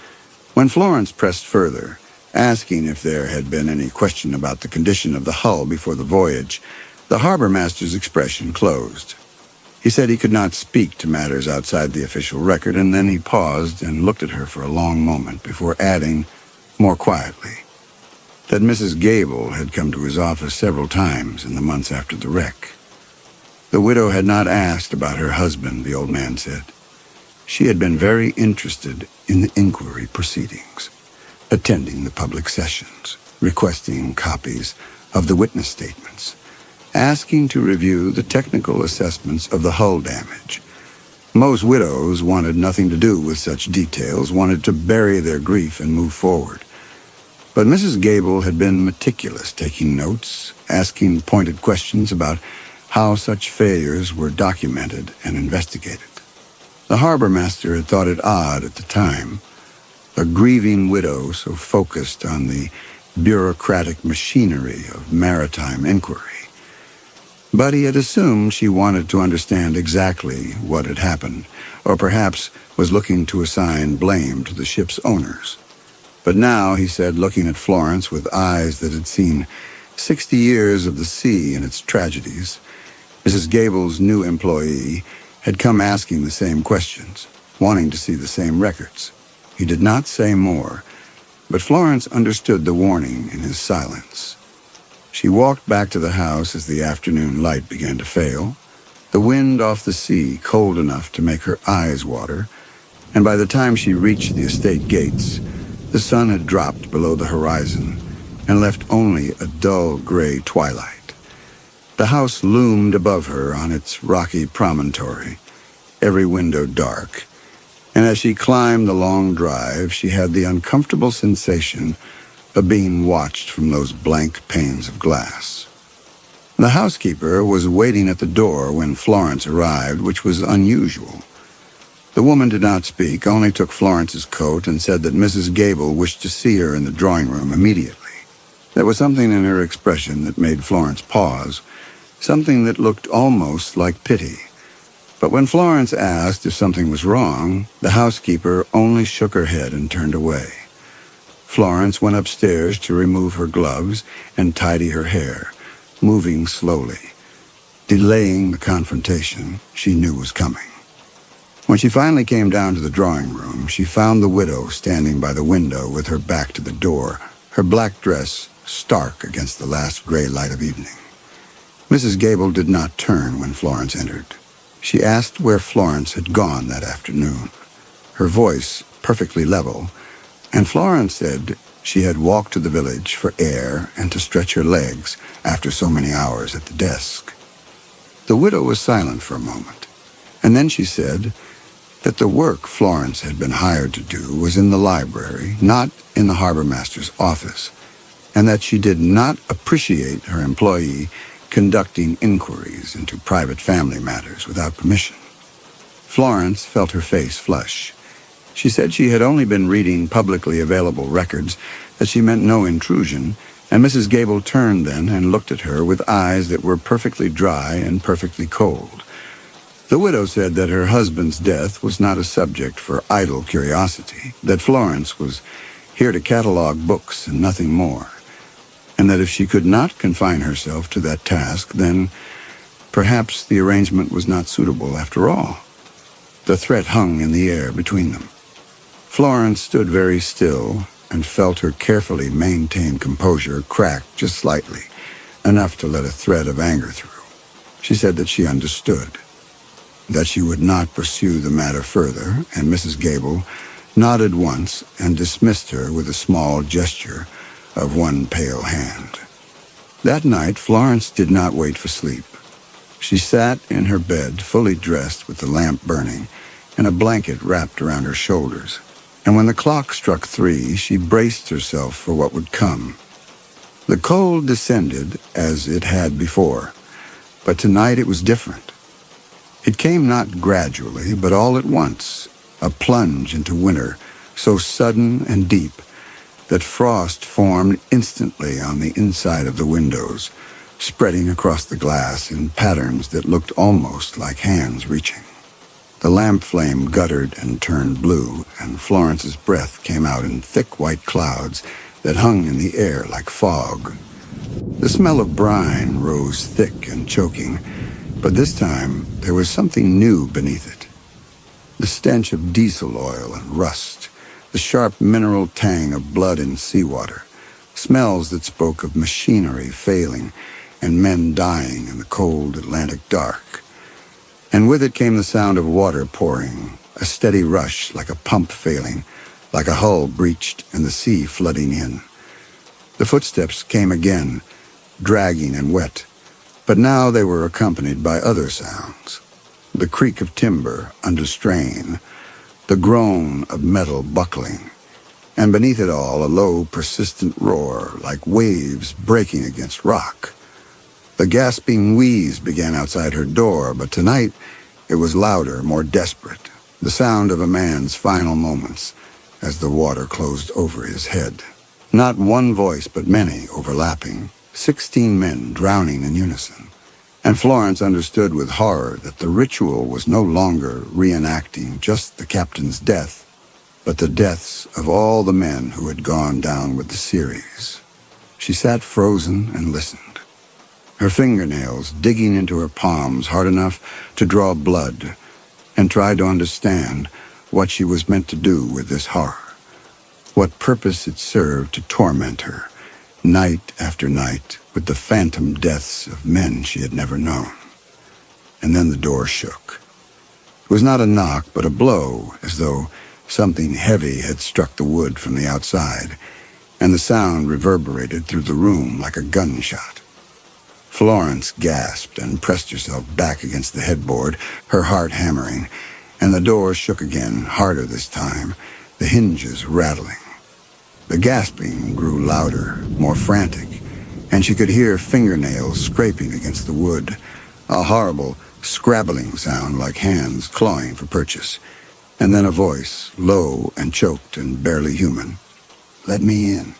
When Florence pressed further, asking if there had been any question about the condition of the hull before the voyage, the harbor master's expression closed. He said he could not speak to matters outside the official record, and then he paused and looked at her for a long moment before adding, more quietly, that Mrs. Gable had come to his office several times in the months after the wreck. The widow had not asked about her husband, the old man said. She had been very interested in the inquiry proceedings, attending the public sessions, requesting copies of the witness statements, asking to review the technical assessments of the hull damage. Most widows wanted nothing to do with such details, wanted to bury their grief and move forward. But Mrs. Gable had been meticulous, taking notes, asking pointed questions about how such failures were documented and investigated. The harbor master had thought it odd at the time, a grieving widow so focused on the bureaucratic machinery of maritime inquiry. But he had assumed she wanted to understand exactly what had happened, or perhaps was looking to assign blame to the ship's owners. But now, he said, looking at Florence with eyes that had seen 60 years of the sea and its tragedies, Mrs. Gable's new employee had come asking the same questions, wanting to see the same records. He did not say more, but Florence understood the warning in his silence. She walked back to the house as the afternoon light began to fail, the wind off the sea cold enough to make her eyes water, and by the time she reached the estate gates, the sun had dropped below the horizon and left only a dull gray twilight. The house loomed above her on its rocky promontory, every window dark, and as she climbed the long drive, she had the uncomfortable sensation of being watched from those blank panes of glass. The housekeeper was waiting at the door when Florence arrived, which was unusual. The woman did not speak, only took Florence's coat and said that Mrs. Gable wished to see her in the drawing room immediately. There was something in her expression that made Florence pause, something that looked almost like pity. But when Florence asked if something was wrong, the housekeeper only shook her head and turned away. Florence went upstairs to remove her gloves and tidy her hair, moving slowly, delaying the confrontation she knew was coming. When she finally came down to the drawing room, she found the widow standing by the window with her back to the door, her black dress stark against the last gray light of evening. Mrs. Gable did not turn when Florence entered. She asked where Florence had gone that afternoon, her voice perfectly level, and Florence said she had walked to the village for air and to stretch her legs after so many hours at the desk. The widow was silent for a moment, and then she said that the work Florence had been hired to do was in the library, not in the harbor master's office, and that she did not appreciate her employee conducting inquiries into private family matters without permission. Florence felt her face flush. She said she had only been reading publicly available records, that she meant no intrusion, and Mrs. Gable turned then and looked at her with eyes that were perfectly dry and perfectly cold. The widow said that her husband's death was not a subject for idle curiosity, that Florence was here to catalog books and nothing more, and that if she could not confine herself to that task, then perhaps the arrangement was not suitable after all. The threat hung in the air between them. Florence stood very still and felt her carefully maintained composure crack just slightly, enough to let a thread of anger through. She said that she understood, that she would not pursue the matter further, and Mrs. Gable nodded once and dismissed her with a small gesture of one pale hand. That night, Florence did not wait for sleep. She sat in her bed, fully dressed with the lamp burning and a blanket wrapped around her shoulders. And when the clock struck 3, she braced herself for what would come. The cold descended as it had before, but tonight it was different. It came not gradually, but all at once, a plunge into winter, so sudden and deep that frost formed instantly on the inside of the windows, spreading across the glass in patterns that looked almost like hands reaching. The lamp flame guttered and turned blue, and Florence's breath came out in thick white clouds that hung in the air like fog. The smell of brine rose thick and choking, but this time there was something new beneath it. The stench of diesel oil and rust, the sharp mineral tang of blood and seawater, smells that spoke of machinery failing and men dying in the cold Atlantic dark. And with it came the sound of water pouring, a steady rush like a pump failing, like a hull breached and the sea flooding in. The footsteps came again, dragging and wet, but now they were accompanied by other sounds. The creak of timber under strain, the groan of metal buckling, and beneath it all a low, persistent roar like waves breaking against rock. The gasping wheeze began outside her door, but tonight it was louder, more desperate, the sound of a man's final moments as the water closed over his head. Not one voice, but many overlapping, 16 men drowning in unison. And Florence understood with horror that the ritual was no longer reenacting just the captain's death, but the deaths of all the men who had gone down with the series. She sat frozen and listened, her fingernails digging into her palms hard enough to draw blood, and tried to understand what she was meant to do with this horror, what purpose it served to torment her, night after night, with the phantom deaths of men she had never known. And then the door shook. It was not a knock, but a blow, as though something heavy had struck the wood from the outside, and the sound reverberated through the room like a gunshot. Florence gasped and pressed herself back against the headboard, her heart hammering, and the door shook again, harder this time, the hinges rattling. The gasping grew louder, more frantic, and she could hear fingernails scraping against the wood, a horrible, scrabbling sound like hands clawing for purchase, and then a voice, low and choked and barely human. "Let me in."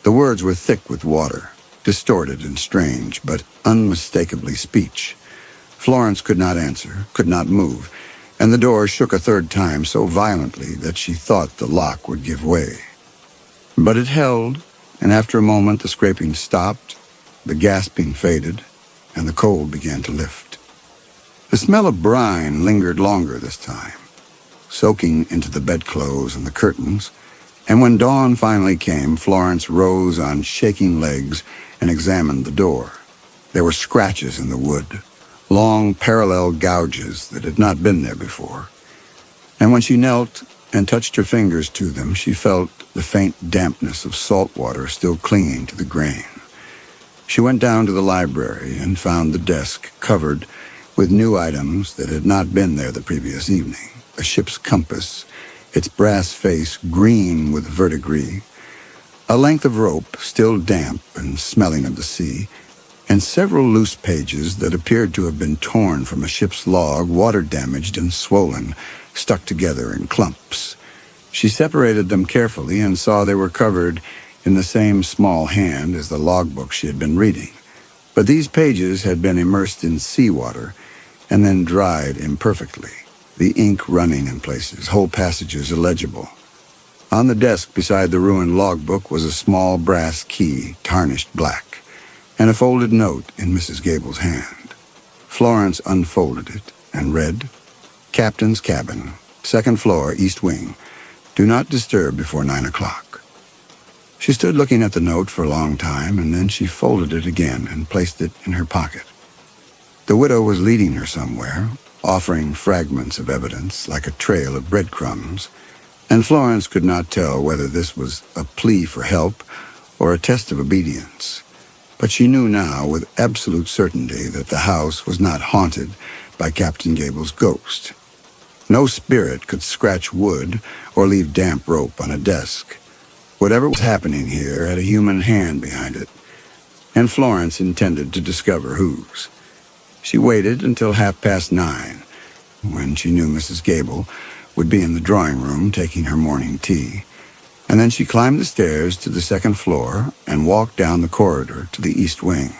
The words were thick with water, distorted and strange, but unmistakably speech. Florence could not answer, could not move, and the door shook a third time so violently that she thought the lock would give way. But it held, and after a moment the scraping stopped, the gasping faded, and the cold began to lift. The smell of brine lingered longer this time, soaking into the bedclothes and the curtains, and when dawn finally came, Florence rose on shaking legs and examined the door. There were scratches in the wood, long parallel gouges that had not been there before. And when she knelt and touched her fingers to them, she felt the faint dampness of salt water still clinging to the grain. She went down to the library and found the desk covered with new items that had not been there the previous evening. A ship's compass, its brass face green with verdigris, a length of rope still damp and smelling of the sea, and several loose pages that appeared to have been torn from a ship's log, water-damaged and swollen, stuck together in clumps. She separated them carefully and saw they were covered in the same small hand as the logbook she had been reading. But these pages had been immersed in seawater and then dried imperfectly, the ink running in places, whole passages illegible. On the desk beside the ruined logbook was a small brass key, tarnished black, and a folded note in Mrs. Gable's hand. Florence unfolded it and read, "Captain's cabin, 2nd floor, east wing. Do not disturb before 9 o'clock." She stood looking at the note for a long time, and then she folded it again and placed it in her pocket. The widow was leading her somewhere, offering fragments of evidence like a trail of breadcrumbs, and Florence could not tell whether this was a plea for help or a test of obedience. But she knew now with absolute certainty that the house was not haunted by Captain Gable's ghost. No spirit could scratch wood or leave damp rope on a desk. Whatever was happening here had a human hand behind it, and Florence intended to discover whose. She waited until 9:30, when she knew Mrs. Gable would be in the drawing room taking her morning tea, and then she climbed the stairs to the second floor and walked down the corridor to the east wing.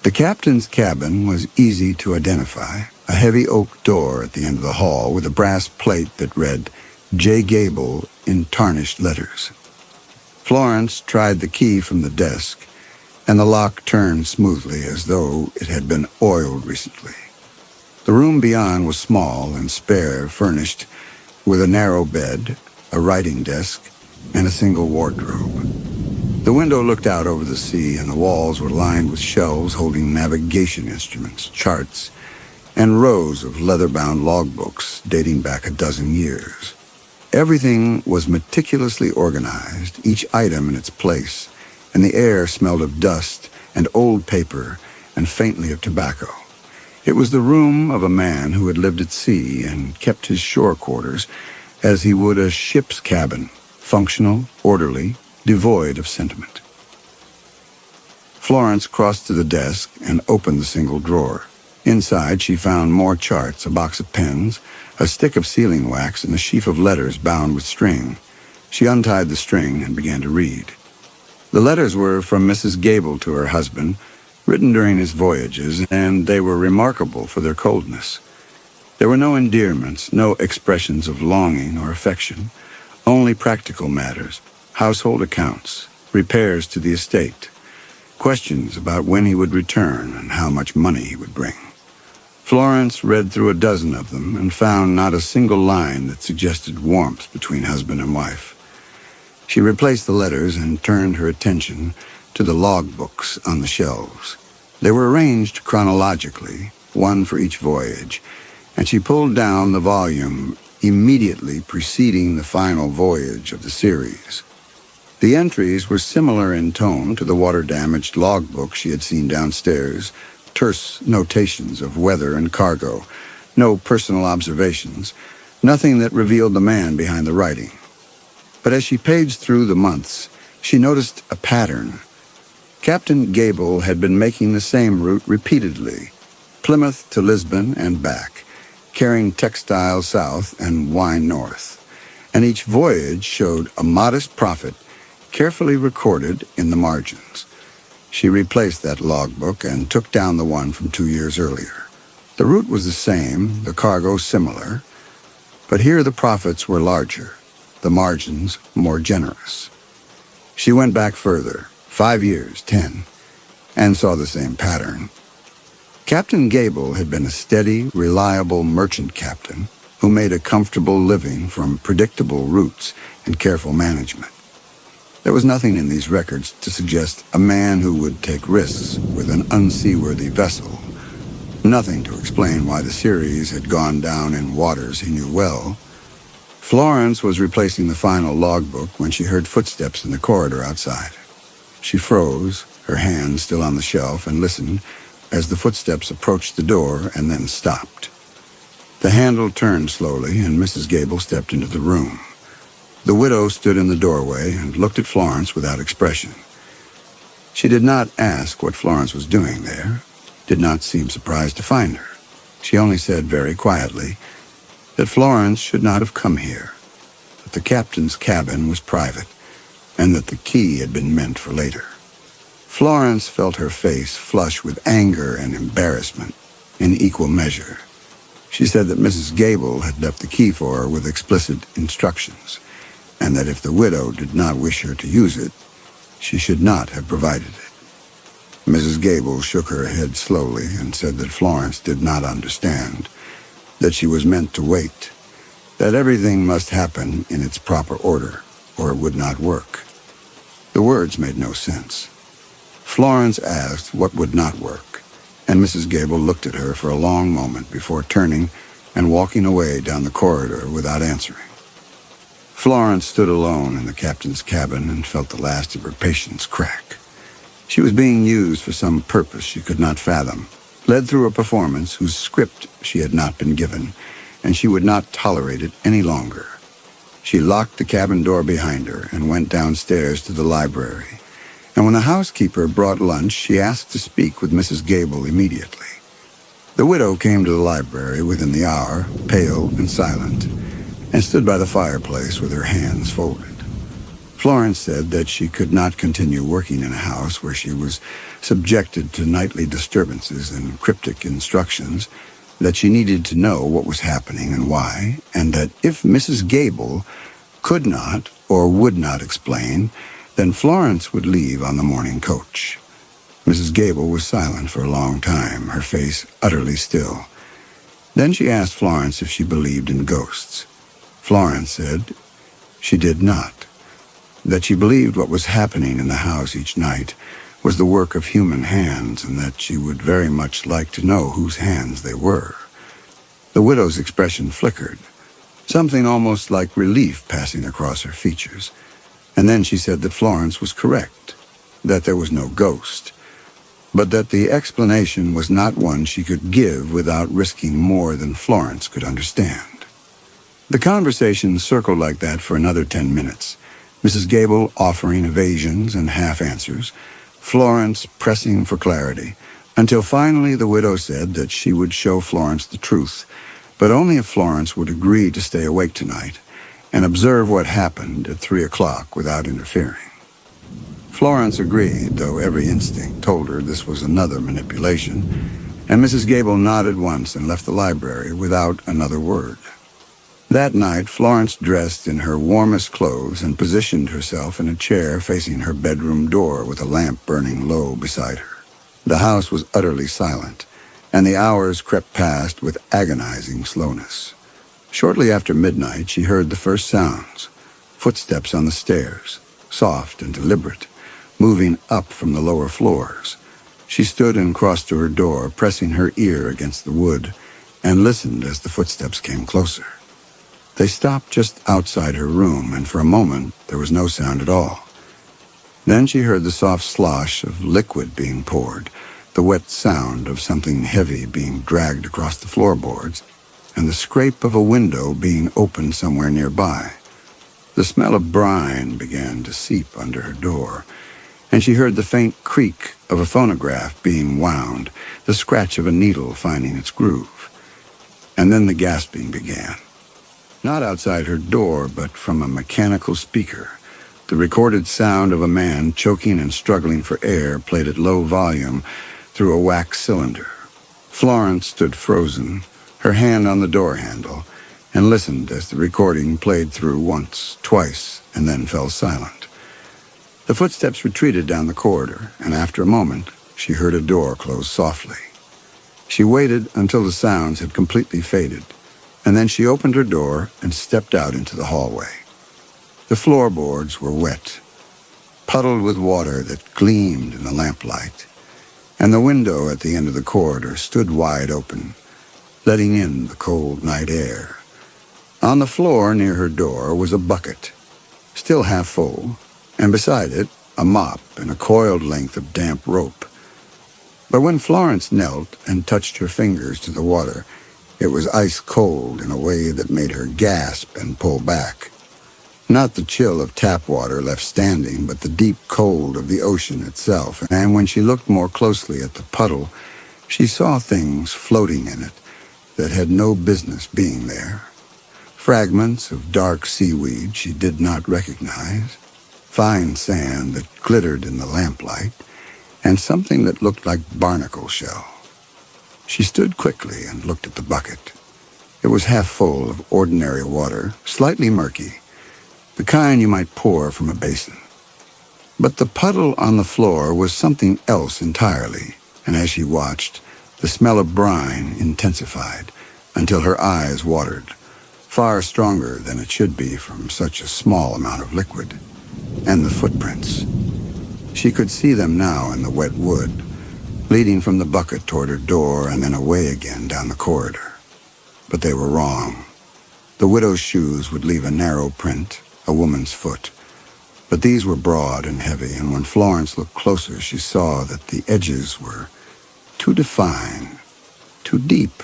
The captain's cabin was easy to identify, a heavy oak door at the end of the hall with a brass plate that read, J. Gable in tarnished letters. Florence tried the key from the desk, and the lock turned smoothly as though it had been oiled recently. The room beyond was small and spare, furnished with a narrow bed, a writing desk, and a single wardrobe. The window looked out over the sea, and the walls were lined with shelves holding navigation instruments, charts, and rows of leather-bound logbooks dating back a dozen years. Everything was meticulously organized, each item in its place, and the air smelled of dust and old paper and faintly of tobacco. It was the room of a man who had lived at sea and kept his shore quarters as he would a ship's cabin, functional, orderly, devoid of sentiment. Florence crossed to the desk and opened the single drawer. Inside, she found more charts, a box of pens, a stick of sealing wax, and a sheaf of letters bound with string. She untied the string and began to read. The letters were from Mrs. Gable to her husband, written during his voyages, and they were remarkable for their coldness. There were no endearments, no expressions of longing or affection, only practical matters, household accounts, repairs to the estate, questions about when he would return and how much money he would bring. Florence read through a dozen of them and found not a single line that suggested warmth between husband and wife. She replaced the letters and turned her attention to the logbooks on the shelves. They were arranged chronologically, one for each voyage, and she pulled down the volume immediately preceding the final voyage of the series. The entries were similar in tone to the water-damaged logbook she had seen downstairs, terse notations of weather and cargo, no personal observations, nothing that revealed the man behind the writing. But as she paged through the months, she noticed a pattern. Captain Gable had been making the same route repeatedly, Plymouth to Lisbon and back, carrying textiles south and wine north, and each voyage showed a modest profit carefully recorded in the margins. She replaced that logbook and took down the one from 2 years earlier. The route was the same, the cargo similar, but here the profits were larger, the margins more generous. She went back further, 5 years, 10, and saw the same pattern. Captain Gable had been a steady, reliable merchant captain who made a comfortable living from predictable routes and careful management. There was nothing in these records to suggest a man who would take risks with an unseaworthy vessel, nothing to explain why the series had gone down in waters he knew well. Florence was replacing the final logbook when she heard footsteps in the corridor outside. She froze, her hands still on the shelf, and listened as the footsteps approached the door and then stopped. The handle turned slowly, and Mrs. Gable stepped into the room. The widow stood in the doorway and looked at Florence without expression. She did not ask what Florence was doing there, did not seem surprised to find her. She only said very quietly that Florence should not have come here, that the captain's cabin was private, and that the key had been meant for later. Florence felt her face flush with anger and embarrassment in equal measure. She said that Mrs. Gable had left the key for her with explicit instructions, and that if the widow did not wish her to use it, she should not have provided it. Mrs. Gable shook her head slowly and said that Florence did not understand, that she was meant to wait, that everything must happen in its proper order, or it would not work. The words made no sense. Florence asked what would not work, and Mrs. Gable looked at her for a long moment before turning and walking away down the corridor without answering. Florence stood alone in the captain's cabin and felt the last of her patience crack. She was being used for some purpose she could not fathom, led through a performance whose script she had not been given, and she would not tolerate it any longer. She locked the cabin door behind her and went downstairs to the library. And when the housekeeper brought lunch, she asked to speak with Mrs. Gable immediately. The widow came to the library within the hour, pale and silent, and stood by the fireplace with her hands folded. Florence said that she could not continue working in a house where she was subjected to nightly disturbances and cryptic instructions, that she needed to know what was happening and why, and that if Mrs. Gable could not or would not explain, then Florence would leave on the morning coach. Mrs. Gable was silent for a long time, her face utterly still. Then she asked Florence if she believed in ghosts. Florence said she did not, that she believed what was happening in the house each night was the work of human hands, and that she would very much like to know whose hands they were. The widow's expression flickered, something almost like relief passing across her features, and then she said that Florence was correct, that there was no ghost, but that the explanation was not one she could give without risking more than Florence could understand. The conversation circled like that for another 10 minutes, Mrs. Gable offering evasions and half-answers, Florence pressing for clarity, until finally the widow said that she would show Florence the truth, but only if Florence would agree to stay awake tonight and observe what happened at 3 o'clock without interfering. Florence agreed, though every instinct told her this was another manipulation, and Mrs. Gable nodded once and left the library without another word. That night, Florence dressed in her warmest clothes and positioned herself in a chair facing her bedroom door with a lamp burning low beside her. The house was utterly silent, and the hours crept past with agonizing slowness. Shortly after midnight, she heard the first sounds, footsteps on the stairs, soft and deliberate, moving up from the lower floors. She stood and crossed to her door, pressing her ear against the wood, and listened as the footsteps came closer. They stopped just outside her room, and for a moment there was no sound at all. Then she heard the soft slosh of liquid being poured, the wet sound of something heavy being dragged across the floorboards, and the scrape of a window being opened somewhere nearby. The smell of brine began to seep under her door, and she heard the faint creak of a phonograph being wound, the scratch of a needle finding its groove. And then the gasping began. Not outside her door, but from a mechanical speaker. The recorded sound of a man choking and struggling for air played at low volume through a wax cylinder. Florence stood frozen, her hand on the door handle, and listened as the recording played through once, twice, and then fell silent. The footsteps retreated down the corridor, and after a moment, she heard a door close softly. She waited until the sounds had completely faded, and then she opened her door and stepped out into the hallway. The floorboards were wet, puddled with water that gleamed in the lamplight, and the window at the end of the corridor stood wide open, letting in the cold night air. On the floor near her door was a bucket, still half full, and beside it a mop and a coiled length of damp rope. But when Florence knelt and touched her fingers to the water, it was ice cold in a way that made her gasp and pull back. Not the chill of tap water left standing, but the deep cold of the ocean itself. And when she looked more closely at the puddle, she saw things floating in it that had no business being there. Fragments of dark seaweed she did not recognize, fine sand that glittered in the lamplight, and something that looked like barnacle shell. She stood quickly and looked at the bucket. It was half full of ordinary water, slightly murky, the kind you might pour from a basin. But the puddle on the floor was something else entirely, and as she watched, the smell of brine intensified until her eyes watered, far stronger than it should be from such a small amount of liquid. And the footprints. She could see them now in the wet wood, leading from the bucket toward her door and then away again down the corridor. But they were wrong. The widow's shoes would leave a narrow print, a woman's foot. But these were broad and heavy, and when Florence looked closer, she saw that the edges were too defined, too deep,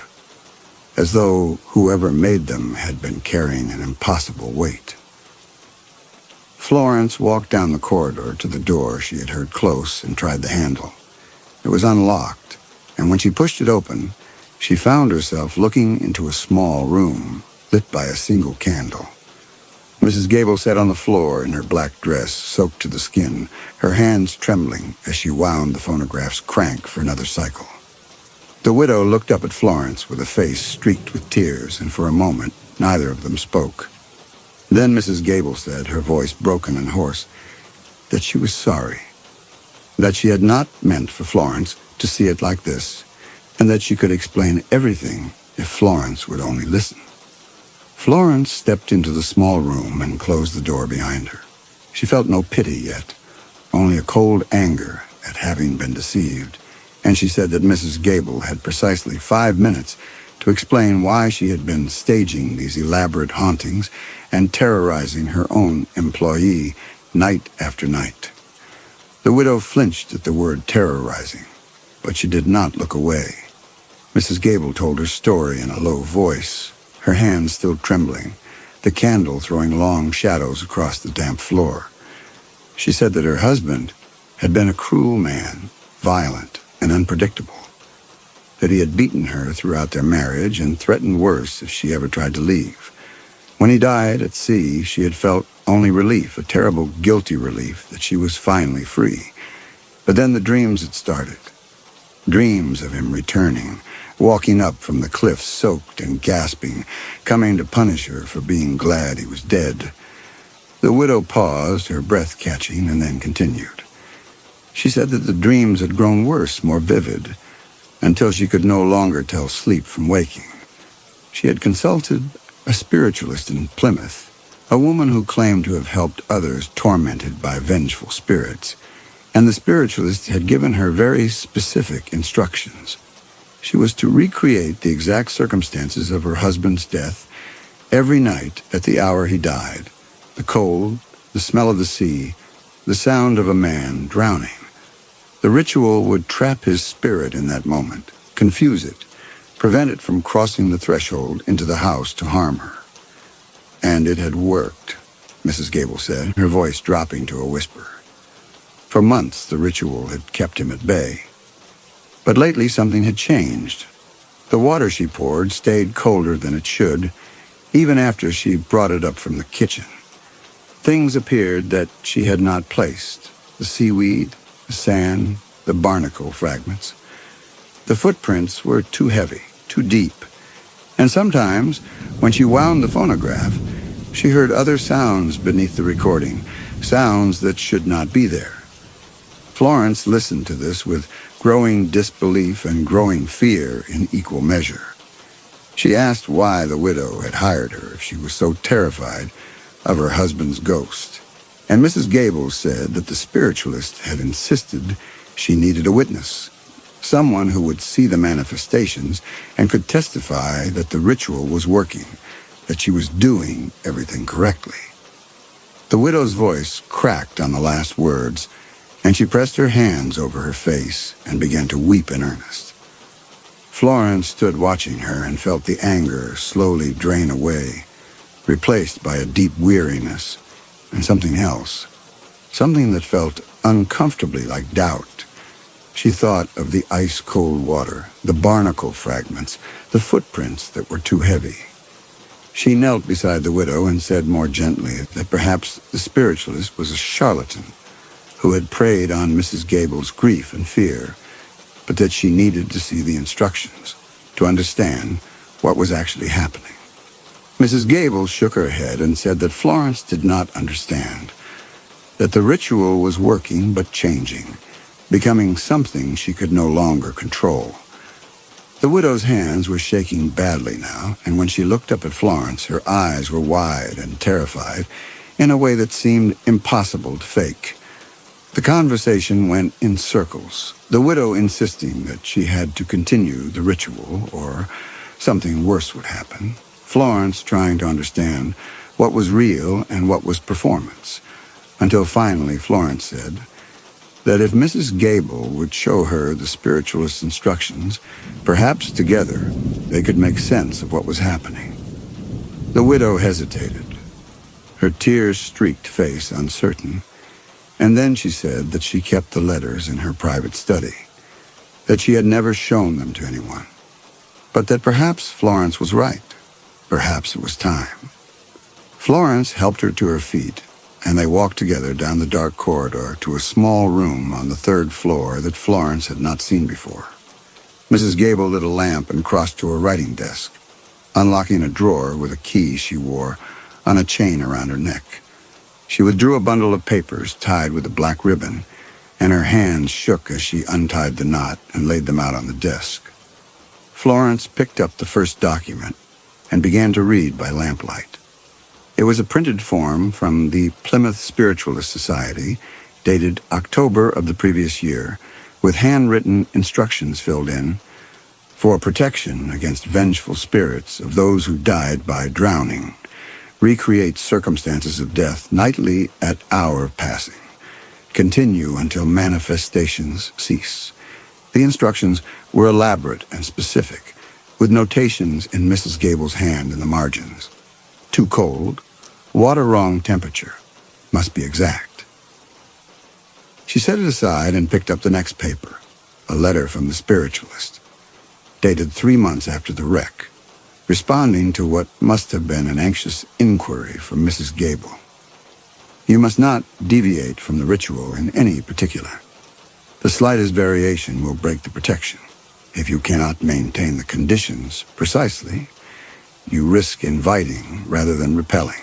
as though whoever made them had been carrying an impossible weight. Florence walked down the corridor to the door she had heard close and tried the handle. It was unlocked, and when she pushed it open, she found herself looking into a small room lit by a single candle. Mrs. Gable sat on the floor in her black dress, soaked to the skin, her hands trembling as she wound the phonograph's crank for another cycle. The widow looked up at Florence with a face streaked with tears, and for a moment, neither of them spoke. Then Mrs. Gable said, her voice broken and hoarse, that she was sorry, that she had not meant for Florence to see it like this, and that she could explain everything if Florence would only listen. Florence stepped into the small room and closed the door behind her. She felt no pity yet, only a cold anger at having been deceived, and she said that Mrs. Gable had precisely 5 minutes to explain why she had been staging these elaborate hauntings and terrorizing her own employee night after night. The widow flinched at the word terrorizing, but she did not look away. Mrs. Gable told her story in a low voice, her hands still trembling, the candle throwing long shadows across the damp floor. She said that her husband had been a cruel man, violent and unpredictable, that he had beaten her throughout their marriage and threatened worse if she ever tried to leave. When he died at sea, she had felt only relief, a terrible, guilty relief that she was finally free. But then the dreams had started. Dreams of him returning, walking up from the cliffs soaked and gasping, coming to punish her for being glad he was dead. The widow paused, her breath catching, and then continued. She said that the dreams had grown worse, more vivid, until she could no longer tell sleep from waking. She had consulted a spiritualist in Plymouth, a woman who claimed to have helped others tormented by vengeful spirits, and the spiritualist had given her very specific instructions. She was to recreate the exact circumstances of her husband's death every night at the hour he died, the cold, the smell of the sea, the sound of a man drowning. The ritual would trap his spirit in that moment, confuse it, prevent it from crossing the threshold into the house to harm her. And it had worked, Mrs. Gable said, her voice dropping to a whisper. For months, the ritual had kept him at bay. But lately something had changed. The water she poured stayed colder than it should, even after she brought it up from the kitchen. Things appeared that she had not placed: the seaweed, the sand, the barnacle fragments. The footprints were too heavy, too deep, and sometimes, when she wound the phonograph, she heard other sounds beneath the recording, sounds that should not be there. Florence listened to this with growing disbelief and growing fear in equal measure. She asked why the widow had hired her if she was so terrified of her husband's ghost, and Mrs. Gable said that the spiritualist had insisted she needed a witness, someone who would see the manifestations and could testify that the ritual was working, that she was doing everything correctly. The widow's voice cracked on the last words, and she pressed her hands over her face and began to weep in earnest. Florence stood watching her and felt the anger slowly drain away, replaced by a deep weariness and something else, something that felt uncomfortably like doubt. She thought of the ice-cold water, the barnacle fragments, the footprints that were too heavy. She knelt beside the widow and said more gently that perhaps the spiritualist was a charlatan who had preyed on Mrs. Gable's grief and fear, but that she needed to see the instructions to understand what was actually happening. Mrs. Gable shook her head and said that Florence did not understand, that the ritual was working but changing, becoming something she could no longer control. The widow's hands were shaking badly now, and when she looked up at Florence, her eyes were wide and terrified in a way that seemed impossible to fake. The conversation went in circles, the widow insisting that she had to continue the ritual or something worse would happen, Florence trying to understand what was real and what was performance, until finally Florence said, that if Mrs. Gable would show her the spiritualist's instructions, perhaps together they could make sense of what was happening. The widow hesitated, her tear-streaked face uncertain, and then she said that she kept the letters in her private study, that she had never shown them to anyone, but that perhaps Florence was right. Perhaps it was time. Florence helped her to her feet, and they walked together down the dark corridor to a small room on the third floor that Florence had not seen before. Mrs. Gable lit a lamp and crossed to her writing desk, unlocking a drawer with a key she wore on a chain around her neck. She withdrew a bundle of papers tied with a black ribbon, and her hands shook as she untied the knot and laid them out on the desk. Florence picked up the first document and began to read by lamplight. It was a printed form from the Plymouth Spiritualist Society, dated October of the previous year, with handwritten instructions filled in for protection against vengeful spirits of those who died by drowning. Recreate circumstances of death nightly at hour passing. Continue until manifestations cease. The instructions were elaborate and specific, with notations in Mrs. Gable's hand in the margins. Too cold. Water wrong temperature. Must be exact. She set it aside and picked up the next paper, a letter from the spiritualist, dated 3 months after the wreck, responding to what must have been an anxious inquiry from Mrs. Gable. You must not deviate from the ritual in any particular. The slightest variation will break the protection. If you cannot maintain the conditions precisely, you risk inviting rather than repelling.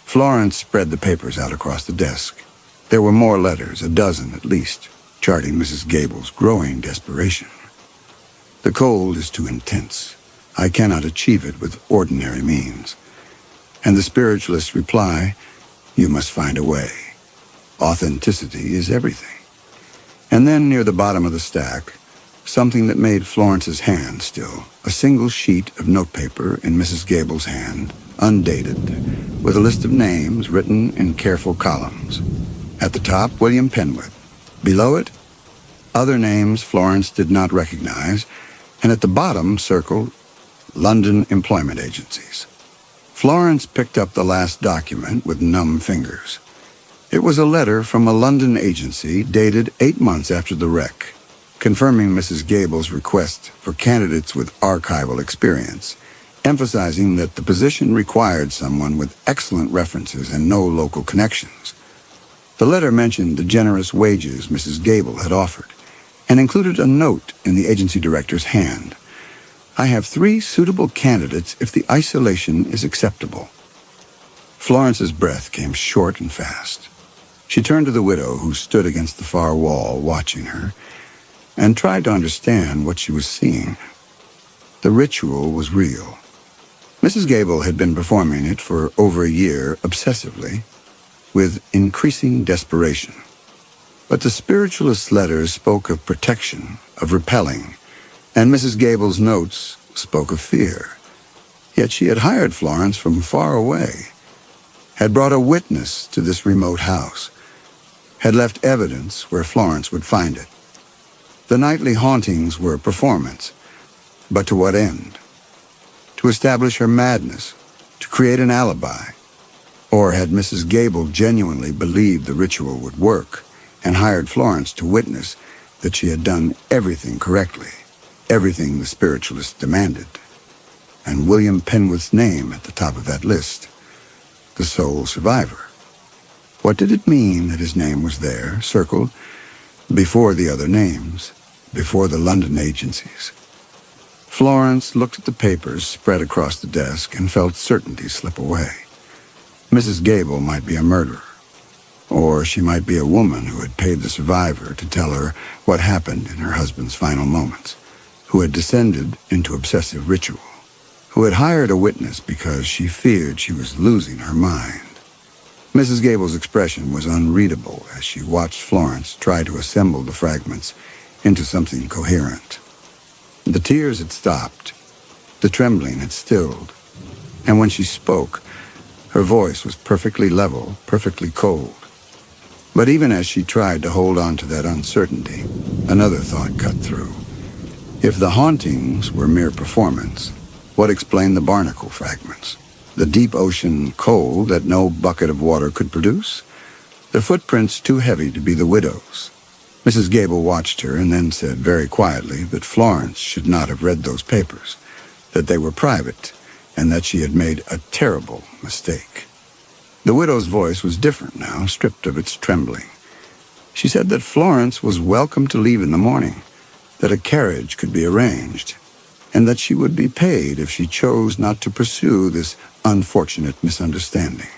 Florence spread the papers out across the desk. There were more letters, a dozen at least, charting Mrs. Gable's growing desperation. The cold is too intense. I cannot achieve it with ordinary means. And the spiritualist's reply, you must find a way. Authenticity is everything. And then near the bottom of the stack, something that made Florence's hand still, a single sheet of notepaper in Mrs. Gable's hand, undated, with a list of names written in careful columns. At the top, William Penwith. Below it, other names Florence did not recognize, and at the bottom circled London employment agencies. Florence picked up the last document with numb fingers. It was a letter from a London agency dated 8 months after the wreck, confirming Mrs. Gable's request for candidates with archival experience, emphasizing that the position required someone with excellent references and no local connections. The letter mentioned the generous wages Mrs. Gable had offered, and included a note in the agency director's hand. I have 3 suitable candidates if the isolation is acceptable. Florence's breath came short and fast. She turned to the widow who stood against the far wall watching her, and tried to understand what she was seeing. The ritual was real. Mrs. Gable had been performing it for over a year obsessively, with increasing desperation. But the spiritualist's letters spoke of protection, of repelling, and Mrs. Gable's notes spoke of fear. Yet she had hired Florence from far away, had brought a witness to this remote house, had left evidence where Florence would find it. The nightly hauntings were a performance, but to what end? To establish her madness, to create an alibi? Or had Mrs. Gable genuinely believed the ritual would work and hired Florence to witness that she had done everything correctly, everything the spiritualist demanded? And William Penwith's name at the top of that list, the sole survivor. What did it mean that his name was there, circled, before the other names, before the London agencies? Florence looked at the papers spread across the desk and felt certainty slip away. Mrs. Gable might be a murderer, or she might be a woman who had paid the survivor to tell her what happened in her husband's final moments, who had descended into obsessive ritual, who had hired a witness because she feared she was losing her mind. Mrs. Gable's expression was unreadable as she watched Florence try to assemble the fragments into something coherent. The tears had stopped, the trembling had stilled, and when she spoke, her voice was perfectly level, perfectly cold. But even as she tried to hold on to that uncertainty, another thought cut through. If the hauntings were mere performance, what explained the barnacle fragments? The deep ocean coal that no bucket of water could produce? The footprints too heavy to be the widow's? Mrs. Gable watched her and then said very quietly that Florence should not have read those papers, that they were private, and that she had made a terrible mistake. The widow's voice was different now, stripped of its trembling. She said that Florence was welcome to leave in the morning, that a carriage could be arranged, and that she would be paid if she chose not to pursue this unfortunate misunderstanding.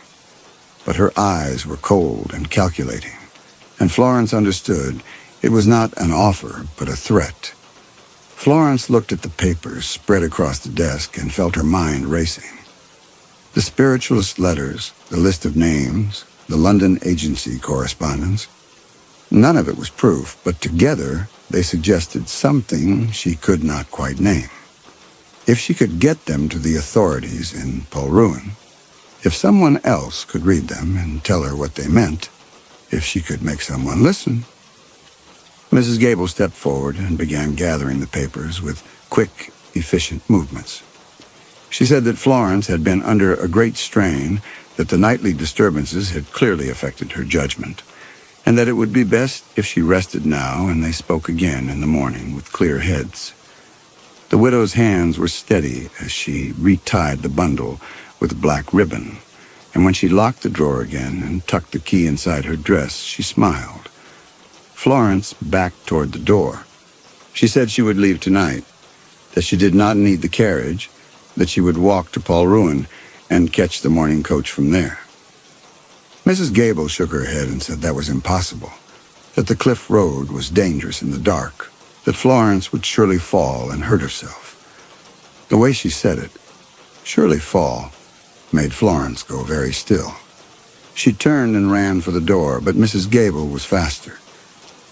But her eyes were cold and calculating, and Florence understood it was not an offer but a threat. Florence looked at the papers spread across the desk and felt her mind racing. The spiritualist letters, the list of names, the London agency correspondence. None of it was proof, but together they suggested something she could not quite name. If she could get them to the authorities in Polruan, if someone else could read them and tell her what they meant, if she could make someone listen. Mrs. Gable stepped forward and began gathering the papers with quick, efficient movements. She said that Florence had been under a great strain, that the nightly disturbances had clearly affected her judgment, and that it would be best if she rested now and they spoke again in the morning with clear heads. The widow's hands were steady as she retied the bundle with black ribbon, and when she locked the drawer again and tucked the key inside her dress, she smiled. Florence backed toward the door. She said she would leave tonight, that she did not need the carriage, that she would walk to Polruan and catch the morning coach from there. Mrs. Gable shook her head and said that was impossible, that the cliff road was dangerous in the dark, that Florence would surely fall and hurt herself. The way she said it, surely fall, made Florence go very still. She turned and ran for the door, but Mrs. Gable was faster,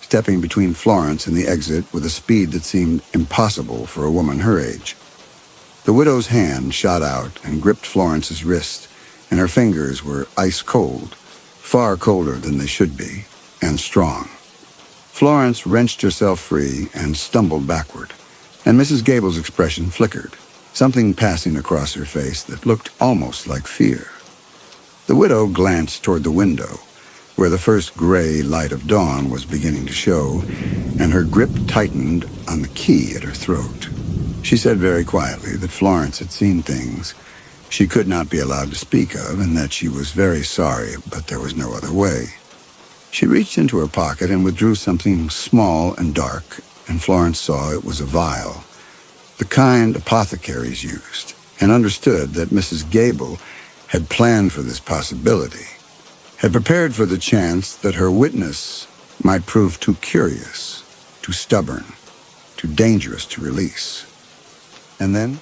stepping between Florence and the exit with a speed that seemed impossible for a woman her age. The widow's hand shot out and gripped Florence's wrist, and her fingers were ice cold, far colder than they should be, and strong. Florence wrenched herself free and stumbled backward, and Mrs. Gable's expression flickered, something passing across her face that looked almost like fear. The widow glanced toward the window, where the first gray light of dawn was beginning to show, and her grip tightened on the key at her throat. She said very quietly that Florence had seen things she could not be allowed to speak of, and that she was very sorry, but there was no other way. She reached into her pocket and withdrew something small and dark, and Florence saw it was a vial, the kind apothecaries used, and understood that Mrs. Gable had planned for this possibility, had prepared for the chance that her witness might prove too curious, too stubborn, too dangerous to release. And then,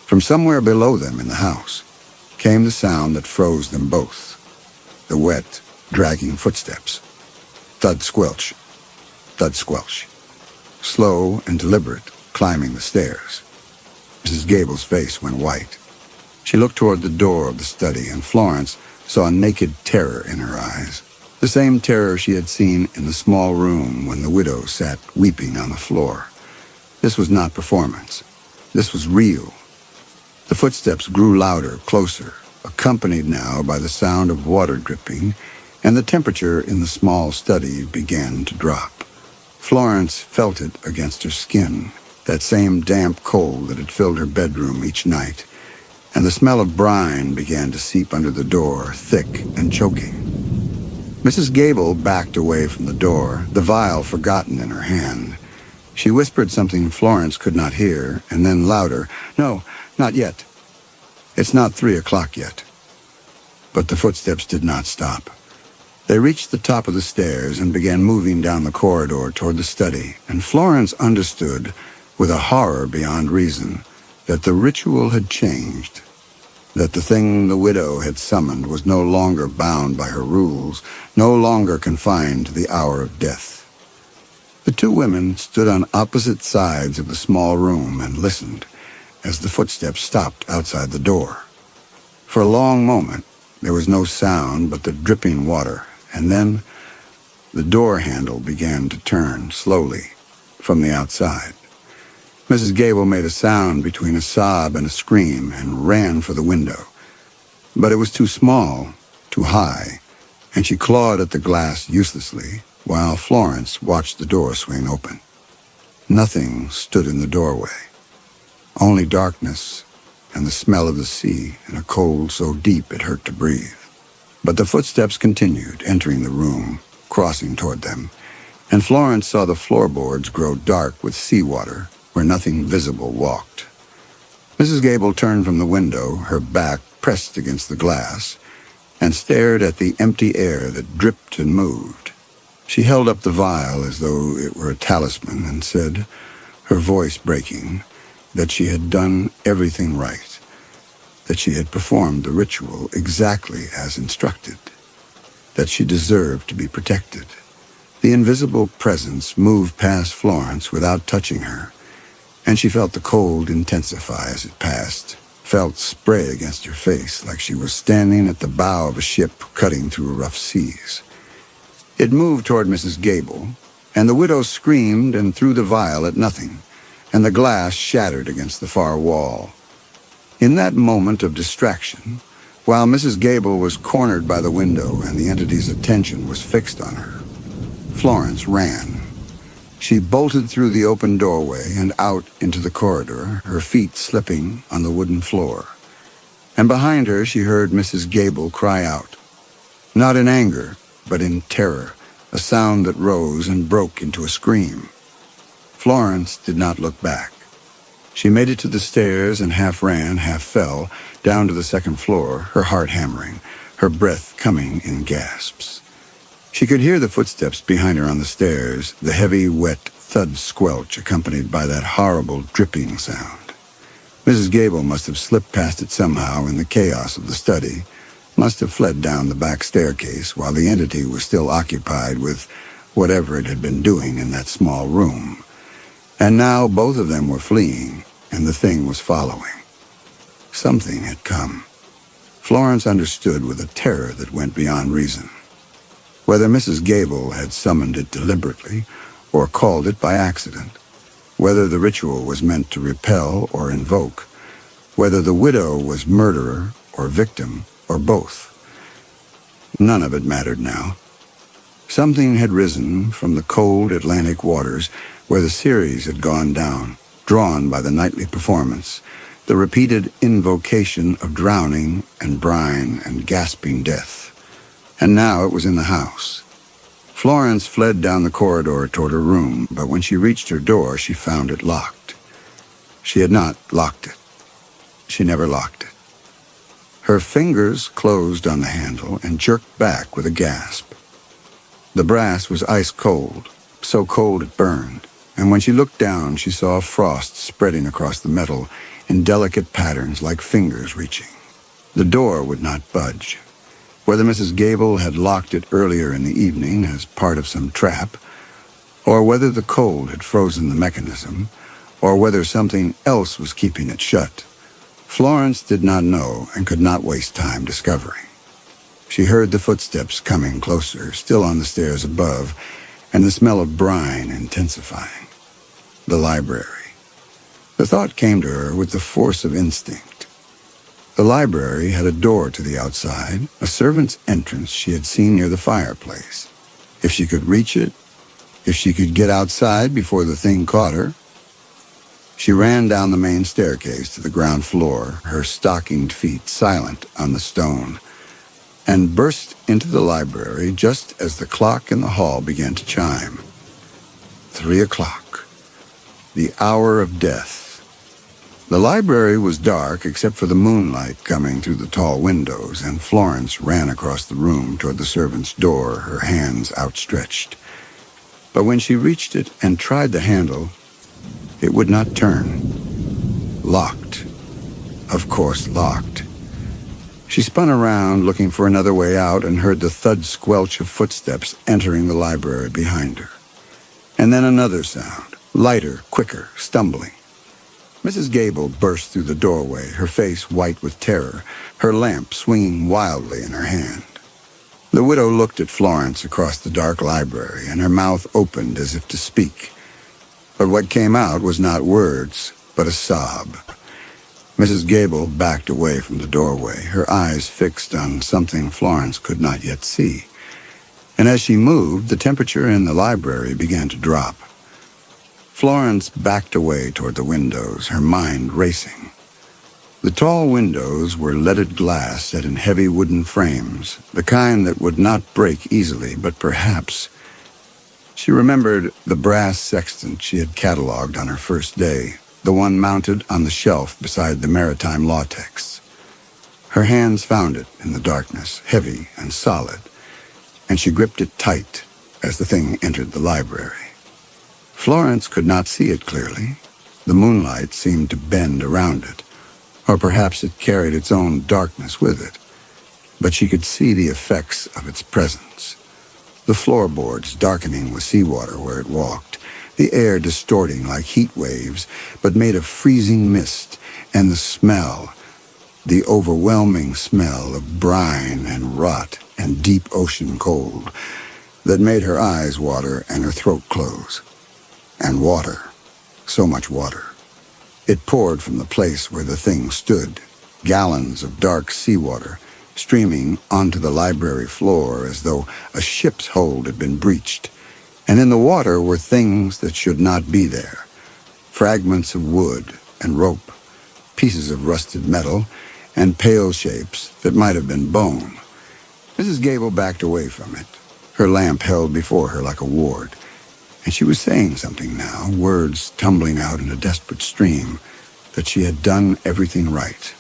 from somewhere below them in the house, came the sound that froze them both, the wet, dragging footsteps. Thud squelch, thud squelch, slow and deliberate, climbing the stairs. Mrs. Gable's face went white. She looked toward the door of the study, and Florence saw naked terror in her eyes, the same terror she had seen in the small room when the widow sat weeping on the floor. This was not performance. This was real. The footsteps grew louder, closer, accompanied now by the sound of water dripping, and the temperature in the small study began to drop. Florence felt it against her skin, that same damp cold that had filled her bedroom each night, and the smell of brine began to seep under the door, thick and choking. Mrs. Gable backed away from the door, the vial forgotten in her hand. She whispered something Florence could not hear, and then louder, "No, not yet. It's not 3 o'clock yet." But the footsteps did not stop. They reached the top of the stairs and began moving down the corridor toward the study, and Florence understood, with a horror beyond reason, that the ritual had changed, that the thing the widow had summoned was no longer bound by her rules, no longer confined to the hour of death. The two women stood on opposite sides of the small room and listened as the footsteps stopped outside the door. For a long moment, there was no sound but the dripping water, and then The door handle began to turn, slowly, from the outside. Mrs. Gable made a sound between a sob and a scream and ran for the window. But it was too small, too high, and she clawed at the glass uselessly while Florence watched the door swing open. Nothing stood in the doorway. Only darkness and the smell of the sea and a cold so deep it hurt to breathe. But the footsteps continued, entering the room, crossing toward them, and Florence saw the floorboards grow dark with seawater where nothing visible walked. Mrs. Gable turned from the window, her back pressed against the glass, and stared at the empty air that dripped and moved. She held up the vial as though it were a talisman and said, her voice breaking, that she had done everything right, that she had performed the ritual exactly as instructed, that she deserved to be protected. The invisible presence moved past Florence without touching her, and she felt the cold intensify as it passed, felt spray against her face like she was standing at the bow of a ship cutting through rough seas. It moved toward Mrs. Gable, and the widow screamed and threw the vial at nothing, and the glass shattered against the far wall. In that moment of distraction, while Mrs. Gable was cornered by the window and the entity's attention was fixed on her, Florence ran. She bolted through the open doorway and out into the corridor, her feet slipping on the wooden floor. And behind her she heard Mrs. Gable cry out, not in anger, but in terror, a sound that rose and broke into a scream. Florence did not look back. She made it to the stairs and half ran, half fell, down to the second floor, her heart hammering, her breath coming in gasps. She could hear the footsteps behind her on the stairs, the heavy, wet thud squelch accompanied by that horrible dripping sound. Mrs. Gable must have slipped past it somehow in the chaos of the study, must have fled down the back staircase while the entity was still occupied with whatever it had been doing in that small room. And now both of them were fleeing, and the thing was following. Something had come. Florence understood with a terror that went beyond reason. Whether Mrs. Gable had summoned it deliberately or called it by accident, whether the ritual was meant to repel or invoke, whether the widow was murderer or victim or both. None of it mattered now. Something had risen from the cold Atlantic waters where the series had gone down, drawn by the nightly performance, the repeated invocation of drowning and brine and gasping death. And now it was in the house. Florence fled down the corridor toward her room, but when she reached her door, she found it locked. She had not locked it. She never locked it. Her fingers closed on the handle and jerked back with a gasp. The brass was ice cold, so cold it burned, and when she looked down, she saw frost spreading across the metal in delicate patterns like fingers reaching. The door would not budge. Whether Mrs. Gable had locked it earlier in the evening as part of some trap, or whether the cold had frozen the mechanism, or whether something else was keeping it shut, Florence did not know and could not waste time discovering. She heard the footsteps coming closer, still on the stairs above, and the smell of brine intensifying. The library. The thought came to her with the force of instinct. The library had a door to the outside, a servant's entrance she had seen near the fireplace. If she could reach it, if she could get outside before the thing caught her. She ran down the main staircase to the ground floor, her stockinged feet silent on the stone, and burst into the library just as the clock in the hall began to chime. 3 o'clock. The hour of death. The library was dark except for the moonlight coming through the tall windows, and Florence ran across the room toward the servant's door, her hands outstretched. But when she reached it and tried the handle, it would not turn. Locked. Of course, locked. She spun around, looking for another way out, and heard the thud squelch of footsteps entering the library behind her. And then another sound, lighter, quicker, stumbling. Mrs. Gable burst through the doorway, her face white with terror, her lamp swinging wildly in her hand. The widow looked at Florence across the dark library, and her mouth opened as if to speak. But what came out was not words, but a sob. Mrs. Gable backed away from the doorway, her eyes fixed on something Florence could not yet see. And as she moved, the temperature in the library began to drop. Florence backed away toward the windows, her mind racing. The tall windows were leaded glass set in heavy wooden frames, the kind that would not break easily, but perhaps... She remembered the brass sextant she had catalogued on her first day, the one mounted on the shelf beside the maritime law texts. Her hands found it in the darkness, heavy and solid, and she gripped it tight as the thing entered the library. Florence could not see it clearly. The moonlight seemed to bend around it, or perhaps it carried its own darkness with it. But she could see the effects of its presence. The floorboards darkening with seawater where it walked, the air distorting like heat waves, but made of freezing mist, and the smell, the overwhelming smell of brine and rot and deep ocean cold, that made her eyes water and her throat close. And water, so much water. It poured from the place where the thing stood, gallons of dark seawater, streaming onto the library floor as though a ship's hold had been breached. And in the water were things that should not be there. Fragments of wood and rope, pieces of rusted metal, and pale shapes that might have been bone. Mrs. Gable backed away from it, her lamp held before her like a ward. And she was saying something now, words tumbling out in a desperate stream, that she had done everything right,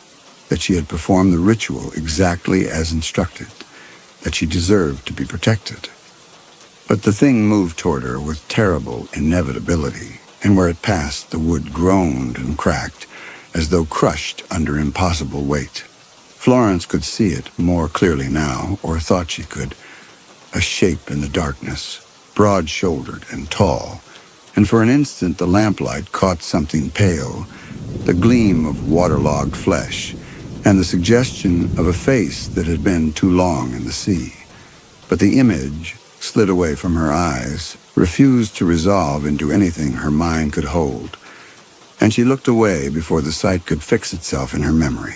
that she had performed the ritual exactly as instructed, that she deserved to be protected. But the thing moved toward her with terrible inevitability, and where it passed, the wood groaned and cracked, as though crushed under impossible weight. Florence could see it more clearly now, or thought she could, a shape in the darkness, broad-shouldered and tall, and for an instant the lamplight caught something pale, the gleam of waterlogged flesh, and the suggestion of a face that had been too long in the sea. But the image slid away from her eyes, refused to resolve into anything her mind could hold, and she looked away before the sight could fix itself in her memory.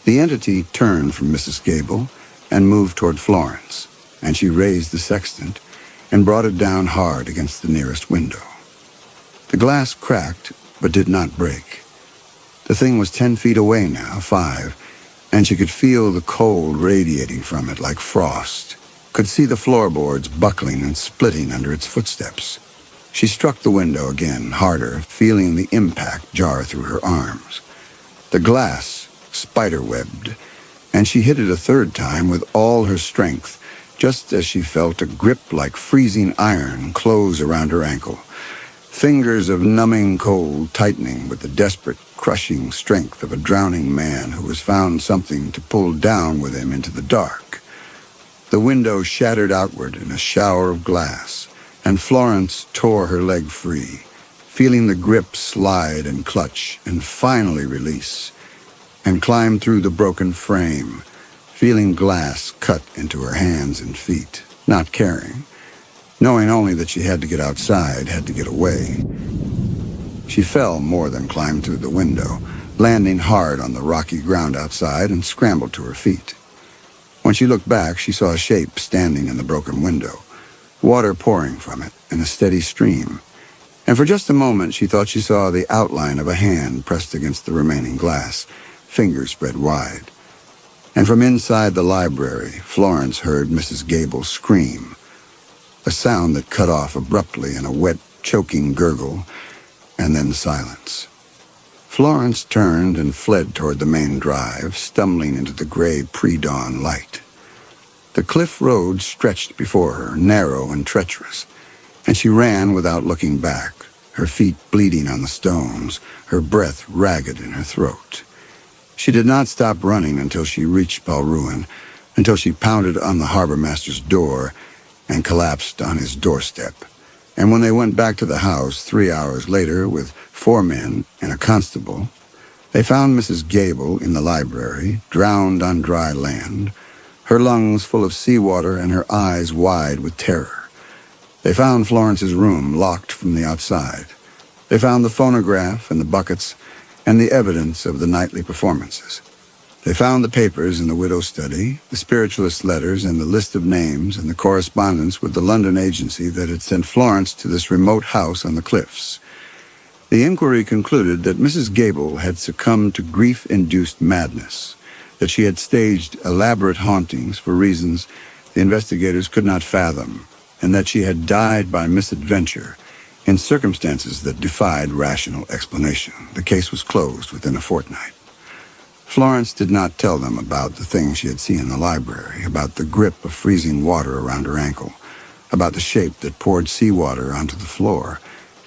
The entity turned from Mrs. Gable and moved toward Florence, and she raised the sextant and brought it down hard against the nearest window. The glass cracked, but did not break. The thing was 10 feet away now, 5, and she could feel the cold radiating from it like frost, could see the floorboards buckling and splitting under its footsteps. She struck the window again, harder, feeling the impact jar through her arms. The glass spider-webbed, and she hit it a third time with all her strength, just as she felt a grip like freezing iron close around her ankle, fingers of numbing cold tightening with the desperate, crushing strength of a drowning man who has found something to pull down with him into the dark. The window shattered outward in a shower of glass, and Florence tore her leg free, feeling the grip slide and clutch and finally release, and climbed through the broken frame, feeling glass cut into her hands and feet, not caring, knowing only that she had to get outside, had to get away. She fell more than climbed through the window, landing hard on the rocky ground outside, and scrambled to her feet. When she looked back, she saw a shape standing in the broken window, water pouring from it in a steady stream, and for just a moment she thought she saw the outline of a hand pressed against the remaining glass, fingers spread wide. And from inside the library, Florence heard Mrs. Gable scream, a sound that cut off abruptly in a wet, choking gurgle, and then silence. Florence turned and fled toward the main drive, stumbling into the gray pre-dawn light. The cliff road stretched before her, narrow and treacherous, and she ran without looking back, her feet bleeding on the stones, her breath ragged in her throat. She did not stop running until she reached Balruin, until she pounded on the harbor master's door and collapsed on his doorstep. And when they went back to the house 3 hours later with 4 men and a constable, they found Mrs. Gable in the library, drowned on dry land, her lungs full of seawater and her eyes wide with terror. They found Florence's room locked from the outside. They found the phonograph and the buckets and the evidence of the nightly performances. They found the papers in the widow's study, the spiritualist letters, and the list of names and the correspondence with the London agency that had sent Florence to this remote house on the cliffs. The inquiry concluded that Mrs. Gable had succumbed to grief-induced madness, that she had staged elaborate hauntings for reasons the investigators could not fathom, and that she had died by misadventure in circumstances that defied rational explanation. The case was closed within a fortnight. Florence did not tell them about the things she had seen in the library, about the grip of freezing water around her ankle, about the shape that poured seawater onto the floor.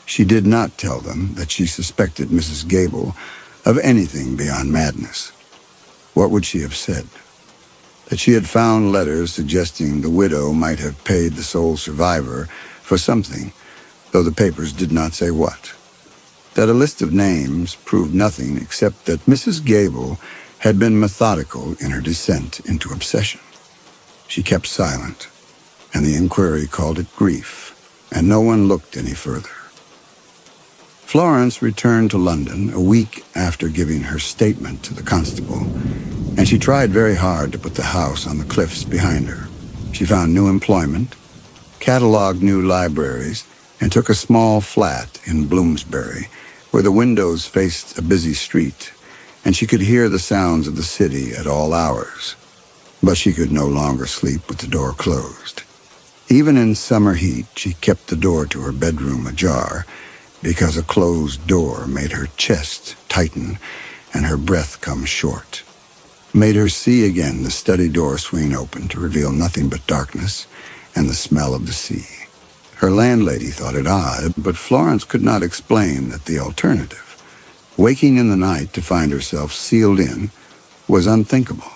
She did not tell them that she suspected Mrs. Gable of anything beyond madness. What would she have said? That she had found letters suggesting the widow might have paid the sole survivor for something, though the papers did not say what. That a list of names proved nothing except that Mrs. Gable had been methodical in her descent into obsession. She kept silent, and the inquiry called it grief, and no one looked any further. Florence returned to London a week after giving her statement to the constable, and she tried very hard to put the house on the cliffs behind her. She found new employment, cataloged new libraries, and took a small flat in Bloomsbury, where the windows faced a busy street, and she could hear the sounds of the city at all hours. But she could no longer sleep with the door closed. Even in summer heat, she kept the door to her bedroom ajar, because a closed door made her chest tighten and her breath come short, made her see again the study door swing open to reveal nothing but darkness and the smell of the sea. Her landlady thought it odd, but Florence could not explain that the alternative, waking in the night to find herself sealed in, was unthinkable.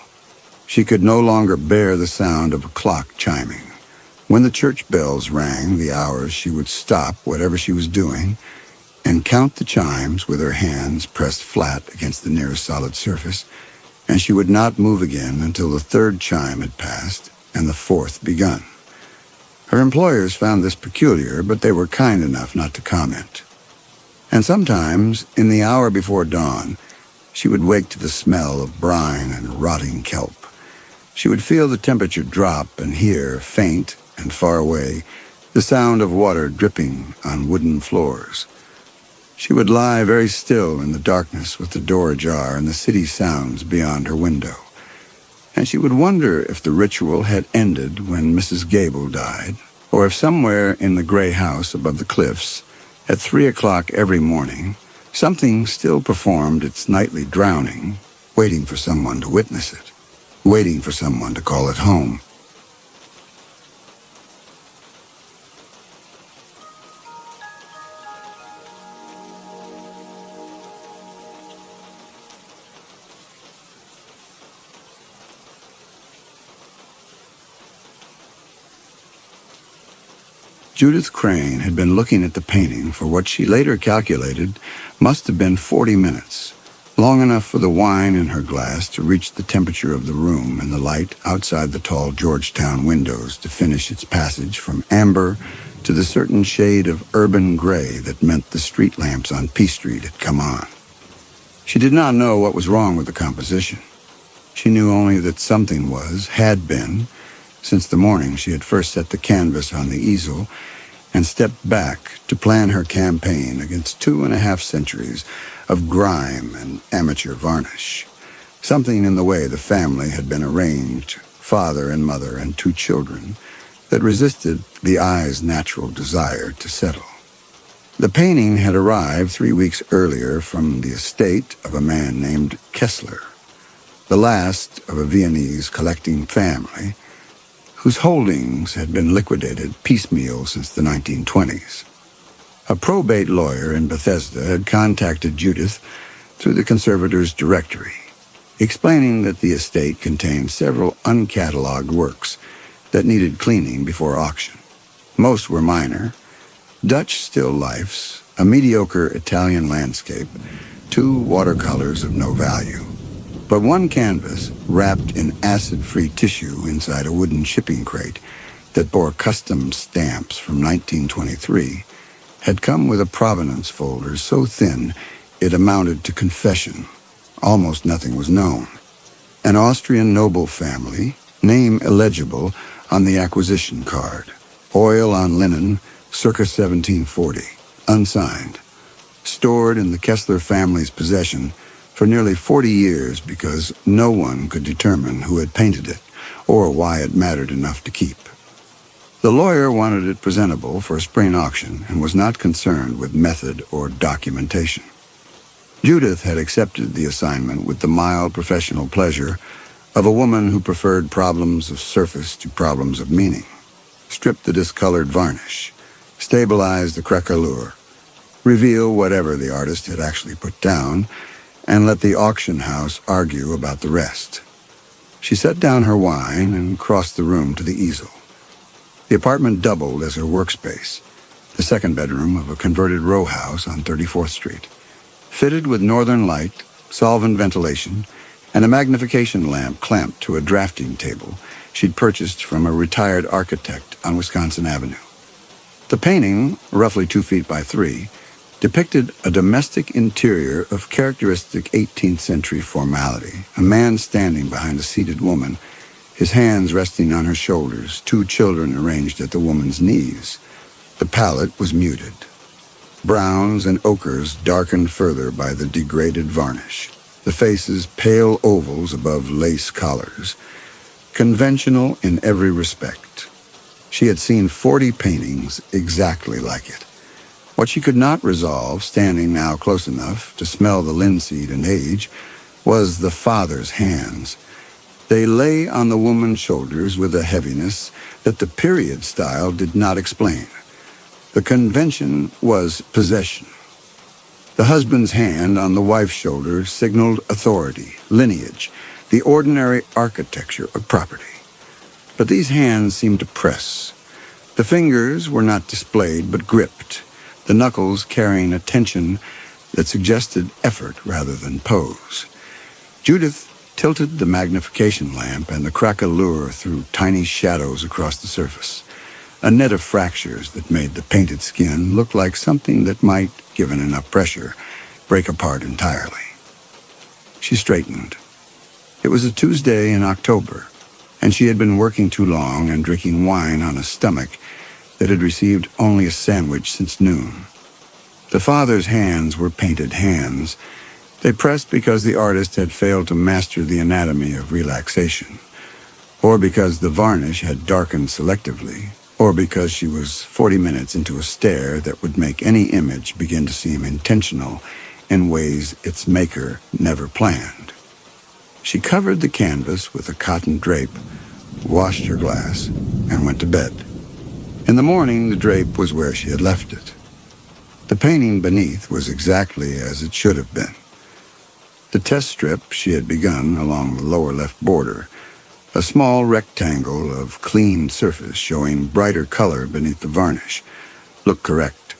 She could no longer bear the sound of a clock chiming. When the church bells rang the hours, she would stop whatever she was doing and count the chimes with her hands pressed flat against the nearest solid surface, and she would not move again until the third chime had passed and the fourth begun. Her employers found this peculiar, but they were kind enough not to comment. And sometimes, in the hour before dawn, she would wake to the smell of brine and rotting kelp. She would feel the temperature drop and hear, faint and far away, the sound of water dripping on wooden floors. She would lie very still in the darkness with the door ajar and the city sounds beyond her window. And she would wonder if the ritual had ended when Mrs. Gable died, or if somewhere in the gray house above the cliffs, at 3 o'clock every morning, something still performed its nightly drowning, waiting for someone to witness it, waiting for someone to call it home. Judith Crane had been looking at the painting for what she later calculated must have been 40 minutes, long enough for the wine in her glass to reach the temperature of the room and the light outside the tall Georgetown windows to finish its passage from amber to the certain shade of urban gray that meant the street lamps on P Street had come on. She did not know what was wrong with the composition. She knew only that something had been, since the morning she had first set the canvas on the easel and stepped back to plan her campaign against 2.5 centuries of grime and amateur varnish. Something in the way the family had been arranged, father and mother and 2 children, that resisted the eye's natural desire to settle. The painting had arrived 3 weeks earlier from the estate of a man named Kessler, the last of a Viennese collecting family whose holdings had been liquidated piecemeal since the 1920s. A probate lawyer in Bethesda had contacted Judith through the conservator's directory, explaining that the estate contained several uncatalogued works that needed cleaning before auction. Most were minor: Dutch still lifes, a mediocre Italian landscape, 2 watercolors of no value. But one canvas, wrapped in acid-free tissue inside a wooden shipping crate that bore custom stamps from 1923, had come with a provenance folder so thin it amounted to confession. Almost nothing was known. An Austrian noble family, name illegible on the acquisition card. Oil on linen, circa 1740, unsigned. Stored in the Kessler family's possession for nearly 40 years because no one could determine who had painted it or why it mattered enough to keep. The lawyer wanted it presentable for a spring auction and was not concerned with method or documentation. Judith had accepted the assignment with the mild professional pleasure of a woman who preferred problems of surface to problems of meaning. Strip the discolored varnish, stabilize the craquelure, reveal whatever the artist had actually put down, and let the auction house argue about the rest. She set down her wine and crossed the room to the easel. The apartment doubled as her workspace, the second bedroom of a converted row house on 34th Street. Fitted with northern light, solvent ventilation, and a magnification lamp clamped to a drafting table she'd purchased from a retired architect on Wisconsin Avenue. The painting, roughly 2 feet by 3, depicted a domestic interior of characteristic 18th century formality, a man standing behind a seated woman, his hands resting on her shoulders, 2 children arranged at the woman's knees. The palette was muted. Browns and ochres darkened further by the degraded varnish, the faces pale ovals above lace collars, conventional in every respect. She had seen 40 paintings exactly like it. What she could not resolve, standing now close enough to smell the linseed and age, was the father's hands. They lay on the woman's shoulders with a heaviness that the period style did not explain. The convention was possession. The husband's hand on the wife's shoulder signaled authority, lineage, the ordinary architecture of property. But these hands seemed to press. The fingers were not displayed but gripped, the knuckles carrying a tension that suggested effort rather than pose. Judith tilted the magnification lamp and the craquelure threw tiny shadows across the surface, a net of fractures that made the painted skin look like something that might, given enough pressure, break apart entirely. She straightened. It was a Tuesday in October, and she had been working too long and drinking wine on a stomach that had received only a sandwich since noon. The father's hands were painted hands. They pressed because the artist had failed to master the anatomy of relaxation, or because the varnish had darkened selectively, or because she was 40 minutes into a stare that would make any image begin to seem intentional in ways its maker never planned. She covered the canvas with a cotton drape, washed her glass, and went to bed. In the morning, the drape was where she had left it. The painting beneath was exactly as it should have been. The test strip she had begun along the lower left border, a small rectangle of clean surface showing brighter color beneath the varnish, looked correct.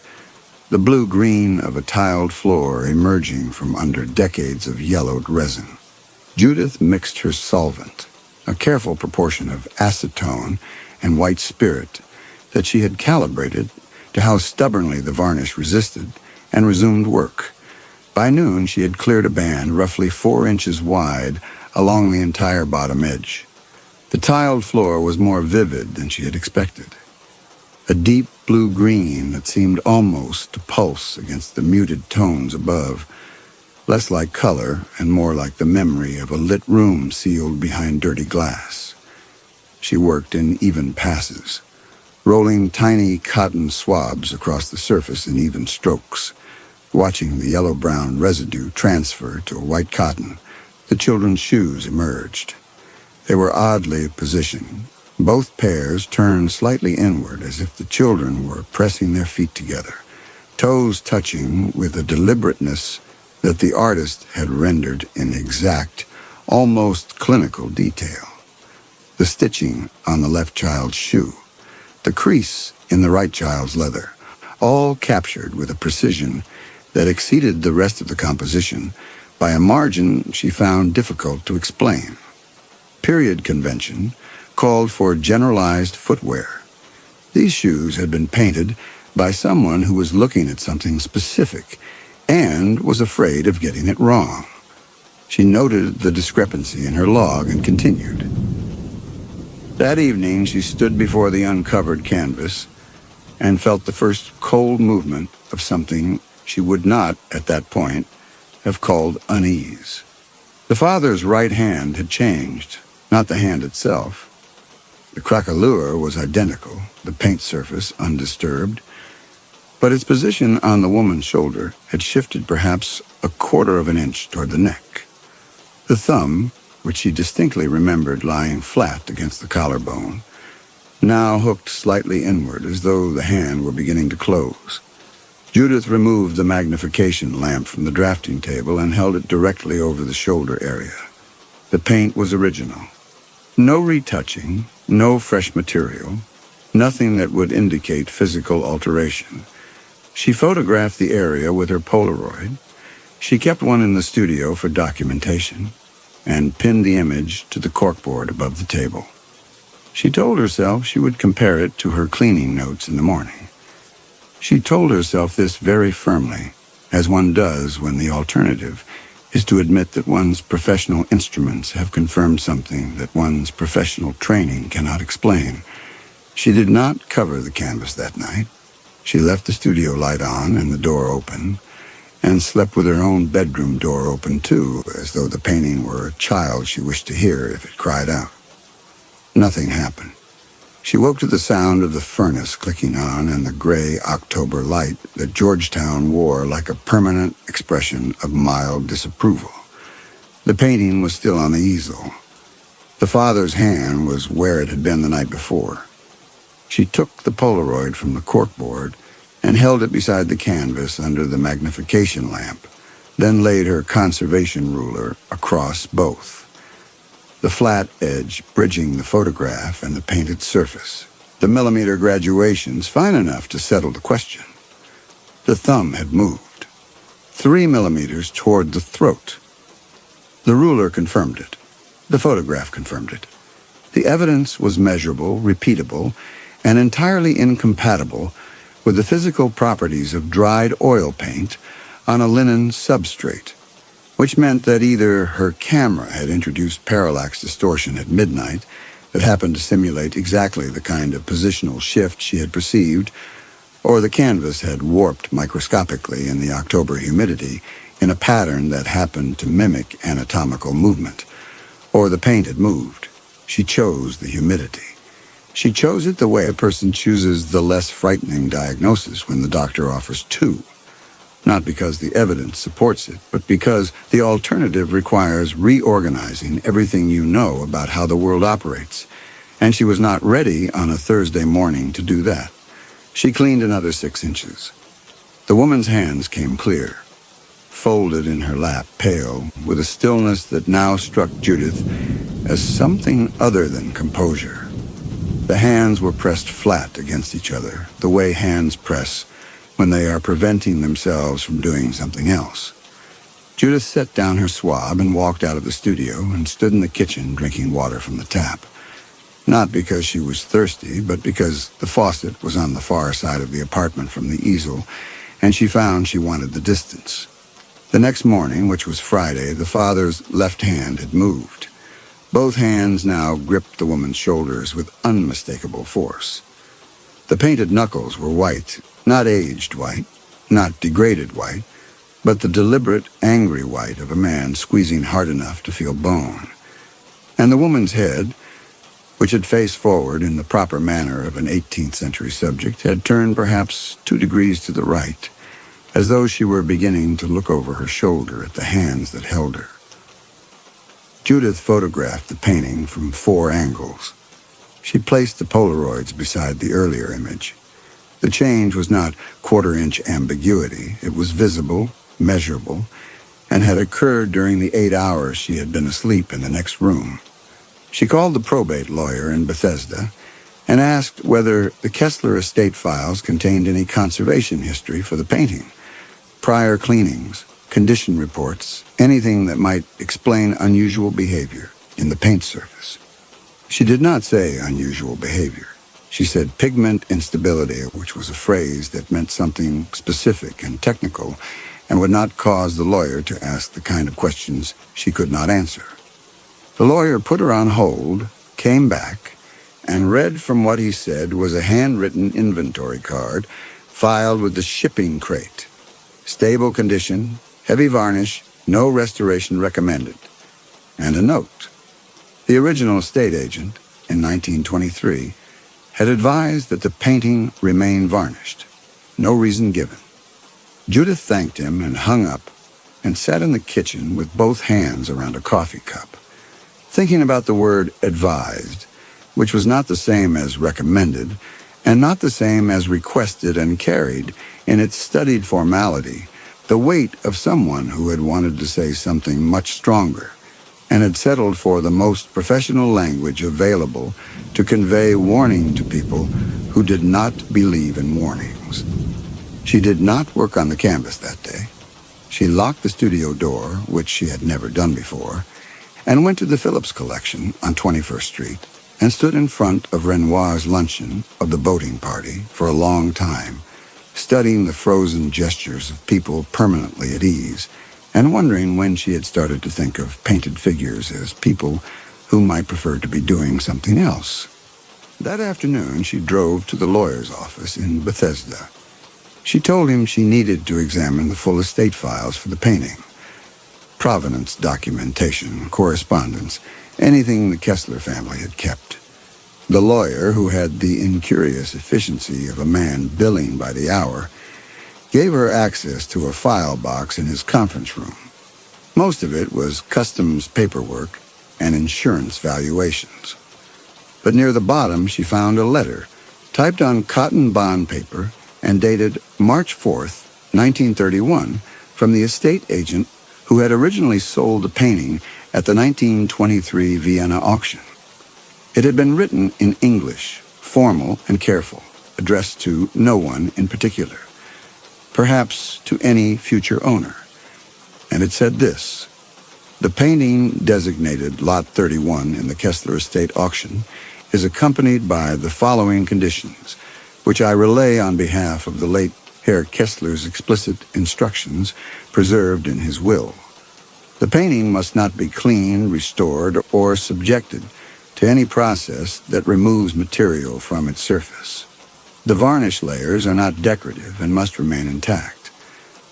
The blue-green of a tiled floor emerging from under decades of yellowed resin. Judith mixed her solvent, a careful proportion of acetone and white spirit that she had calibrated to how stubbornly the varnish resisted, and resumed work. By noon, she had cleared a band roughly 4 inches wide along the entire bottom edge. The tiled floor was more vivid than she had expected. A deep blue-green that seemed almost to pulse against the muted tones above, less like color and more like the memory of a lit room sealed behind dirty glass. She worked in even passes, rolling tiny cotton swabs across the surface in even strokes. Watching the yellow-brown residue transfer to white cotton, the children's shoes emerged. They were oddly positioned. Both pairs turned slightly inward as if the children were pressing their feet together, toes touching with a deliberateness that the artist had rendered in exact, almost clinical detail. The stitching on the left child's shoe, the crease in the right child's leather, all captured with a precision that exceeded the rest of the composition by a margin she found difficult to explain. Period convention called for generalized footwear. These shoes had been painted by someone who was looking at something specific and was afraid of getting it wrong. She noted the discrepancy in her log and continued. That evening, she stood before the uncovered canvas and felt the first cold movement of something she would not, at that point, have called unease. The father's right hand had changed, not the hand itself. The craquelure was identical, the paint surface undisturbed, but its position on the woman's shoulder had shifted perhaps a quarter of an inch toward the neck. The thumb, which she distinctly remembered lying flat against the collarbone, now hooked slightly inward as though the hand were beginning to close. Judith removed the magnification lamp from the drafting table and held it directly over the shoulder area. The paint was original. No retouching, no fresh material, nothing that would indicate physical alteration. She photographed the area with her Polaroid. She kept one in the studio for documentation and pinned the image to the corkboard above the table. She told herself she would compare it to her cleaning notes in the morning. She told herself this very firmly, as one does when the alternative is to admit that one's professional instruments have confirmed something that one's professional training cannot explain. She did not cover the canvas that night. She left the studio light on and the door open, and slept with her own bedroom door open too, as though the painting were a child she wished to hear if it cried out. Nothing happened. She woke to the sound of the furnace clicking on and the gray October light that Georgetown wore like a permanent expression of mild disapproval. The painting was still on the easel. The father's hand was where it had been the night before. She took the Polaroid from the corkboard and held it beside the canvas under the magnification lamp, then laid her conservation ruler across both, the flat edge bridging the photograph and the painted surface. The millimeter graduations fine enough to settle the question. The thumb had moved 3 millimeters toward the throat. The ruler confirmed it. The photograph confirmed it. The evidence was measurable, repeatable, and entirely incompatible with the physical properties of dried oil paint on a linen substrate, which meant that either her camera had introduced parallax distortion at midnight that happened to simulate exactly the kind of positional shift she had perceived, or the canvas had warped microscopically in the October humidity in a pattern that happened to mimic anatomical movement, or the paint had moved. She chose the humidity. She chose it the way a person chooses the less frightening diagnosis when the doctor offers 2. Not because the evidence supports it, but because the alternative requires reorganizing everything you know about how the world operates, and she was not ready on a Thursday morning to do that. She cleaned another 6 inches. The woman's hands came clear, folded in her lap, pale, with a stillness that now struck Judith as something other than composure. The hands were pressed flat against each other, the way hands press when they are preventing themselves from doing something else. Judith set down her swab and walked out of the studio and stood in the kitchen drinking water from the tap. Not because she was thirsty, but because the faucet was on the far side of the apartment from the easel, and she found she wanted the distance. The next morning, which was Friday, the father's left hand had moved. Both hands now gripped the woman's shoulders with unmistakable force. The painted knuckles were white, not aged white, not degraded white, but the deliberate, angry white of a man squeezing hard enough to feel bone. And the woman's head, which had faced forward in the proper manner of an 18th century subject, had turned perhaps 2 degrees to the right, as though she were beginning to look over her shoulder at the hands that held her. Judith photographed the painting from 4 angles. She placed the Polaroids beside the earlier image. The change was not quarter-inch ambiguity. It was visible, measurable, and had occurred during the 8 hours she had been asleep in the next room. She called the probate lawyer in Bethesda and asked whether the Kessler estate files contained any conservation history for the painting, prior cleanings, condition reports, anything that might explain unusual behavior in the paint surface. She did not say unusual behavior. She said pigment instability, which was a phrase that meant something specific and technical and would not cause the lawyer to ask the kind of questions she could not answer. The lawyer put her on hold, came back, and read from what he said was a handwritten inventory card filed with the shipping crate. Stable condition, heavy varnish, no restoration recommended. And a note. The original estate agent, in 1923, had advised that the painting remain varnished. No reason given. Judith thanked him and hung up and sat in the kitchen with both hands around a coffee cup, thinking about the word advised, which was not the same as recommended and not the same as requested, and carried in its studied formality the weight of someone who had wanted to say something much stronger and had settled for the most professional language available to convey warning to people who did not believe in warnings. She did not work on the canvas that day. She locked the studio door, which she had never done before, and went to the Phillips Collection on 21st Street and stood in front of Renoir's luncheon of the boating party for a long time, studying the frozen gestures of people permanently at ease and wondering when she had started to think of painted figures as people who might prefer to be doing something else. That afternoon, she drove to the lawyer's office in Bethesda. She told him she needed to examine the full estate files for the painting. Provenance documentation, correspondence, anything the Kessler family had kept. The lawyer, who had the incurious efficiency of a man billing by the hour, gave her access to a file box in his conference room. Most of it was customs paperwork and insurance valuations. But near the bottom she found a letter, typed on cotton bond paper and dated March 4th, 1931, from the estate agent who had originally sold the painting at the 1923 Vienna auction. It had been written in English, formal and careful, addressed to no one in particular, perhaps to any future owner. And it said this: "The painting designated Lot 31 in the Kessler estate auction is accompanied by the following conditions, which I relay on behalf of the late Herr Kessler's explicit instructions preserved in his will. The painting must not be cleaned, restored, or subjected to any process that removes material from its surface. The varnish layers are not decorative and must remain intact.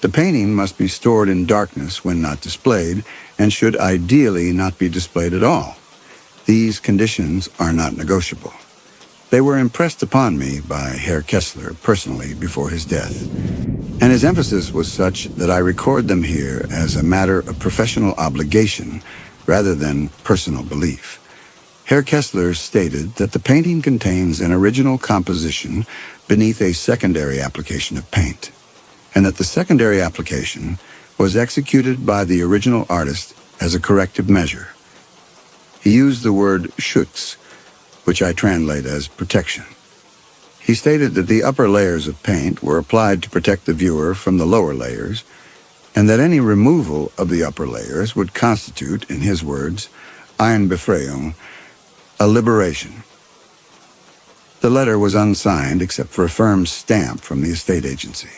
The painting must be stored in darkness when not displayed, and should ideally not be displayed at all. These conditions are not negotiable. They were impressed upon me by Herr Kessler personally before his death, and his emphasis was such that I record them here as a matter of professional obligation rather than personal belief. Herr Kessler stated that the painting contains an original composition beneath a secondary application of paint, and that the secondary application was executed by the original artist as a corrective measure. He used the word Schutz, which I translate as protection. He stated that the upper layers of paint were applied to protect the viewer from the lower layers, and that any removal of the upper layers would constitute, in his words, Einbefreiung, a liberation. The letter was unsigned except for a firm stamp from the estate agency.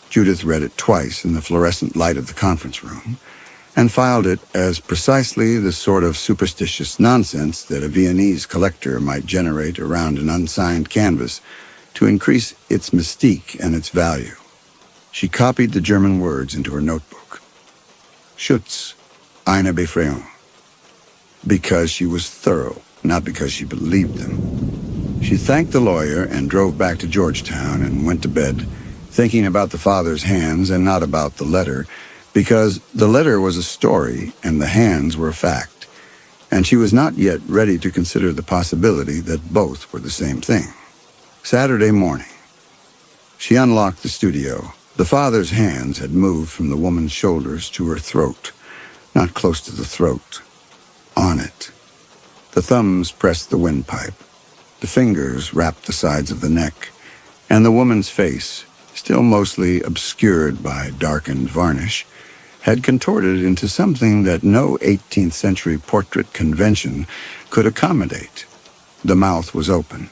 Judith read it twice in the fluorescent light of the conference room, and filed it as precisely the sort of superstitious nonsense that a Viennese collector might generate around an unsigned canvas to increase its mystique and its value. She copied the German words into her notebook. Schutz, eine Befreiung. Because she was thorough, not because she believed them. She thanked the lawyer and drove back to Georgetown and went to bed, thinking about the father's hands and not about the letter, because the letter was a story and the hands were a fact, and she was not yet ready to consider the possibility that both were the same thing. Saturday morning. She unlocked the studio. The father's hands had moved from the woman's shoulders to her throat, not close to the throat, on it. The thumbs pressed the windpipe. The fingers wrapped the sides of the neck, and the woman's face, still mostly obscured by darkened varnish, had contorted into something that no 18th century portrait convention could accommodate. The mouth was open.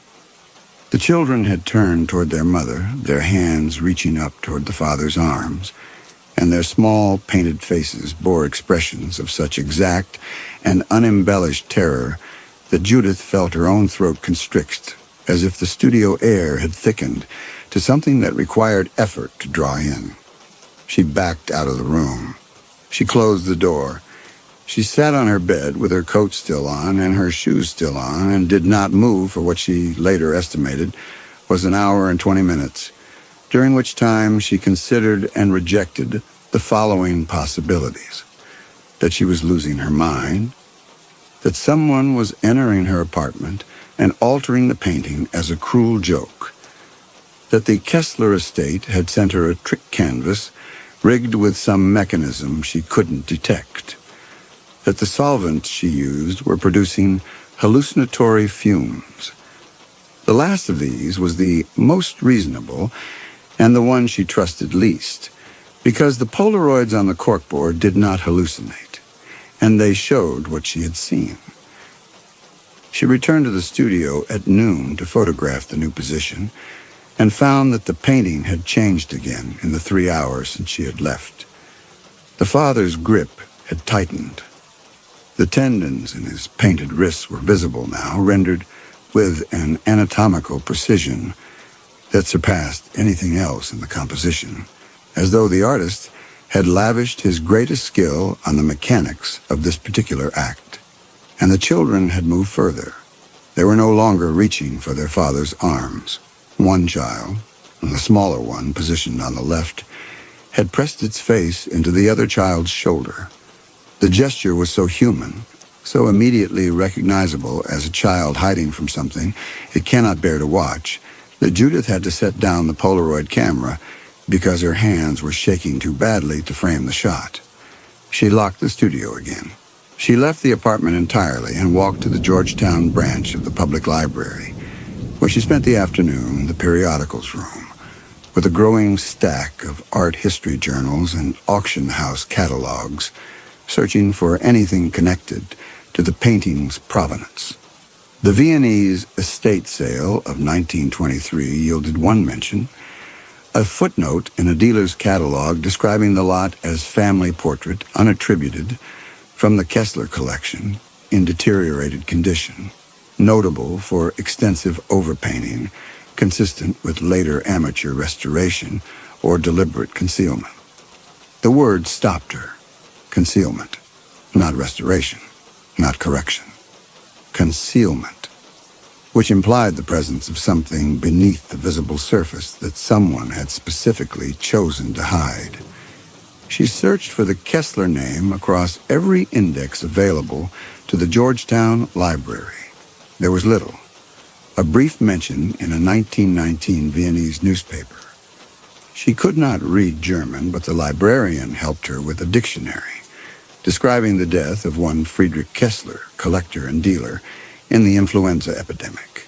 The children had turned toward their mother, their hands reaching up toward the father's arms, and their small, painted faces bore expressions of such exact and unembellished terror that Judith felt her own throat constrict, as if the studio air had thickened to something that required effort to draw in. She backed out of the room. She closed the door. She sat on her bed with her coat still on and her shoes still on and did not move for what she later estimated was an hour and 20 minutes, during which time she considered and rejected the following possibilities: that she was losing her mind, that someone was entering her apartment and altering the painting as a cruel joke, that the Kessler estate had sent her a trick canvas rigged with some mechanism she couldn't detect, that the solvents she used were producing hallucinatory fumes. The last of these was the most reasonable and the one she trusted least, because the Polaroids on the corkboard did not hallucinate, and they showed what she had seen. She returned to the studio at noon to photograph the new position, and found that the painting had changed again in the 3 hours since she had left. The father's grip had tightened. The tendons in his painted wrists were visible now, rendered with an anatomical precision that surpassed anything else in the composition, as though the artist had lavished his greatest skill on the mechanics of this particular act. And the children had moved further. They were no longer reaching for their father's arms. One child, the smaller one positioned on the left, had pressed its face into the other child's shoulder. The gesture was so human, so immediately recognizable as a child hiding from something it cannot bear to watch, that Judith had to set down the Polaroid camera because her hands were shaking too badly to frame the shot. She locked the studio again. She left the apartment entirely and walked to the Georgetown branch of the public library, where she spent the afternoon in the periodicals room, with a growing stack of art history journals and auction house catalogs, searching for anything connected to the painting's provenance. The Viennese estate sale of 1923 yielded one mention, a footnote in a dealer's catalog describing the lot as family portrait, unattributed, from the Kessler collection, in deteriorated condition, notable for extensive overpainting, consistent with later amateur restoration or deliberate concealment. The word stopped her. Concealment, not restoration, not correction. Concealment, which implied the presence of something beneath the visible surface that someone had specifically chosen to hide. She searched for the Kessler name across every index available to the Georgetown Library. There was little. A brief mention in a 1919 Viennese newspaper. She could not read German, but the librarian helped her with a dictionary, describing the death of one Friedrich Kessler, collector and dealer, in the influenza epidemic.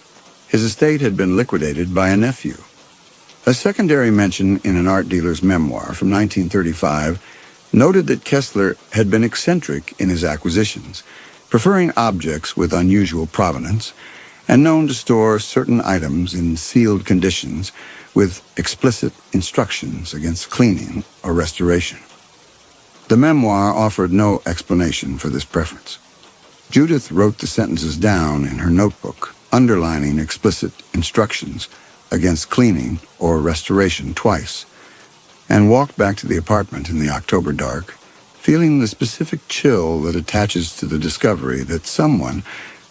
His estate had been liquidated by a nephew. A secondary mention in an art dealer's memoir from 1935 noted that Kessler had been eccentric in his acquisitions, preferring objects with unusual provenance, and known to store certain items in sealed conditions with explicit instructions against cleaning or restoration. The memoir offered no explanation for this preference. Judith wrote the sentences down in her notebook, underlining explicit instructions against cleaning or restoration twice, and walked back to the apartment in the October dark, feeling the specific chill that attaches to the discovery that someone,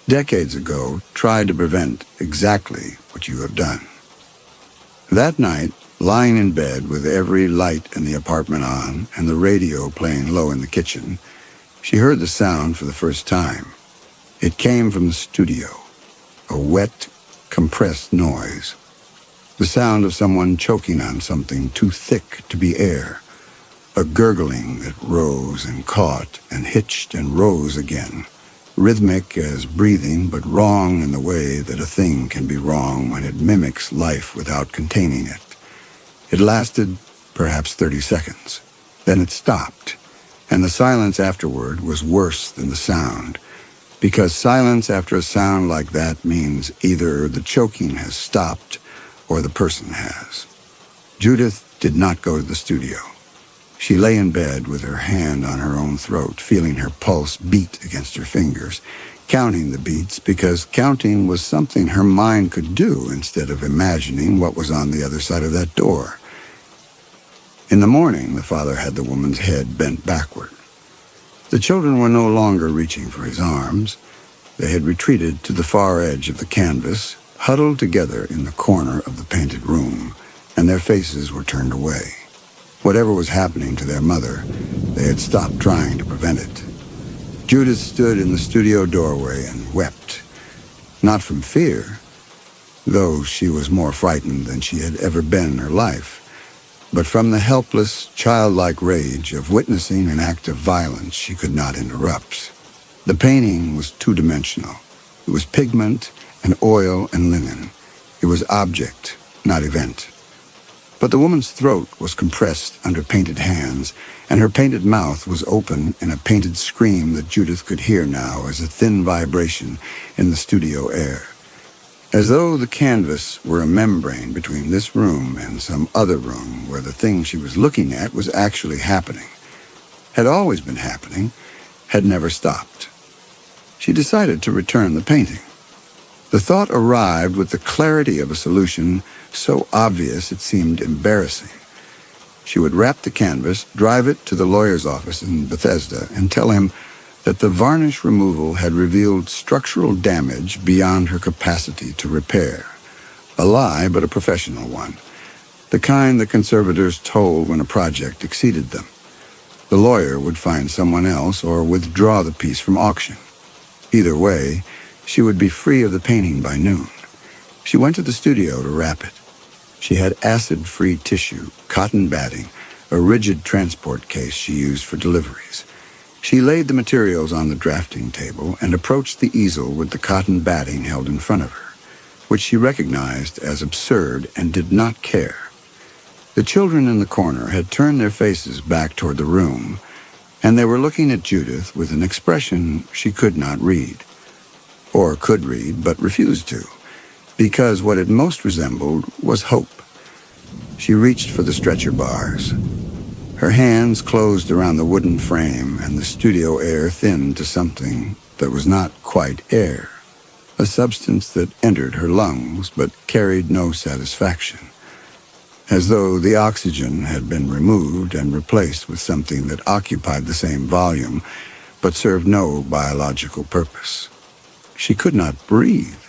decades ago, tried to prevent exactly what you have done. That night, lying in bed with every light in the apartment on and the radio playing low in the kitchen, she heard the sound for the first time. It came from the studio, a wet, compressed noise. The sound of someone choking on something too thick to be air, a gurgling that rose and caught and hitched and rose again, rhythmic as breathing but wrong in the way that a thing can be wrong when it mimics life without containing it. It lasted perhaps 30 seconds. Then it stopped, And the silence afterward was worse than the sound, because silence after a sound like that means either the choking has stopped or the person has. Judith did not go to the studio. She lay in bed with her hand on her own throat, feeling her pulse beat against her fingers, counting the beats, because counting was something her mind could do instead of imagining what was on the other side of that door. In the morning, the father had the woman's head bent backward. The children were no longer reaching for his arms. They had retreated to the far edge of the canvas, huddled together in the corner of the painted room, and their faces were turned away. Whatever was happening to their mother, they had stopped trying to prevent it. Judith stood in the studio doorway and wept, not from fear, though she was more frightened than she had ever been in her life, but from the helpless, childlike rage of witnessing an act of violence she could not interrupt. The painting was two-dimensional. It was pigment and oil and linen. It was object, not event. But the woman's throat was compressed under painted hands, and her painted mouth was open in a painted scream that Judith could hear now as a thin vibration in the studio air. As though the canvas were a membrane between this room and some other room where the thing she was looking at was actually happening. Had always been happening, had never stopped. She decided to return the painting. The thought arrived with the clarity of a solution so obvious it seemed embarrassing. She would wrap the canvas, drive it to the lawyer's office in Bethesda, and tell him that the varnish removal had revealed structural damage beyond her capacity to repair. A lie, but a professional one. The kind the conservators told when a project exceeded them. The lawyer would find someone else or withdraw the piece from auction. Either way, she would be free of the painting by noon. She went to the studio to wrap it. She had acid-free tissue, cotton batting, a rigid transport case she used for deliveries. She laid the materials on the drafting table and approached the easel with the cotton batting held in front of her, which she recognized as absurd and did not care. The children in the corner had turned their faces back toward the room, and they were looking at Judith with an expression she could not read, or could read but refused to, because what it most resembled was hope. She reached for the stretcher bars. Her hands closed around the wooden frame, and the studio air thinned to something that was not quite air, a substance that entered her lungs but carried no satisfaction, as though the oxygen had been removed and replaced with something that occupied the same volume but served no biological purpose. She could not breathe,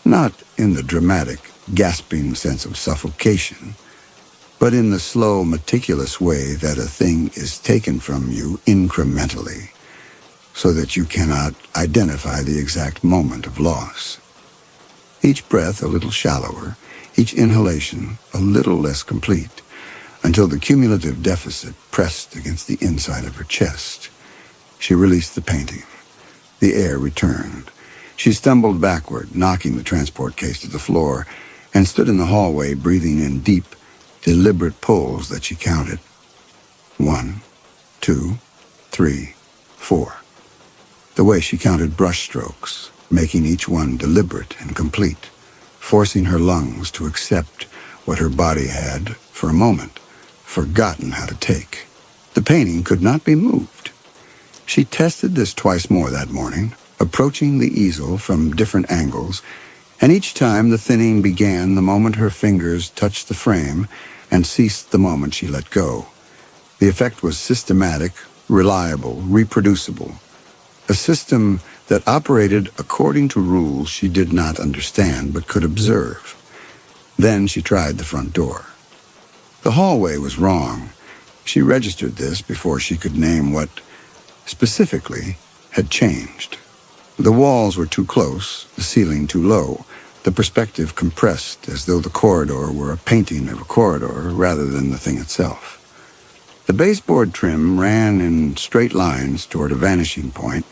not in the dramatic, gasping sense of suffocation, but in the slow, meticulous way that a thing is taken from you incrementally, so that you cannot identify the exact moment of loss. Each breath a little shallower, each inhalation a little less complete, until the cumulative deficit pressed against the inside of her chest. She released the painting. The air returned. She stumbled backward, knocking the transport case to the floor, and stood in the hallway breathing in deep, deliberate pulls that she counted. 1, 2, 3, 4. The way she counted brush strokes, making each one deliberate and complete, forcing her lungs to accept what her body had, for a moment, forgotten how to take. The painting could not be moved. She tested this twice more that morning, approaching the easel from different angles, and each time the thinning began the moment her fingers touched the frame and ceased the moment she let go. The effect was systematic, reliable, reproducible, a system that operated according to rules she did not understand but could observe. Then she tried the front door. The hallway was wrong. She registered this before she could name what, specifically, had changed. The walls were too close, the ceiling too low, the perspective compressed as though the corridor were a painting of a corridor rather than the thing itself. The baseboard trim ran in straight lines toward a vanishing point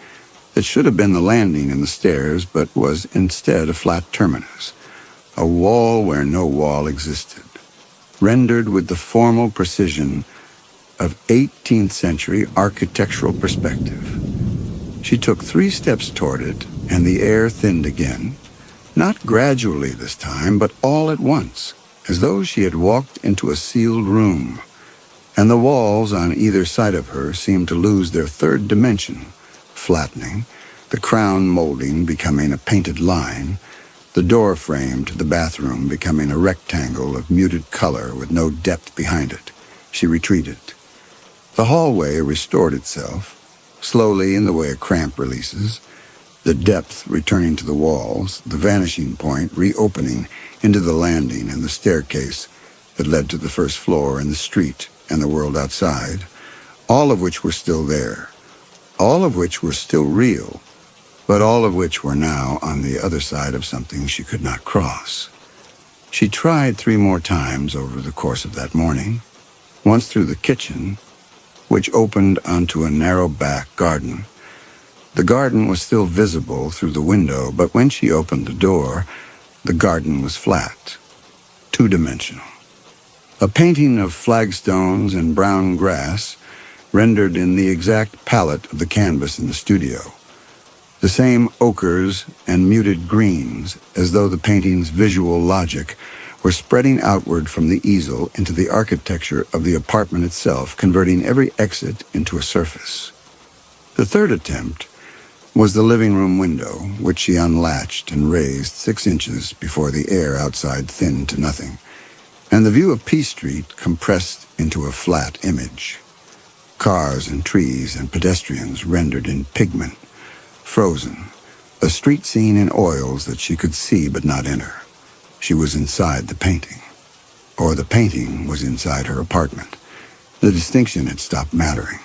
that should have been the landing and the stairs, but was instead a flat terminus, a wall where no wall existed, rendered with the formal precision of 18th century architectural perspective. She took 3 steps toward it, and the air thinned again, not gradually this time, but all at once, as though she had walked into a sealed room, and the walls on either side of her seemed to lose their third dimension, flattening, the crown molding becoming a painted line, the door frame to the bathroom becoming a rectangle of muted color with no depth behind it. She retreated. The hallway restored itself, slowly in the way a cramp releases, the depth returning to the walls, the vanishing point reopening into the landing and the staircase that led to the first floor and the street and the world outside, all of which were still there, all of which were still real, but all of which were now on the other side of something she could not cross. She tried 3 more times over the course of that morning, once through the kitchen, which opened onto a narrow back garden. The garden was still visible through the window, but when she opened the door, the garden was flat, 2-dimensional. A painting of flagstones and brown grass, rendered in the exact palette of the canvas in the studio. The same ochres and muted greens, as though the painting's visual logic were spreading outward from the easel into the architecture of the apartment itself, converting every exit into a surface. The third attempt was the living room window, which she unlatched and raised 6 inches before the air outside thinned to nothing, and the view of P Street compressed into a flat image. Cars and trees and pedestrians rendered in pigment, frozen, a street scene in oils that she could see but not enter. She was inside the painting, or the painting was inside her apartment. The distinction had stopped mattering.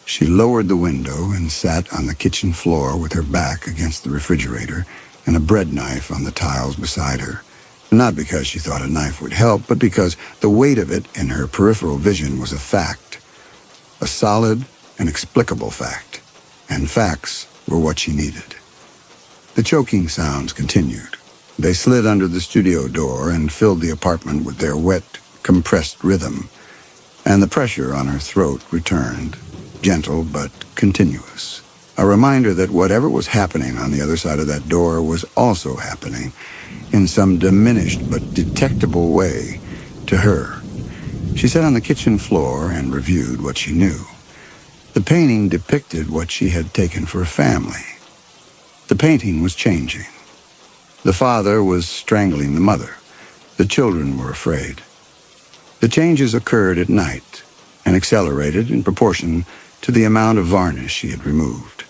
She lowered the window and sat on the kitchen floor with her back against the refrigerator and a bread knife on the tiles beside her, not because she thought a knife would help, but because the weight of it in her peripheral vision was a fact, a solid and explicable fact, and facts were what she needed. The choking sounds continued. They slid under the studio door and filled the apartment with their wet, compressed rhythm, and the pressure on her throat returned, gentle but continuous, a reminder that whatever was happening on the other side of that door was also happening, in some diminished but detectable way, to her. She sat on the kitchen floor and reviewed what she knew. The painting depicted what she had taken for a family. The painting was changing. The father was strangling the mother. The children were afraid. The changes occurred at night and accelerated in proportion to the amount of varnish she had removed.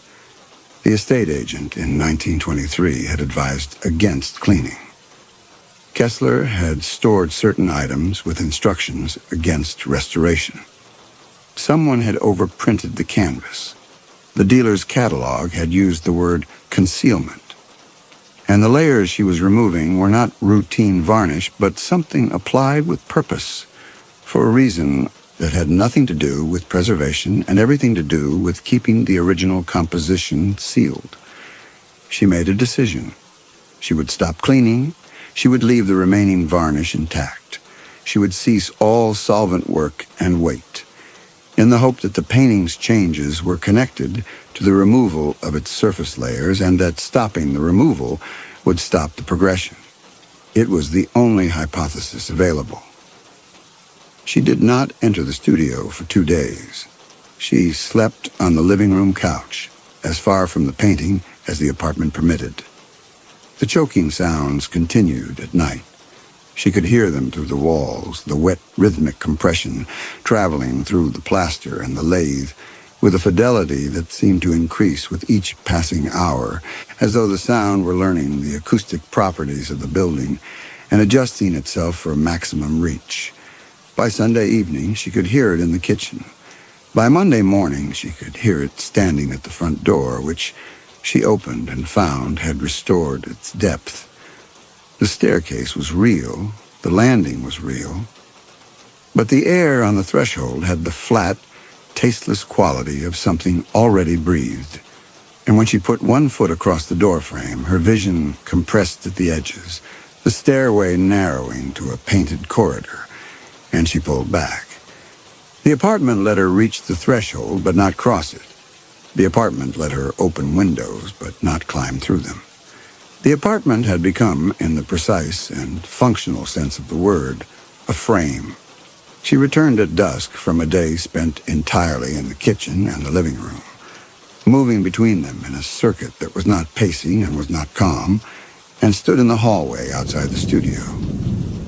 The estate agent in 1923 had advised against cleaning. Kessler had stored certain items with instructions against restoration. Someone had overprinted the canvas. The dealer's catalog had used the word concealment. And the layers she was removing were not routine varnish, but something applied with purpose, for a reason that had nothing to do with preservation and everything to do with keeping the original composition sealed. She made a decision. She would stop cleaning. She would leave the remaining varnish intact. She would cease all solvent work and wait, in the hope that the painting's changes were connected to the removal of its surface layers and that stopping the removal would stop the progression. It was the only hypothesis available. She did not enter the studio for 2 days. She slept on the living room couch, as far from the painting as the apartment permitted. The choking sounds continued at night. She could hear them through the walls, the wet rhythmic compression traveling through the plaster and the lathe, with a fidelity that seemed to increase with each passing hour, as though the sound were learning the acoustic properties of the building and adjusting itself for maximum reach. By Sunday evening, she could hear it in the kitchen. By Monday morning, she could hear it standing at the front door, which she opened and found had restored its depth. The staircase was real, the landing was real, but the air on the threshold had the flat, tasteless quality of something already breathed. And when she put one foot across the doorframe, her vision compressed at the edges, the stairway narrowing to a painted corridor, and she pulled back. The apartment let her reach the threshold but not cross it. The apartment let her open windows but not climb through them. The apartment had become, in the precise and functional sense of the word, a frame. She returned at dusk from a day spent entirely in the kitchen and the living room, moving between them in a circuit that was not pacey and was not calm, and stood in the hallway outside the studio.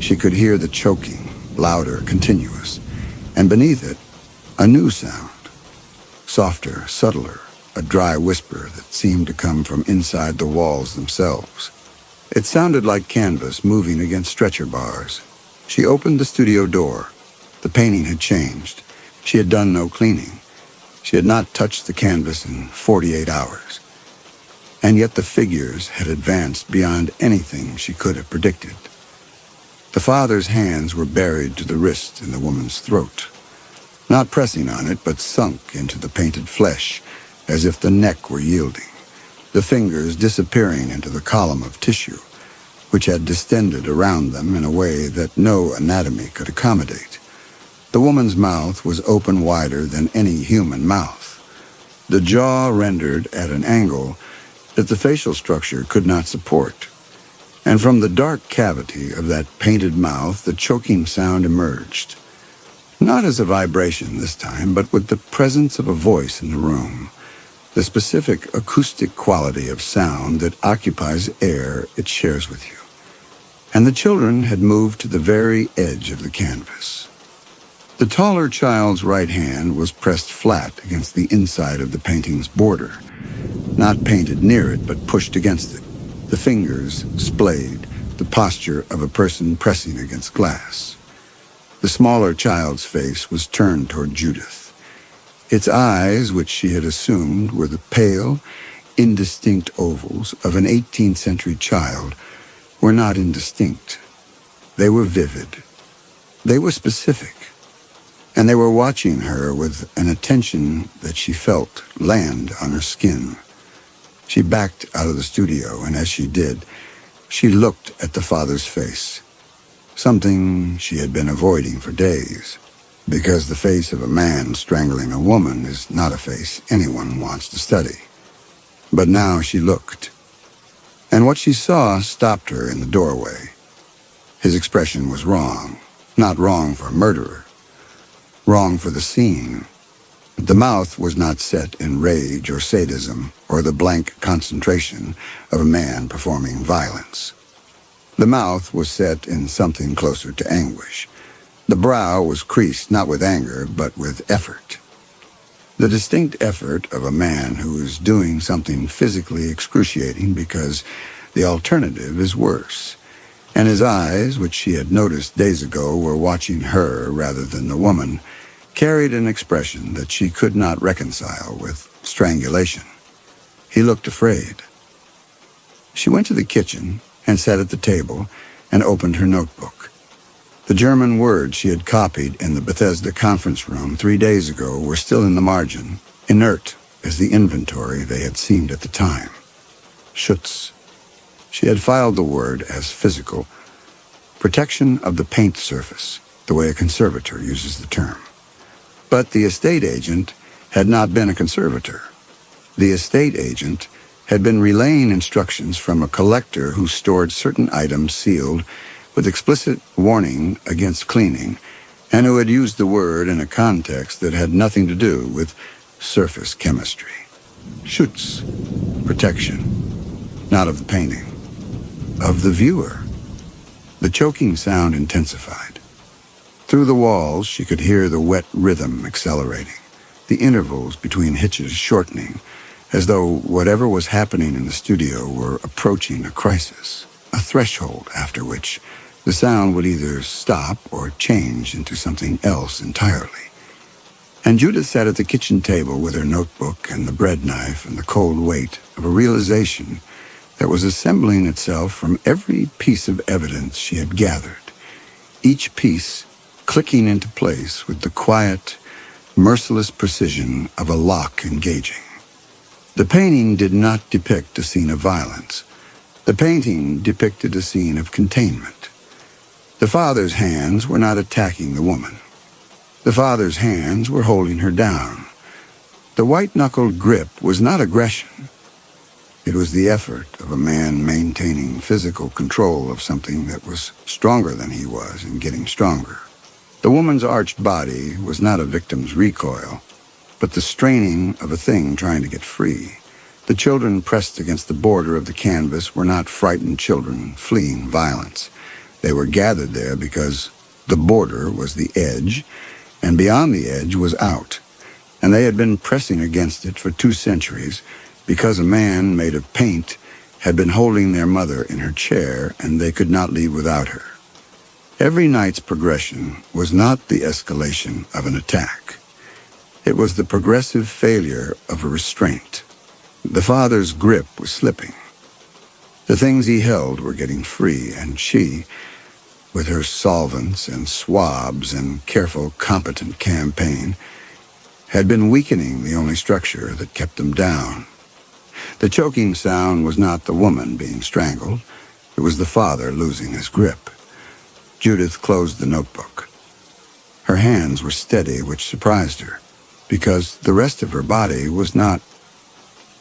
She could hear the choking, louder, continuous, and beneath it, a new sound, softer, subtler, a dry whisper that seemed to come from inside the walls themselves. It sounded like canvas moving against stretcher bars. She opened the studio door. The painting had changed. She had done no cleaning. She had not touched the canvas in 48 hours. And yet the figures had advanced beyond anything she could have predicted. The father's hands were buried to the wrist in the woman's throat, not pressing on it, but sunk into the painted flesh, as if the neck were yielding, the fingers disappearing into the column of tissue, which had distended around them in a way that no anatomy could accommodate. The woman's mouth was open wider than any human mouth, the jaw rendered at an angle that the facial structure could not support. And from the dark cavity of that painted mouth, the choking sound emerged. Not as a vibration this time, but with the presence of a voice in the room, the specific acoustic quality of sound that occupies air it shares with you. And the children had moved to the very edge of the canvas. The taller child's right hand was pressed flat against the inside of the painting's border, not painted near it, but pushed against it, the fingers splayed, the posture of a person pressing against glass. The smaller child's face was turned toward Judith. Its eyes, which she had assumed were the pale, indistinct ovals of an 18th century child, were not indistinct. They were vivid. They were specific. And they were watching her with an attention that she felt land on her skin. She backed out of the studio, and as she did, she looked at the father's face, something she had been avoiding for days, because the face of a man strangling a woman is not a face anyone wants to study. But now she looked, and what she saw stopped her in the doorway. His expression was wrong, not wrong for a murderer, wrong for the scene. The mouth was not set in rage or sadism or the blank concentration of a man performing violence. The mouth was set in something closer to anguish. The brow was creased not with anger, but with effort. The distinct effort of a man who is doing something physically excruciating because the alternative is worse. And his eyes, which she had noticed days ago were watching her rather than the woman, carried an expression that she could not reconcile with strangulation. He looked afraid. She went to the kitchen and sat at the table and opened her notebook. The German words she had copied in the Bethesda conference room 3 days ago were still in the margin, inert as the inventory they had seemed at the time. Schutz. She had filed the word as physical. Protection of the paint surface, the way a conservator uses the term. But the estate agent had not been a conservator. The estate agent had been relaying instructions from a collector who stored certain items sealed with explicit warning against cleaning, and who had used the word in a context that had nothing to do with surface chemistry. Schutz. Protection. Not of the painting. Of the viewer. The choking sound intensified. Through the walls, she could hear the wet rhythm accelerating, the intervals between hitches shortening, as though whatever was happening in the studio were approaching a crisis, a threshold after which the sound would either stop or change into something else entirely. And Judith sat at the kitchen table with her notebook and the bread knife and the cold weight of a realization that was assembling itself from every piece of evidence she had gathered, each piece clicking into place with the quiet, merciless precision of a lock engaging. The painting did not depict a scene of violence. The painting depicted a scene of containment. The father's hands were not attacking the woman. The father's hands were holding her down. The white-knuckled grip was not aggression. It was the effort of a man maintaining physical control of something that was stronger than he was and getting stronger. The woman's arched body was not a victim's recoil, but the straining of a thing trying to get free. The children pressed against the border of the canvas were not frightened children fleeing violence. They were gathered there because the border was the edge, and beyond the edge was out. And they had been pressing against it for 2 centuries because a man made of paint had been holding their mother in her chair, and they could not leave without her. Every night's progression was not the escalation of an attack. It was the progressive failure of a restraint. The father's grip was slipping. The things he held were getting free, and she, with her solvents and swabs and careful, competent campaign, had been weakening the only structure that kept them down. The choking sound was not the woman being strangled. It was the father losing his grip. Judith closed the notebook. Her hands were steady, which surprised her, because the rest of her body was not.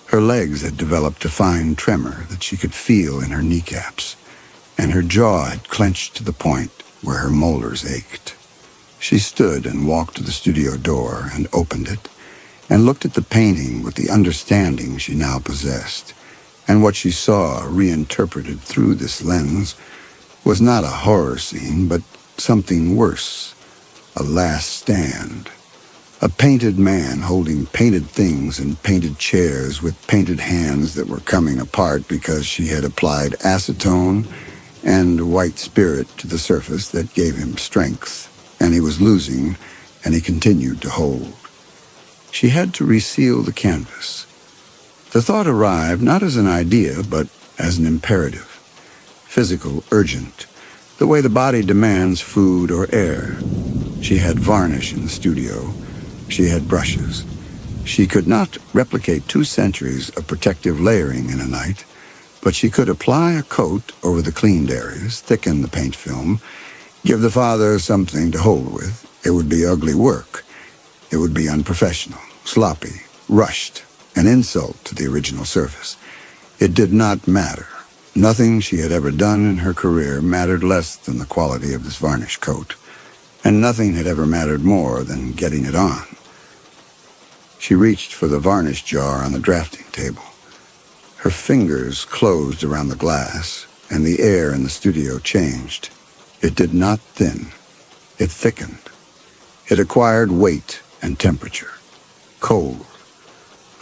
Her legs had developed a fine tremor that she could feel in her kneecaps, and her jaw had clenched to the point where her molars ached. She stood and walked to the studio door and opened it, and looked at the painting with the understanding she now possessed. And what she saw, reinterpreted through this lens, was not a horror scene, but something worse, a last stand. A painted man holding painted things in painted chairs with painted hands that were coming apart because she had applied acetone and white spirit to the surface that gave him strength, and he was losing, and he continued to hold. She had to reseal the canvas. The thought arrived not as an idea, but as an imperative. Physical, urgent, the way the body demands food or air. She had varnish in the studio. She had brushes. She could not replicate 2 centuries of protective layering in a night, but she could apply a coat over the cleaned areas, thicken the paint film, give the father something to hold with. It would be ugly work. It would be unprofessional, sloppy, rushed, an insult to the original surface. It did not matter. Nothing she had ever done in her career mattered less than the quality of this varnish coat, and nothing had ever mattered more than getting it on. She reached for the varnish jar on the drafting table. Her fingers closed around the glass, and the air in the studio changed. It did not thin. It thickened. It acquired weight and temperature. Cold.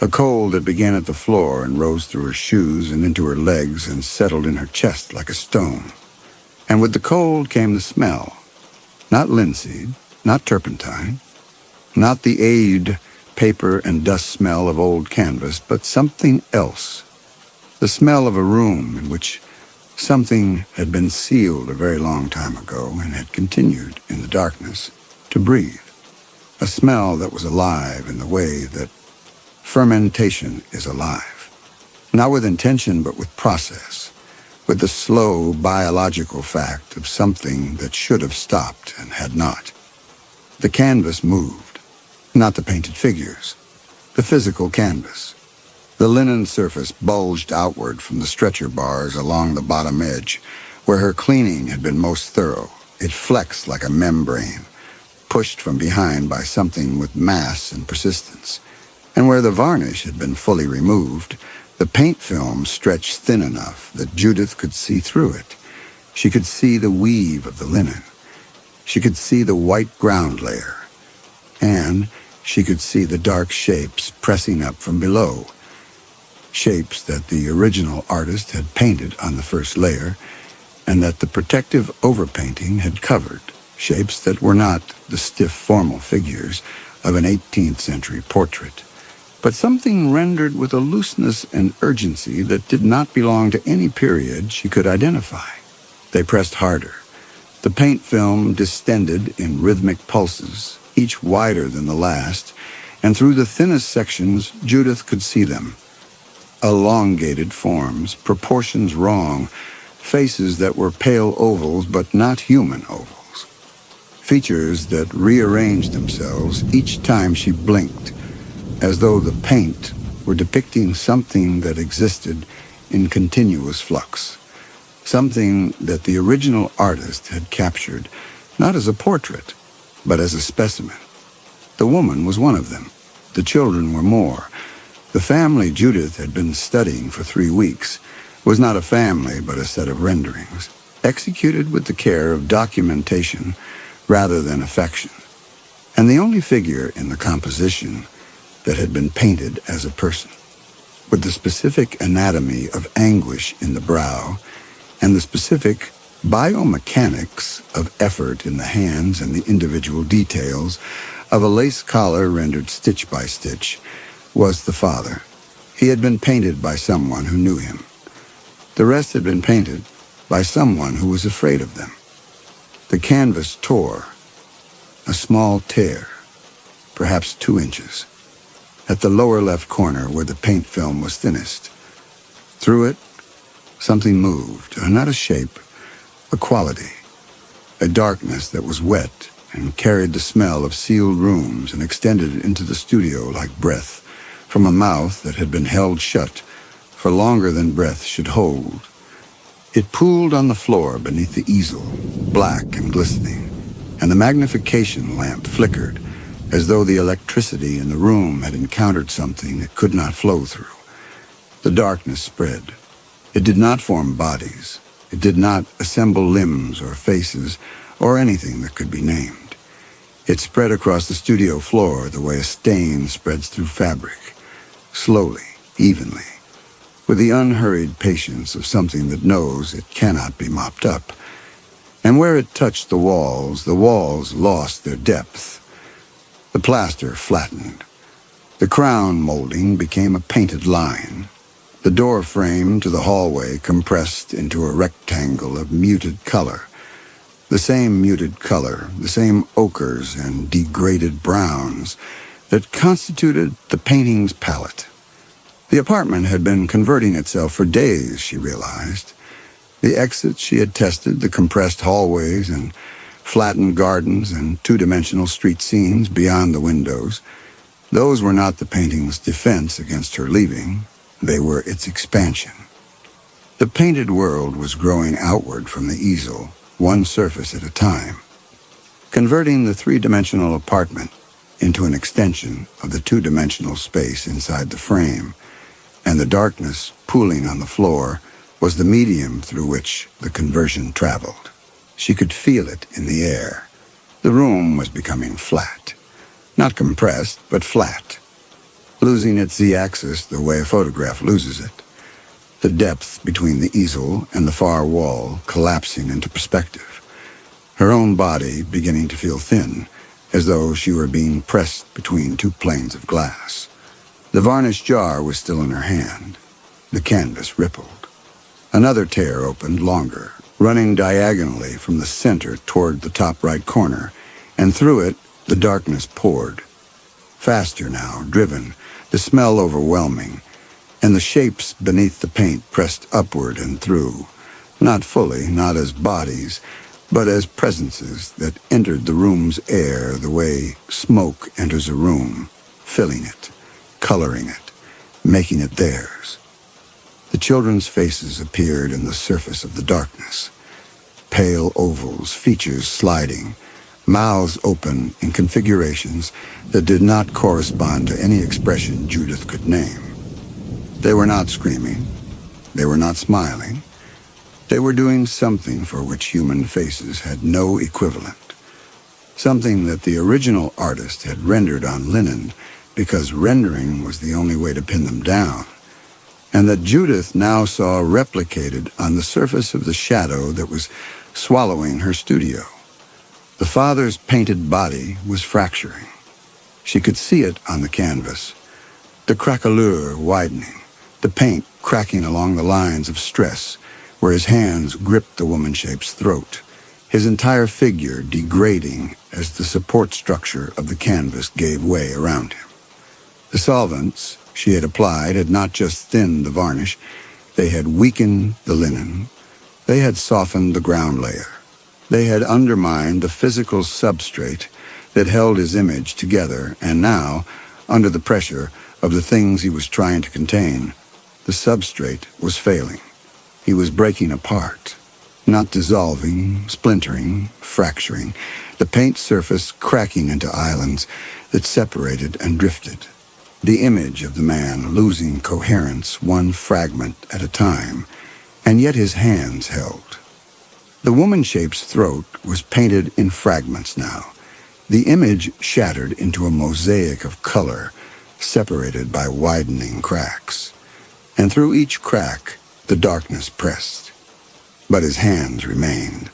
A cold that began at the floor and rose through her shoes and into her legs and settled in her chest like a stone. And with the cold came the smell. Not linseed, not turpentine, not the aged paper and dust smell of old canvas, but something else. The smell of a room in which something had been sealed a very long time ago and had continued in the darkness to breathe. A smell that was alive in the way that fermentation is alive. Not with intention, but with process. With the slow biological fact of something that should have stopped and had not. The canvas moved, not the painted figures. The physical canvas. The linen surface bulged outward from the stretcher bars along the bottom edge, where her cleaning had been most thorough. It flexed like a membrane, pushed from behind by something with mass and persistence. And where the varnish had been fully removed, the paint film stretched thin enough that Judith could see through it. She could see the weave of the linen. She could see the white ground layer. And she could see the dark shapes pressing up from below. Shapes that the original artist had painted on the first layer, and that the protective overpainting had covered. Shapes that were not the stiff formal figures of an 18th century portrait, but something rendered with a looseness and urgency that did not belong to any period she could identify. They pressed harder. The paint film distended in rhythmic pulses, each wider than the last, and through the thinnest sections Judith could see them. Elongated forms, proportions wrong, faces that were pale ovals but not human ovals. features that rearranged themselves each time she blinked, as though the paint were depicting something that existed in continuous flux, something that the original artist had captured, not as a portrait, but as a specimen. The woman was one of them. The children were more. The family Judith had been studying for 3 weeks was not a family, but a set of renderings, executed with the care of documentation rather than affection. And the only figure in the composition that had been painted as a person, with the specific anatomy of anguish in the brow and the specific biomechanics of effort in the hands and the individual details of a lace collar rendered stitch by stitch, was the father. He had been painted by someone who knew him. The rest had been painted by someone who was afraid of them. The canvas tore, a small tear, perhaps 2 inches, at the lower left corner where the paint film was thinnest. Through it, something moved, not a shape, a quality, a darkness that was wet and carried the smell of sealed rooms and extended into the studio like breath from a mouth that had been held shut for longer than breath should hold. It pooled on the floor beneath the easel, black and glistening, and the magnification lamp flickered as though the electricity in the room had encountered something it could not flow through. The darkness spread. It did not form bodies. It did not assemble limbs or faces or anything that could be named. It spread across the studio floor the way a stain spreads through fabric, slowly, evenly, with the unhurried patience of something that knows it cannot be mopped up. And where it touched the walls lost their depth. The plaster flattened. The crown molding became a painted line. The door frame to the hallway compressed into a rectangle of muted color. The same muted color, the same ochres and degraded browns that constituted the painting's palette. The apartment had been converting itself for days, she realized. The exits she had tested, the compressed hallways and flattened gardens and 2-dimensional street scenes beyond the windows, those were not the painting's defense against her leaving. They were its expansion. The painted world was growing outward from the easel, one surface at a time, converting the 3-dimensional apartment into an extension of the 2-dimensional space inside the frame, and the darkness pooling on the floor was the medium through which the conversion traveled. She could feel it in the air. The room was becoming flat. Not compressed, but flat, losing its z-axis the way a photograph loses it. The depth between the easel and the far wall collapsing into perspective. Her own body beginning to feel thin, as though she were being pressed between 2 planes of glass. The varnish jar was still in her hand. The canvas rippled. Another tear opened longer, running diagonally from the center toward the top right corner, and through it the darkness poured. Faster now, driven, the smell overwhelming, and the shapes beneath the paint pressed upward and through, not fully, not as bodies, but as presences that entered the room's air the way smoke enters a room, filling it, coloring it, making it theirs. The children's faces appeared in the surface of the darkness, pale ovals, features sliding, mouths open in configurations that did not correspond to any expression Judith could name. They were not screaming. They were not smiling. They were doing something for which human faces had no equivalent, something that the original artist had rendered on linen because rendering was the only way to pin them down, and that Judith now saw replicated on the surface of the shadow that was swallowing her studio. The father's painted body was fracturing. She could see it on the canvas, the craquelure widening, the paint cracking along the lines of stress where his hands gripped the woman-shape's throat, his entire figure degrading as the support structure of the canvas gave way around him. The solvents she had applied had not just thinned the varnish, they had weakened the linen, they had softened the ground layer. They had undermined the physical substrate that held his image together, and now, under the pressure of the things he was trying to contain, the substrate was failing. He was breaking apart, not dissolving, splintering, fracturing, the paint surface cracking into islands that separated and drifted. The image of the man losing coherence one fragment at a time, and yet his hands held. The woman-shape's throat was painted in fragments now, the image shattered into a mosaic of color, separated by widening cracks. And through each crack, the darkness pressed. But his hands remained.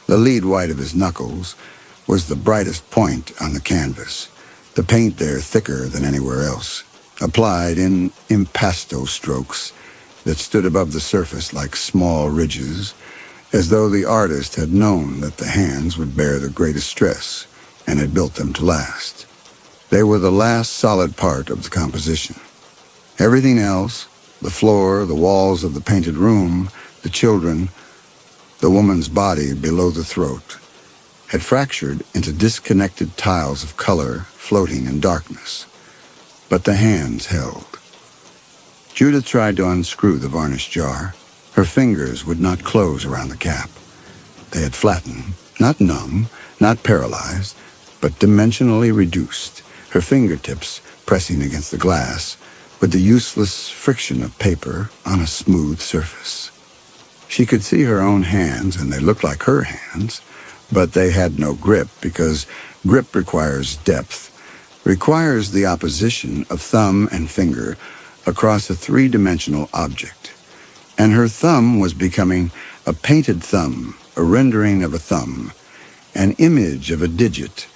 The lead white of his knuckles was the brightest point on the canvas, the paint there thicker than anywhere else, applied in impasto strokes that stood above the surface like small ridges, as though the artist had known that the hands would bear the greatest stress and had built them to last. They were the last solid part of the composition. Everything else, the floor, the walls of the painted room, the children, the woman's body below the throat, had fractured into disconnected tiles of color floating in darkness. But the hands held. Judith tried to unscrew the varnish jar. Her fingers would not close around the cap. They had flattened, not numb, not paralyzed, but dimensionally reduced, her fingertips pressing against the glass with the useless friction of paper on a smooth surface. She could see her own hands, and they looked like her hands, but they had no grip, because grip requires depth, requires the opposition of thumb and finger across a three-dimensional object. And her thumb was becoming a painted thumb, a rendering of a thumb, an image of a digit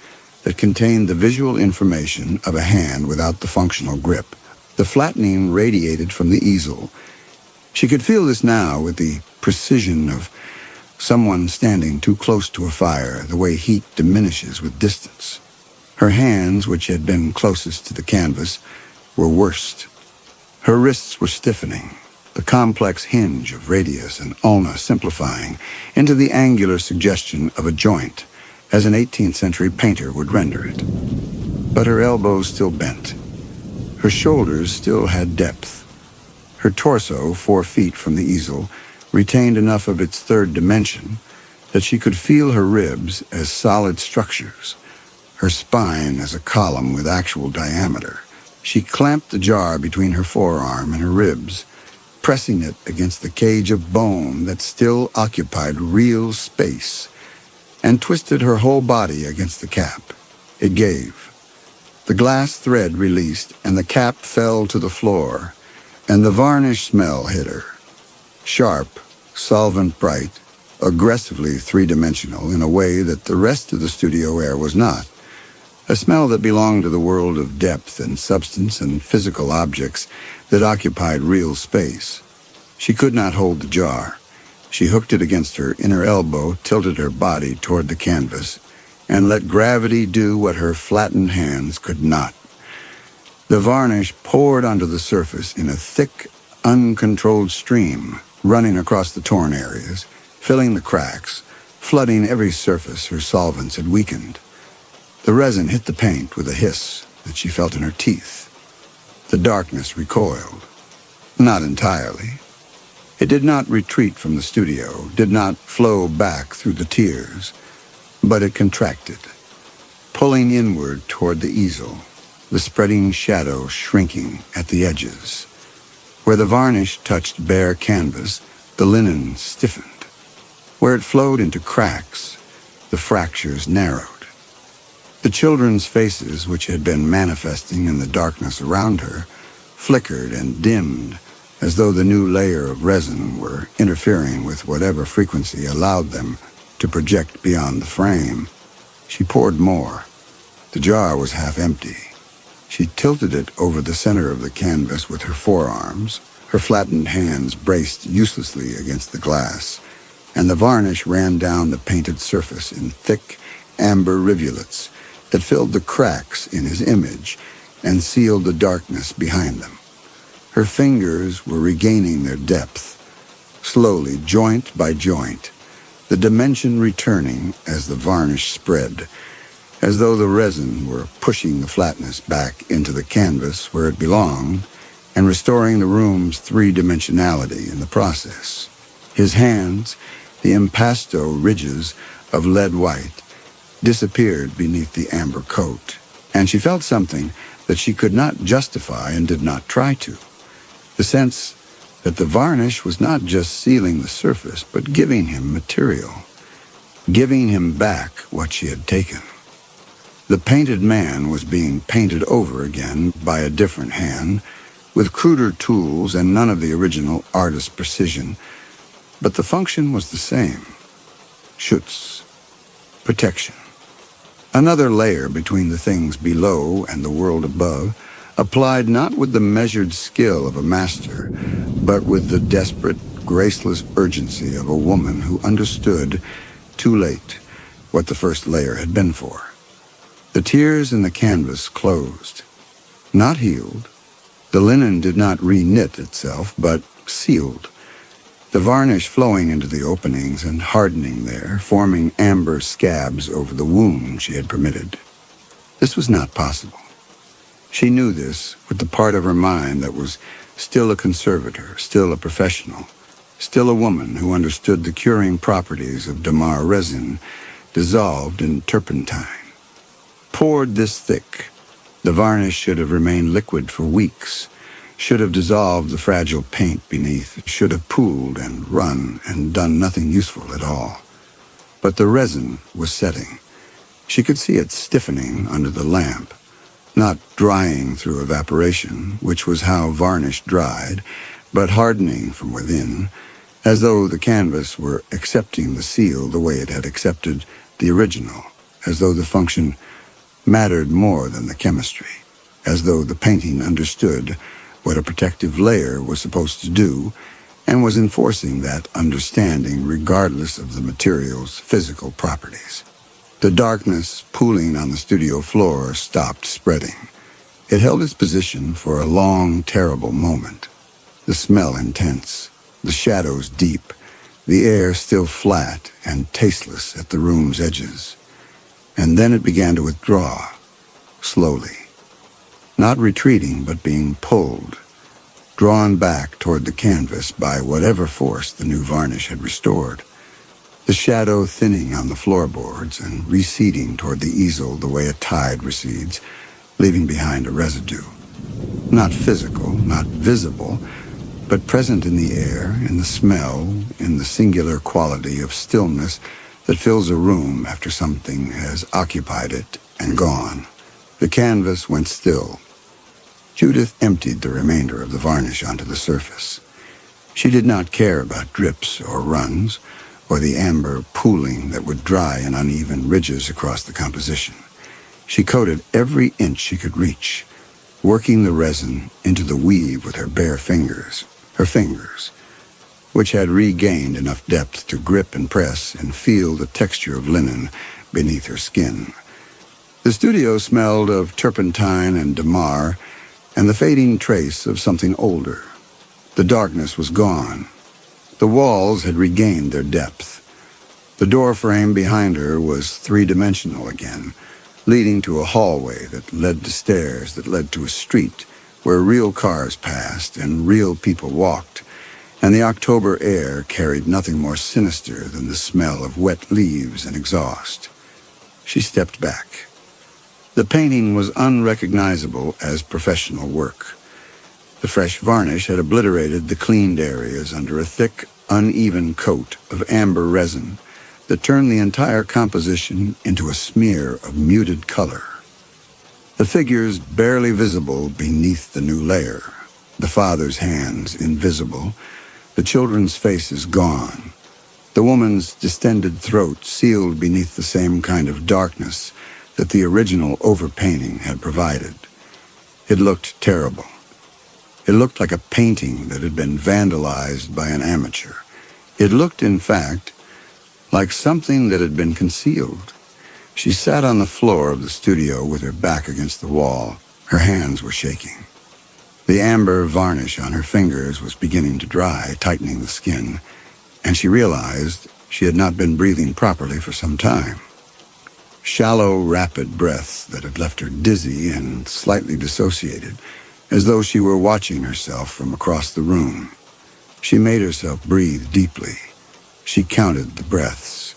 that contained the visual information of a hand without the functional grip. The flattening radiated from the easel. She could feel this now with the precision of someone standing too close to a fire, the way heat diminishes with distance. Her hands, which had been closest to the canvas, were worst. Her wrists were stiffening, the complex hinge of radius and ulna simplifying into the angular suggestion of a joint, as an 18th century painter would render it. But her elbows still bent. Her shoulders still had depth. Her torso, 4 feet from the easel, retained enough of its third dimension that she could feel her ribs as solid structures, her spine as a column with actual diameter. She clamped the jar between her forearm and her ribs, pressing it against the cage of bone that still occupied real space, and twisted her whole body against the cap. It gave. The glass thread released, and the cap fell to the floor, and the varnish smell hit her. Sharp, solvent bright, aggressively three-dimensional in a way that the rest of the studio air was not. A smell that belonged to the world of depth and substance and physical objects that occupied real space. She could not hold the jar. She hooked it against her inner elbow, tilted her body toward the canvas, and let gravity do what her flattened hands could not. The varnish poured onto the surface in a thick, uncontrolled stream, running across the torn areas, filling the cracks, flooding every surface her solvents had weakened. The resin hit the paint with a hiss that she felt in her teeth. The darkness recoiled. Not entirely. It did not retreat from the studio, did not flow back through the tears, but it contracted, pulling inward toward the easel, the spreading shadow shrinking at the edges. Where the varnish touched bare canvas, the linen stiffened. Where it flowed into cracks, the fractures narrowed. The children's faces, which had been manifesting in the darkness around her, flickered and dimmed, as though the new layer of resin were interfering with whatever frequency allowed them to project beyond the frame. She poured more. The jar was half empty. She tilted it over the center of the canvas with her forearms, her flattened hands braced uselessly against the glass, and the varnish ran down the painted surface in thick, amber rivulets that filled the cracks in his image and sealed the darkness behind them. Her fingers were regaining their depth, slowly, joint by joint, the dimension returning as the varnish spread, as though the resin were pushing the flatness back into the canvas where it belonged and restoring the room's three-dimensionality in the process. His hands, the impasto ridges of lead white, disappeared beneath the amber coat, and she felt something that she could not justify and did not try to. The sense that the varnish was not just sealing the surface, but giving him material, giving him back what she had taken. The painted man was being painted over again by a different hand, with cruder tools and none of the original artist's precision, but the function was the same. Schutz. Protection. Another layer between the things below and the world above, applied not with the measured skill of a master, but with the desperate, graceless urgency of a woman who understood, too late, what the first layer had been for. The tears in the canvas closed, not healed. The linen did not re-knit itself, but sealed. The varnish flowing into the openings and hardening there, forming amber scabs over the wound she had permitted. This was not possible. She knew this with the part of her mind that was still a conservator, still a professional, still a woman who understood the curing properties of damar resin dissolved in turpentine. Poured this thick, the varnish should have remained liquid for weeks, should have dissolved the fragile paint beneath, should have pooled and run and done nothing useful at all. But the resin was setting. She could see it stiffening under the lamp, not drying through evaporation, which was how varnish dried, but hardening from within, as though the canvas were accepting the seal the way it had accepted the original, as though the function mattered more than the chemistry, as though the painting understood what a protective layer was supposed to do and was enforcing that understanding regardless of the material's physical properties. The darkness pooling on the studio floor stopped spreading. It held its position for a long, terrible moment. The smell intense, the shadows deep, the air still flat and tasteless at the room's edges. And then it began to withdraw, slowly. Not retreating, but being pulled, drawn back toward the canvas by whatever force the new varnish had restored. The shadow thinning on the floorboards and receding toward the easel the way a tide recedes, leaving behind a residue. Not physical, not visible, but present in the air, in the smell, in the singular quality of stillness that fills a room after something has occupied it and gone. The canvas went still. Judith emptied the remainder of the varnish onto the surface. She did not care about drips or runs, or the amber pooling that would dry in uneven ridges across the composition. She coated every inch she could reach, working the resin into the weave with her bare fingers, which had regained enough depth to grip and press and feel the texture of linen beneath her skin. The studio smelled of turpentine and damar, and the fading trace of something older. The darkness was gone. The walls had regained their depth. The door frame behind her was three-dimensional again, leading to a hallway that led to stairs that led to a street where real cars passed and real people walked, and the October air carried nothing more sinister than the smell of wet leaves and exhaust. She stepped back. The painting was unrecognizable as professional work. The fresh varnish had obliterated the cleaned areas under a thick, uneven coat of amber resin that turned the entire composition into a smear of muted color. The figures barely visible beneath the new layer, the father's hands invisible, the children's faces gone, the woman's distended throat sealed beneath the same kind of darkness that the original overpainting had provided. It looked terrible. It looked like a painting that had been vandalized by an amateur. It looked, in fact, like something that had been concealed. She sat on the floor of the studio with her back against the wall. Her hands were shaking. The amber varnish on her fingers was beginning to dry, tightening the skin, and she realized She had not been breathing properly for some time. Shallow, rapid breaths that had left her dizzy and slightly dissociated, as though she were watching herself from across the room. She made herself breathe deeply. She counted the breaths.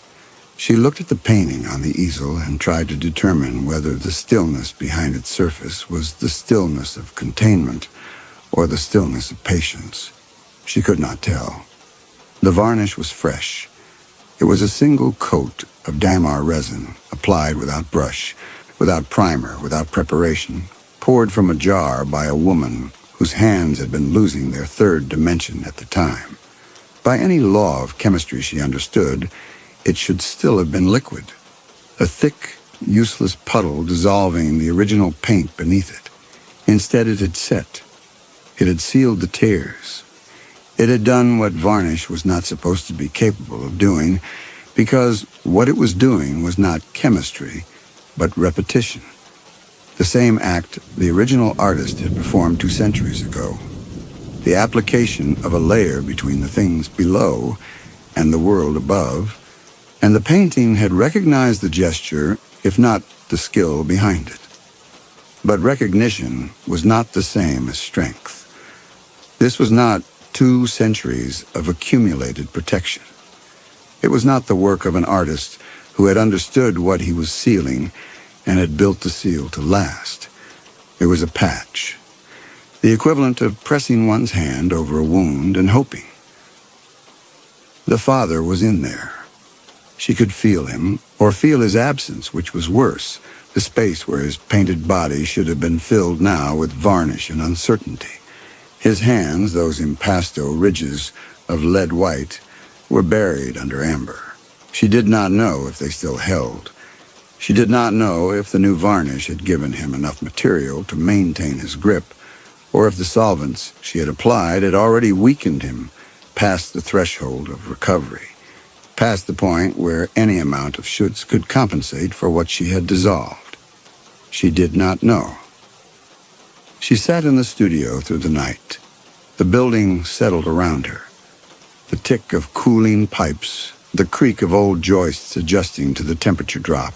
She looked at the painting on the easel and tried to determine whether the stillness behind its surface was the stillness of containment or the stillness of patience. She could not tell. The varnish was fresh. It was a single coat of damar resin, applied without brush, without primer, without preparation, poured from a jar by a woman whose hands had been losing their third dimension at the time. By any law of chemistry she understood, it should still have been liquid, a thick, useless puddle dissolving the original paint beneath it. Instead, it had set. It had sealed the tears. It had done what varnish was not supposed to be capable of doing, because what it was doing was not chemistry, but repetition. The same act the original artist had performed 2 centuries ago. The application of a layer between the things below and the world above, and the painting had recognized the gesture, if not the skill behind it. But recognition was not the same as strength. This was not 2 centuries of accumulated protection. It was not the work of an artist who had understood what he was sealing and had built the seal to last. It was a patch, the equivalent of pressing one's hand over a wound and hoping. The father was in there. She could feel him, or feel his absence, which was worse, the space where his painted body should have been filled now with varnish and uncertainty. His hands, those impasto ridges of lead white, were buried under amber. She did not know if they still held. She did not know if the new varnish had given him enough material to maintain his grip, or if the solvents she had applied had already weakened him past the threshold of recovery, past the point where any amount of schutz could compensate for what she had dissolved. She did not know. She sat in the studio through the night. The building settled around her. The tick of cooling pipes, the creak of old joists adjusting to the temperature drop,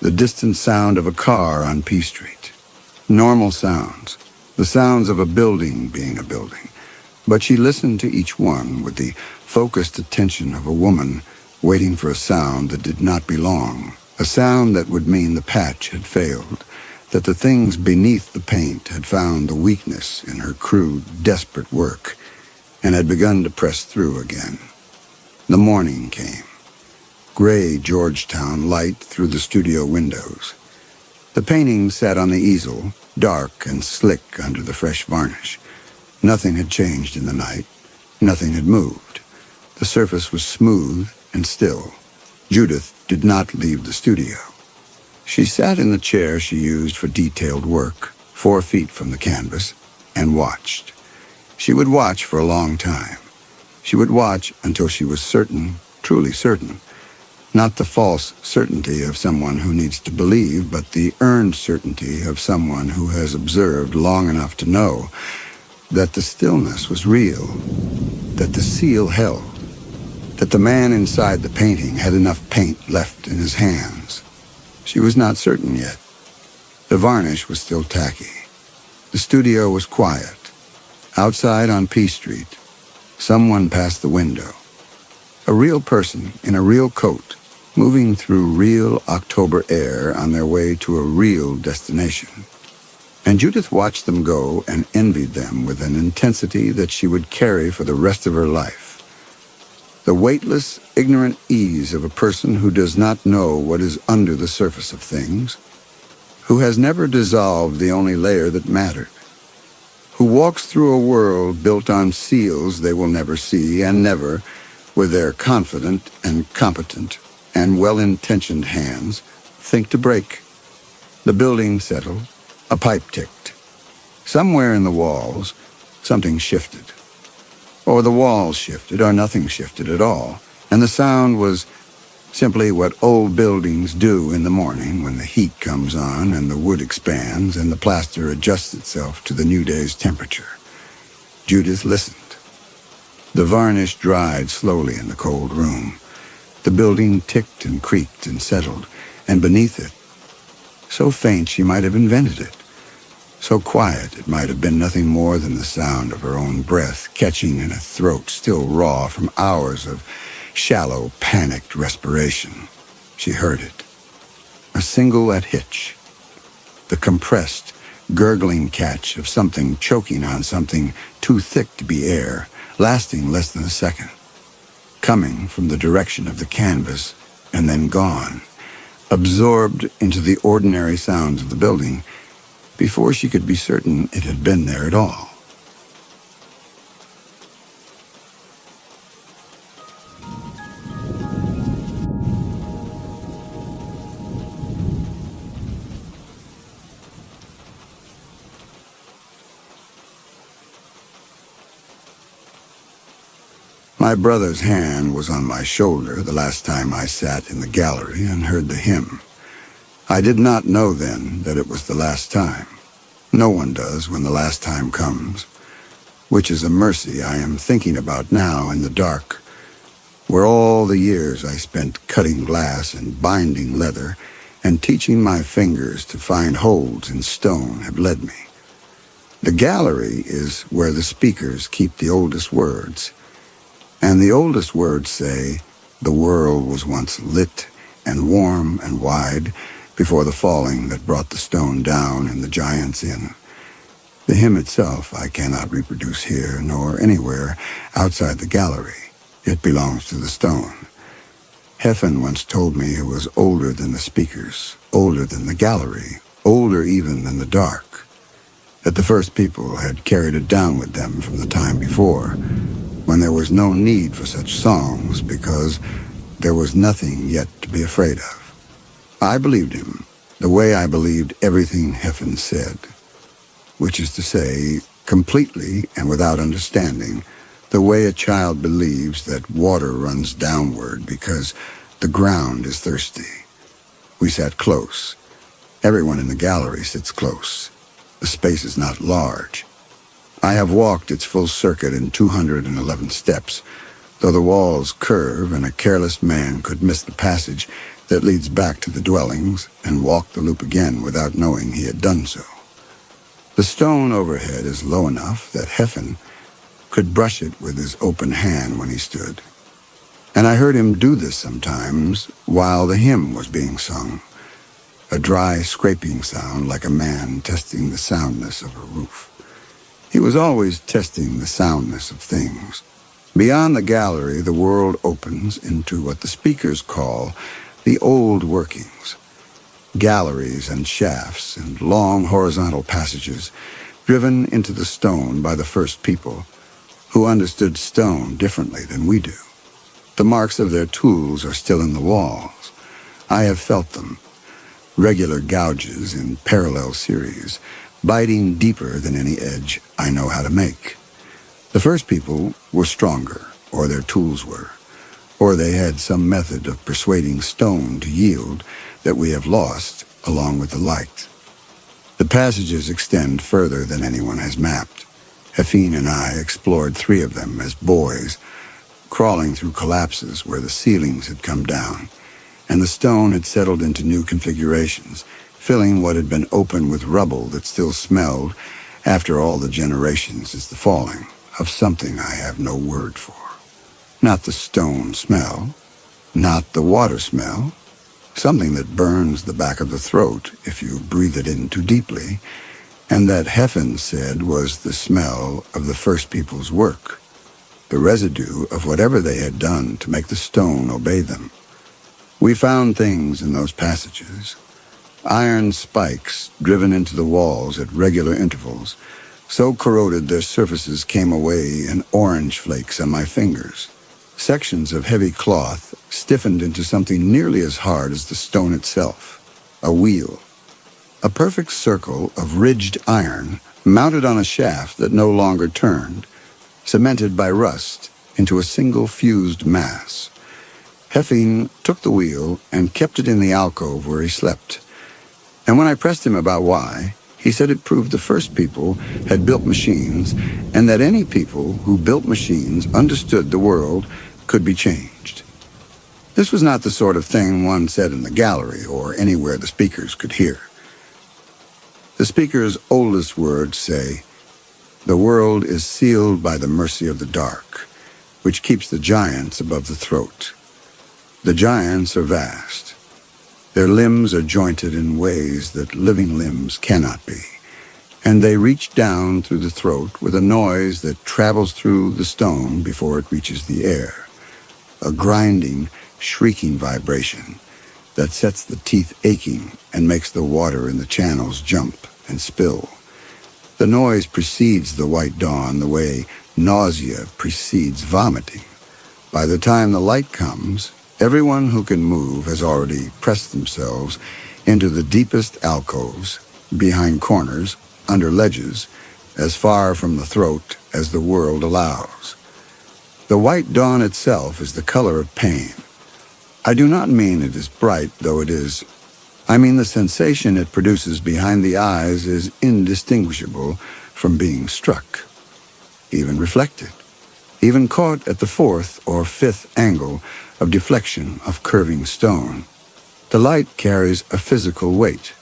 the distant sound of a car on P Street. Normal sounds, the sounds of a building being a building. But she listened to each one with the focused attention of a woman waiting for a sound that did not belong, a sound that would mean the patch had failed, that the things beneath the paint had found the weakness in her crude, desperate work, and had begun to press through again. The morning came. Gray Georgetown light through the studio windows. The painting sat on the easel, dark and slick under the fresh varnish. Nothing had changed in the night. Nothing had moved. The surface was smooth and still. Judith did not leave the studio. She sat in the chair she used for detailed work, 4 feet from the canvas, and watched. She would watch for a long time. She would watch until she was certain, truly certain, not the false certainty of someone who needs to believe, but the earned certainty of someone who has observed long enough to know that the stillness was real, that the seal held, that the man inside the painting had enough paint left in his hands. She was not certain yet. The varnish was still tacky. The studio was quiet. Outside on P Street, someone passed the window. A real person in a real coat, moving through real October air on their way to a real destination. And Judith watched them go and envied them with an intensity that she would carry for the rest of her life. The weightless, ignorant ease of a person who does not know what is under the surface of things, who has never dissolved the only layer that mattered, who walks through a world built on seals they will never see and never, with their confident and competent and well-intentioned hands, think to break. The building settled. A pipe ticked. Somewhere in the walls, something shifted. Or the walls shifted, or nothing shifted at all, and the sound was simply what old buildings do in the morning when the heat comes on and the wood expands and the plaster adjusts itself to the new day's temperature. Judith listened. The varnish dried slowly in the cold room. The building ticked and creaked and settled, and beneath it, so faint she might have invented it, so quiet it might have been nothing more than the sound of her own breath catching in a throat still raw from hours of shallow, panicked respiration. She heard it. A single at hitch. The compressed, gurgling catch of something choking on something too thick to be air, lasting less than a second. Coming from the direction of the canvas and then gone, absorbed into the ordinary sounds of the building before she could be certain it had been there at all. My brother's hand was on my shoulder the last time I sat in the gallery and heard the hymn. I did not know then that it was the last time. No one does when the last time comes, which is a mercy I am thinking about now in the dark, where all the years I spent cutting glass and binding leather and teaching my fingers to find holes in stone have led me. The gallery is where the speakers keep the oldest words, and the oldest words say, "The world was once lit and warm and wide before the falling that brought the stone down and the giants in." The hymn itself I cannot reproduce here nor anywhere outside the gallery. It belongs to the stone. Heffen once told me it was older than the speakers, older than the gallery, older even than the dark, that the first people had carried it down with them from the time before, when there was no need for such songs because there was nothing yet to be afraid of. I believed him the way I believed everything Heffen said, which is to say, completely and without understanding, the way a child believes that water runs downward because the ground is thirsty. We sat close. Everyone in the gallery sits close. The space is not large. I have walked its full circuit in 211 steps, though the walls curve and a careless man could miss the passage that leads back to the dwellings and walk the loop again without knowing he had done so. The stone overhead is low enough that Heffen could brush it with his open hand when he stood, and I heard him do this sometimes while the hymn was being sung, a dry scraping sound like a man testing the soundness of a roof. He was always testing the soundness of things. Beyond the gallery, the world opens into what the speakers call the old workings. Galleries and shafts and long horizontal passages driven into the stone by the first people, who understood stone differently than we do. The marks of their tools are still in the walls. I have felt them, regular gouges in parallel series, biting deeper than any edge I know how to make. The first people were stronger, or their tools were, or they had some method of persuading stone to yield that we have lost along with the light. The passages extend further than anyone has mapped. Heffen and I explored 3 of them as boys, crawling through collapses where the ceilings had come down, and the stone had settled into new configurations, filling what had been open with rubble that still smelled, after all the generations, as the falling of something I have no word for. Not the stone smell, not the water smell, something that burns the back of the throat if you breathe it in too deeply, and that Heffen said was the smell of the first people's work, the residue of whatever they had done to make the stone obey them. We found things in those passages, iron spikes driven into the walls at regular intervals, so corroded their surfaces came away in orange flakes on my fingers. Sections of heavy cloth stiffened into something nearly as hard as the stone itself, a wheel. A perfect circle of ridged iron mounted on a shaft that no longer turned, cemented by rust into a single fused mass. Heffen took the wheel and kept it in the alcove where he slept. And when I pressed him about why, he said it proved the first people had built machines, and that any people who built machines understood the world could be changed. This was not the sort of thing one said in the gallery or anywhere the speakers could hear. The speaker's oldest words say, "The world is sealed by the mercy of the dark, which keeps the giants above the throat. The giants are vast. Their limbs are jointed in ways that living limbs cannot be, and they reach down through the throat with a noise that travels through the stone before it reaches the air, a grinding, shrieking vibration that sets the teeth aching and makes the water in the channels jump and spill. The noise precedes the white dawn the way nausea precedes vomiting. By the time the light comes, everyone who can move has already pressed themselves into the deepest alcoves, behind corners, under ledges, as far from the throat as the world allows. The white dawn itself is the color of pain. I do not mean it is bright, though it is. I mean the sensation it produces behind the eyes is indistinguishable from being struck, even reflected, even caught at the fourth or fifth angle of deflection of curving stone. The light carries a physical weight.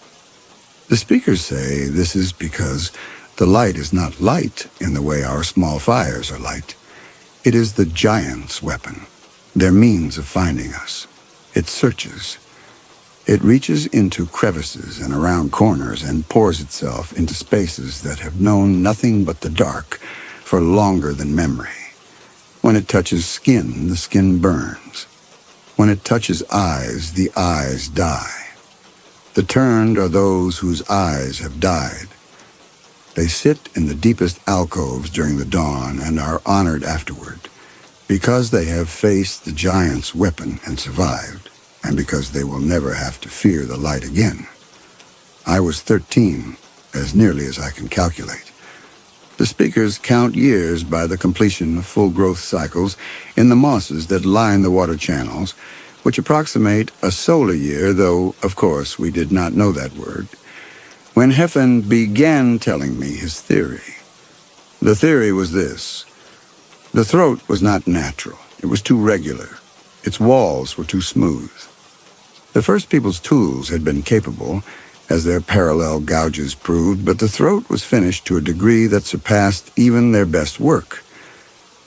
The speakers say this is because the light is not light in the way our small fires are light. It is the giant's weapon, their means of finding us. It searches. It reaches into crevices and around corners and pours itself into spaces that have known nothing but the dark for longer than memory. When it touches skin, the skin burns. When it touches eyes, the eyes die. The turned are those whose eyes have died. They sit in the deepest alcoves during the dawn and are honored afterward, because they have faced the giant's weapon and survived, and because they will never have to fear the light again. I was 13, as nearly as I can calculate. The speakers count years by the completion of full growth cycles in the mosses that line the water channels, which approximate a solar year, though, of course, we did not know that word, when Heffen began telling me his theory. The theory was this. The throat was not natural. It was too regular. Its walls were too smooth. The first people's tools had been capable, as their parallel gouges proved, but the throat was finished to a degree that surpassed even their best work.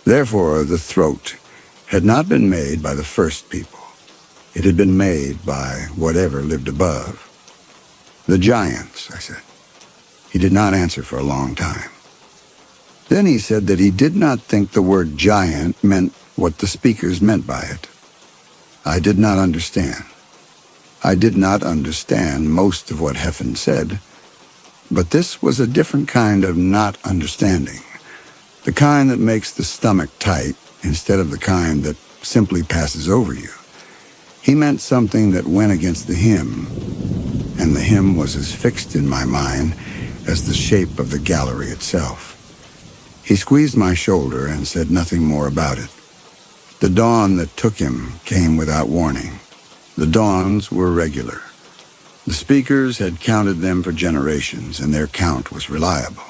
Therefore, the throat had not been made by the first people. It had been made by whatever lived above. The giants, I said. He did not answer for a long time. Then he said that he did not think the word giant meant what the speakers meant by it. I did not understand. I did not understand most of what Heffen said, but this was a different kind of not understanding, the kind that makes the stomach tight instead of the kind that simply passes over you. He meant something that went against the hymn, and the hymn was as fixed in my mind as the shape of the gallery itself. He squeezed my shoulder and said nothing more about it. The dawn that took him came without warning. The dawns were regular. The speakers had counted them for generations, and their count was reliable.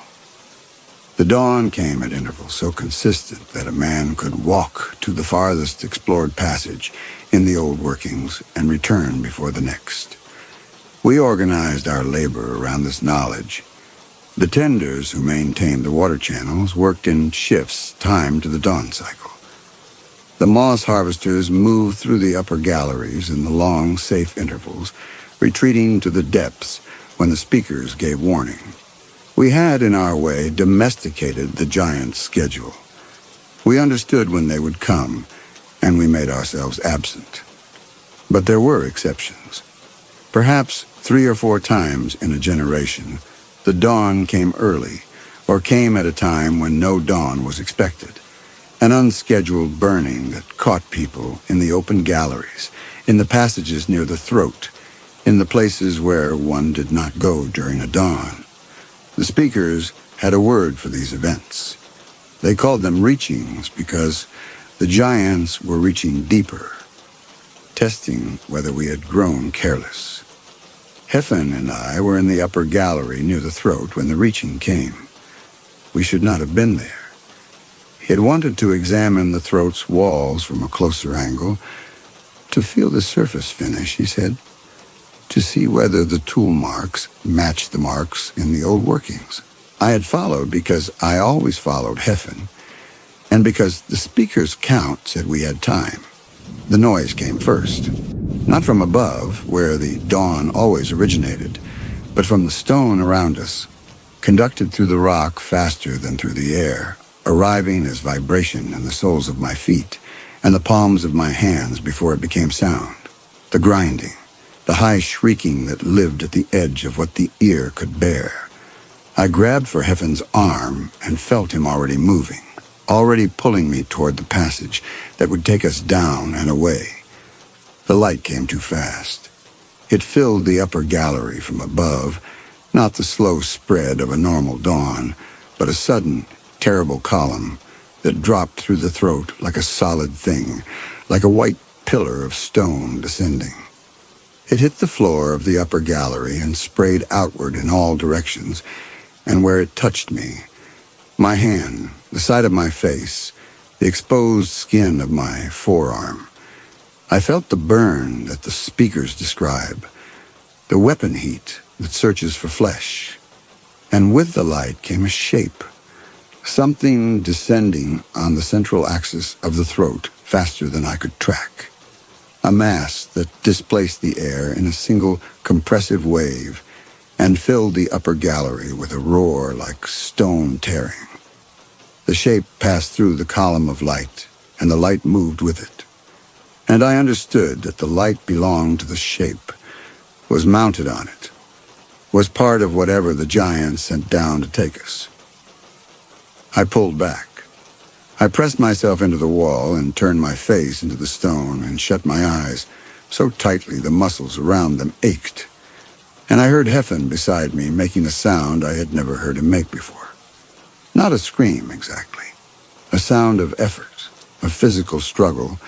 The dawn came at intervals so consistent that a man could walk to the farthest explored passage in the old workings and return before the next. We organized our labor around this knowledge. The tenders who maintained the water channels worked in shifts timed to the dawn cycle. The moss harvesters moved through the upper galleries in the long, safe intervals, retreating to the depths when the speakers gave warning. We had, in our way, domesticated the giant's schedule. We understood when they would come, and we made ourselves absent. But there were exceptions. Perhaps 3 or 4 times in a generation, the dawn came early, or came at a time when no dawn was expected. An unscheduled burning that caught people in the open galleries, in the passages near the throat, in the places where one did not go during a dawn. The speakers had a word for these events. They called them reachings because the giants were reaching deeper, testing whether we had grown careless. Heffen and I were in the upper gallery near the throat when the reaching came. We should not have been there. He had wanted to examine the throat's walls from a closer angle, to feel the surface finish, he said, to see whether the tool marks matched the marks in the old workings. I had followed because I always followed Heffen, and because the speaker's count said we had time. The noise came first, not from above, where the dawn always originated, but from the stone around us, conducted through the rock faster than through the air, arriving as vibration in the soles of my feet and the palms of my hands before it became sound. The grinding, the high shrieking that lived at the edge of what the ear could bear. I grabbed for Heffen's arm and felt him already moving, already pulling me toward the passage that would take us down and away. The light came too fast. It filled the upper gallery from above, not the slow spread of a normal dawn, but a sudden, terrible column that dropped through the throat like a solid thing, like a white pillar of stone descending. It hit the floor of the upper gallery and sprayed outward in all directions, and where it touched me, my hand, the side of my face, the exposed skin of my forearm, I felt the burn that the speakers describe, the weapon heat that searches for flesh. And with the light came a shape, something descending on the central axis of the throat faster than I could track. A mass that displaced the air in a single compressive wave and filled the upper gallery with a roar like stone tearing. The shape passed through the column of light, and the light moved with it. And I understood that the light belonged to the shape, was mounted on it, was part of whatever the giants sent down to take us. I pulled back. I pressed myself into the wall and turned my face into the stone and shut my eyes so tightly the muscles around them ached. And I heard Heffen beside me making a sound I had never heard him make before. Not a scream exactly, a sound of effort, of physical struggle,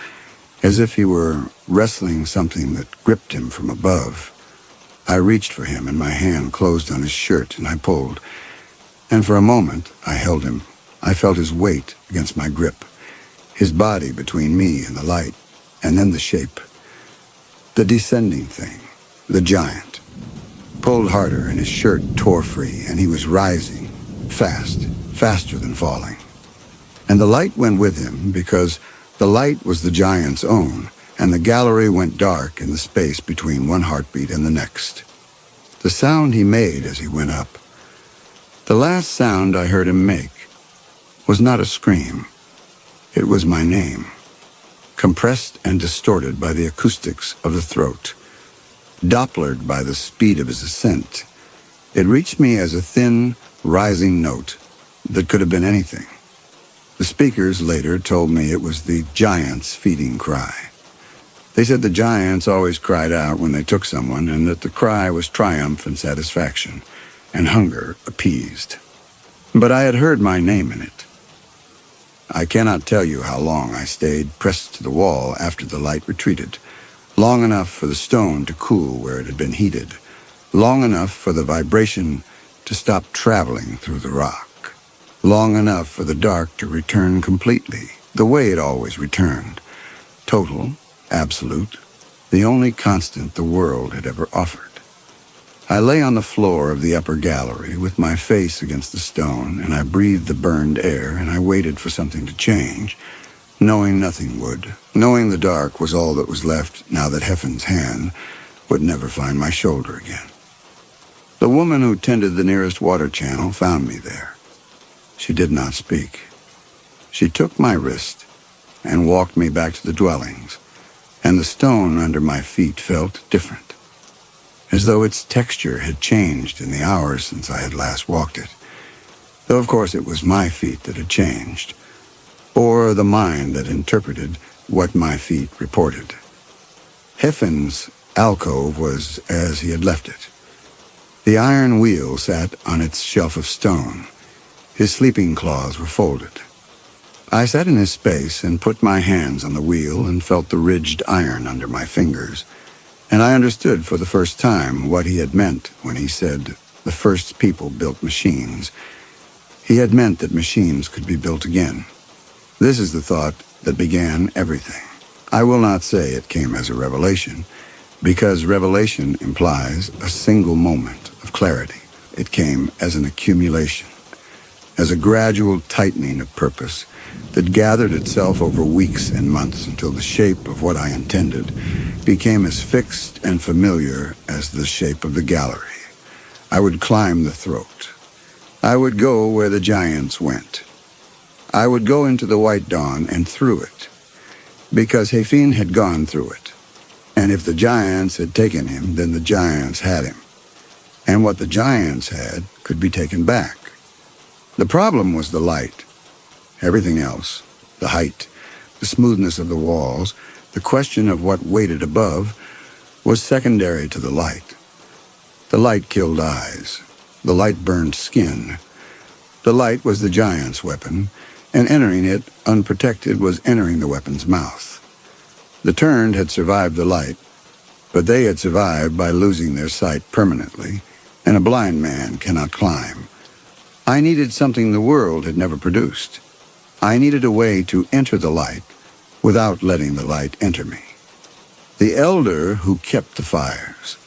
as if he were wrestling something that gripped him from above. I reached for him and my hand closed on his shirt and I pulled. And for a moment I held him. I felt his weight against my grip, his body between me and the light, and then the shape. The descending thing, the giant. Pulled harder and his shirt tore free and he was rising, fast, faster than falling. And the light went with him because the light was the giant's own, and the gallery went dark in the space between one heartbeat and the next. The sound he made as he went up, the last sound I heard him make, was not a scream. It was my name, compressed and distorted by the acoustics of the throat, dopplered by the speed of his ascent. It reached me as a thin, rising note that could have been anything. The speakers later told me it was the giant's feeding cry. They said the giants always cried out when they took someone, and that the cry was triumph and satisfaction, and hunger appeased. But I had heard my name in it. I cannot tell you how long I stayed pressed to the wall after the light retreated, long enough for the stone to cool where it had been heated, long enough for the vibration to stop traveling through the rock. Long enough for the dark to return completely, the way it always returned. Total, absolute, the only constant the world had ever offered. I lay on the floor of the upper gallery with my face against the stone, and I breathed the burned air, and I waited for something to change, knowing nothing would, knowing the dark was all that was left now that Heffen's hand would never find my shoulder again. The woman who tended the nearest water channel found me there. She did not speak. She took my wrist and walked me back to the dwellings, and the stone under my feet felt different, as though its texture had changed in the hours since I had last walked it, though of course it was my feet that had changed, or the mind that interpreted what my feet reported. Heffen's alcove was as he had left it. The iron wheel sat on its shelf of stone. His sleeping cloths were folded. I sat in his space and put my hands on the wheel and felt the ridged iron under my fingers, and I understood for the first time what he had meant when he said the first people built machines. He had meant that machines could be built again. This is the thought that began everything. I will not say it came as a revelation, because revelation implies a single moment of clarity. It came as an accumulation, as a gradual tightening of purpose that gathered itself over weeks and months until the shape of what I intended became as fixed and familiar as the shape of the gallery. I would climb the throat. I would go where the giants went. I would go into the white dawn and through it, because Hefin had gone through it. And if the giants had taken him, then the giants had him. And what the giants had could be taken back. The problem was the light. Everything else, the height, the smoothness of the walls, the question of what waited above, was secondary to the light. The light killed eyes. The light burned skin. The light was the giant's weapon, and entering it unprotected was entering the weapon's mouth. The turned had survived the light, but they had survived by losing their sight permanently, and a blind man cannot climb. I needed something the world had never produced. I needed a way to enter the light without letting the light enter me. The elder who kept the fires.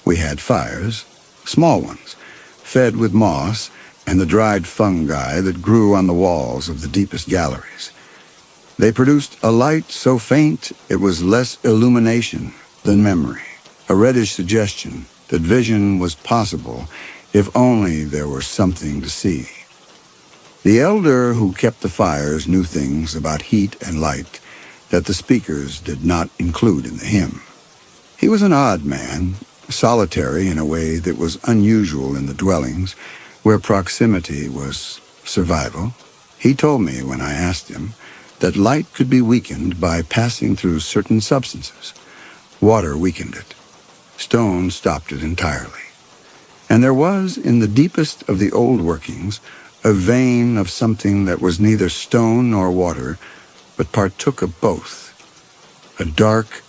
We had fires, small ones, fed with moss and the dried fungi that grew on the walls of the deepest galleries. They produced a light so faint it was less illumination than memory, a reddish suggestion that vision was possible if only there were something to see. The elder who kept the fires knew things about heat and light that the speakers did not include in the hymn. He was an odd man, solitary in a way that was unusual in the dwellings where proximity was survival. He told me when I asked him that light could be weakened by passing through certain substances. Water weakened it. Stone stopped it entirely. And there was, in the deepest of the old workings, a vein of something that was neither stone nor water, but partook of both. A dark,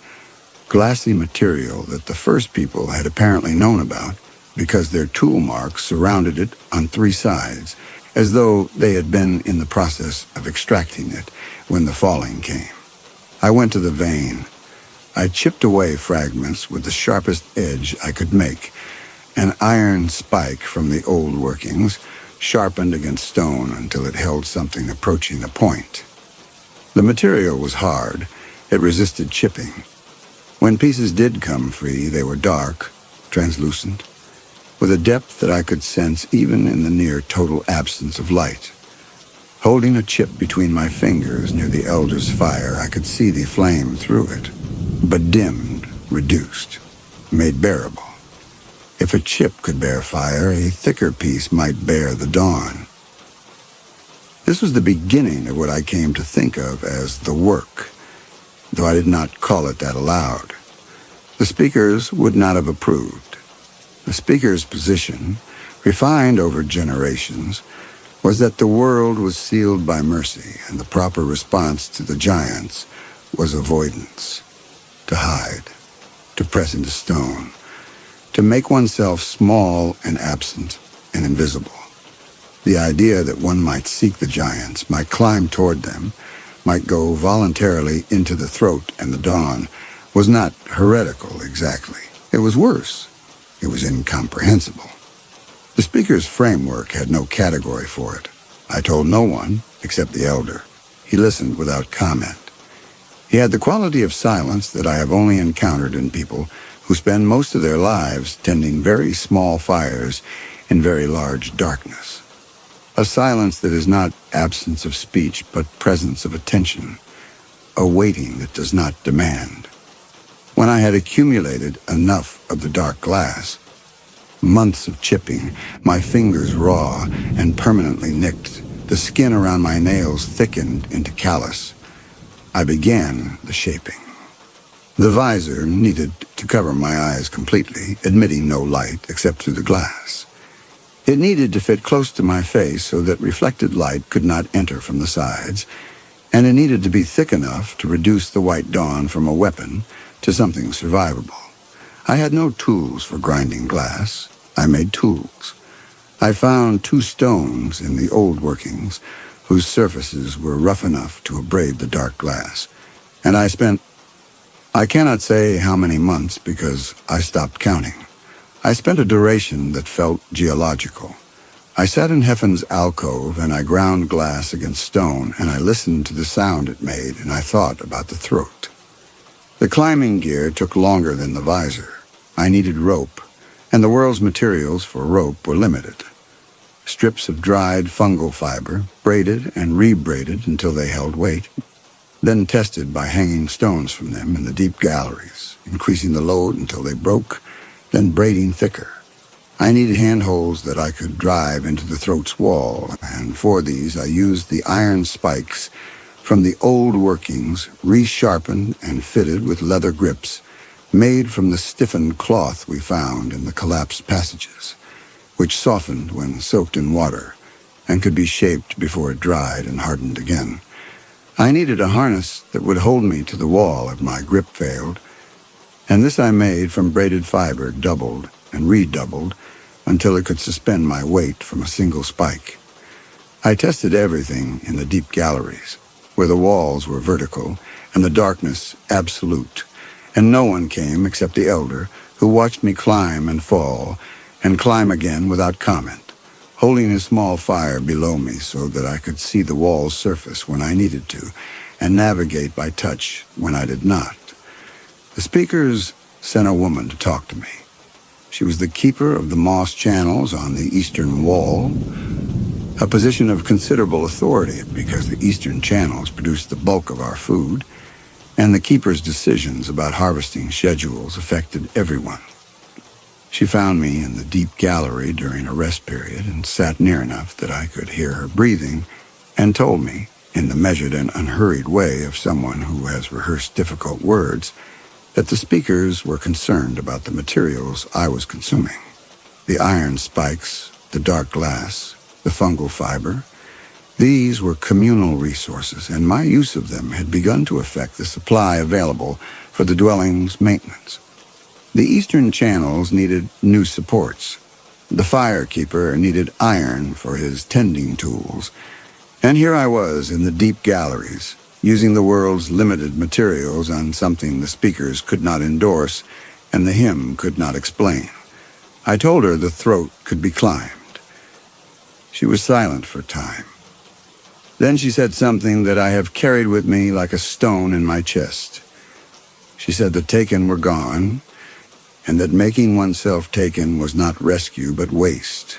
glassy material that the first people had apparently known about, because their tool marks surrounded it on three sides, as though they had been in the process of extracting it when the falling came. I went to the vein. I chipped away fragments with the sharpest edge I could make, an iron spike from the old workings, sharpened against stone until it held something approaching the point. The material was hard. It resisted chipping. When pieces did come free, they were dark, translucent, with a depth that I could sense even in the near total absence of light. Holding a chip between my fingers near the elder's fire, I could see the flame through it, but dimmed, reduced, made bearable. If a chip could bear fire, a thicker piece might bear the dawn. This was the beginning of what I came to think of as the work, though I did not call it that aloud. The speakers would not have approved. The speaker's position, refined over generations, was that the world was sealed by mercy, and the proper response to the giants was avoidance, to hide, to press into stone, to make oneself small and absent and invisible. The idea that one might seek the giants, might climb toward them, might go voluntarily into the throat and the dawn, was not heretical exactly. It was worse. It was incomprehensible. The speaker's framework had no category for it. I told no one except the elder. He listened without comment. He had the quality of silence that I have only encountered in people who spend most of their lives tending very small fires in very large darkness. A silence that is not absence of speech, but presence of attention, a waiting that does not demand. When I had accumulated enough of the dark glass, months of chipping, my fingers raw and permanently nicked, the skin around my nails thickened into callus, I began the shaping. The visor needed to cover my eyes completely, admitting no light except through the glass. It needed to fit close to my face so that reflected light could not enter from the sides, and it needed to be thick enough to reduce the white dawn from a weapon to something survivable. I had no tools for grinding glass. I made tools. I found 2 stones in the old workings whose surfaces were rough enough to abrade the dark glass, and I spent I cannot say how many months because I stopped counting. I spent a duration that felt geological. I sat in Heffen's alcove and I ground glass against stone and I listened to the sound it made and I thought about the throat. The climbing gear took longer than the visor. I needed rope, and the world's materials for rope were limited. Strips of dried fungal fiber, braided and rebraided until they held weight, then tested by hanging stones from them in the deep galleries, increasing the load until they broke, then braiding thicker. I needed handholds that I could drive into the throat's wall, and for these I used the iron spikes from the old workings, resharpened and fitted with leather grips, made from the stiffened cloth we found in the collapsed passages, which softened when soaked in water and could be shaped before it dried and hardened again. I needed a harness that would hold me to the wall if my grip failed, and this I made from braided fiber doubled and redoubled until it could suspend my weight from a single spike. I tested everything in the deep galleries, where the walls were vertical and the darkness absolute, and no one came except the elder, who watched me climb and fall, and climb again without comment, holding his small fire below me so that I could see the wall's surface when I needed to, and navigate by touch when I did not. The speakers sent a woman to talk to me. She was the keeper of the moss channels on the eastern wall, a position of considerable authority because the eastern channels produced the bulk of our food, and the keeper's decisions about harvesting schedules affected everyone. She found me in the deep gallery during a rest period and sat near enough that I could hear her breathing, and told me, in the measured and unhurried way of someone who has rehearsed difficult words, that the speakers were concerned about the materials I was consuming. The iron spikes, the dark glass, the fungal fiber. These were communal resources, and my use of them had begun to affect the supply available for the dwelling's maintenance. The eastern channels needed new supports. The firekeeper needed iron for his tending tools, and here I was in the deep galleries, using the world's limited materials on something the speakers could not endorse and the hymn could not explain. I told her the throat could be climbed. She was silent for a time. Then she said something that I have carried with me like a stone in my chest. She said the taken were gone, and that making oneself taken was not rescue but waste.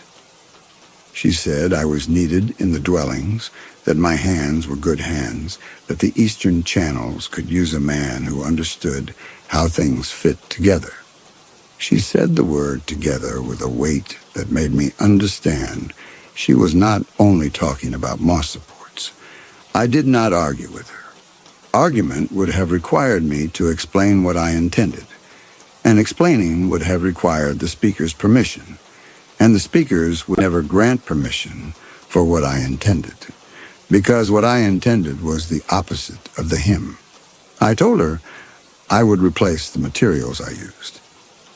She said I was needed in the dwellings, that my hands were good hands, that the eastern channels could use a man who understood how things fit together. She said the word together with a weight that made me understand she was not only talking about moss supports. I did not argue with her. Argument would have required me to explain what I intended, and explaining would have required the speaker's permission, and the speakers would never grant permission for what I intended, because what I intended was the opposite of the hymn. I told her I would replace the materials I used.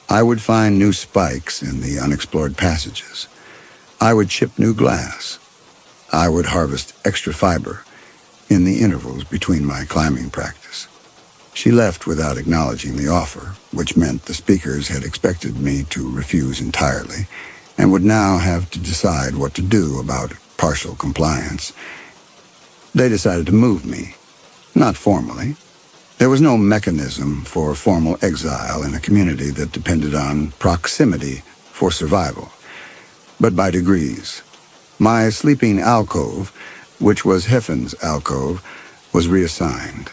I would find new spikes in the unexplored passages. I would chip new glass. I would harvest extra fiber in the intervals between my climbing practice. She left without acknowledging the offer, which meant the speakers had expected me to refuse entirely and would now have to decide what to do about partial compliance. They decided to move me, not formally. There was no mechanism for formal exile in a community that depended on proximity for survival, but by degrees. My sleeping alcove, which was Heffen's alcove, was reassigned.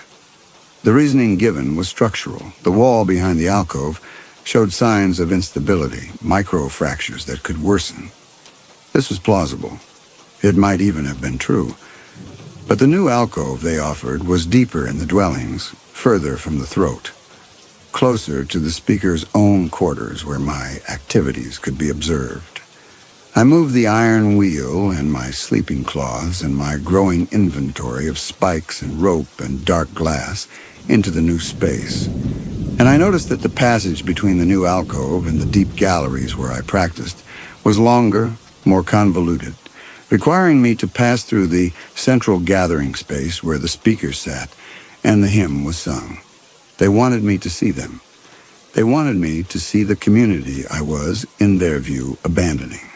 The reasoning given was structural. The wall behind the alcove showed signs of instability, microfractures that could worsen. This was plausible. It might even have been true. But the new alcove they offered was deeper in the dwellings, further from the throat, closer to the speaker's own quarters where my activities could be observed. I moved the iron wheel and my sleeping cloths and my growing inventory of spikes and rope and dark glass into the new space, and I noticed that the passage between the new alcove and the deep galleries where I practiced was longer, more convoluted, requiring me to pass through the central gathering space where the speakers sat and the hymn was sung. They wanted me to see them. They wanted me to see the community I was, in their view, abandoning.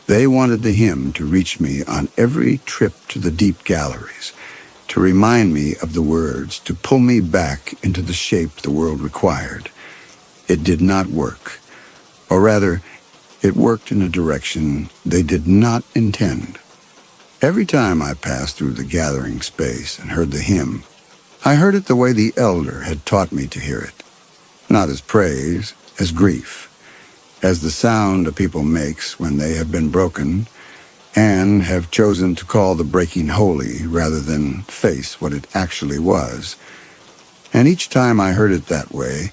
They wanted the hymn to reach me on every trip to the deep galleries, to remind me of the words, to pull me back into the shape the world required. It did not work. Or rather, it worked in a direction they did not intend. Every time I passed through the gathering space and heard the hymn, I heard it the way the elder had taught me to hear it. Not as praise, as grief, as the sound a people makes when they have been broken and have chosen to call the breaking holy rather than face what it actually was. And each time I heard it that way,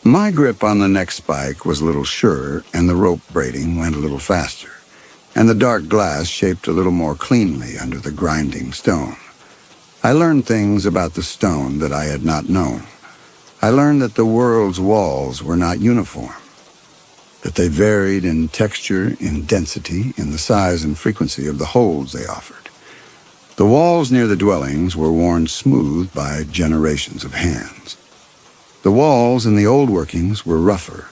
my grip on the next spike was a little surer and the rope braiding went a little faster, and the dark glass shaped a little more cleanly under the grinding stone. I learned things about the stone that I had not known. I learned that the world's walls were not uniform, that they varied in texture, in density, in the size and frequency of the holds they offered. The walls near the dwellings were worn smooth by generations of hands. The walls in the old workings were rougher,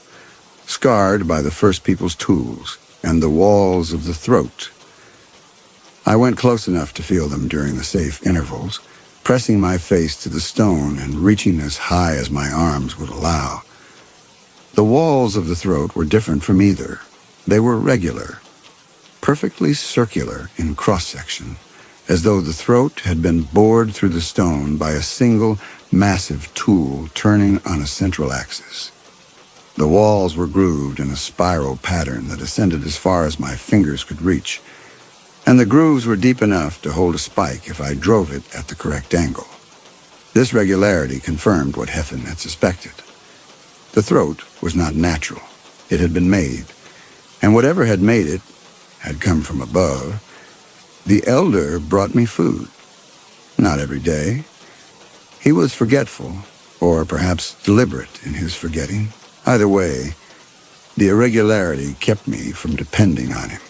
scarred by the first people's tools, and the walls of the throat. I went close enough to feel them during the safe intervals, pressing my face to the stone and reaching as high as my arms would allow. The walls of the throat were different from either. They were regular, perfectly circular in cross-section, as though the throat had been bored through the stone by a single, massive tool turning on a central axis. The walls were grooved in a spiral pattern that ascended as far as my fingers could reach, and the grooves were deep enough to hold a spike if I drove it at the correct angle. This regularity confirmed what Heffen had suspected. The throat was not natural. It had been made, and whatever had made it had come from above. The elder brought me food. Not every day. He was forgetful, or perhaps deliberate in his forgetting. Either way, the irregularity kept me from depending on him,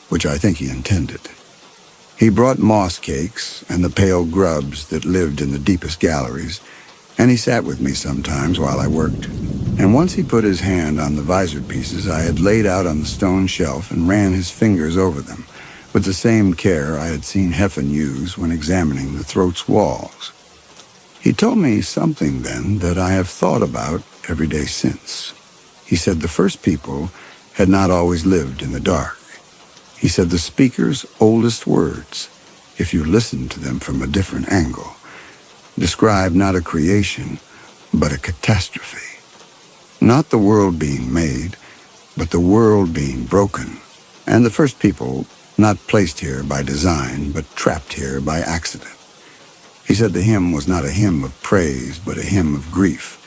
which I think he intended. He brought moss cakes and the pale grubs that lived in the deepest galleries, and he sat with me sometimes while I worked. And once he put his hand on the visored pieces I had laid out on the stone shelf and ran his fingers over them, with the same care I had seen Heffen use when examining the throat's walls. He told me something then that I have thought about every day since. He said the first people had not always lived in the dark. He said the speaker's oldest words, if you listened to them from a different angle, describe not a creation, but a catastrophe. Not the world being made, but the world being broken, and the first people not placed here by design, but trapped here by accident. He said the hymn was not a hymn of praise, but a hymn of grief,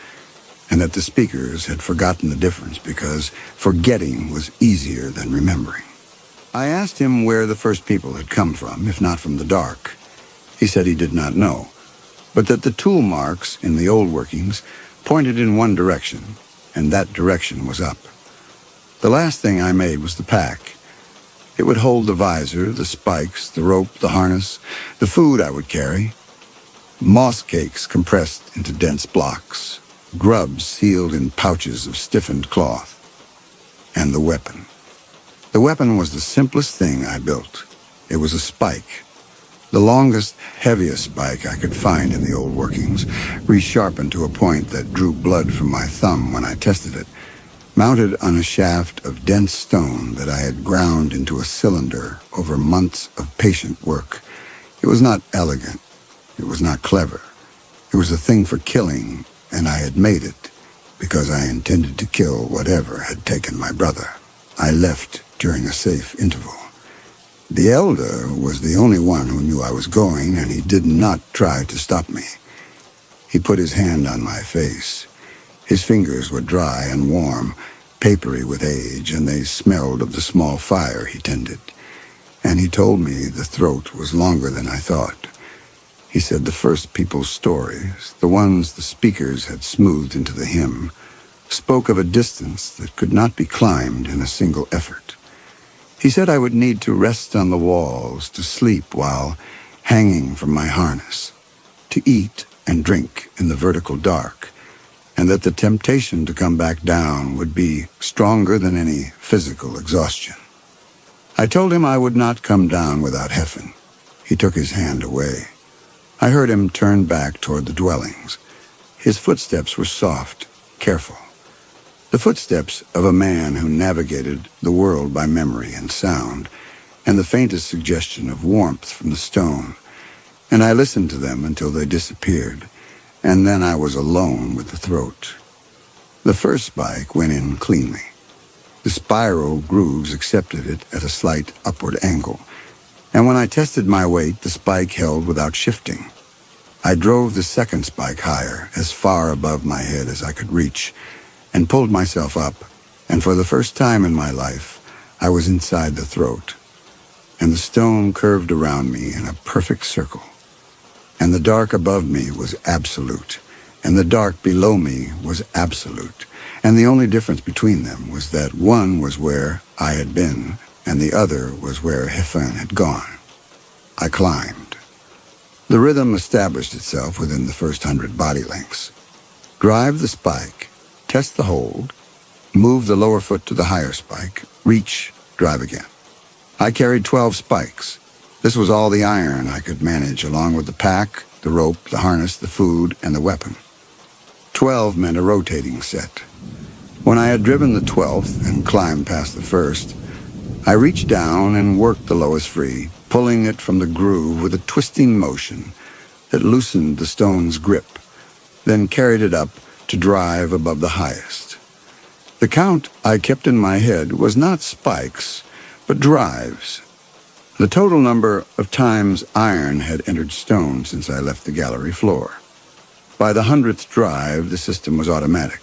and that the speakers had forgotten the difference because forgetting was easier than remembering. I asked him where the first people had come from, if not from the dark. He said he did not know, but that the tool marks in the old workings pointed in one direction, and that direction was up. The last thing I made was the pack. It would hold the visor, the spikes, the rope, the harness, the food I would carry, moss cakes compressed into dense blocks, grubs sealed in pouches of stiffened cloth, and the weapon. The weapon was the simplest thing I built. It was a spike, the longest, heaviest spike I could find in the old workings, resharpened to a point that drew blood from my thumb when I tested it, mounted on a shaft of dense stone that I had ground into a cylinder over months of patient work. It was not elegant. It was not clever. It was a thing for killing, and I had made it because I intended to kill whatever had taken my brother. I left during a safe interval. The elder was the only one who knew I was going, and he did not try to stop me. He put his hand on my face. His fingers were dry and warm, papery with age, and they smelled of the small fire he tended. And he told me the throat was longer than I thought. He said the first people's stories, the ones the speakers had smoothed into the hymn, spoke of a distance that could not be climbed in a single effort. He said I would need to rest on the walls, to sleep while hanging from my harness, to eat and drink in the vertical dark, and that the temptation to come back down would be stronger than any physical exhaustion. I told him I would not come down without Heffen. He took his hand away. I heard him turn back toward the dwellings. His footsteps were soft, careful. The footsteps of a man who navigated the world by memory and sound, and the faintest suggestion of warmth from the stone. And I listened to them until they disappeared, and then I was alone with the throat. The first spike went in cleanly. The spiral grooves accepted it at a slight upward angle, and when I tested my weight, the spike held without shifting. I drove the second spike higher, as far above my head as I could reach, and pulled myself up, and for the first time in my life, I was inside the throat, and the stone curved around me in a perfect circle. And the dark above me was absolute, and the dark below me was absolute, and the only difference between them was that one was where I had been, and the other was where Heffen had gone. I climbed. The rhythm established itself within the first 100 body lengths. Drive the spike, test the hold, move the lower foot to the higher spike, reach, drive again. I carried 12 spikes. This was all the iron I could manage, along with the pack, the rope, the harness, the food, and the weapon. 12 meant a rotating set. When I had driven the 12th and climbed past the first, I reached down and worked the lowest free, pulling it from the groove with a twisting motion that loosened the stone's grip, then carried it up to drive above the highest. The count I kept in my head was not spikes, but drives. The total number of times iron had entered stone since I left the gallery floor. By the 100th drive, the system was automatic.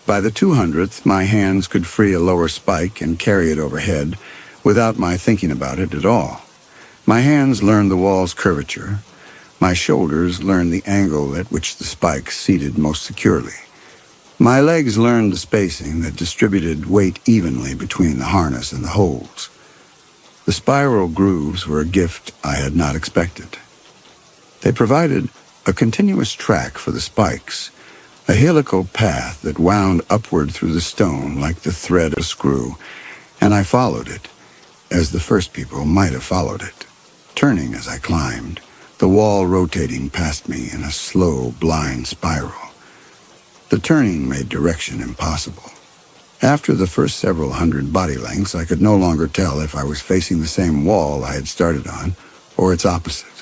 By the 200th, my hands could free a lower spike and carry it overhead without my thinking about it at all. My hands learned the wall's curvature. My shoulders learned the angle at which the spike seated most securely. My legs learned the spacing that distributed weight evenly between the harness and the holds. The spiral grooves were a gift I had not expected. They provided a continuous track for the spikes, a helical path that wound upward through the stone like the thread of a screw, and I followed it, as the first people might have followed it, turning as I climbed, the wall rotating past me in a slow, blind spiral. The turning made direction impossible. After the first several 100 body lengths, I could no longer tell if I was facing the same wall I had started on, or its opposite.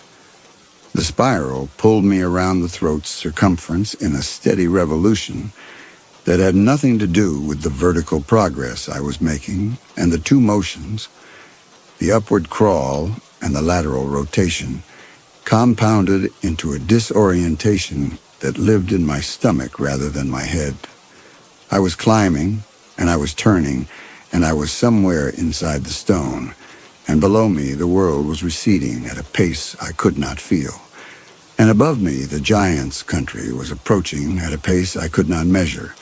The spiral pulled me around the throat's circumference in a steady revolution that had nothing to do with the vertical progress I was making, and the two motions, the upward crawl and the lateral rotation, compounded into a disorientation that lived in my stomach rather than my head. I was climbing, and I was turning, and I was somewhere inside the stone, and below me the world was receding at a pace I could not feel. And above me the giant's country was approaching at a pace I could not measure.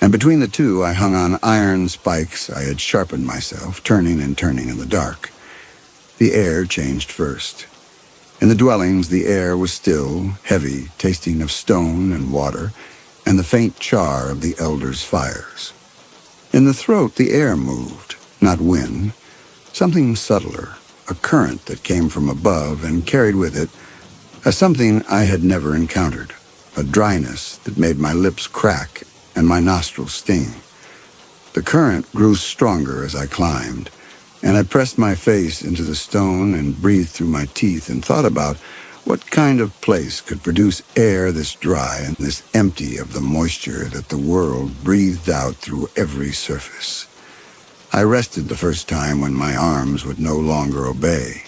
And between the two I hung on iron spikes I had sharpened myself, turning and turning in the dark. The air changed first. In the dwellings the air was still, heavy, tasting of stone and water, and the faint char of the elders' fires. In the throat the air moved, not wind, something subtler, a current that came from above and carried with it a something I had never encountered, a dryness that made my lips crack and my nostrils sting. The current grew stronger as I climbed, and I pressed my face into the stone and breathed through my teeth and thought about what kind of place could produce air this dry and this empty of the moisture that the world breathed out through every surface. I rested the first time when my arms would no longer obey.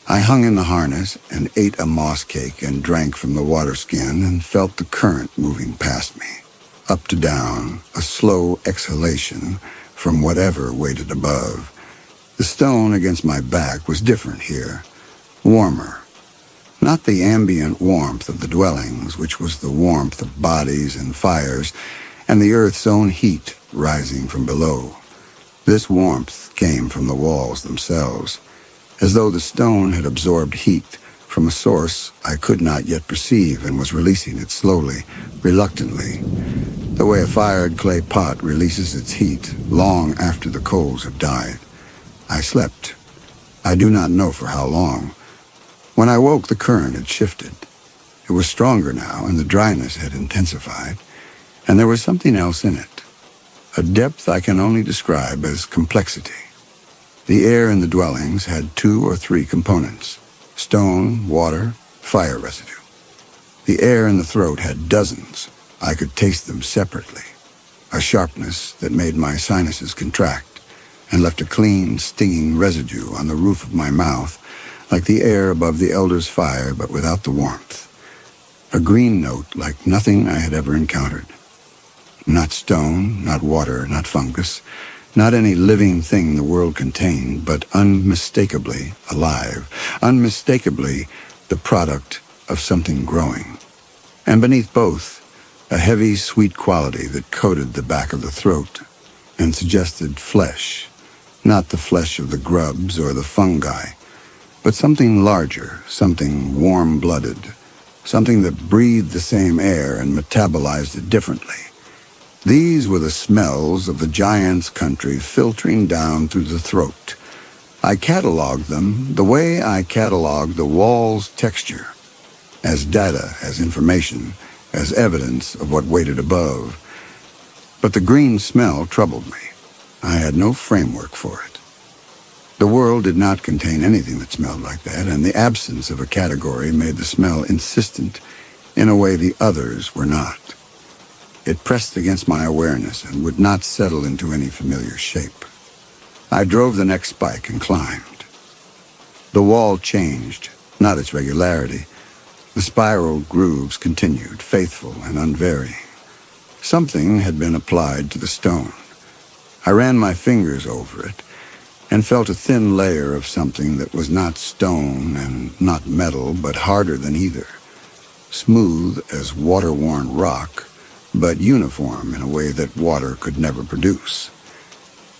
I hung in the harness and ate a moss cake and drank from the water skin and felt the current moving past me, up to down, a slow exhalation from whatever waited above. The stone against my back was different here, warmer. Not the ambient warmth of the dwellings, which was the warmth of bodies and fires, and the earth's own heat rising from below. This warmth came from the walls themselves, as though the stone had absorbed heat from a source I could not yet perceive and was releasing it slowly, reluctantly, the way a fired clay pot releases its heat long after the coals have died. I slept. I do not know for how long. When I woke, the current had shifted. It was stronger now, and the dryness had intensified, and there was something else in it, a depth I can only describe as complexity. The air in the dwellings had 2 or 3 components: stone, water, fire residue. The air in the throat had dozens. I could taste them separately, a sharpness that made my sinuses contract and left a clean, stinging residue on the roof of my mouth, like the air above the elder's fire, but without the warmth. A green note like nothing I had ever encountered. Not stone, not water, not fungus, not any living thing the world contained, but unmistakably alive, unmistakably the product of something growing. And beneath both, a heavy, sweet quality that coated the back of the throat and suggested flesh, not the flesh of the grubs or the fungi, but something larger, something warm-blooded, something that breathed the same air and metabolized it differently. These were the smells of the giant's country filtering down through the throat. I cataloged them the way I cataloged the wall's texture, as data, as information, as evidence of what waited above. But the green smell troubled me. I had no framework for it. The world did not contain anything that smelled like that, and the absence of a category made the smell insistent in a way the others were not. It pressed against my awareness and would not settle into any familiar shape. I drove the next spike and climbed. The wall changed, not its regularity. The spiral grooves continued, faithful and unvarying. Something had been applied to the stone. I ran my fingers over it and felt a thin layer of something that was not stone and not metal, but harder than either. Smooth as water-worn rock, but uniform in a way that water could never produce.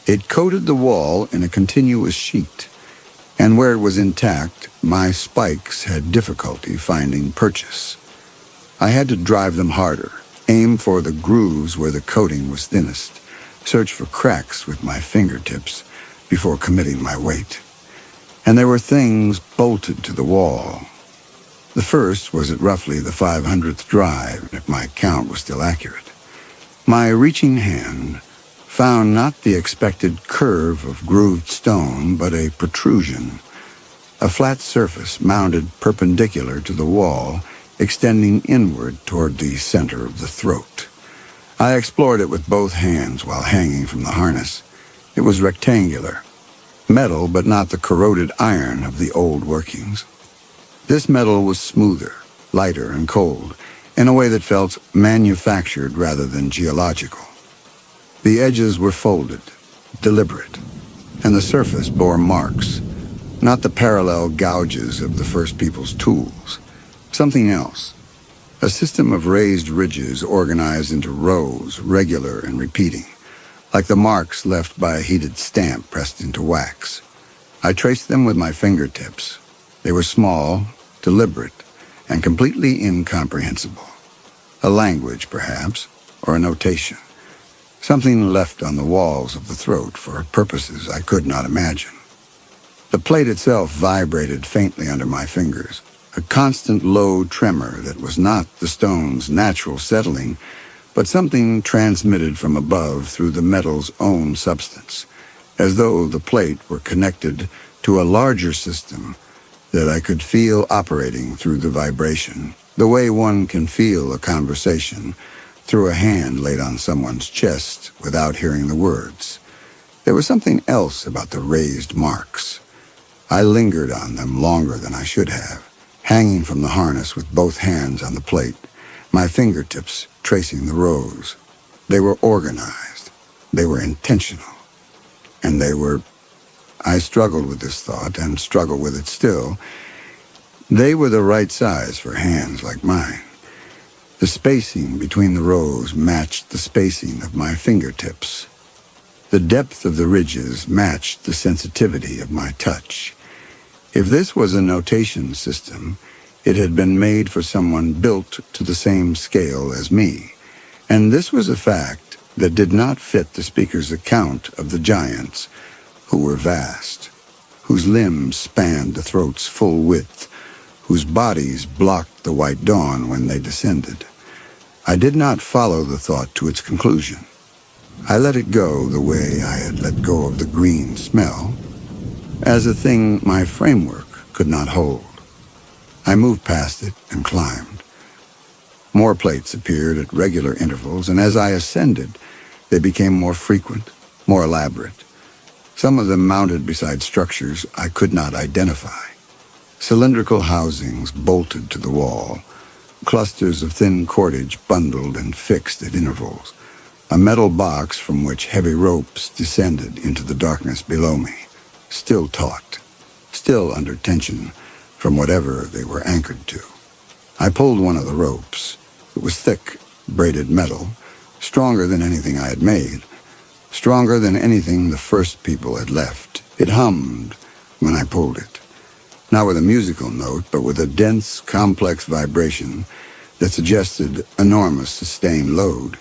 It coated the wall in a continuous sheet, and where it was intact, my spikes had difficulty finding purchase. I had to drive them harder, aim for the grooves where the coating was thinnest, search for cracks with my fingertips before committing my weight. And there were things bolted to the wall. The first was at roughly the 500th drive, if my count was still accurate. My reaching hand found not the expected curve of grooved stone, but a protrusion, a flat surface mounted perpendicular to the wall, extending inward toward the center of the throat. I explored it with both hands while hanging from the harness. It was rectangular, metal but not the corroded iron of the old workings. This metal was smoother, lighter and cold, in a way that felt manufactured rather than geological. The edges were folded, deliberate, and the surface bore marks, not the parallel gouges of the first people's tools. Something else, a system of raised ridges organized into rows, regular and repeating, like the marks left by a heated stamp pressed into wax. I traced them with my fingertips. They were small, deliberate, and completely incomprehensible. A language, perhaps, or a notation. Something left on the walls of the throat for purposes I could not imagine. The plate itself vibrated faintly under my fingers, a constant low tremor that was not the stone's natural settling, but something transmitted from above through the metal's own substance, as though the plate were connected to a larger system that I could feel operating through the vibration, the way one can feel a conversation through a hand laid on someone's chest without hearing the words. There was something else about the raised marks. I lingered on them longer than I should have, hanging from the harness with both hands on the plate, my fingertips tracing the rows. They were organized. They were intentional. And they were... I struggled with this thought and struggle with it still. They were the right size for hands like mine. The spacing between the rows matched the spacing of my fingertips. The depth of the ridges matched the sensitivity of my touch. If this was a notation system, it had been made for someone built to the same scale as me, and this was a fact that did not fit the speaker's account of the giants, who were vast, whose limbs spanned the throat's full width, whose bodies blocked the white dawn when they descended. I did not follow the thought to its conclusion. I let it go the way I had let go of the green smell, as a thing my framework could not hold. I moved past it and climbed. More plates appeared at regular intervals, and as I ascended, they became more frequent, more elaborate. Some of them mounted beside structures I could not identify. Cylindrical housings bolted to the wall, clusters of thin cordage bundled and fixed at intervals, a metal box from which heavy ropes descended into the darkness below me, still taut, still under tension from whatever they were anchored to. I pulled one of the ropes. It was thick, braided metal, stronger than anything I had made, stronger than anything the first people had left. It hummed when I pulled it, not with a musical note, but with a dense, complex vibration that suggested enormous sustained load,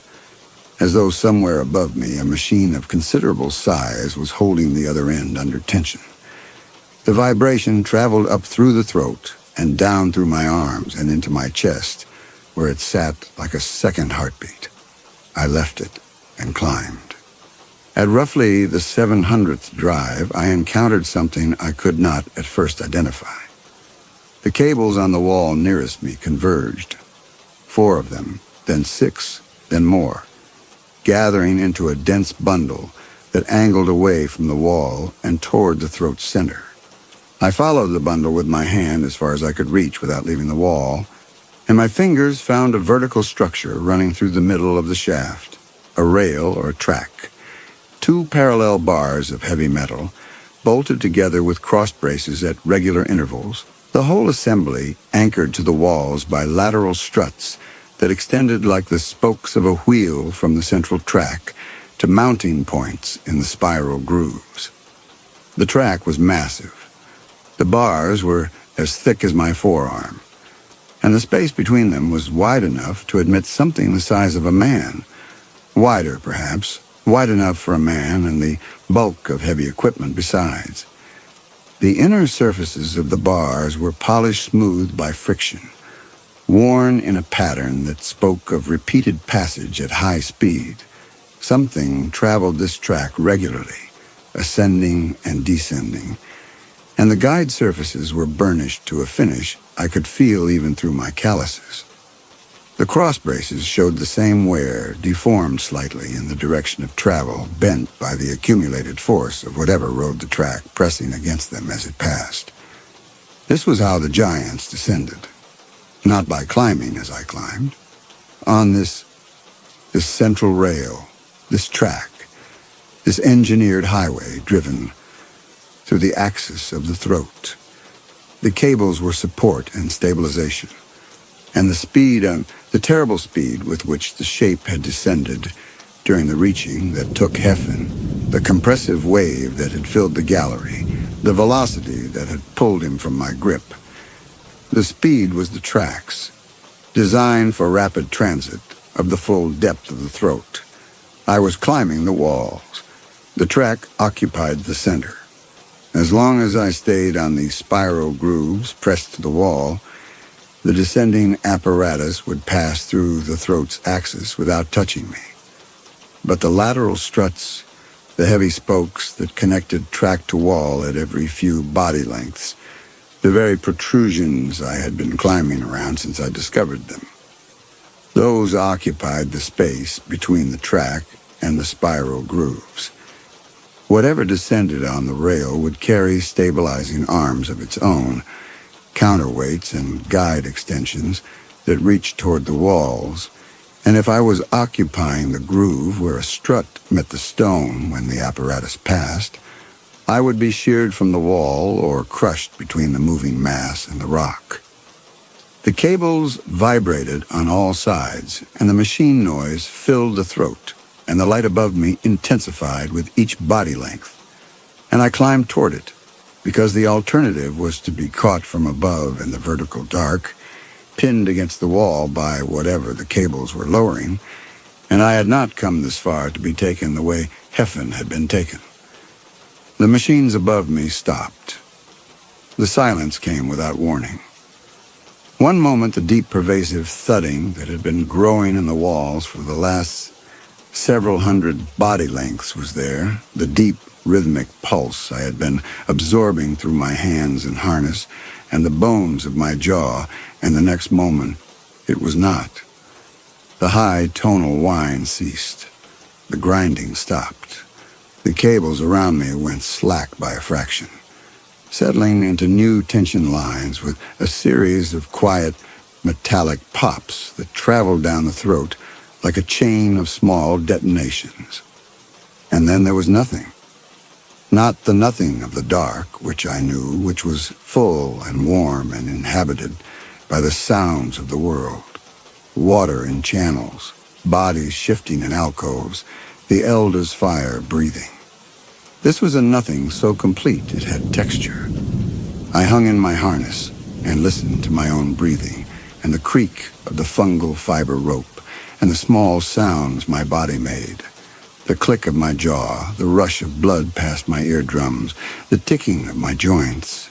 as though somewhere above me a machine of considerable size was holding the other end under tension. The vibration traveled up through the throat and down through my arms and into my chest, where it sat like a second heartbeat. I left it and climbed. At roughly the 700th drive, I encountered something I could not at first identify. The cables on the wall nearest me converged. 4 of them, then 6, then more, gathering into a dense bundle that angled away from the wall and toward the throat's center. I followed the bundle with my hand as far as I could reach without leaving the wall, and my fingers found a vertical structure running through the middle of the shaft, a rail or a track. 2 parallel bars of heavy metal, bolted together with cross braces at regular intervals, the whole assembly anchored to the walls by lateral struts that extended like the spokes of a wheel from the central track to mounting points in the spiral grooves. The track was massive. The bars were as thick as my forearm, and the space between them was wide enough to admit something the size of a man. Wider, perhaps, wide enough for a man and the bulk of heavy equipment besides. The inner surfaces of the bars were polished smooth by friction, worn in a pattern that spoke of repeated passage at high speed. Something traveled this track regularly, ascending and descending, and the guide surfaces were burnished to a finish I could feel even through my calluses. The cross braces showed the same wear, deformed slightly in the direction of travel, bent by the accumulated force of whatever rode the track pressing against them as it passed. This was how the giants descended, not by climbing as I climbed. On this central rail, this track, this engineered highway driven through the axis of the throat. The cables were support and stabilization, and the terrible speed with which the shape had descended during the reaching that took Heffen, the compressive wave that had filled the gallery, the velocity that had pulled him from my grip. The speed was the tracks, designed for rapid transit of the full depth of the throat. I was climbing the walls. The track occupied the center. As long as I stayed on the spiral grooves pressed to the wall, the descending apparatus would pass through the throat's axis without touching me. But the lateral struts, the heavy spokes that connected track to wall at every few body lengths, the very protrusions I had been climbing around since I discovered them, those occupied the space between the track and the spiral grooves. Whatever descended on the rail would carry stabilizing arms of its own, counterweights and guide extensions that reached toward the walls, and if I was occupying the groove where a strut met the stone when the apparatus passed, I would be sheared from the wall or crushed between the moving mass and the rock. The cables vibrated on all sides, and the machine noise filled the throat, and the light above me intensified with each body length, and I climbed toward it, because the alternative was to be caught from above in the vertical dark, pinned against the wall by whatever the cables were lowering, and I had not come this far to be taken the way Heffen had been taken. The machines above me stopped. The silence came without warning. One moment, the deep, pervasive thudding that had been growing in the walls for the last several hundred body lengths was there, the deep, rhythmic pulse I had been absorbing through my hands and harness and the bones of my jaw, and the next moment, it was not. The high tonal whine ceased. The grinding stopped. The cables around me went slack by a fraction, settling into new tension lines with a series of quiet, metallic pops that traveled down the throat like a chain of small detonations. And then there was nothing. Not the nothing of the dark, which I knew, which was full and warm and inhabited by the sounds of the world. Water in channels, bodies shifting in alcoves, the elder's fire breathing. This was a nothing so complete it had texture. I hung in my harness and listened to my own breathing and the creak of the fungal fiber rope and the small sounds my body made. The click of my jaw, the rush of blood past my eardrums, the ticking of my joints.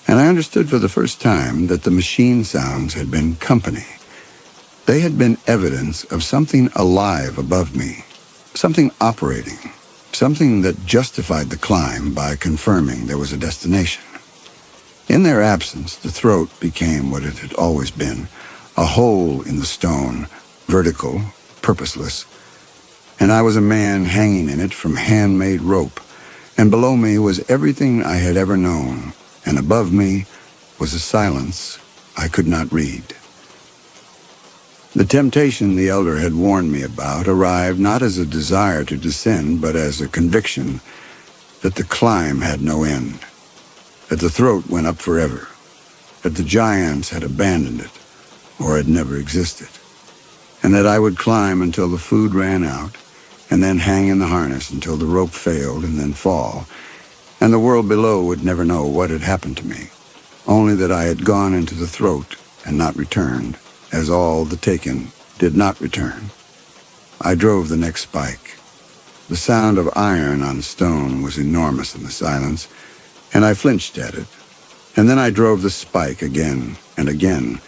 And I understood for the first time that the machine sounds had been company. They had been evidence of something alive above me, something operating, something that justified the climb by confirming there was a destination. In their absence, the throat became what it had always been, a hole in the stone, vertical, purposeless, and I was a man hanging in it from handmade rope, and below me was everything I had ever known, and above me was a silence I could not read. The temptation the elder had warned me about arrived not as a desire to descend, but as a conviction that the climb had no end, that the throat went up forever, that the giants had abandoned it, or had never existed, and that I would climb until the food ran out, and then hang in the harness until the rope failed and then fall, and the world below would never know what had happened to me, only that I had gone into the throat and not returned, as all the taken did not return. I drove the next spike. The sound of iron on stone was enormous in the silence, and I flinched at it. And then I drove the spike again and again,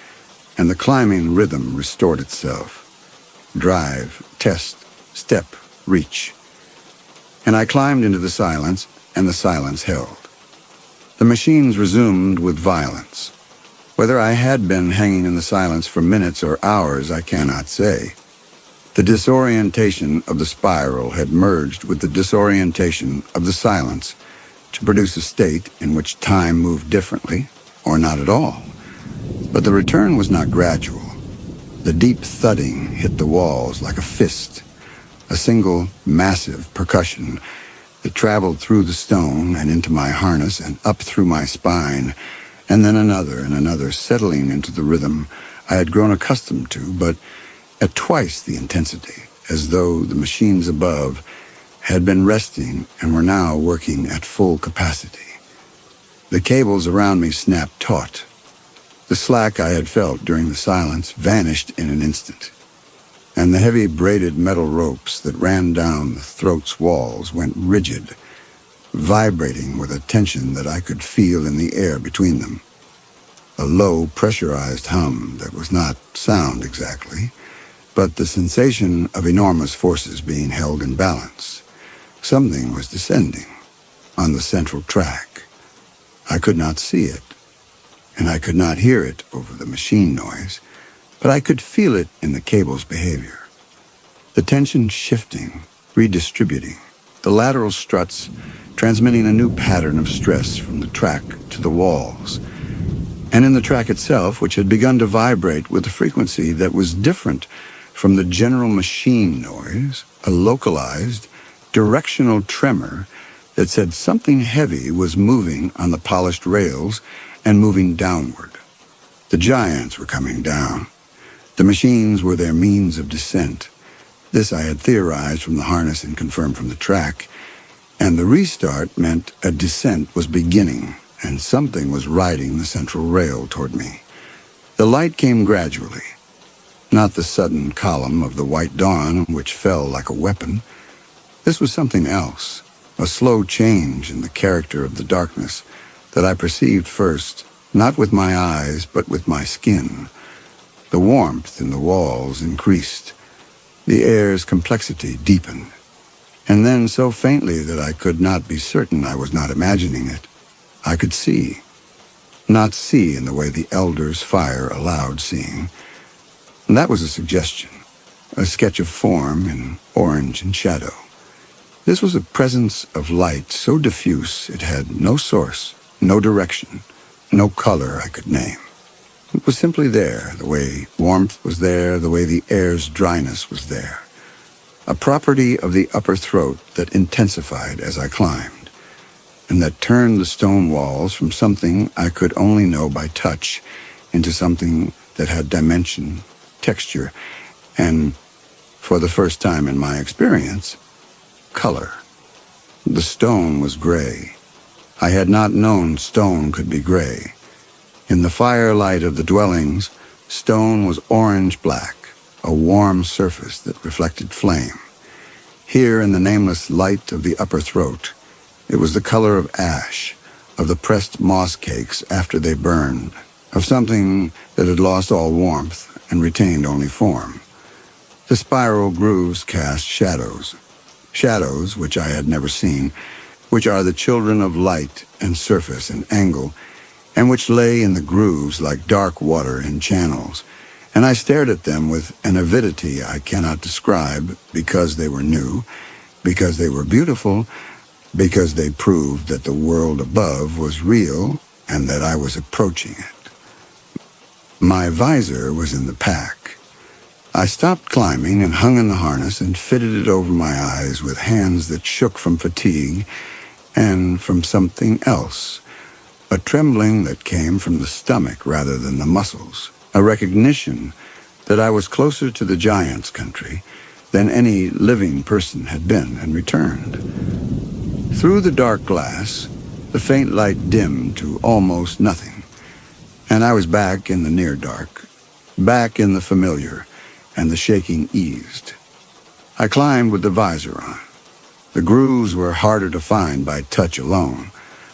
and the climbing rhythm restored itself. Drive, test, step, reach. And I climbed into the silence, and the silence held. The machines resumed with violence. Whether I had been hanging in the silence for minutes or hours, I cannot say. The disorientation of the spiral had merged with the disorientation of the silence to produce a state in which time moved differently, or not at all. But the return was not gradual. The deep thudding hit the walls like a fist, a single massive percussion that traveled through the stone and into my harness and up through my spine, and then another and another, settling into the rhythm I had grown accustomed to, but at twice the intensity, as though the machines above had been resting and were now working at full capacity. The cables around me snapped taut. The slack I had felt during the silence vanished in an instant, and the heavy braided metal ropes that ran down the throat's walls went rigid, vibrating with a tension that I could feel in the air between them. A low, pressurized hum that was not sound exactly, but the sensation of enormous forces being held in balance. Something was descending on the central track. I could not see it, and I could not hear it over the machine noise, but I could feel it in the cable's behavior. The tension shifting, redistributing, the lateral struts transmitting a new pattern of stress from the track to the walls, and in the track itself, which had begun to vibrate with a frequency that was different from the general machine noise, a localized, directional tremor that said something heavy was moving on the polished rails and moving downward. The giants were coming down. The machines were their means of descent. This I had theorized from the harness and confirmed from the track, And the restart meant a descent was beginning, and something was riding the central rail toward me. The light came gradually, not the sudden column of the white dawn which fell like a weapon. This was something else, a slow change in the character of the darkness that I perceived first, not with my eyes, but with my skin. The warmth in the walls increased. The air's complexity deepened. And then so faintly that I could not be certain I was not imagining it. I could see. Not see in the way the elder's fire allowed seeing. And that was a suggestion, a sketch of form in orange and shadow. This was a presence of light so diffuse it had no source, no direction, no color I could name. It was simply there, the way warmth was there, the way the air's dryness was there. A property of the upper throat that intensified as I climbed, and that turned the stone walls from something I could only know by touch into something that had dimension, texture, and, for the first time in my experience, color. The stone was gray. I had not known stone could be gray. In the firelight of the dwellings, stone was orange-black, a warm surface that reflected flame. Here, in the nameless light of the upper throat, it was the color of ash, of the pressed moss cakes after they burned, of something that had lost all warmth and retained only form. The spiral grooves cast shadows, shadows which I had never seen, which are the children of light and surface and angle, and which lay in the grooves like dark water in channels, and I stared at them with an avidity I cannot describe, because they were new, because they were beautiful, because they proved that the world above was real and that I was approaching it. My visor was in the pack. I stopped climbing and hung in the harness and fitted it over my eyes with hands that shook from fatigue and from something else, a trembling that came from the stomach rather than the muscles, a recognition that I was closer to the giant's country than any living person had been and returned. Through the dark glass, the faint light dimmed to almost nothing, and I was back in the near dark, back in the familiar, and the shaking eased. I climbed with the visor on. The grooves were harder to find by touch alone,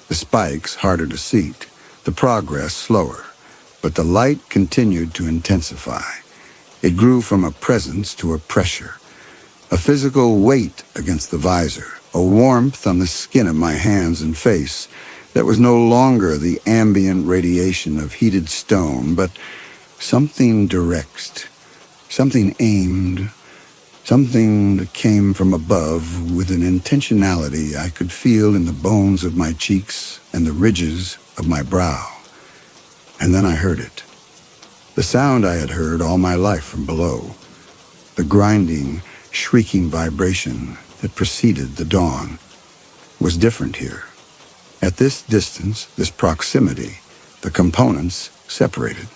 the spikes harder to seat, the progress slower, but the light continued to intensify. It grew from a presence to a pressure, a physical weight against the visor, a warmth on the skin of my hands and face that was no longer the ambient radiation of heated stone, but something direct, something aimed, something that came from above with an intentionality I could feel in the bones of my cheeks and the ridges of my brow. And then I heard it. The sound I had heard all my life from below. The grinding, shrieking vibration that preceded the dawn was different here. At this distance, this proximity, the components separated.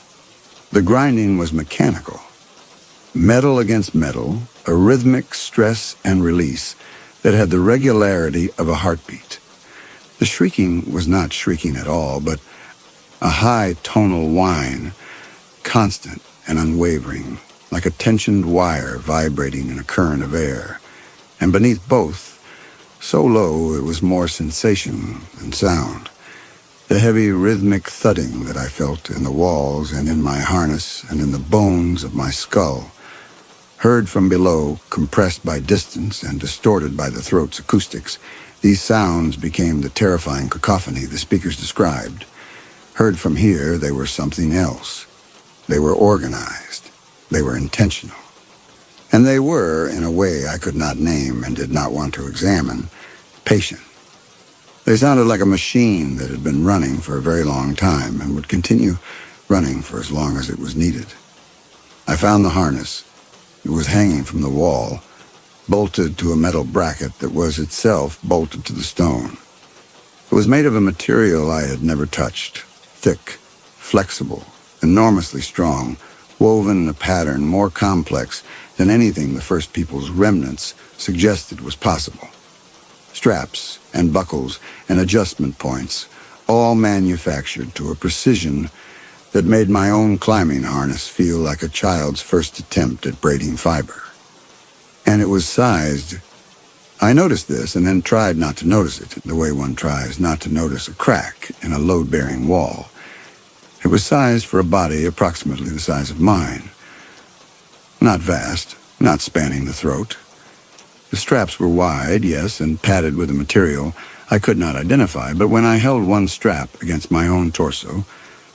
The grinding was mechanical. Metal against metal, a rhythmic stress and release that had the regularity of a heartbeat. The shrieking was not shrieking at all, but a high tonal whine, constant and unwavering, like a tensioned wire vibrating in a current of air. And beneath both, so low it was more sensation than sound, the heavy rhythmic thudding that I felt in the walls and in my harness and in the bones of my skull, heard from below, compressed by distance and distorted by the throat's acoustics. These sounds became the terrifying cacophony the speakers described. Heard from here, they were something else. They were organized. They were intentional. And they were, in a way I could not name and did not want to examine, patient. They sounded like a machine that had been running for a very long time and would continue running for as long as it was needed. I found the harness. It was hanging from the wall, bolted to a metal bracket that was itself bolted to the stone. It was made of a material I had never touched, thick, flexible, enormously strong, woven in a pattern more complex than anything the First People's remnants suggested was possible. straps and buckles and adjustment points, all manufactured to a precision that made my own climbing harness feel like a child's first attempt at braiding fiber. And it was sized. I noticed this and then tried not to notice it, the way one tries not to notice a crack in a load-bearing wall. It was sized for a body approximately the size of mine. Not vast, not spanning the throat. The straps were wide, yes, and padded with a material I could not identify, but when I held one strap against my own torso,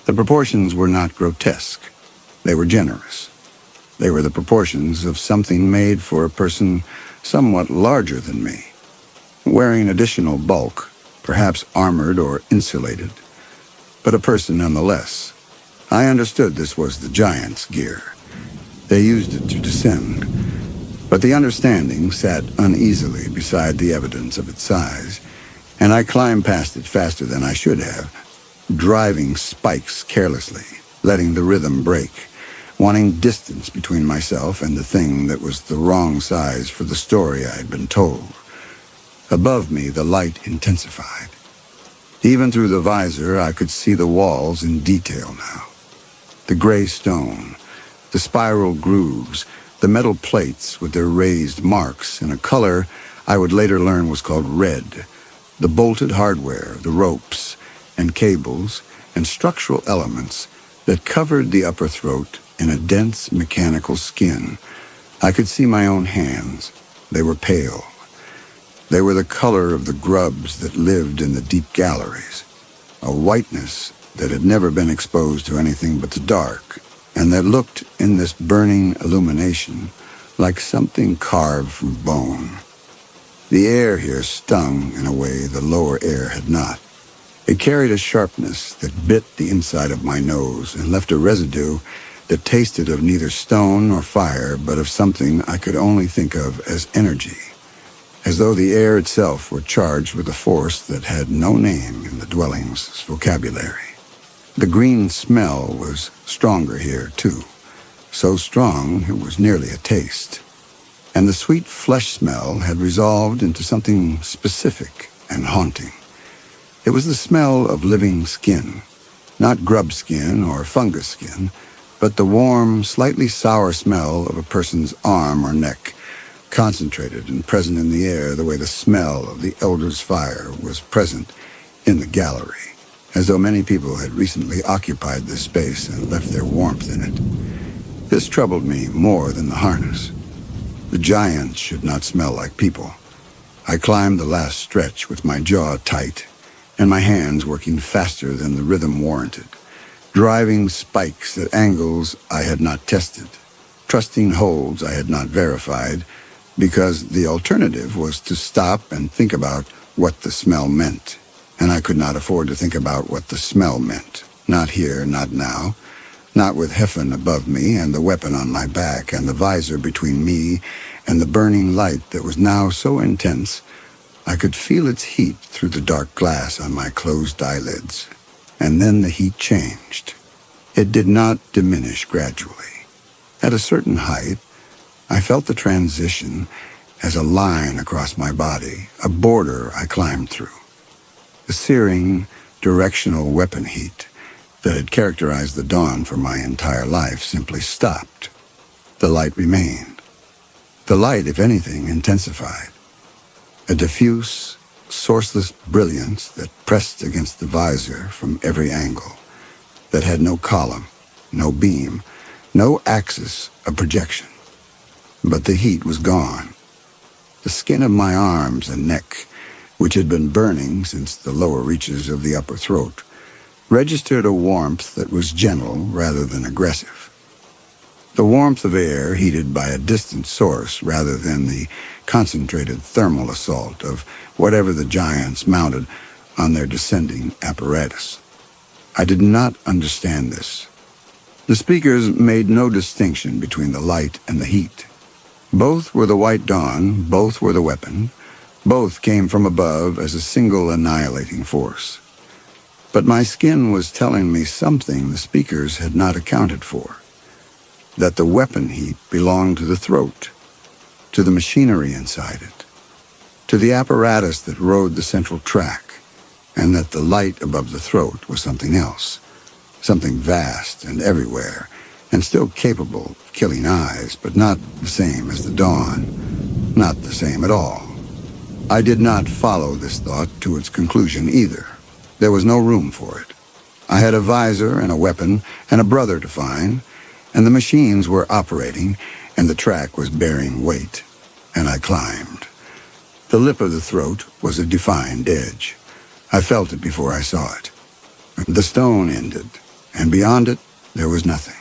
the proportions were not grotesque. They were generous. They were the proportions of something made for a person somewhat larger than me, wearing additional bulk, perhaps armored or insulated, but a person nonetheless. I understood this was the giant's gear. They used it to descend, but the understanding sat uneasily beside the evidence of its size, and I climbed past it faster than I should have, driving spikes carelessly, letting the rhythm break, wanting distance between myself and the thing that was the wrong size for the story I had been told. Above me, the light intensified. Even through the visor, I could see the walls in detail now. The gray stone, the spiral grooves, the metal plates with their raised marks in a color I would later learn was called red, the bolted hardware, the ropes and cables and structural elements that covered the upper throat in a dense mechanical skin. I could see my own hands. They were pale. They were the color of the grubs that lived in the deep galleries, a whiteness that had never been exposed to anything but the dark, and that looked in this burning illumination like something carved from bone. The air here stung in a way the lower air had not. It carried a sharpness that bit the inside of my nose and left a residue that tasted of neither stone nor fire, but of something I could only think of as energy, as though the air itself were charged with a force that had no name in the dwelling's vocabulary. The green smell was stronger here, too, so strong it was nearly a taste. And the sweet flesh smell had resolved into something specific and haunting. It was the smell of living skin, not grub skin or fungus skin, but the warm, slightly sour smell of a person's arm or neck, concentrated and present in the air the way the smell of the elder's fire was present in the gallery, as though many people had recently occupied this space and left their warmth in it. This troubled me more than the harness. The giants should not smell like people. I climbed the last stretch with my jaw tight and my hands working faster than the rhythm warranted, driving spikes at angles I had not tested, trusting holds I had not verified, because the alternative was to stop and think about what the smell meant, and I could not afford to think about what the smell meant. Not here, not now, not with Heffen above me and the weapon on my back and the visor between me and the burning light that was now so intense I could feel its heat through the dark glass on my closed eyelids. And then the heat changed. It did not diminish gradually. At a certain height, I felt the transition as a line across my body, a border I climbed through. The searing, directional weapon heat that had characterized the dawn for my entire life simply stopped. The light remained. The light, if anything, intensified. A diffuse, sourceless brilliance that pressed against the visor from every angle, that had no column, no beam, no axis of projection. But the heat was gone. The skin of my arms and neck, which had been burning since the lower reaches of the upper throat, registered a warmth that was gentle rather than aggressive. The warmth of air heated by a distant source rather than the concentrated thermal assault of whatever the giants mounted on their descending apparatus. I did not understand this. The speakers made no distinction between the light and the heat. Both were the white dawn, both were the weapon, both came from above as a single annihilating force. But my skin was telling me something the speakers had not accounted for. That the weapon heat belonged to the throat, to the machinery inside it. to the apparatus that rode the central track, and that the light above the throat was something else, something vast and everywhere, and still capable of killing eyes, but not the same as the dawn, not the same at all. I did not follow this thought to its conclusion either. There was no room for it. I had a visor and a weapon and a brother to find, and the machines were operating, and the track was bearing weight, and I climbed. The lip of the throat was a defined edge. I felt it before I saw it. The stone ended, and beyond it there was nothing.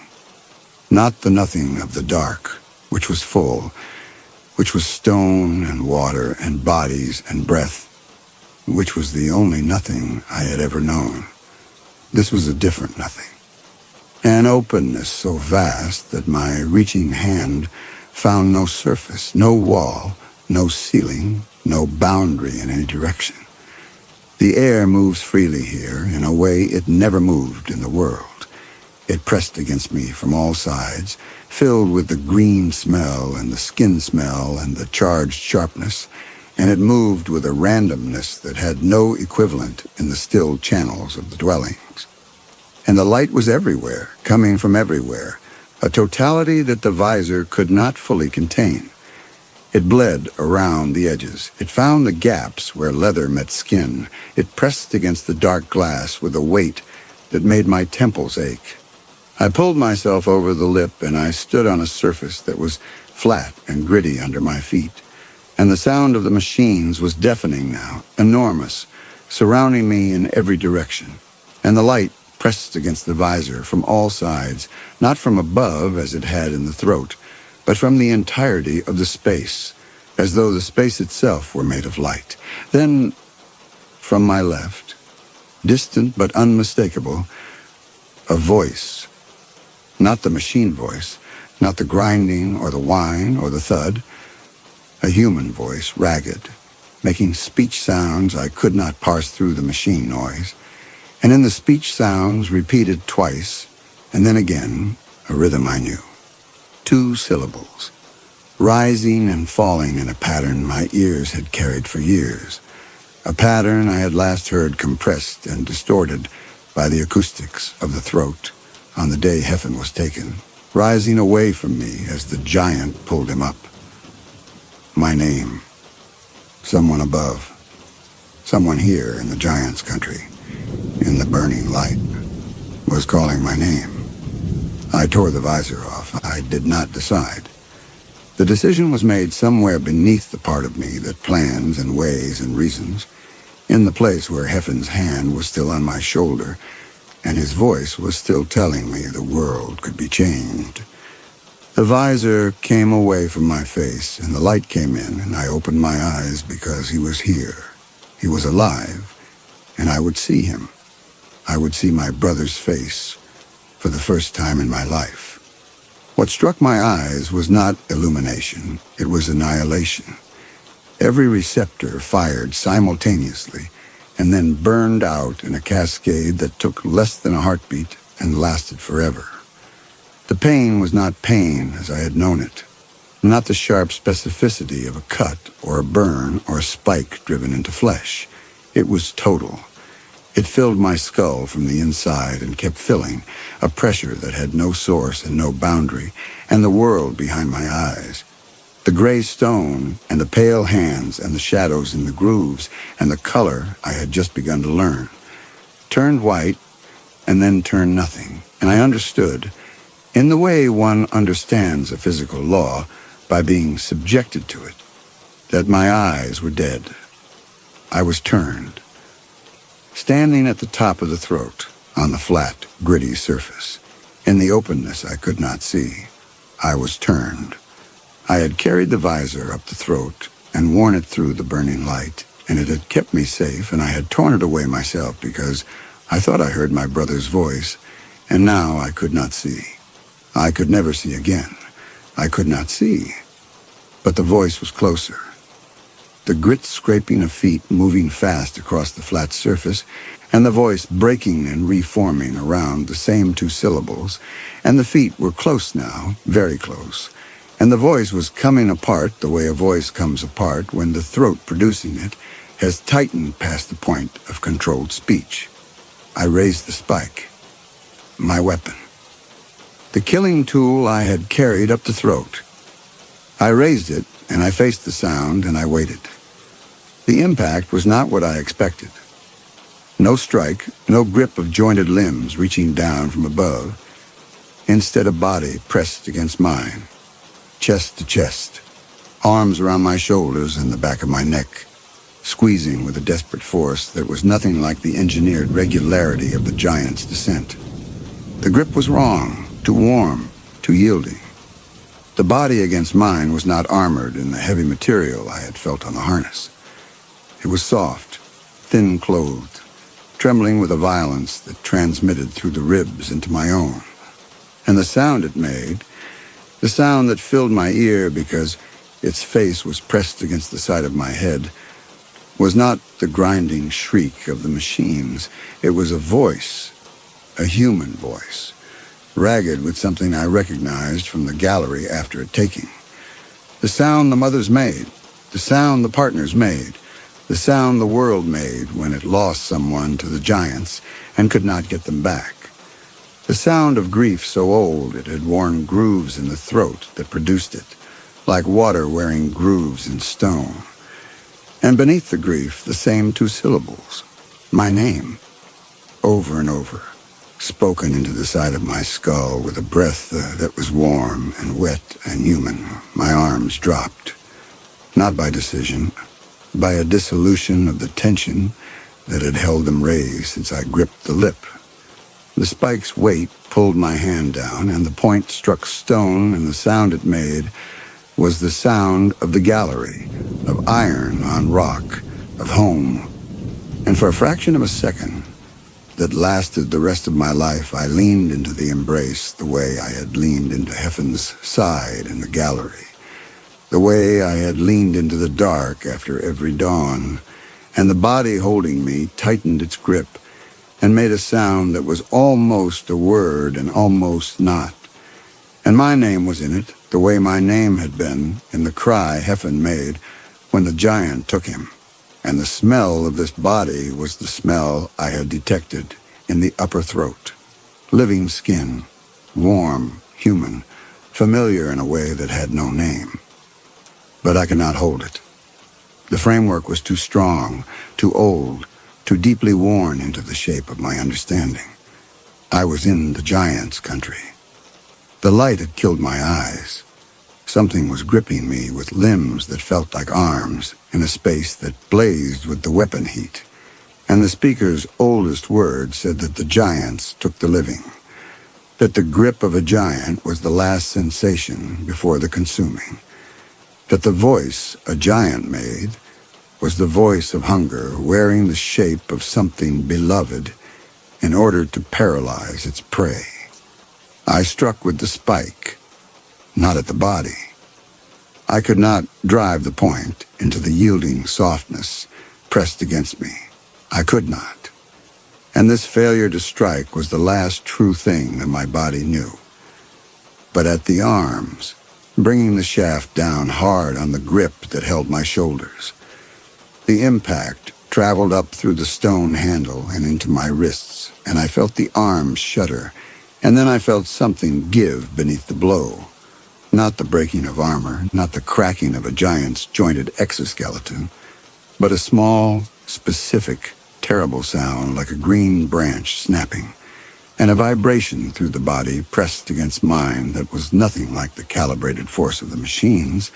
Not the nothing of the dark, which was full, which was stone and water and bodies and breath, which was the only nothing I had ever known. This was a different nothing. An openness so vast that my reaching hand found no surface, no wall, no ceiling, no boundary in any direction. The air moves freely here in a way it never moved in the world. It pressed against me from all sides, filled with the green smell and the skin smell and the charged sharpness, and it moved with a randomness that had no equivalent in the still channels of the dwellings. And the light was everywhere, coming from everywhere, a totality that the visor could not fully contain. It bled around the edges. It found the gaps where leather met skin. It pressed against the dark glass with a weight that made my temples ache. I pulled myself over the lip, and I stood on a surface that was flat and gritty under my feet. And the sound of the machines was deafening now, enormous, surrounding me in every direction. And the light pressed against the visor from all sides, not from above as it had in the throat, but from the entirety of the space, as though the space itself were made of light. Then, from my left, distant but unmistakable, a voice. Not the machine voice, not the grinding or the whine or the thud. A human voice, ragged, making speech sounds I could not parse through the machine noise. And in the speech sounds, repeated twice, and then again, a rhythm I knew. 2 syllables, rising and falling in a pattern my ears had carried for years. A pattern I had last heard compressed and distorted by the acoustics of the throat on the day Heffen was taken, rising away from me as the giant pulled him up. My name. Someone above. Someone here in the giant's country, in the burning light, was calling my name. I tore the visor off. I did not decide. The decision was made somewhere beneath the part of me that plans and weighs and reasons, in the place where Heffen's hand was still on my shoulder, and his voice was still telling me the world could be changed. The visor came away from my face, and the light came in, and I opened my eyes because he was here. He was alive, and I would see him. I would see my brother's face for the first time in my life. What struck my eyes was not illumination, it was annihilation. Every receptor fired simultaneously, and then burned out in a cascade that took less than a heartbeat and lasted forever. The pain was not pain as I had known it, not the sharp specificity of a cut or a burn or a spike driven into flesh. It was total. It filled my skull from the inside and kept filling, a pressure that had no source and no boundary, and the world behind my eyes. The gray stone, and the pale hands, and the shadows in the grooves, and the color I had just begun to learn, turned white, and then turned nothing. And I understood, in the way one understands a physical law, by being subjected to it, that my eyes were dead. I was turned. Standing at the top of the throat, on the flat, gritty surface, in the openness I could not see, I was turned. I had carried the visor up the throat and worn it through the burning light, and it had kept me safe, and I had torn it away myself because I thought I heard my brother's voice, and now I could not see. I could never see again. I could not see. But the voice was closer. The grit scraping of feet moving fast across the flat surface, and the voice breaking and reforming around the same 2 syllables, and the feet were close now, very close, And the voice was coming apart the way a voice comes apart when the throat producing it has tightened past the point of controlled speech. I raised the spike, my weapon, the killing tool I had carried up the throat. I raised it, and I faced the sound, and I waited. The impact was not what I expected. No strike, no grip of jointed limbs reaching down from above. Instead, a body pressed against mine, chest to chest, arms around my shoulders and the back of my neck, squeezing with a desperate force that was nothing like the engineered regularity of the giant's descent. The grip was wrong, too warm, too yielding. The body against mine was not armored in the heavy material I had felt on the harness. It was soft, thin-clothed, trembling with a violence that transmitted through the ribs into my own. And the sound it made, the sound that filled my ear because its face was pressed against the side of my head, was not the grinding shriek of the machines. It was a voice, a human voice, ragged with something I recognized from the gallery after it taking. The sound the mothers made, the sound the partners made, the sound the world made when it lost someone to the giants and could not get them back. The sound of grief so old it had worn grooves in the throat that produced it, like water wearing grooves in stone. And beneath the grief, the same two syllables, my name, over and over, spoken into the side of my skull with a breath that was warm and wet and human. My arms dropped, not by decision, by a dissolution of the tension that had held them raised since I gripped the lip. The spike's weight pulled my hand down, and the point struck stone, and the sound it made was the sound of the gallery, of iron on rock, of home. And for a fraction of a second that lasted the rest of my life, I leaned into the embrace the way I had leaned into Heffen's side in the gallery, the way I had leaned into the dark after every dawn, and the body holding me tightened its grip and made a sound that was almost a word and almost not. And my name was in it, the way my name had been in the cry Heffen made when the giant took him. And the smell of this body was the smell I had detected in the upper throat. Living skin, warm, human, familiar in a way that had no name. But I could not hold it. The framework was too strong, too old, too deeply worn into the shape of my understanding. I was in the giant's country. The light had killed my eyes. Something was gripping me with limbs that felt like arms in a space that blazed with the weapon heat. And the speaker's oldest word said that the giants took the living, that the grip of a giant was the last sensation before the consuming, that the voice a giant made was the voice of hunger wearing the shape of something beloved in order to paralyze its prey. I struck with the spike, not at the body. I could not drive the point into the yielding softness pressed against me. I could not. And this failure to strike was the last true thing that my body knew. But at the arms, bringing the shaft down hard on the grip that held my shoulders, the impact traveled up through the stone handle and into my wrists, and I felt the arms shudder, and then I felt something give beneath the blow. Not the breaking of armor, not the cracking of a giant's jointed exoskeleton, but a small, specific, terrible sound like a green branch snapping, and a vibration through the body pressed against mine that was nothing like the calibrated force of the machines,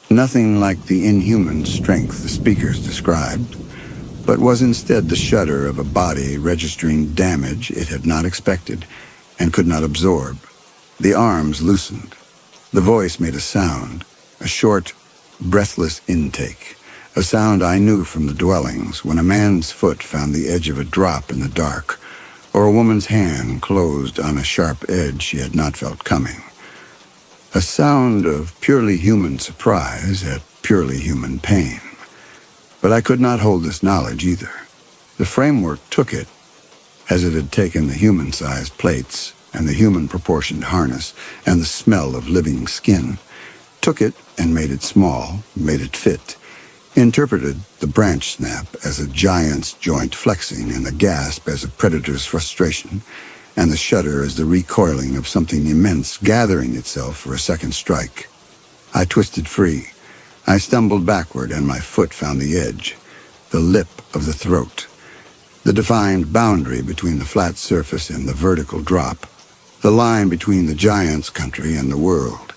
nothing like the inhuman strength the speakers described, but was instead the shudder of a body registering damage it had not expected and could not absorb. The arms loosened. The voice made a sound, a short, breathless intake, a sound I knew from the dwellings when a man's foot found the edge of a drop in the dark, or a woman's hand closed on a sharp edge she had not felt coming. A sound of purely human surprise at purely human pain. But I could not hold this knowledge either. The framework took it, as it had taken the human-sized plates and the human-proportioned harness and the smell of living skin, took it and made it small, made it fit, interpreted the branch snap as a giant's joint flexing and the gasp as a predator's frustration, and the shudder as the recoiling of something immense gathering itself for a second strike. I twisted free. I stumbled backward, and my foot found the edge, the lip of the throat, the defined boundary between the flat surface and the vertical drop, the line between the giant's country and the world.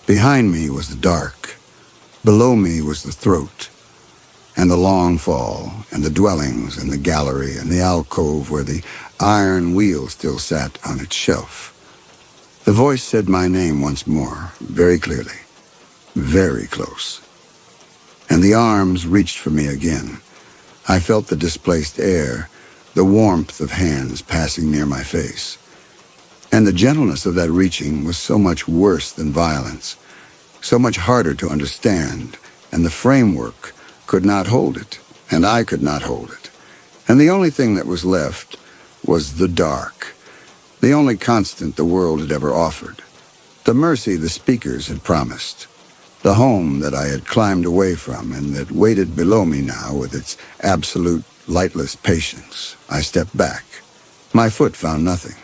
Behind me was the dark. Below me was the throat, and the long fall, and the dwellings, and the gallery, and the alcove where the iron wheel still sat on its shelf. The voice said my name once more, very clearly, very close. And the arms reached for me again. I felt the displaced air, the warmth of hands passing near my face. And the gentleness of that reaching was so much worse than violence, so much harder to understand, and the framework could not hold it, and I could not hold it. And the only thing that was left was the dark, the only constant the world had ever offered, the mercy the speakers had promised, the home that I had climbed away from and that waited below me now with its absolute, lightless patience. I stepped back. My foot found nothing,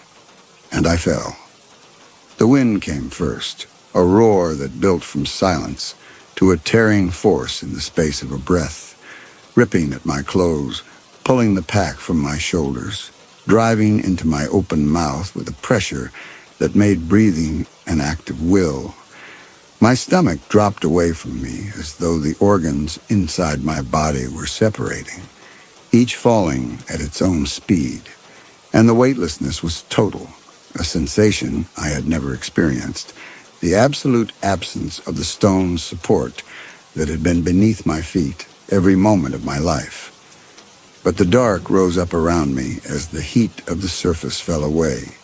and I fell. The wind came first, a roar that built from silence to a tearing force in the space of a breath, ripping at my clothes, pulling the pack from my shoulders, driving into my open mouth with a pressure that made breathing an act of will. My stomach dropped away from me as though the organs inside my body were separating, each falling at its own speed, and the weightlessness was total, a sensation I had never experienced, the absolute absence of the stone support that had been beneath my feet every moment of my life. But the dark rose up around me as the heat of the surface fell away.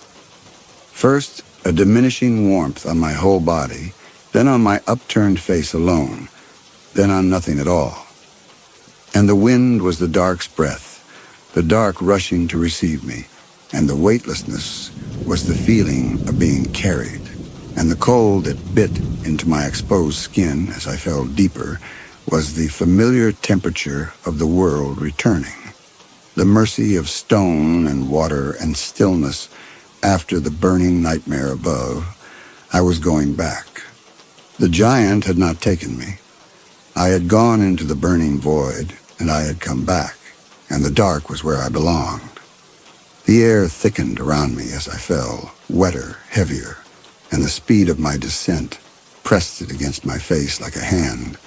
First, a diminishing warmth on my whole body, then on my upturned face alone, then on nothing at all. And the wind was the dark's breath, the dark rushing to receive me, and the weightlessness was the feeling of being carried, and the cold that bit into my exposed skin as I fell deeper was the familiar temperature of the world returning, the mercy of stone and water and stillness after the burning nightmare above. I was going back. The giant had not taken me. I had gone into the burning void, and I had come back, and the dark was where I belonged. The air thickened around me as I fell, wetter, heavier, and the speed of my descent pressed it against my face like a hand,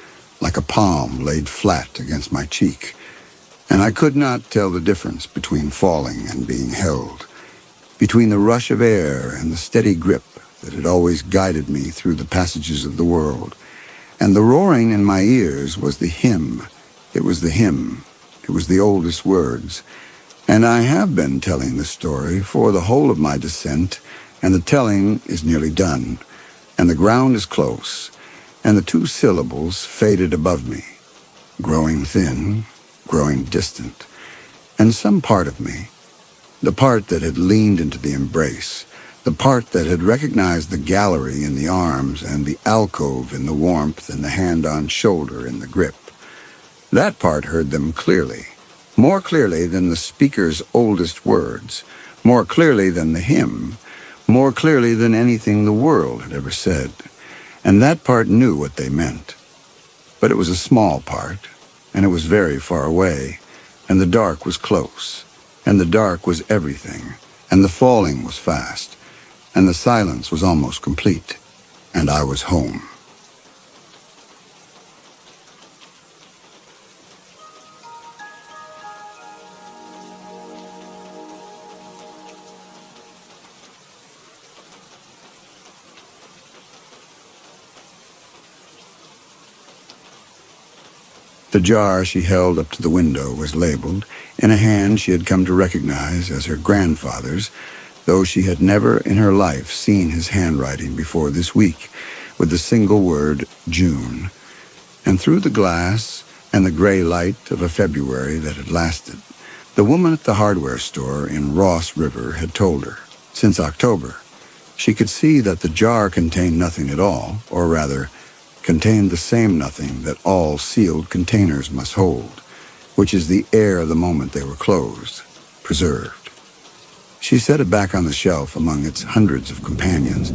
like a palm laid flat against my cheek, and I could not tell the difference between falling and being held, between the rush of air and the steady grip that had always guided me through the passages of the world. And the roaring in my ears was the hymn. It was the hymn. It was the oldest words. And I have been telling the story for the whole of my descent, and the telling is nearly done, and the ground is close, and the two syllables faded above me, growing thin, growing distant, and some part of me, the part that had leaned into the embrace, the part that had recognized the gallery in the arms and the alcove in the warmth and the hand on shoulder in the grip. That part heard them clearly, more clearly than the speaker's oldest words, more clearly than the hymn, more clearly than anything the world had ever said. And that part knew what they meant. But it was a small part, and it was very far away, and the dark was close, and the dark was everything, and the falling was fast, and the silence was almost complete, and I was home. The jar she held up to the window was labeled, in a hand she had come to recognize as her grandfather's, though she had never in her life seen his handwriting before this week, with the single word, June. And through the glass and the gray light of a February that had lasted, the woman at the hardware store in Ross River had told her, since October, she could see that the jar contained nothing at all, or rather, contained the same nothing that all sealed containers must hold, which is the air the moment they were closed, preserved. She set it back on the shelf among its hundreds of companions.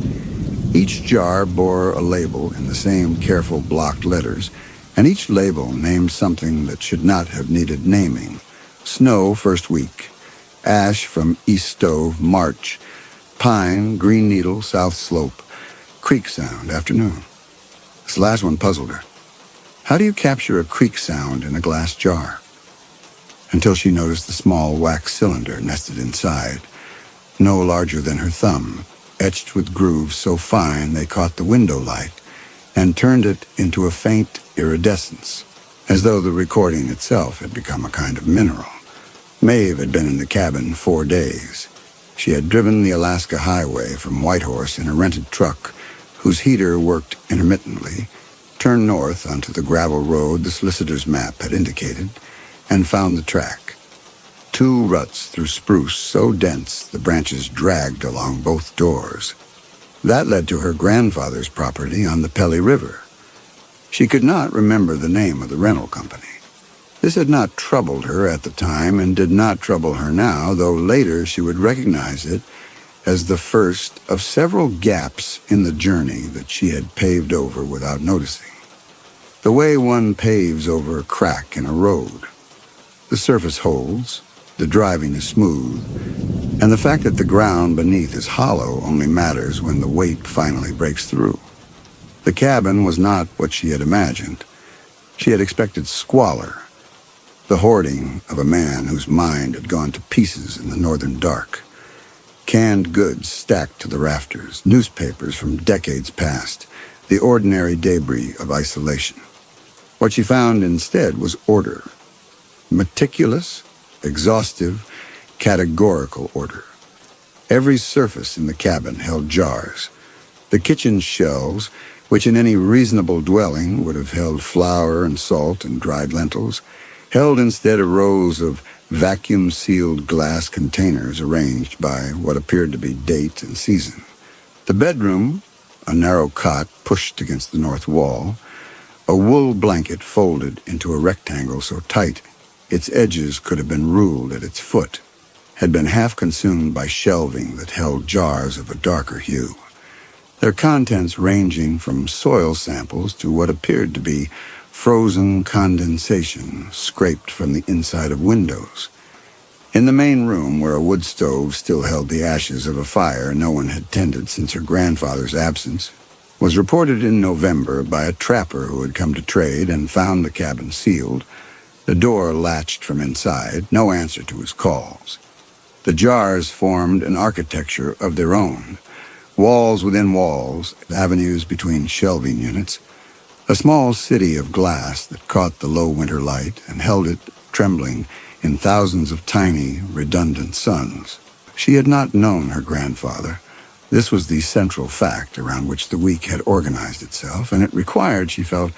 Each jar bore a label in the same careful blocked letters, and each label named something that should not have needed naming. Snow, first week. Ash from East Stove, March. Pine, Green Needle, South Slope. Creek sound, afternoon. This last one puzzled her. How do you capture a creak sound in a glass jar? Until she noticed the small wax cylinder nested inside, no larger than her thumb, etched with grooves so fine they caught the window light and turned it into a faint iridescence, as though the recording itself had become a kind of mineral. Maeve had been in the cabin 4 days. She had driven the Alaska Highway from Whitehorse in a rented truck whose heater worked intermittently, turned north onto the gravel road the solicitor's map had indicated, and found the track. 2 ruts through spruce so dense the branches dragged along both doors. That led to her grandfather's property on the Pelly River. She could not remember the name of the rental company. This had not troubled her at the time and did not trouble her now, though later she would recognize it as the first of several gaps in the journey that she had paved over without noticing. The way one paves over a crack in a road. The surface holds, the driving is smooth, and the fact that the ground beneath is hollow only matters when the weight finally breaks through. The cabin was not what she had imagined. She had expected squalor, the hoarding of a man whose mind had gone to pieces in the northern dark. Canned goods stacked to the rafters, newspapers from decades past, the ordinary debris of isolation. What she found instead was order. Meticulous, exhaustive, categorical order. Every surface in the cabin held jars. The kitchen shelves, which in any reasonable dwelling would have held flour and salt and dried lentils, held instead rows of vacuum-sealed glass containers arranged by what appeared to be date and season. The bedroom, a narrow cot pushed against the north wall, a wool blanket folded into a rectangle so tight its edges could have been ruled at its foot, had been half consumed by shelving that held jars of a darker hue, their contents ranging from soil samples to what appeared to be frozen condensation scraped from the inside of windows. In the main room, where a wood stove still held the ashes of a fire no one had tended since her grandfather's absence, was reported in November by a trapper who had come to trade and found the cabin sealed, the door latched from inside, no answer to his calls. The jars formed an architecture of their own, walls within walls, avenues between shelving units, a small city of glass that caught the low winter light and held it, trembling, in thousands of tiny, redundant suns. She had not known her grandfather. This was the central fact around which the week had organized itself, and it required, she felt,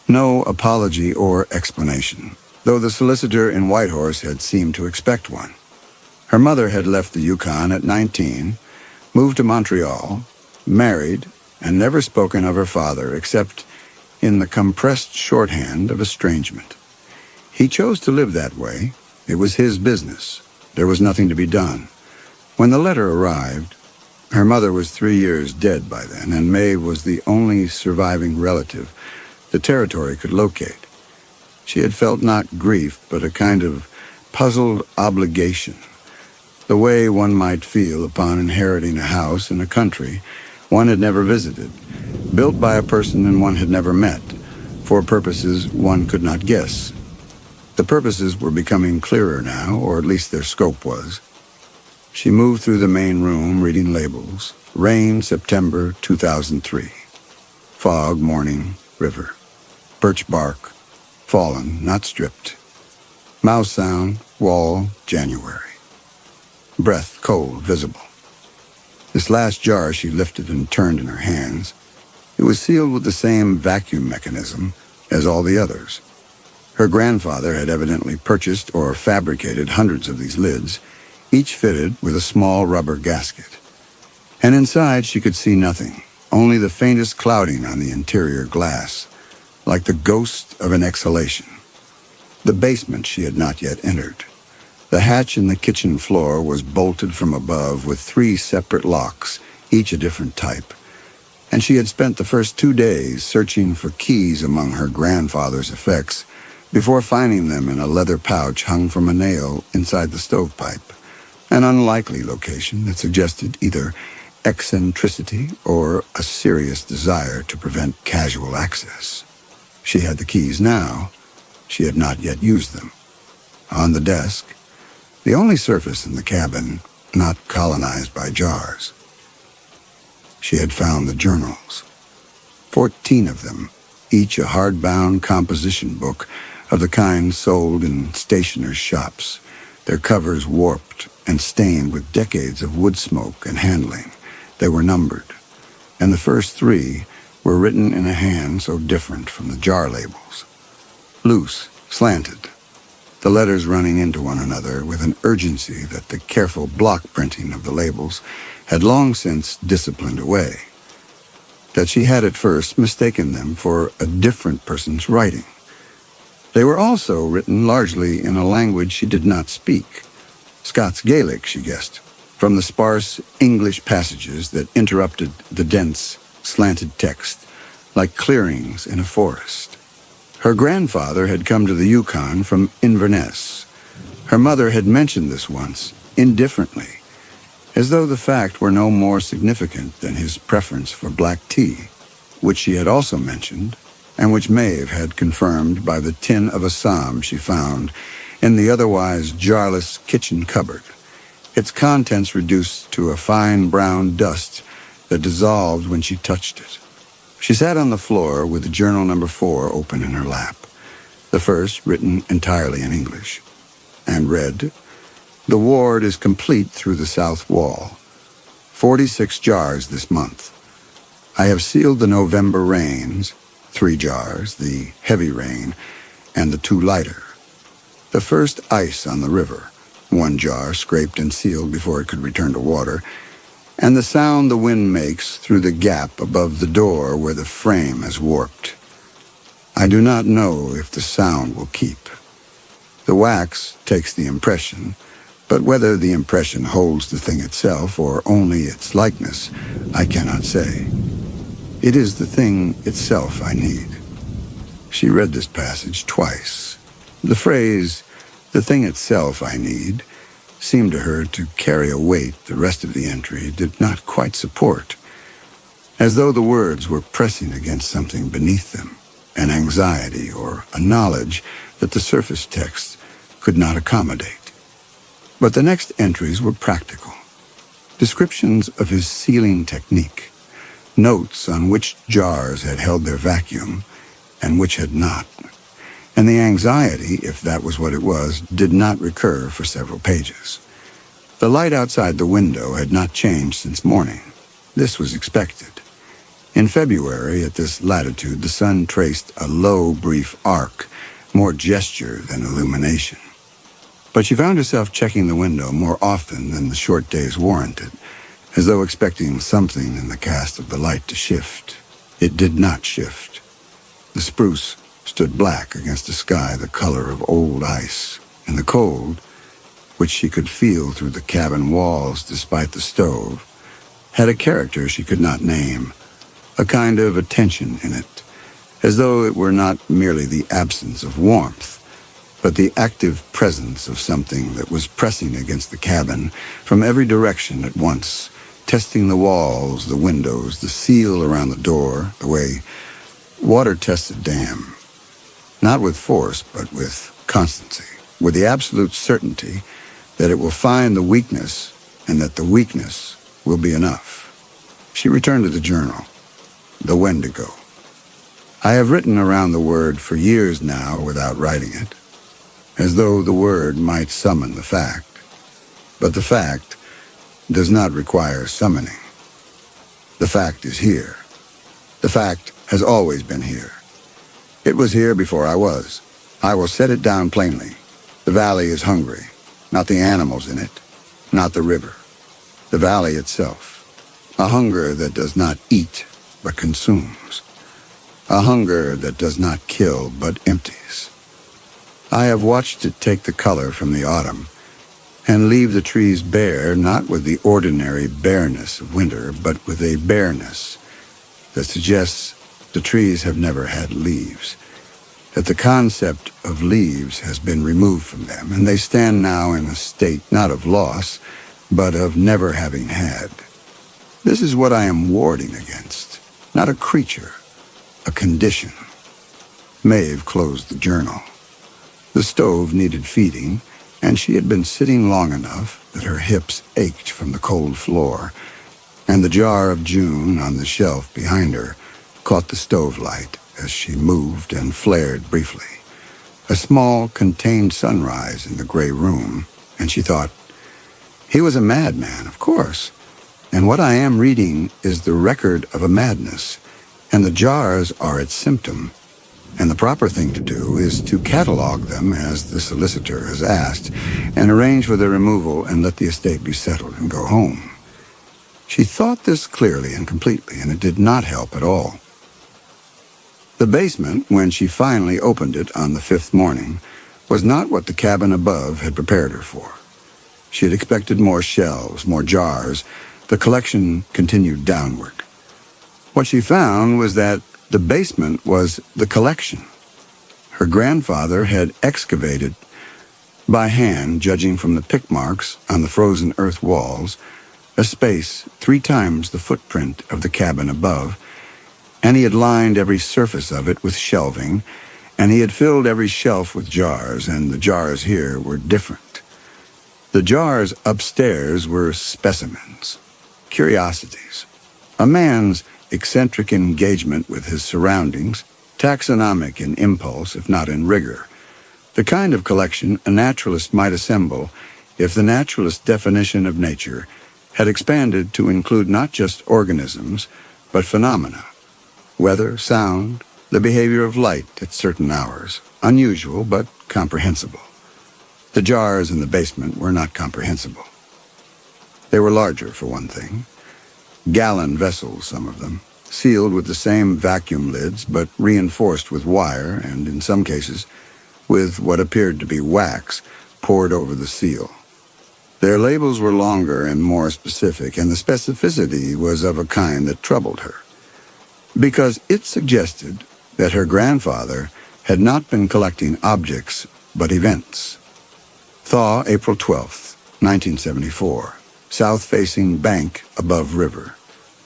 no apology or explanation, though the solicitor in Whitehorse had seemed to expect one. Her mother had left the Yukon at 19, moved to Montreal, married, and never spoken of her father except in the compressed shorthand of estrangement. He chose to live that way. It was his business. There was nothing to be done. When the letter arrived, her mother was 3 years dead by then, and Maeve was the only surviving relative the territory could locate. She had felt not grief, but a kind of puzzled obligation, the way one might feel upon inheriting a house in a country one had never visited, built by a person one had never met, for purposes one could not guess. The purposes were becoming clearer now, or at least their scope was. She moved through the main room, reading labels. Rain, September 2003. Fog, morning, river. Birch bark, fallen, not stripped. Mouse sound, wall, January. Breath, cold, visible. This last jar she lifted and turned in her hands. It was sealed with the same vacuum mechanism as all the others. Her grandfather had evidently purchased or fabricated hundreds of these lids, each fitted with a small rubber gasket. And inside she could see nothing, only the faintest clouding on the interior glass, like the ghost of an exhalation. The basement she had not yet entered. The hatch in the kitchen floor was bolted from above with 3 separate locks, each a different type, and she had spent the first 2 days searching for keys among her grandfather's effects before finding them in a leather pouch hung from a nail inside the stovepipe, an unlikely location that suggested either eccentricity or a serious desire to prevent casual access. She had the keys now. She had not yet used them. On the desk, the only surface in the cabin not colonized by jars. She had found the journals, 14 of them, each a hardbound composition book of the kind sold in stationers' shops, their covers warped and stained with decades of wood smoke and handling. They were numbered, and the first 3 were written in a hand so different from the jar labels. Loose, slanted, the letters running into one another with an urgency that the careful block printing of the labels had long since disciplined away, that she had at first mistaken them for a different person's writing. They were also written largely in a language she did not speak, Scots Gaelic, she guessed, from the sparse English passages that interrupted the dense, slanted text, like clearings in a forest. Her grandfather had come to the Yukon from Inverness. Her mother had mentioned this once, indifferently, as though the fact were no more significant than his preference for black tea, which she had also mentioned, and which Maeve had confirmed by the tin of Assam she found in the otherwise jarless kitchen cupboard, its contents reduced to a fine brown dust that dissolved when she touched it. She sat on the floor with the journal number 4 open in her lap, the first written entirely in English, and read, "The ward is complete through the south wall. 46 jars this month. I have sealed the November rains, 3 jars, the heavy rain, and the 2 lighter. The first ice on the river, 1 jar scraped and sealed before it could return to water, and the sound the wind makes through the gap above the door where the frame has warped. I do not know if the sound will keep. The wax takes the impression, but whether the impression holds the thing itself or only its likeness, I cannot say. It is the thing itself I need." She read this passage twice. The phrase, "the thing itself I need," seemed to her to carry a weight the rest of the entry did not quite support, as though the words were pressing against something beneath them, an anxiety or a knowledge that the surface text could not accommodate. But the next entries were practical. Descriptions of his sealing technique, notes on which jars had held their vacuum and which had not, and the anxiety, if that was what it was, did not recur for several pages. The light outside the window had not changed since morning. This was expected. In February, at this latitude, the sun traced a low, brief arc, more gesture than illumination. But she found herself checking the window more often than the short days warranted, as though expecting something in the cast of the light to shift. It did not shift. The spruce stood black against a sky the color of old ice, and the cold, which she could feel through the cabin walls despite the stove, had a character she could not name, a kind of attention in it, as though it were not merely the absence of warmth, but the active presence of something that was pressing against the cabin from every direction at once, testing the walls, the windows, the seal around the door, the way water tests a dam. Not with force, but with constancy, with the absolute certainty that it will find the weakness and that the weakness will be enough. She returned to the journal, the Wendigo. I have written around the word for years now without writing it, as though the word might summon the fact. But the fact does not require summoning. The fact is here. The fact has always been here. It was here before I was. I will set it down plainly. The valley is hungry, not the animals in it, not the river. The valley itself. A hunger that does not eat, but consumes. A hunger that does not kill, but empties. I have watched it take the color from the autumn and leave the trees bare, not with the ordinary bareness of winter, but with a bareness that suggests the trees have never had leaves, that the concept of leaves has been removed from them, and they stand now in a state not of loss, but of never having had. This is what I am warding against, not a creature, a condition. Maeve closed the journal. The stove needed feeding, and she had been sitting long enough that her hips ached from the cold floor, and the jar of June on the shelf behind her caught the stove light as she moved and flared briefly. A small, contained sunrise in the gray room, and she thought, he was a madman, of course, and what I am reading is the record of a madness, and the jars are its symptom. And the proper thing to do is to catalog them as the solicitor has asked, and arrange for their removal and let the estate be settled and go home. She thought this clearly and completely, and it did not help at all. The basement, when she finally opened it on the 5th morning, was not what the cabin above had prepared her for. She had expected more shelves, more jars. The collection continued downward. What she found was that the basement was the collection. Her grandfather had excavated, by hand, judging from the pick marks on the frozen earth walls, a space 3 times the footprint of the cabin above, and he had lined every surface of it with shelving, and he had filled every shelf with jars, and the jars here were different. The jars upstairs were specimens, curiosities, a man's eccentric engagement with his surroundings, taxonomic in impulse, if not in rigor, the kind of collection a naturalist might assemble if the naturalist's definition of nature had expanded to include not just organisms, but phenomena, weather, sound, the behavior of light at certain hours, unusual but comprehensible. The jars in the basement were not comprehensible. They were larger, for one thing. Gallon vessels, some of them, sealed with the same vacuum lids, but reinforced with wire, and in some cases, with what appeared to be wax poured over the seal. Their labels were longer and more specific, and the specificity was of a kind that troubled her, because it suggested that her grandfather had not been collecting objects, but events. Thaw, April 12th, 1974. South-facing bank above river.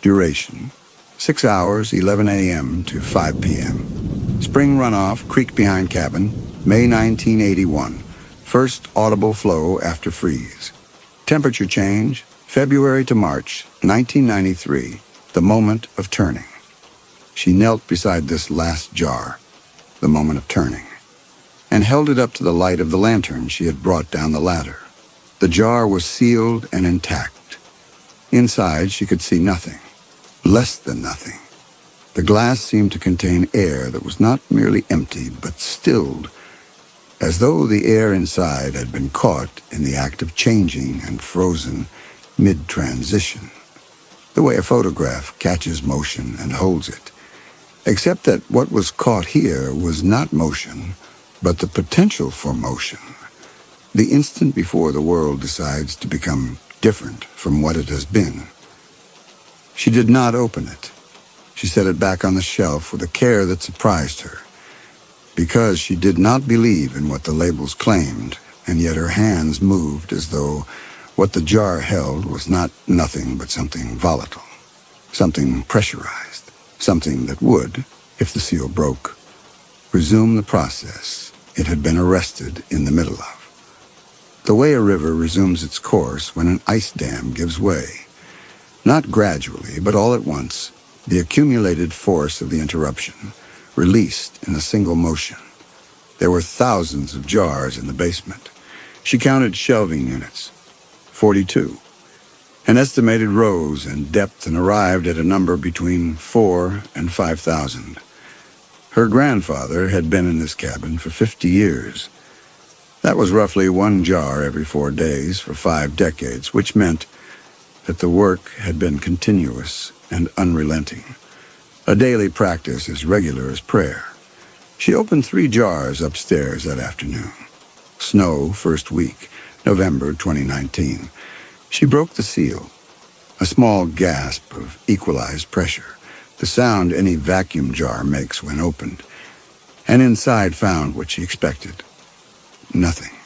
Duration, 6 hours, 11 a.m. to 5 p.m. Spring runoff, creek behind cabin, May 1981. First audible flow after freeze. Temperature change, February to March, 1993. The moment of turning. She knelt beside this last jar, the moment of turning, and held it up to the light of the lantern she had brought down the ladder. The jar was sealed and intact. Inside, she could see nothing, less than nothing. The glass seemed to contain air that was not merely empty, but stilled, as though the air inside had been caught in the act of changing and frozen mid-transition, the way a photograph catches motion and holds it, except that what was caught here was not motion, but the potential for motion. The instant before the world decides to become different from what it has been. She did not open it. She set it back on the shelf with a care that surprised her, because she did not believe in what the labels claimed, and yet her hands moved as though what the jar held was not nothing but something volatile, something pressurized, something that would, if the seal broke, resume the process it had been arrested in the middle of. The way a river resumes its course when an ice dam gives way. Not gradually, but all at once, the accumulated force of the interruption, released in a single motion. There were thousands of jars in the basement. She counted shelving units, 42, and estimated rows and depth, and arrived at a number between 4,000 and 5,000. Her grandfather had been in this cabin for 50 years. That was roughly 1 jar every 4 days for 5 decades, which meant that the work had been continuous and unrelenting. a daily practice as regular as prayer. She opened 3 jars upstairs that afternoon. Snow, first week, November 2019. She broke the seal. A small gasp of equalized pressure, the sound any vacuum jar makes when opened, and inside found what she expected. Nothing.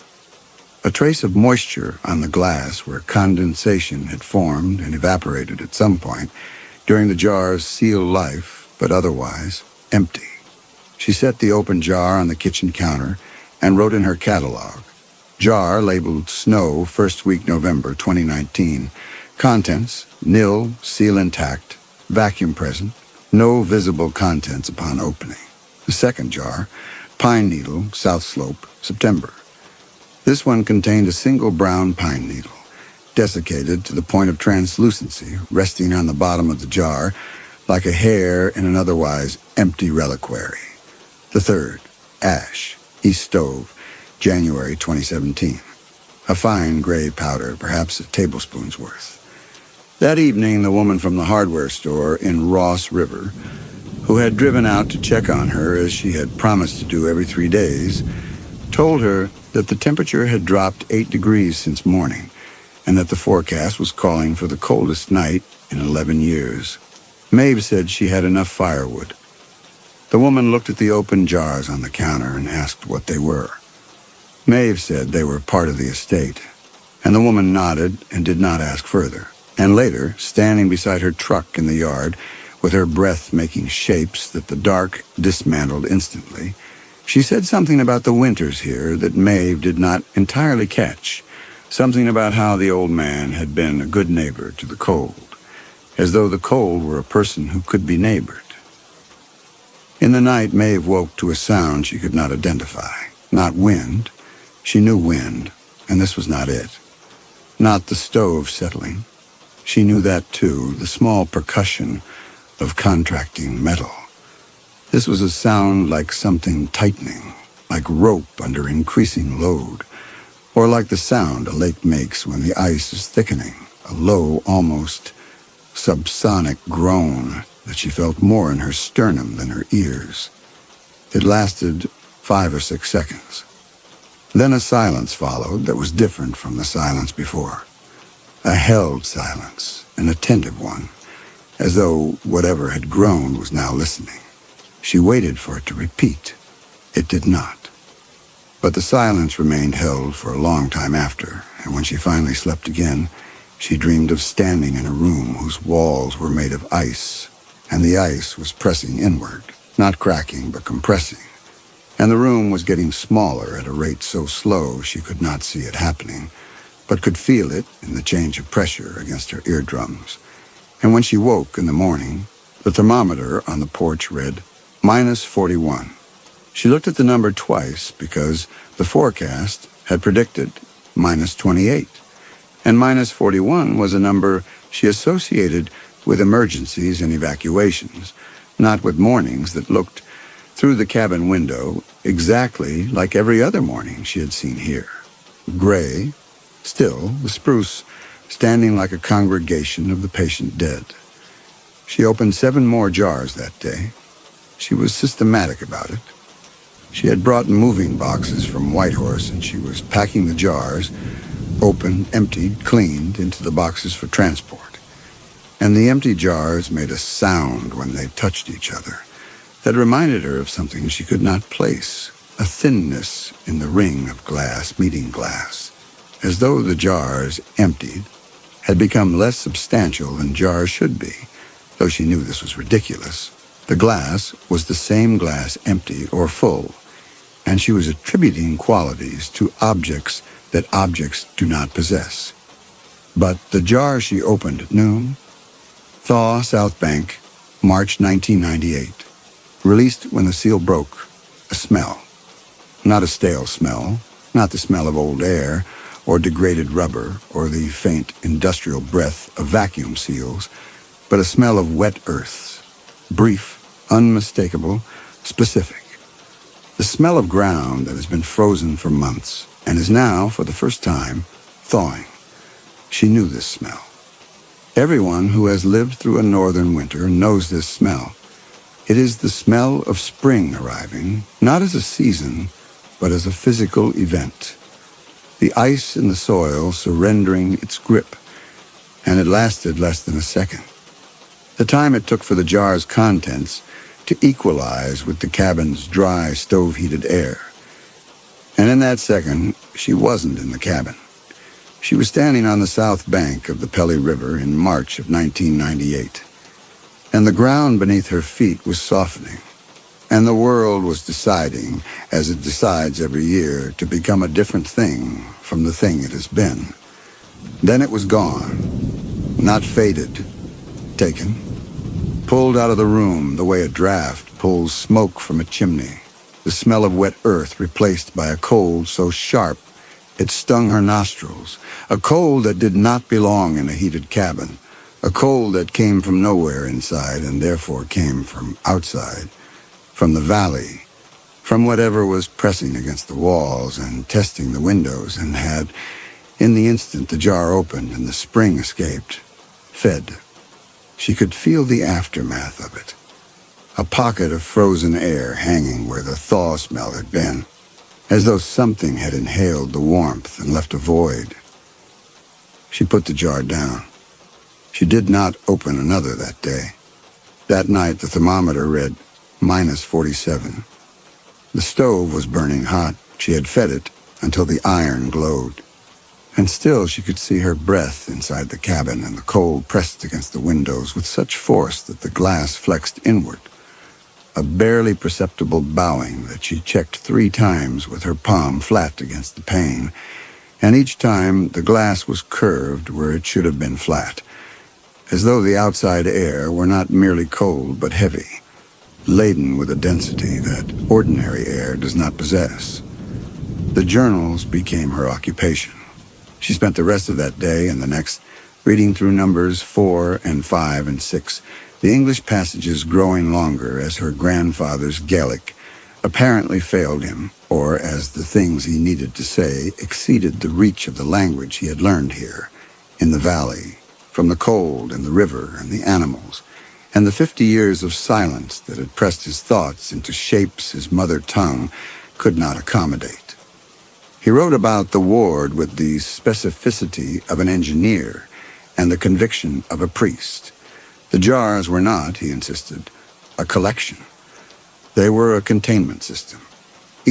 A trace of moisture on the glass where condensation had formed and evaporated at some point during the jar's seal life, but otherwise empty. She set the open jar on the kitchen counter and wrote in her catalog, jar labeled Snow, first week November 2019, contents, nil, seal intact, vacuum present, no visible contents upon opening. The second jar, Pine Needle, South Slope, September. This one contained a single brown pine needle, desiccated to the point of translucency, resting on the bottom of the jar like a hair in an otherwise empty reliquary. The third, Ash, East Stove, January 2017. A fine gray powder, perhaps a tablespoon's worth. That evening, the woman from the hardware store in Ross River, who had driven out to check on her as she had promised to do every 3 days, told her that the temperature had dropped 8 degrees since morning, and that the forecast was calling for the coldest night in 11 years. Maeve said she had enough firewood. The woman looked at the open jars on the counter and asked what they were. Maeve said they were part of the estate, and the woman nodded and did not ask further. And later, standing beside her truck in the yard, with her breath making shapes that the dark dismantled instantly, she said something about the winters here that Maeve did not entirely catch, something about how the old man had been a good neighbor to the cold, as though the cold were a person who could be neighbored. In the night, Maeve woke to a sound she could not identify. Not wind. She knew wind, and this was not it. Not the stove settling. She knew that too, the small percussion of contracting metal. This was a sound like something tightening, like rope under increasing load, or like the sound a lake makes when the ice is thickening, a low, almost subsonic groan that she felt more in her sternum than her ears. It lasted 5 or 6 seconds. Then a silence followed that was different from the silence before. A held silence, an attentive one, as though whatever had groaned was now listening. She waited for it to repeat. It did not. But the silence remained held for a long time after, and when she finally slept again, she dreamed of standing in a room whose walls were made of ice, and the ice was pressing inward, not cracking but compressing, and the room was getting smaller at a rate so slow she could not see it happening, but could feel it in the change of pressure against her eardrums. And when she woke in the morning, the thermometer on the porch read -41. She looked at the number twice because the forecast had predicted -28, and -41 was a number she associated with emergencies and evacuations, not with mornings that looked through the cabin window exactly like every other morning she had seen here. Gray, still, the spruce standing like a congregation of the patient dead. She opened 7 more jars that day. She was systematic about it. She had brought moving boxes from Whitehorse, and she was packing the jars, opened, emptied, cleaned, into the boxes for transport. And the empty jars made a sound when they touched each other that reminded her of something she could not place, a thinness in the ring of glass meeting glass, as though the jars, emptied, had become less substantial than jars should be, though she knew this was ridiculous. The glass was the same glass, empty or full, and she was attributing qualities to objects that objects do not possess. But the jar she opened at noon, Thaw, South Bank, March 1998, released when the seal broke, a smell. Not a stale smell, not the smell of old air or degraded rubber or the faint industrial breath of vacuum seals, but a smell of wet earth. Brief, unmistakable, specific. The smell of ground that has been frozen for months and is now, for the first time, thawing. She knew this smell. Everyone who has lived through a northern winter knows this smell. It is the smell of spring arriving, not as a season, but as a physical event. The ice in the soil surrendering its grip, and it lasted less than a second. The time it took for the jar's contents to equalize with the cabin's dry, stove-heated air. And in that second, she wasn't in the cabin. She was standing on the south bank of the Pelly River in March of 1998. And the ground beneath her feet was softening. And the world was deciding, as it decides every year, to become a different thing from the thing it has been. Then it was gone. Not faded. Taken. Pulled out of the room the way a draft pulls smoke from a chimney. The smell of wet earth replaced by a cold so sharp it stung her nostrils. A cold that did not belong in a heated cabin. A cold that came from nowhere inside and therefore came from outside. From the valley. From whatever was pressing against the walls and testing the windows and had, in the instant the jar opened and the spring escaped, fed. She could feel the aftermath of it. A pocket of frozen air hanging where the thaw smell had been, as though something had inhaled the warmth and left a void. She put the jar down. She did not open another that day. That night the thermometer read -47. The stove was burning hot. She had fed it until the iron glowed. And still she could see her breath inside the cabin, and the cold pressed against the windows with such force that the glass flexed inward. A barely perceptible bowing that she checked 3 times with her palm flat against the pane, and each time the glass was curved where it should have been flat, as though the outside air were not merely cold but heavy, laden with a density that ordinary air does not possess. The journals became her occupation. She spent the rest of that day and the next reading through numbers 4 and 5 and 6, the English passages growing longer as her grandfather's Gaelic apparently failed him, or as the things he needed to say exceeded the reach of the language he had learned here, in the valley, from the cold and the river and the animals, and the 50 years of silence that had pressed his thoughts into shapes his mother tongue could not accommodate. He wrote about the ward with the specificity of an engineer and the conviction of a priest. The jars were not, he insisted, a collection. They were a containment system.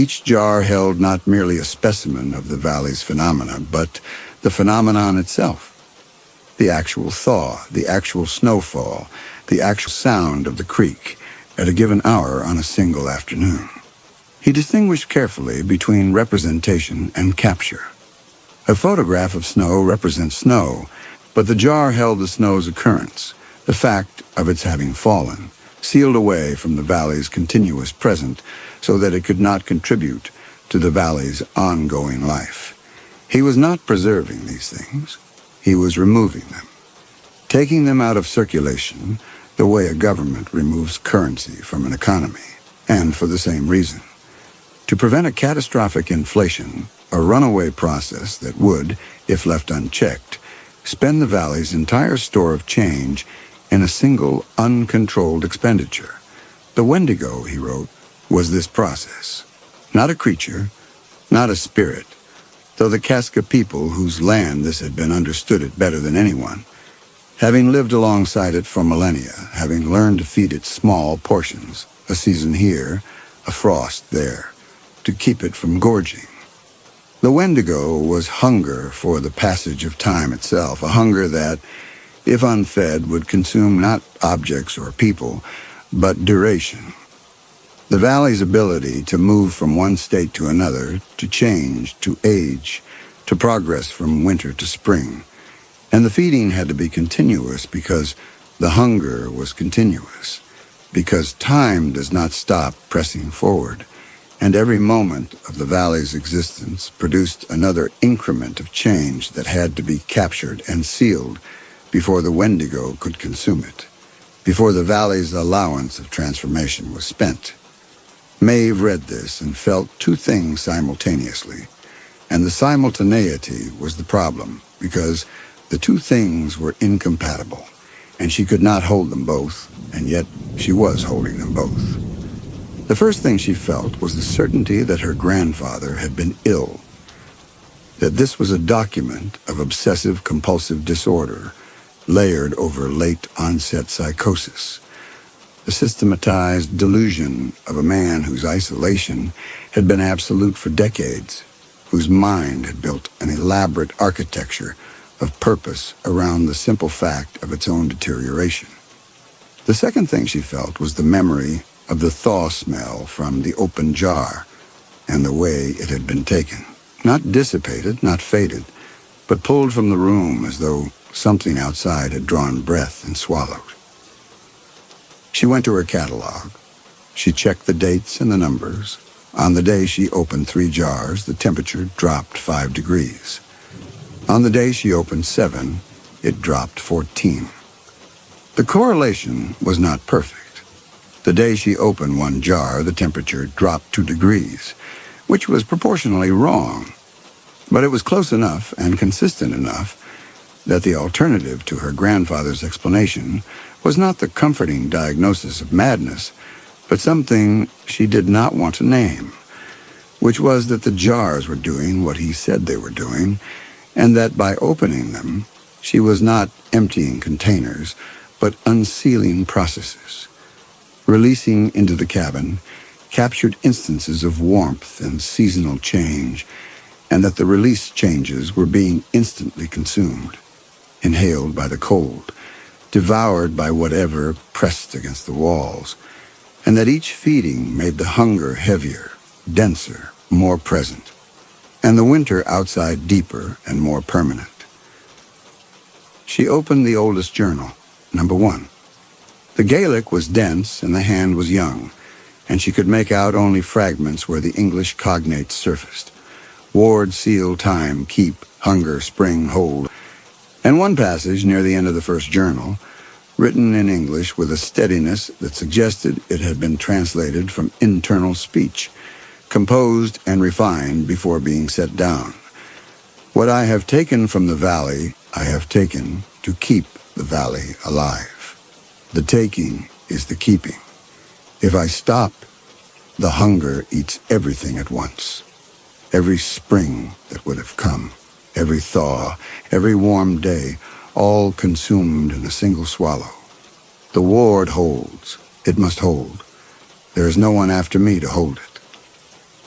Each jar held not merely a specimen of the valley's phenomena, but the phenomenon itself. The actual thaw, the actual snowfall, the actual sound of the creek at a given hour on a single afternoon. He distinguished carefully between representation and capture. A photograph of snow represents snow, but the jar held the snow's occurrence, the fact of its having fallen, sealed away from the valley's continuous present so that it could not contribute to the valley's ongoing life. He was not preserving these things. He was removing them, taking them out of circulation the way a government removes currency from an economy, and for the same reason. To prevent a catastrophic inflation, a runaway process that would, if left unchecked, spend the valley's entire store of change in a single, uncontrolled expenditure. The Wendigo, he wrote, was this process. Not a creature, not a spirit, though the Casca people whose land this had been understood it better than anyone. Having lived alongside it for millennia, having learned to feed it small portions, a season here, a frost there, to keep it from gorging. The Wendigo was hunger for the passage of time itself, a hunger that, if unfed, would consume not objects or people, but duration. The valley's ability to move from one state to another, to change, to age, to progress from winter to spring. And the feeding had to be continuous because the hunger was continuous, because time does not stop pressing forward. And every moment of the valley's existence produced another increment of change that had to be captured and sealed before the Wendigo could consume it, before the valley's allowance of transformation was spent. Maeve read this and felt 2 things simultaneously, and the simultaneity was the problem, because the 2 things were incompatible. and she could not hold them both, and yet she was holding them both. The first thing she felt was the certainty that her grandfather had been ill, that this was a document of obsessive-compulsive disorder layered over late-onset psychosis, the systematized delusion of a man whose isolation had been absolute for decades, whose mind had built an elaborate architecture of purpose around the simple fact of its own deterioration. The second thing she felt was the memory of the thaw smell from the open jar and the way it had been taken. Not dissipated, not faded, but pulled from the room as though something outside had drawn breath and swallowed. She went to her catalog. She checked the dates and the numbers. On the day she opened 3 jars, the temperature dropped 5 degrees. On the day she opened 7, it dropped 14. The correlation was not perfect. The day she opened 1 jar, the temperature dropped 2 degrees, which was proportionally wrong. But it was close enough and consistent enough that the alternative to her grandfather's explanation was not the comforting diagnosis of madness, but something she did not want to name, which was that the jars were doing what he said they were doing, and that by opening them, she was not emptying containers, but unsealing processes, releasing into the cabin captured instances of warmth and seasonal change, and that the release changes were being instantly consumed, inhaled by the cold, devoured by whatever pressed against the walls, and that each feeding made the hunger heavier, denser, more present, and the winter outside deeper and more permanent. She opened the oldest journal, number 1. The Gaelic was dense and the hand was young, and she could make out only fragments where the English cognates surfaced. Ward, seal, time, keep, hunger, spring, hold, and one passage near the end of the first journal, written in English with a steadiness that suggested it had been translated from internal speech, composed and refined before being set down. What I have taken from the valley, I have taken to keep the valley alive. The taking is the keeping. If I stop, the hunger eats everything at once. Every spring that would have come, every thaw, every warm day, all consumed in a single swallow. The ward holds. It must hold. There is no one after me to hold it.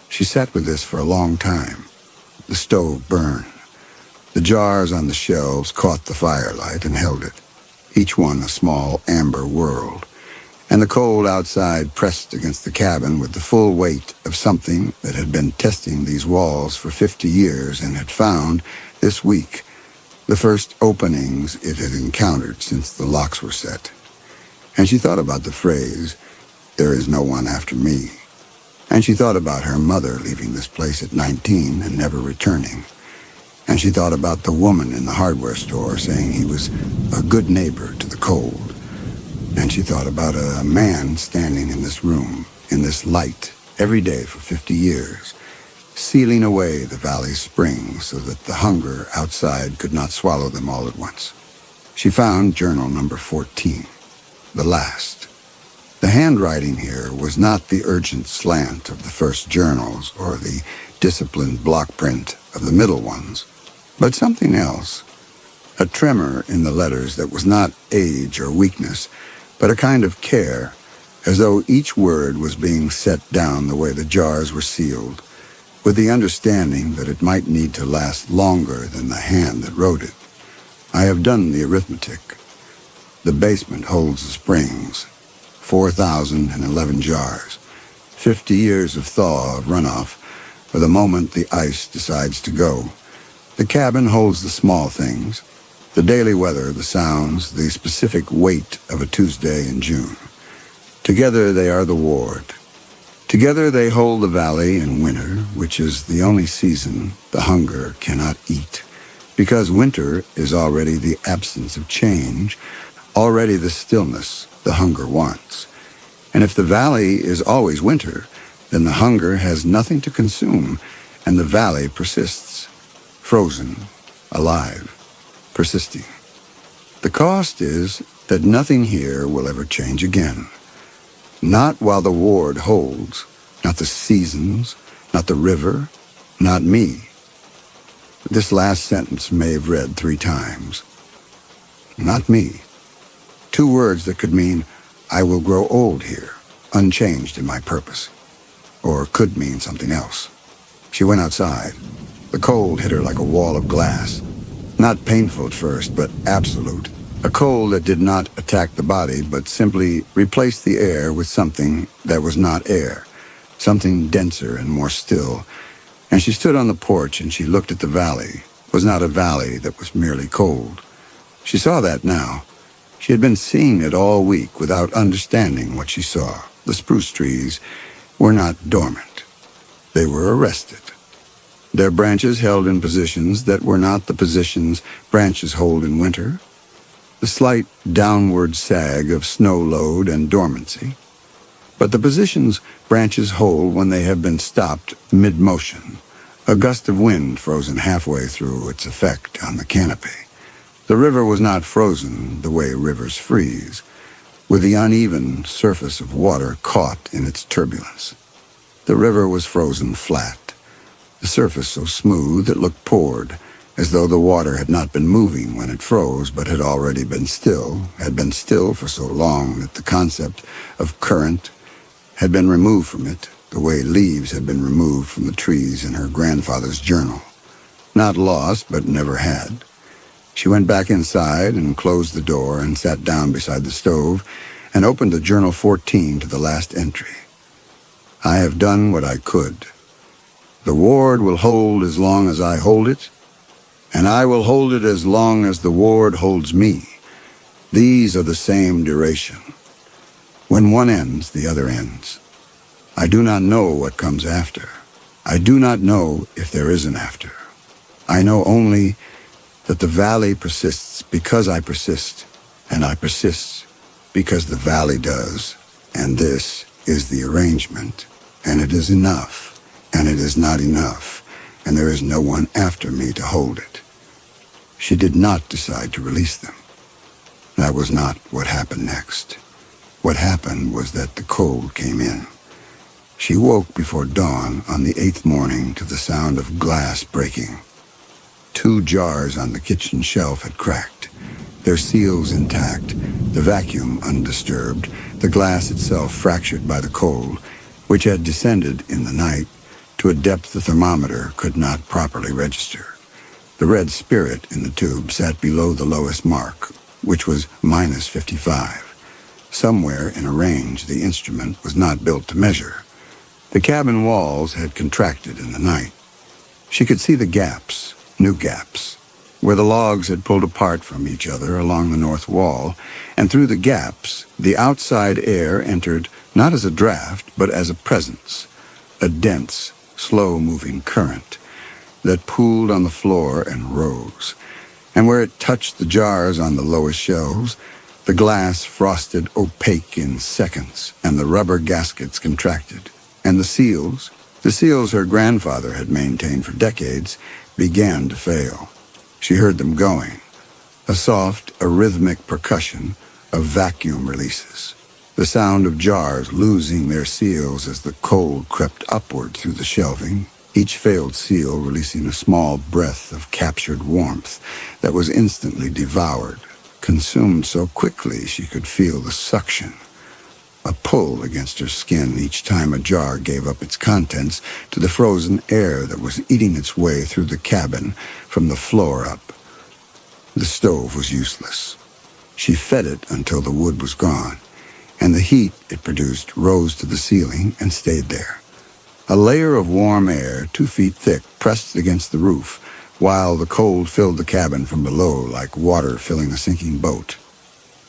She sat with this for a long time. The stove burned. The jars on the shelves caught the firelight and held it, each one a small amber world, and the cold outside pressed against the cabin with the full weight of something that had been testing these walls for 50 years and had found, this week, the first openings it had encountered since the locks were set. And she thought about the phrase, "There is no one after me." And she thought about her mother leaving this place at 19 and never returning. And she thought about the woman in the hardware store saying he was a good neighbor to the cold. And she thought about a man standing in this room, in this light, every day for 50 years, sealing away the valley's springs so that the hunger outside could not swallow them all at once. She found journal number 14, the last. The handwriting here was not the urgent slant of the first journals or the disciplined block print of the middle ones, but something else, a tremor in the letters that was not age or weakness, but a kind of care, as though each word was being set down the way the jars were sealed, with the understanding that it might need to last longer than the hand that wrote it. I have done the arithmetic. The basement holds the springs, 4,011 jars, 50 years of thaw of runoff for the moment the ice decides to go. The cabin holds the small things, the daily weather, the sounds, the specific weight of a Tuesday in June. Together they are the ward. Together they hold the valley in winter, which is the only season the hunger cannot eat, because winter is already the absence of change, already the stillness the hunger wants. And if the valley is always winter, then the hunger has nothing to consume, and the valley persists, frozen, alive, persisting. The cost is that nothing here will ever change again. Not while the ward holds, not the seasons, not the river, not me. This last sentence Maeve read 3 times. Not me. 2 words that could mean, I will grow old here, unchanged in my purpose. Or could mean something else. She went outside. The cold hit her like a wall of glass. Not painful at first, but absolute. A cold that did not attack the body, but simply replaced the air with something that was not air. Something denser and more still. And she stood on the porch and she looked at the valley. It was not a valley that was merely cold. She saw that now. She had been seeing it all week without understanding what she saw. The spruce trees were not dormant. They were arrested. Their branches held in positions that were not the positions branches hold in winter. The slight downward sag of snow load and dormancy. But the positions branches hold when they have been stopped mid-motion. A gust of wind frozen halfway through its effect on the canopy. The river was not frozen the way rivers freeze, with the uneven surface of water caught in its turbulence. The river was frozen flat, the surface so smooth it looked poured, as though the water had not been moving when it froze, but had already been still for so long that the concept of current had been removed from it, the way leaves had been removed from the trees in her grandfather's journal. Not lost, but never had. She went back inside and closed the door and sat down beside the stove and opened the Journal 14 to the last entry. I have done what I could. The ward will hold as long as I hold it, and I will hold it as long as the ward holds me. These are the same duration. When one ends, the other ends. I do not know what comes after. I do not know if there is an after. I know only that the valley persists because I persist, and I persist because the valley does, and this is the arrangement, and it is enough, and it is not enough, and there is no one after me to hold it. She did not decide to release them. That was not what happened next. What happened was that the cold came in. She woke before dawn on the 8th morning to the sound of glass breaking. 2 jars on the kitchen shelf had cracked, their seals intact, the vacuum undisturbed, the glass itself fractured by the cold, which had descended in the night to a depth the thermometer could not properly register. The red spirit in the tube sat below the lowest mark, which was -55. Somewhere in a range the instrument was not built to measure. The cabin walls had contracted in the night. She could see the gaps, new gaps, where the logs had pulled apart from each other along the north wall, and through the gaps the outside air entered not as a draft, but as a presence, a dense, slow-moving current that pooled on the floor and rose, and where it touched the jars on the lowest shelves, the glass frosted opaque in seconds, and the rubber gaskets contracted, and the seals her grandfather had maintained for decades, began to fail. She heard them going, a soft, arrhythmic percussion of vacuum releases, the sound of jars losing their seals as the cold crept upward through the shelving, each failed seal releasing a small breath of captured warmth that was instantly devoured, consumed so quickly she could feel the suction, a pull against her skin each time a jar gave up its contents to the frozen air that was eating its way through the cabin from the floor up. The stove was useless. She fed it until the wood was gone, and the heat it produced rose to the ceiling and stayed there. A layer of warm air 2 feet thick pressed against the roof, while the cold filled the cabin from below like water filling a sinking boat.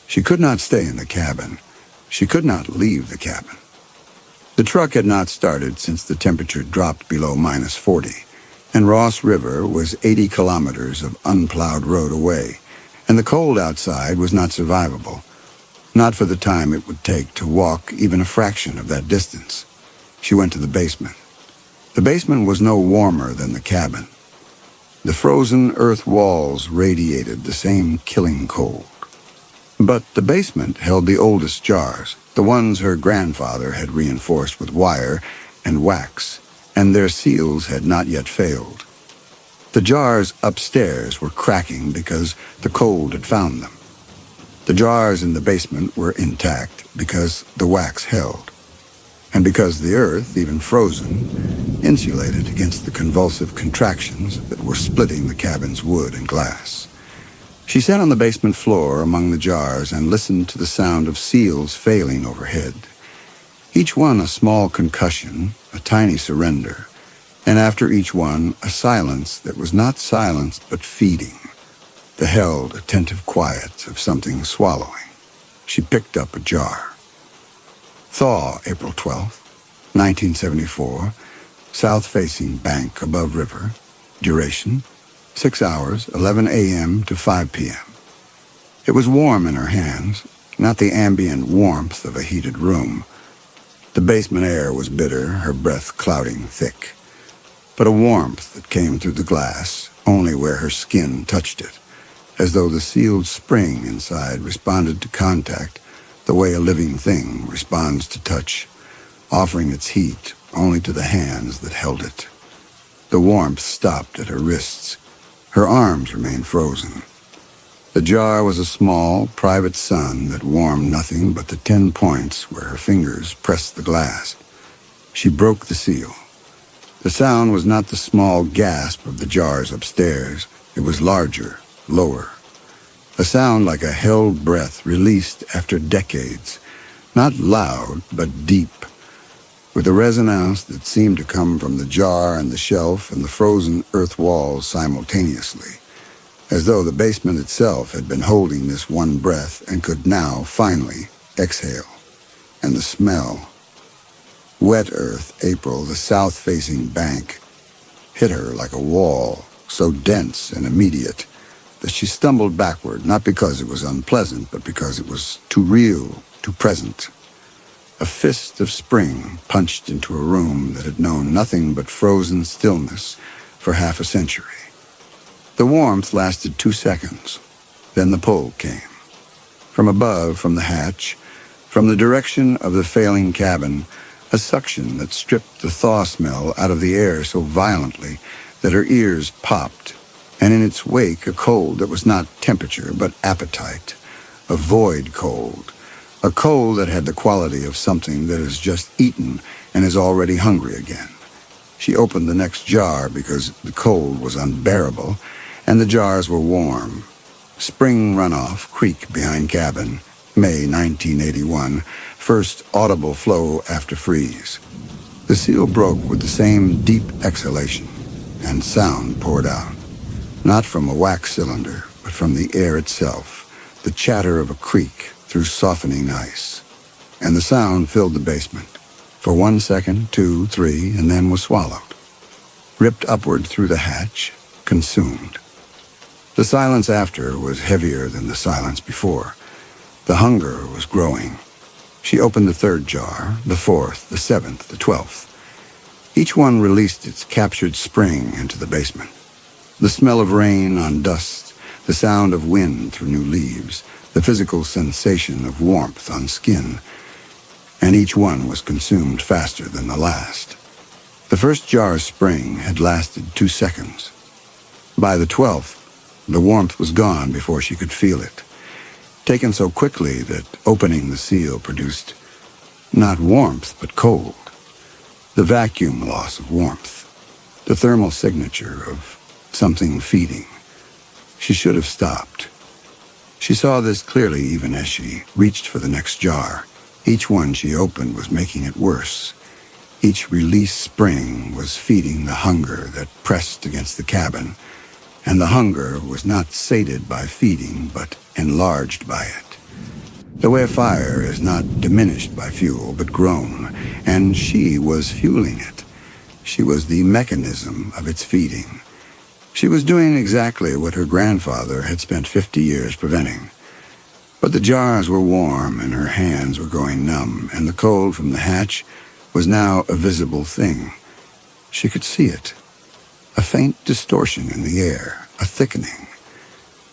She could not stay in the cabin. She could not leave the cabin. The truck had not started since the temperature dropped below -40, and Ross River was 80 kilometers of unplowed road away, and the cold outside was not survivable, not for the time it would take to walk even a fraction of that distance. She went to the basement. The basement was no warmer than the cabin. The frozen earth walls radiated the same killing cold. But the basement held the oldest jars, the ones her grandfather had reinforced with wire and wax, and their seals had not yet failed. The jars upstairs were cracking because the cold had found them. The jars in the basement were intact because the wax held, and because the earth, even frozen, insulated against the convulsive contractions that were splitting the cabin's wood and glass. She sat on the basement floor among the jars and listened to the sound of seals failing overhead. Each one a small concussion, a tiny surrender, and after each one a silence that was not silence but feeding, the held, attentive quiet of something swallowing. She picked up a jar. Thaw, April 12th, 1974, south-facing bank above river, duration 6 hours, 11 a.m. to 5 p.m. It was warm in her hands, not the ambient warmth of a heated room. The basement air was bitter, her breath clouding thick, but a warmth that came through the glass only where her skin touched it, as though the sealed spring inside responded to contact the way a living thing responds to touch, offering its heat only to the hands that held it. The warmth stopped at her wrists. Her arms remained frozen. The jar was a small, private sun that warmed nothing but the 10 points where her fingers pressed the glass. She broke the seal. The sound was not the small gasp of the jars upstairs. It was larger, lower. A sound like a held breath released after decades, not loud, but deep, with a resonance that seemed to come from the jar and the shelf and the frozen earth walls simultaneously, as though the basement itself had been holding this one breath and could now, finally, exhale. And the smell. Wet earth, April, the south-facing bank, hit her like a wall, so dense and immediate that she stumbled backward, not because it was unpleasant, but because it was too real, too present. A fist of spring punched into a room that had known nothing but frozen stillness for half a century. The warmth lasted 2 seconds. Then the pull came. From above, from the hatch, from the direction of the failing cabin, a suction that stripped the thaw smell out of the air so violently that her ears popped, and in its wake a cold that was not temperature but appetite, a void cold, a cold that had the quality of something that has just eaten and is already hungry again. She opened the next jar because the cold was unbearable, and the jars were warm. Spring runoff, creek behind cabin, May 1981, first audible flow after freeze. The seal broke with the same deep exhalation, and sound poured out. Not from a wax cylinder, but from the air itself, the chatter of a creek through softening ice. And the sound filled the basement. For 1 second, 2, 3, and then was swallowed. Ripped upward through the hatch, consumed. The silence after was heavier than the silence before. The hunger was growing. She opened the third jar, the fourth, the seventh, the 12th. Each one released its captured spring into the basement. The smell of rain on dust, the sound of wind through new leaves, the physical sensation of warmth on skin, and each one was consumed faster than the last. The first jar's spring had lasted 2 seconds. By the 12th, the warmth was gone before she could feel it, taken so quickly that opening the seal produced not warmth but cold, the vacuum loss of warmth, the thermal signature of something feeding. She should have stopped. She saw this clearly even as she reached for the next jar. Each one she opened was making it worse. Each released spring was feeding the hunger that pressed against the cabin, and the hunger was not sated by feeding, but enlarged by it. The way a fire is not diminished by fuel, but grown, and she was fueling it. She was the mechanism of its feeding. She was doing exactly what her grandfather had spent 50 years preventing. But the jars were warm, and her hands were growing numb, and the cold from the hatch was now a visible thing. She could see it. A faint distortion in the air, a thickening.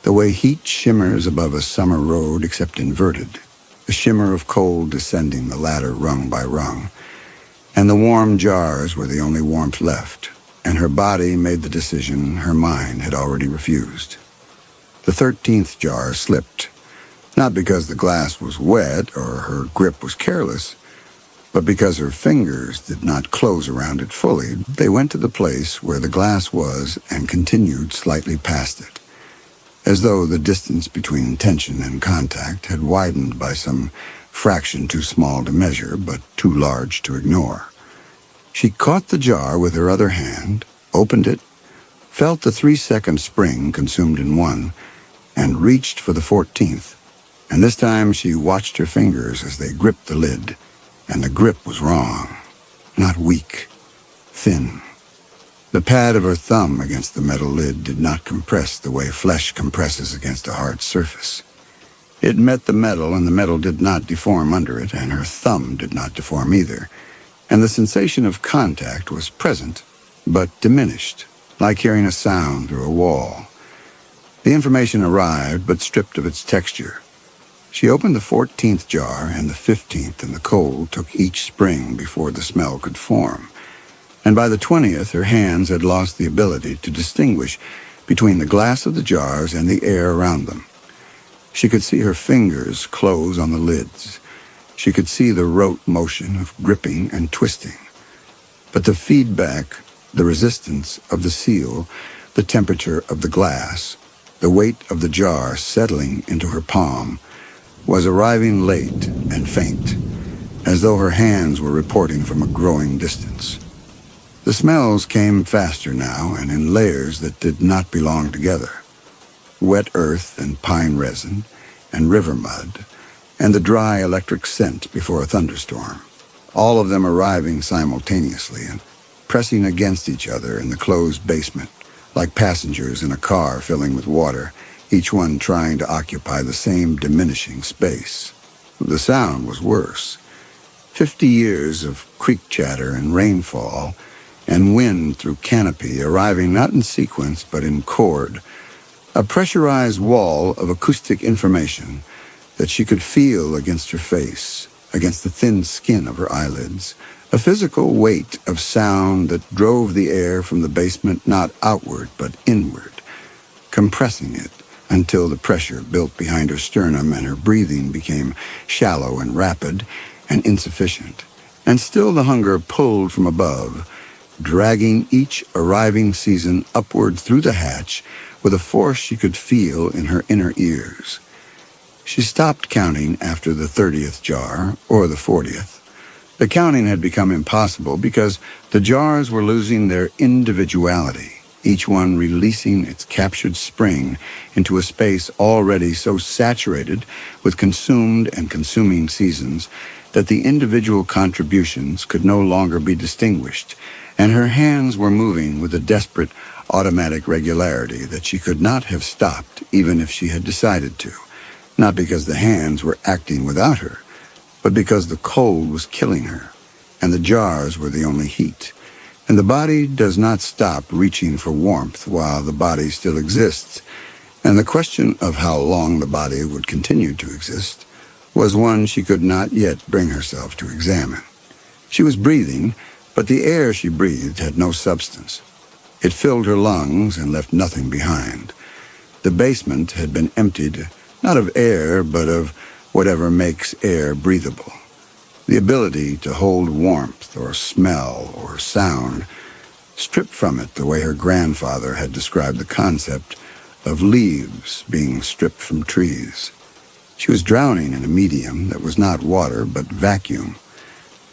the way heat shimmers above a summer road except inverted, the shimmer of cold descending the ladder rung by rung. And the warm jars were the only warmth left, and her body made the decision her mind had already refused. The 13th jar slipped, not because the glass was wet or her grip was careless, but because her fingers did not close around it fully. They went to the place where the glass was and continued slightly past it, as though the distance between tension and contact had widened by some fraction too small to measure, but too large to ignore. She caught the jar with her other hand, opened it, felt the 3-second spring consumed in one, and reached for the 14th. And this time she watched her fingers as they gripped the lid, and the grip was wrong, not weak, thin. The pad of her thumb against the metal lid did not compress the way flesh compresses against a hard surface. It met the metal, and the metal did not deform under it, and her thumb did not deform either. And the sensation of contact was present, but diminished, like hearing a sound through a wall. The information arrived, but stripped of its texture. She opened the 14th jar, and the 15th and the cold took each spring before the smell could form. And by the 20th, her hands had lost the ability to distinguish between the glass of the jars and the air around them. She could see her fingers close on the lids. She could see the rote motion of gripping and twisting. But the feedback, the resistance of the seal, the temperature of the glass, the weight of the jar settling into her palm, was arriving late and faint, as though her hands were reporting from a growing distance. The smells came faster now and in layers that did not belong together. Wet earth and pine resin and river mud, and the dry electric scent before a thunderstorm, all of them arriving simultaneously and pressing against each other in the closed basement, like passengers in a car filling with water, each one trying to occupy the same diminishing space. The sound was worse. 50 years of creek chatter and rainfall and wind through canopy arriving not in sequence but in chord, a pressurized wall of acoustic information that she could feel against her face, against the thin skin of her eyelids, a physical weight of sound that drove the air from the basement not outward but inward, compressing it until the pressure built behind her sternum and her breathing became shallow and rapid and insufficient. And still the hunger pulled from above, dragging each arriving season upward through the hatch with a force she could feel in her inner ears. She stopped counting after the 30th jar, or the 40th. The counting had become impossible because the jars were losing their individuality, each one releasing its captured spring into a space already so saturated with consumed and consuming seasons that the individual contributions could no longer be distinguished, and her hands were moving with a desperate automatic regularity that she could not have stopped even if she had decided to. Not because the hands were acting without her, but because the cold was killing her, and the jars were the only heat. And the body does not stop reaching for warmth while the body still exists, and the question of how long the body would continue to exist was one she could not yet bring herself to examine. She was breathing, but the air she breathed had no substance. It filled her lungs and left nothing behind. The basement had been emptied not of air, but of whatever makes air breathable. The ability to hold warmth or smell or sound, stripped from it the way her grandfather had described the concept of leaves being stripped from trees. She was drowning in a medium that was not water but vacuum.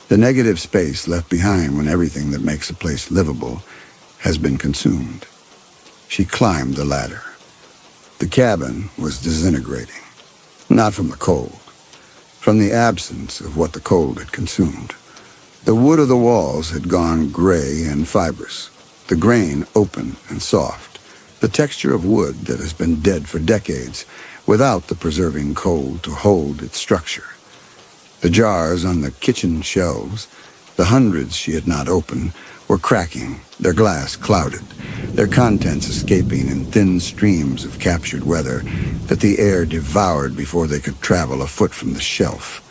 The negative space left behind when everything that makes a place livable has been consumed. She climbed the ladder. The cabin was disintegrating, not from the cold, from the absence of what the cold had consumed. The wood of the walls had gone gray and fibrous, the grain open and soft, the texture of wood that has been dead for decades without the preserving cold to hold its structure. The jars on the kitchen shelves, the hundreds she had not opened, were cracking, their glass clouded, their contents escaping in thin streams of captured weather that the air devoured before they could travel a foot from the shelf.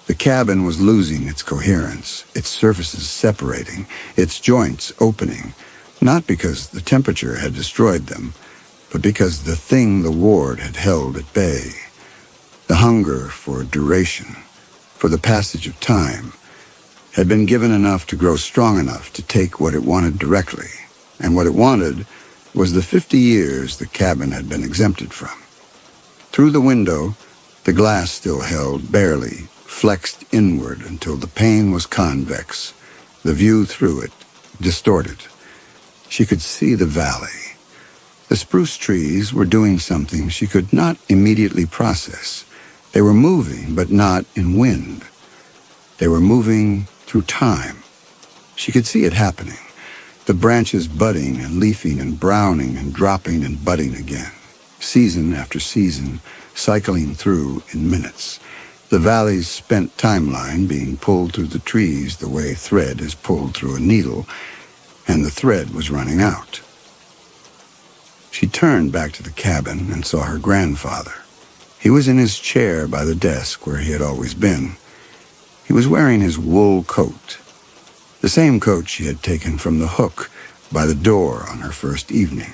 The cabin was losing its coherence, its surfaces separating, its joints opening, not because the temperature had destroyed them, but because the thing the ward had held at bay, the hunger for duration, for the passage of time, had been given enough to grow strong enough to take what it wanted directly, and what it wanted was the 50 years the cabin had been exempted from. Through the window, the glass still held, barely, flexed inward until the pane was convex, the view through it distorted. She could see the valley. The spruce trees were doing something she could not immediately process. They were moving, but not in wind. They were moving through time. She could see it happening, the branches budding and leafing and browning and dropping and budding again, season after season, cycling through in minutes. The valley's spent timeline being pulled through the trees the way thread is pulled through a needle, and the thread was running out. She turned back to the cabin and saw her grandfather. He was in his chair by the desk where he had always been. He was wearing his wool coat, the same coat she had taken from the hook by the door on her first evening.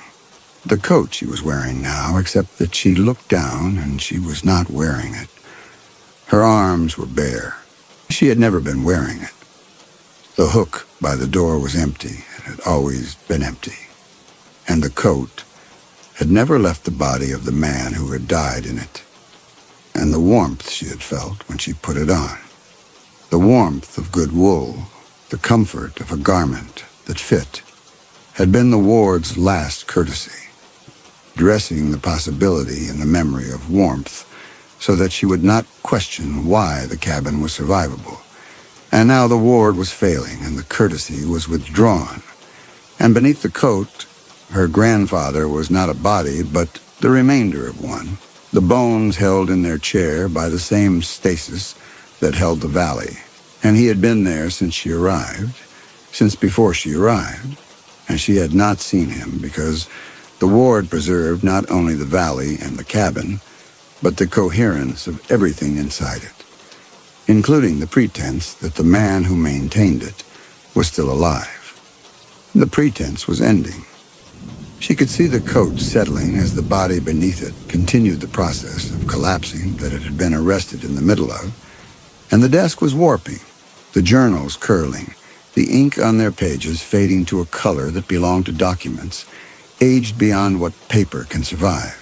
The coat she was wearing now, except that she looked down and she was not wearing it. Her arms were bare. She had never been wearing it. The hook by the door was empty. It had always been empty. And the coat had never left the body of the man who had died in it. And the warmth she had felt when she put it on. The warmth of good wool, the comfort of a garment that fit, had been the ward's last courtesy, dressing the possibility in the memory of warmth so that she would not question why the cabin was survivable. And now the ward was failing, and the courtesy was withdrawn. And beneath the coat, her grandfather was not a body, but the remainder of one, the bones held in their chair by the same stasis that held the valley. And he had been there since she arrived, since before she arrived, and she had not seen him because the ward preserved not only the valley and the cabin, but the coherence of everything inside it, including the pretense that the man who maintained it was still alive. The pretense was ending. She could see the coat settling as the body beneath it continued the process of collapsing that it had been arrested in the middle of, and the desk was warping, the journals curling, the ink on their pages fading to a color that belonged to documents, aged beyond what paper can survive.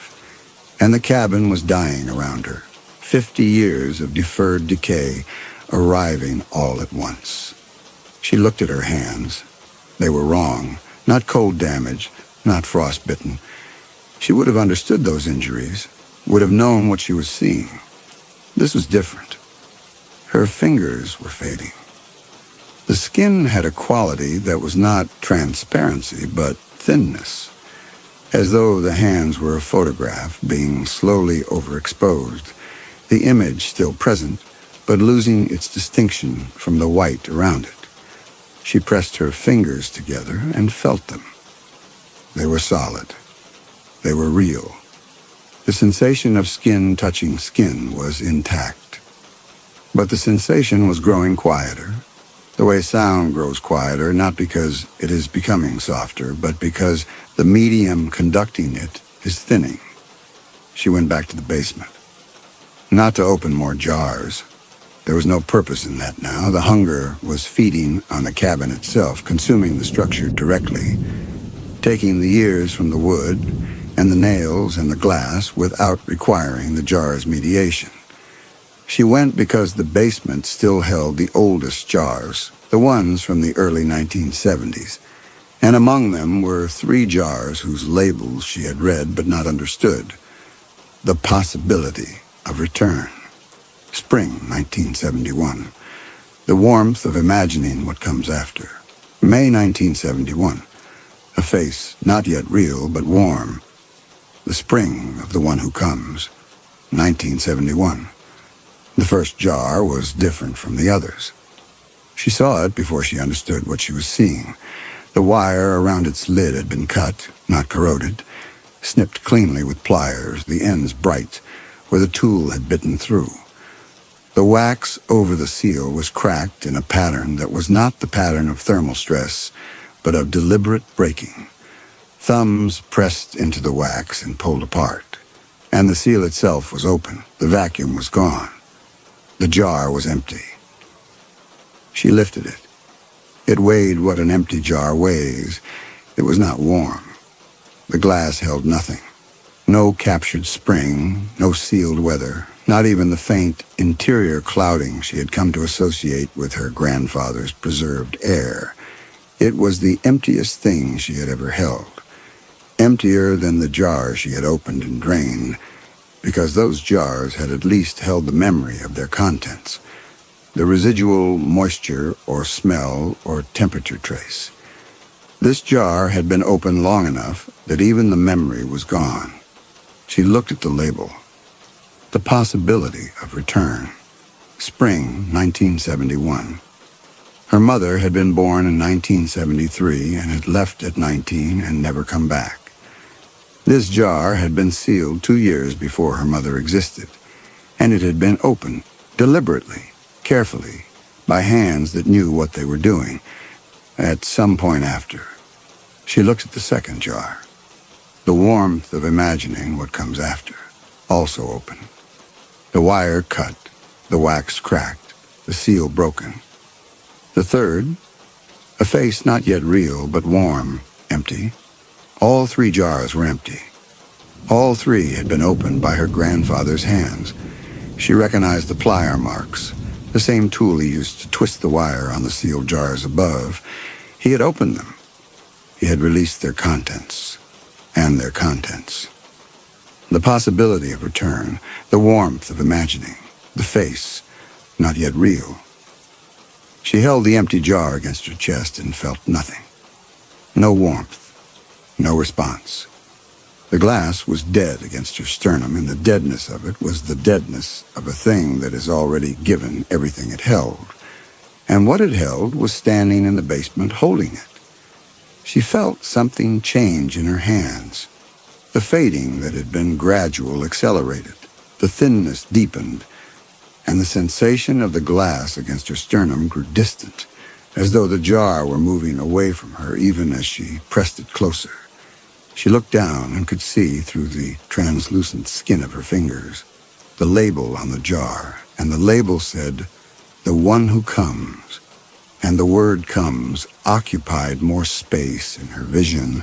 And the cabin was dying around her, 50 years of deferred decay arriving all at once. She looked at her hands. They were wrong, not cold damage, not frostbitten. She would have understood those injuries, would have known what she was seeing. This was different. Her fingers were fading. The skin had a quality that was not transparency, but thinness, as though the hands were a photograph being slowly overexposed, the image still present, but losing its distinction from the white around it. She pressed her fingers together and felt them. They were solid. They were real. The sensation of skin touching skin was intact. But the sensation was growing quieter, the way sound grows quieter, not because it is becoming softer, but because the medium conducting it is thinning. She went back to the basement. Not to open more jars. There was no purpose in that now. The hunger was feeding on the cabin itself, consuming the structure directly, taking the years from the wood and the nails and the glass without requiring the jar's mediation. She went because the basement still held the oldest jars, the ones from the early 1970s, and among them were 3 jars whose labels she had read but not understood. The possibility of return. Spring 1971. The warmth of imagining what comes after. May 1971. A face not yet real but warm. The spring of the one who comes. 1971. The first jar was different from the others. She saw it before she understood what she was seeing. The wire around its lid had been cut, not corroded, snipped cleanly with pliers, the ends bright, where the tool had bitten through. The wax over the seal was cracked in a pattern that was not the pattern of thermal stress, but of deliberate breaking. Thumbs pressed into the wax and pulled apart, and the seal itself was open. The vacuum was gone. The jar was empty. She lifted it. It weighed what an empty jar weighs. It was not warm. The glass held nothing. No captured spring, no sealed weather, not even the faint interior clouding she had come to associate with her grandfather's preserved air. It was the emptiest thing she had ever held. Emptier than the jars she had opened and drained, because those jars had at least held the memory of their contents, the residual moisture or smell or temperature trace. This jar had been open long enough that even the memory was gone. She looked at the label. The possibility of return. Spring 1971. Her mother had been born in 1973 and had left at 19 and never come back. This jar had been sealed 2 years before her mother existed, and it had been opened deliberately, carefully, by hands that knew what they were doing, at some point after. She looked at the second jar, the warmth of imagining what comes after, also open. The wire cut, the wax cracked, the seal broken. The third, a face not yet real but warm, empty. All 3 jars were empty. All 3 had been opened by her grandfather's hands. She recognized the plier marks, the same tool he used to twist the wire on the sealed jars above. He had opened them. He had released their contents, and their contents. The possibility of return, the warmth of imagining, the face, not yet real. She held the empty jar against her chest and felt nothing. No warmth, no response. The glass was dead against her sternum, and the deadness of it was the deadness of a thing that has already given everything it held. And what it held was standing in the basement holding it. She felt something change in her hands. The fading that had been gradual accelerated. The thinness deepened, and the sensation of the glass against her sternum grew distant, as though the jar were moving away from her even as she pressed it closer. She looked down and could see through the translucent skin of her fingers the label on the jar, and the label said, "The one who comes." And the word "comes" occupied more space in her vision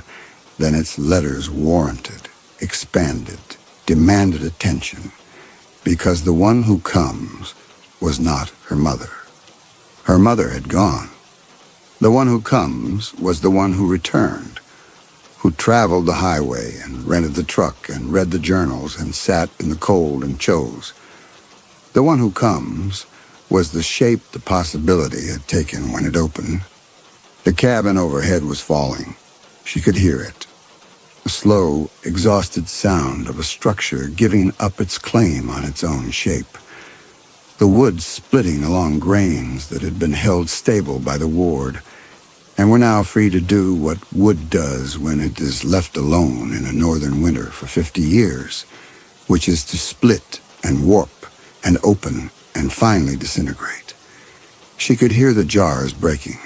than its letters warranted, expanded, demanded attention, because the one who comes was not her mother. Her mother had gone. The one who comes was the one who returned, who traveled the highway and rented the truck and read the journals and sat in the cold and chose. The one who comes was the shape the possibility had taken when it opened. The cabin overhead was falling. She could hear it. The slow, exhausted sound of a structure giving up its claim on its own shape. The wood splitting along grains that had been held stable by the ward, and were now free to do what wood does when it is left alone in a northern winter for 50 years, which is to split and warp and open and finally disintegrate. She could hear the jars breaking,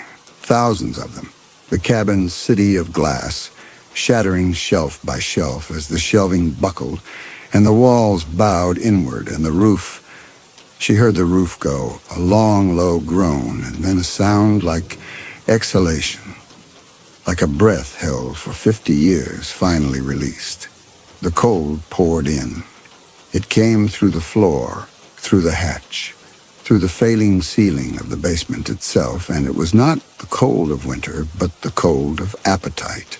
thousands of them, the cabin's city of glass, shattering shelf by shelf as the shelving buckled and the walls bowed inward and the roof. She heard the roof go, a long, low groan, and then a sound like exhalation, like a breath held for 50 years finally released. The cold poured in. It came through the floor, through the hatch, through the failing ceiling of the basement itself, and it was not the cold of winter, but the cold of appetite,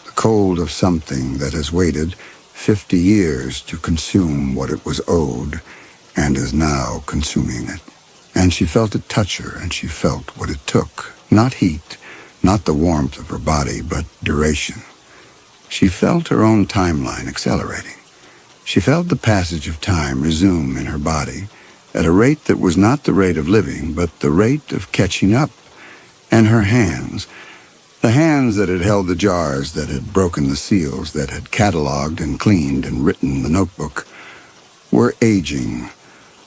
the cold of something that has waited 50 years to consume what it was owed, and is now consuming it. And she felt it touch her, and she felt what it took. Not heat, not the warmth of her body, but duration. She felt her own timeline accelerating. She felt the passage of time resume in her body at a rate that was not the rate of living, but the rate of catching up. And her hands, the The hands that had held the jars, that had broken the seals, that had cataloged and cleaned and written the notebook, were aging,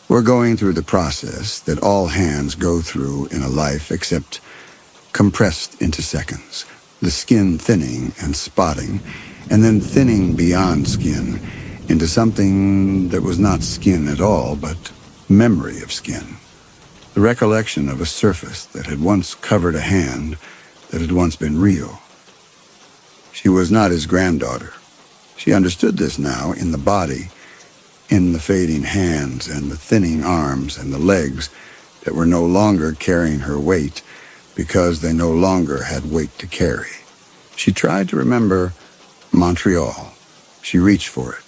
were going through the process that all hands go through in a life except compressed into seconds, the skin thinning and spotting, and then thinning beyond skin into something that was not skin at all, but memory of skin. The recollection of a surface that had once covered a hand that had once been real. She was not his granddaughter. She understood this now in the body, in the fading hands and the thinning arms and the legs that were no longer carrying her weight because they no longer had weight to carry. She tried to remember Montreal. She reached for it.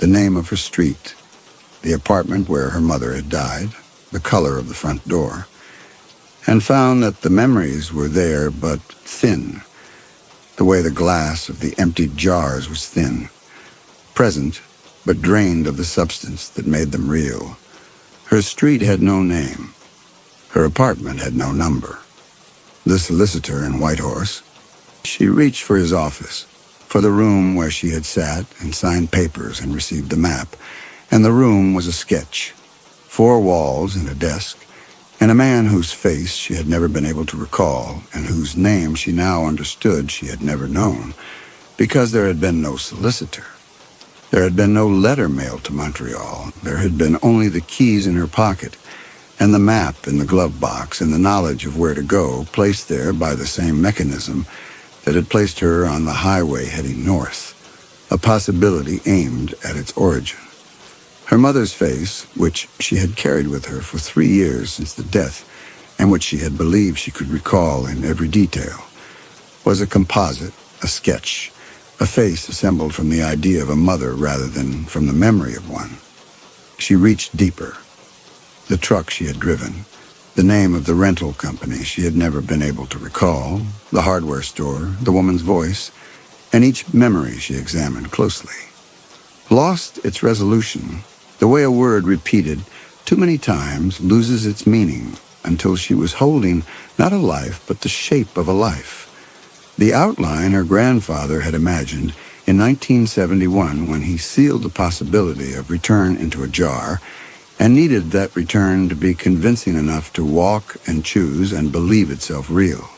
The name of her street, the apartment where her mother had died, the color of the front door, and found that the memories were there but thin, the way the glass of the emptied jars was thin, present but drained of the substance that made them real. Her street had no name. Her apartment had no number. The solicitor in Whitehorse. She reached for his office, for the room where she had sat and signed papers and received the map, and the room was a sketch. 4 walls and a desk, and a man whose face she had never been able to recall, and whose name she now understood she had never known, because there had been no solicitor. There had been no letter mailed to Montreal. There had been only the keys in her pocket, and the map in the glove box, and the knowledge of where to go, placed there by the same mechanism that had placed her on the highway heading north, a possibility aimed at its origin. Her mother's face, which she had carried with her for 3 years since the death, and which she had believed she could recall in every detail, was a composite, a sketch, a face assembled from the idea of a mother rather than from the memory of one. She reached deeper. The truck she had driven, the name of the rental company she had never been able to recall, the hardware store, the woman's voice, and each memory she examined closely. Lost its resolution, the way a word repeated too many times loses its meaning, until she was holding not a life but the shape of a life. The outline her grandfather had imagined in 1971 when he sealed the possibility of return into a jar, and needed that return to be convincing enough to walk and choose and believe itself real.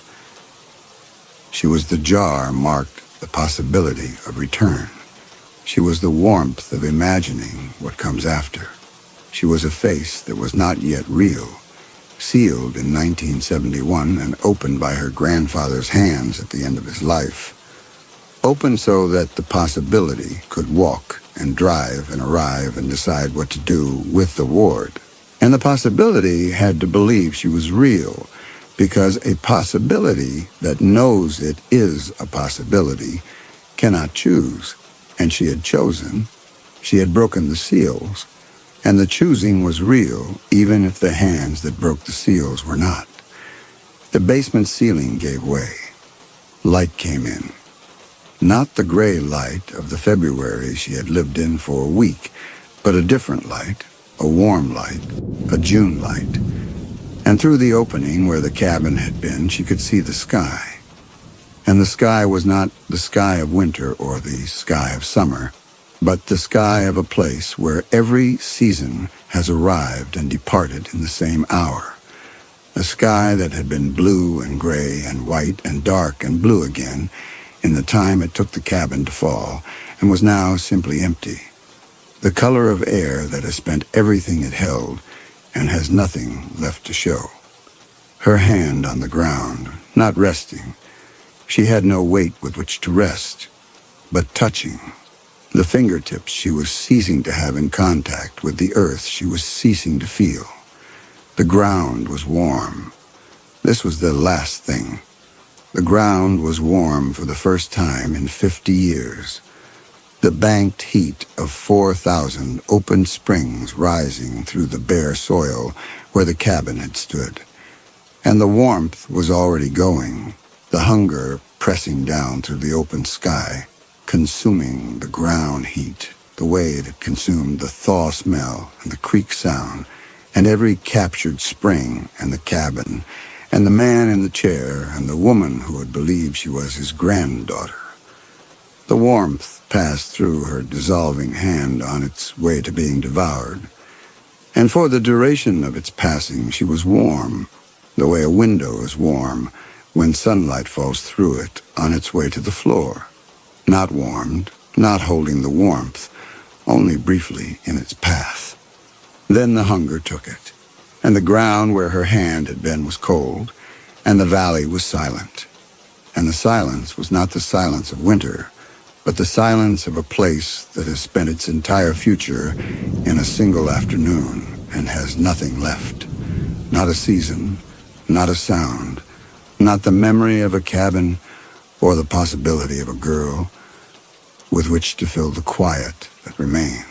She was the jar marked the possibility of return. She was the warmth of imagining what comes after. She was a face that was not yet real, sealed in 1971 and opened by her grandfather's hands at the end of his life. Open so that the possibility could walk and drive and arrive and decide what to do with the ward. And the possibility had to believe she was real, because a possibility that knows it is a possibility cannot choose. And she had chosen. She had broken the seals, and the choosing was real, even if the hands that broke the seals were not. The basement ceiling gave way. Light came in. Not the gray light of the February she had lived in for a week, but a different light, a warm light, a June light. And through the opening where the cabin had been, she could see the sky. And the sky was not the sky of winter or the sky of summer, but the sky of a place where every season has arrived and departed in the same hour. A sky that had been blue and gray and white and dark and blue again in the time it took the cabin to fall, and was now simply empty. The color of air that has spent everything it held and has nothing left to show. Her hand on the ground, not resting. She had no weight with which to rest, but touching. The fingertips she was ceasing to have in contact with the earth she was ceasing to feel. The ground was warm. This was the last thing. The ground was warm for the first time in 50 years. The banked heat of 4,000 open springs rising through the bare soil where the cabin had stood. And the warmth was already going. The hunger pressing down through the open sky, consuming the ground heat, the way it had consumed the thaw smell and the creek sound, and every captured spring and the cabin, and the man in the chair, and the woman who had believed she was his granddaughter. The warmth passed through her dissolving hand on its way to being devoured, and for the duration of its passing she was warm, the way a window is warm when sunlight falls through it on its way to the floor, not warmed, not holding the warmth, only briefly in its path. Then the hunger took it, and the ground where her hand had been was cold, and the valley was silent. And the silence was not the silence of winter, but the silence of a place that has spent its entire future in a single afternoon and has nothing left. Not a season, not a sound, not the memory of a cabin or the possibility of a girl with which to fill the quiet that remains.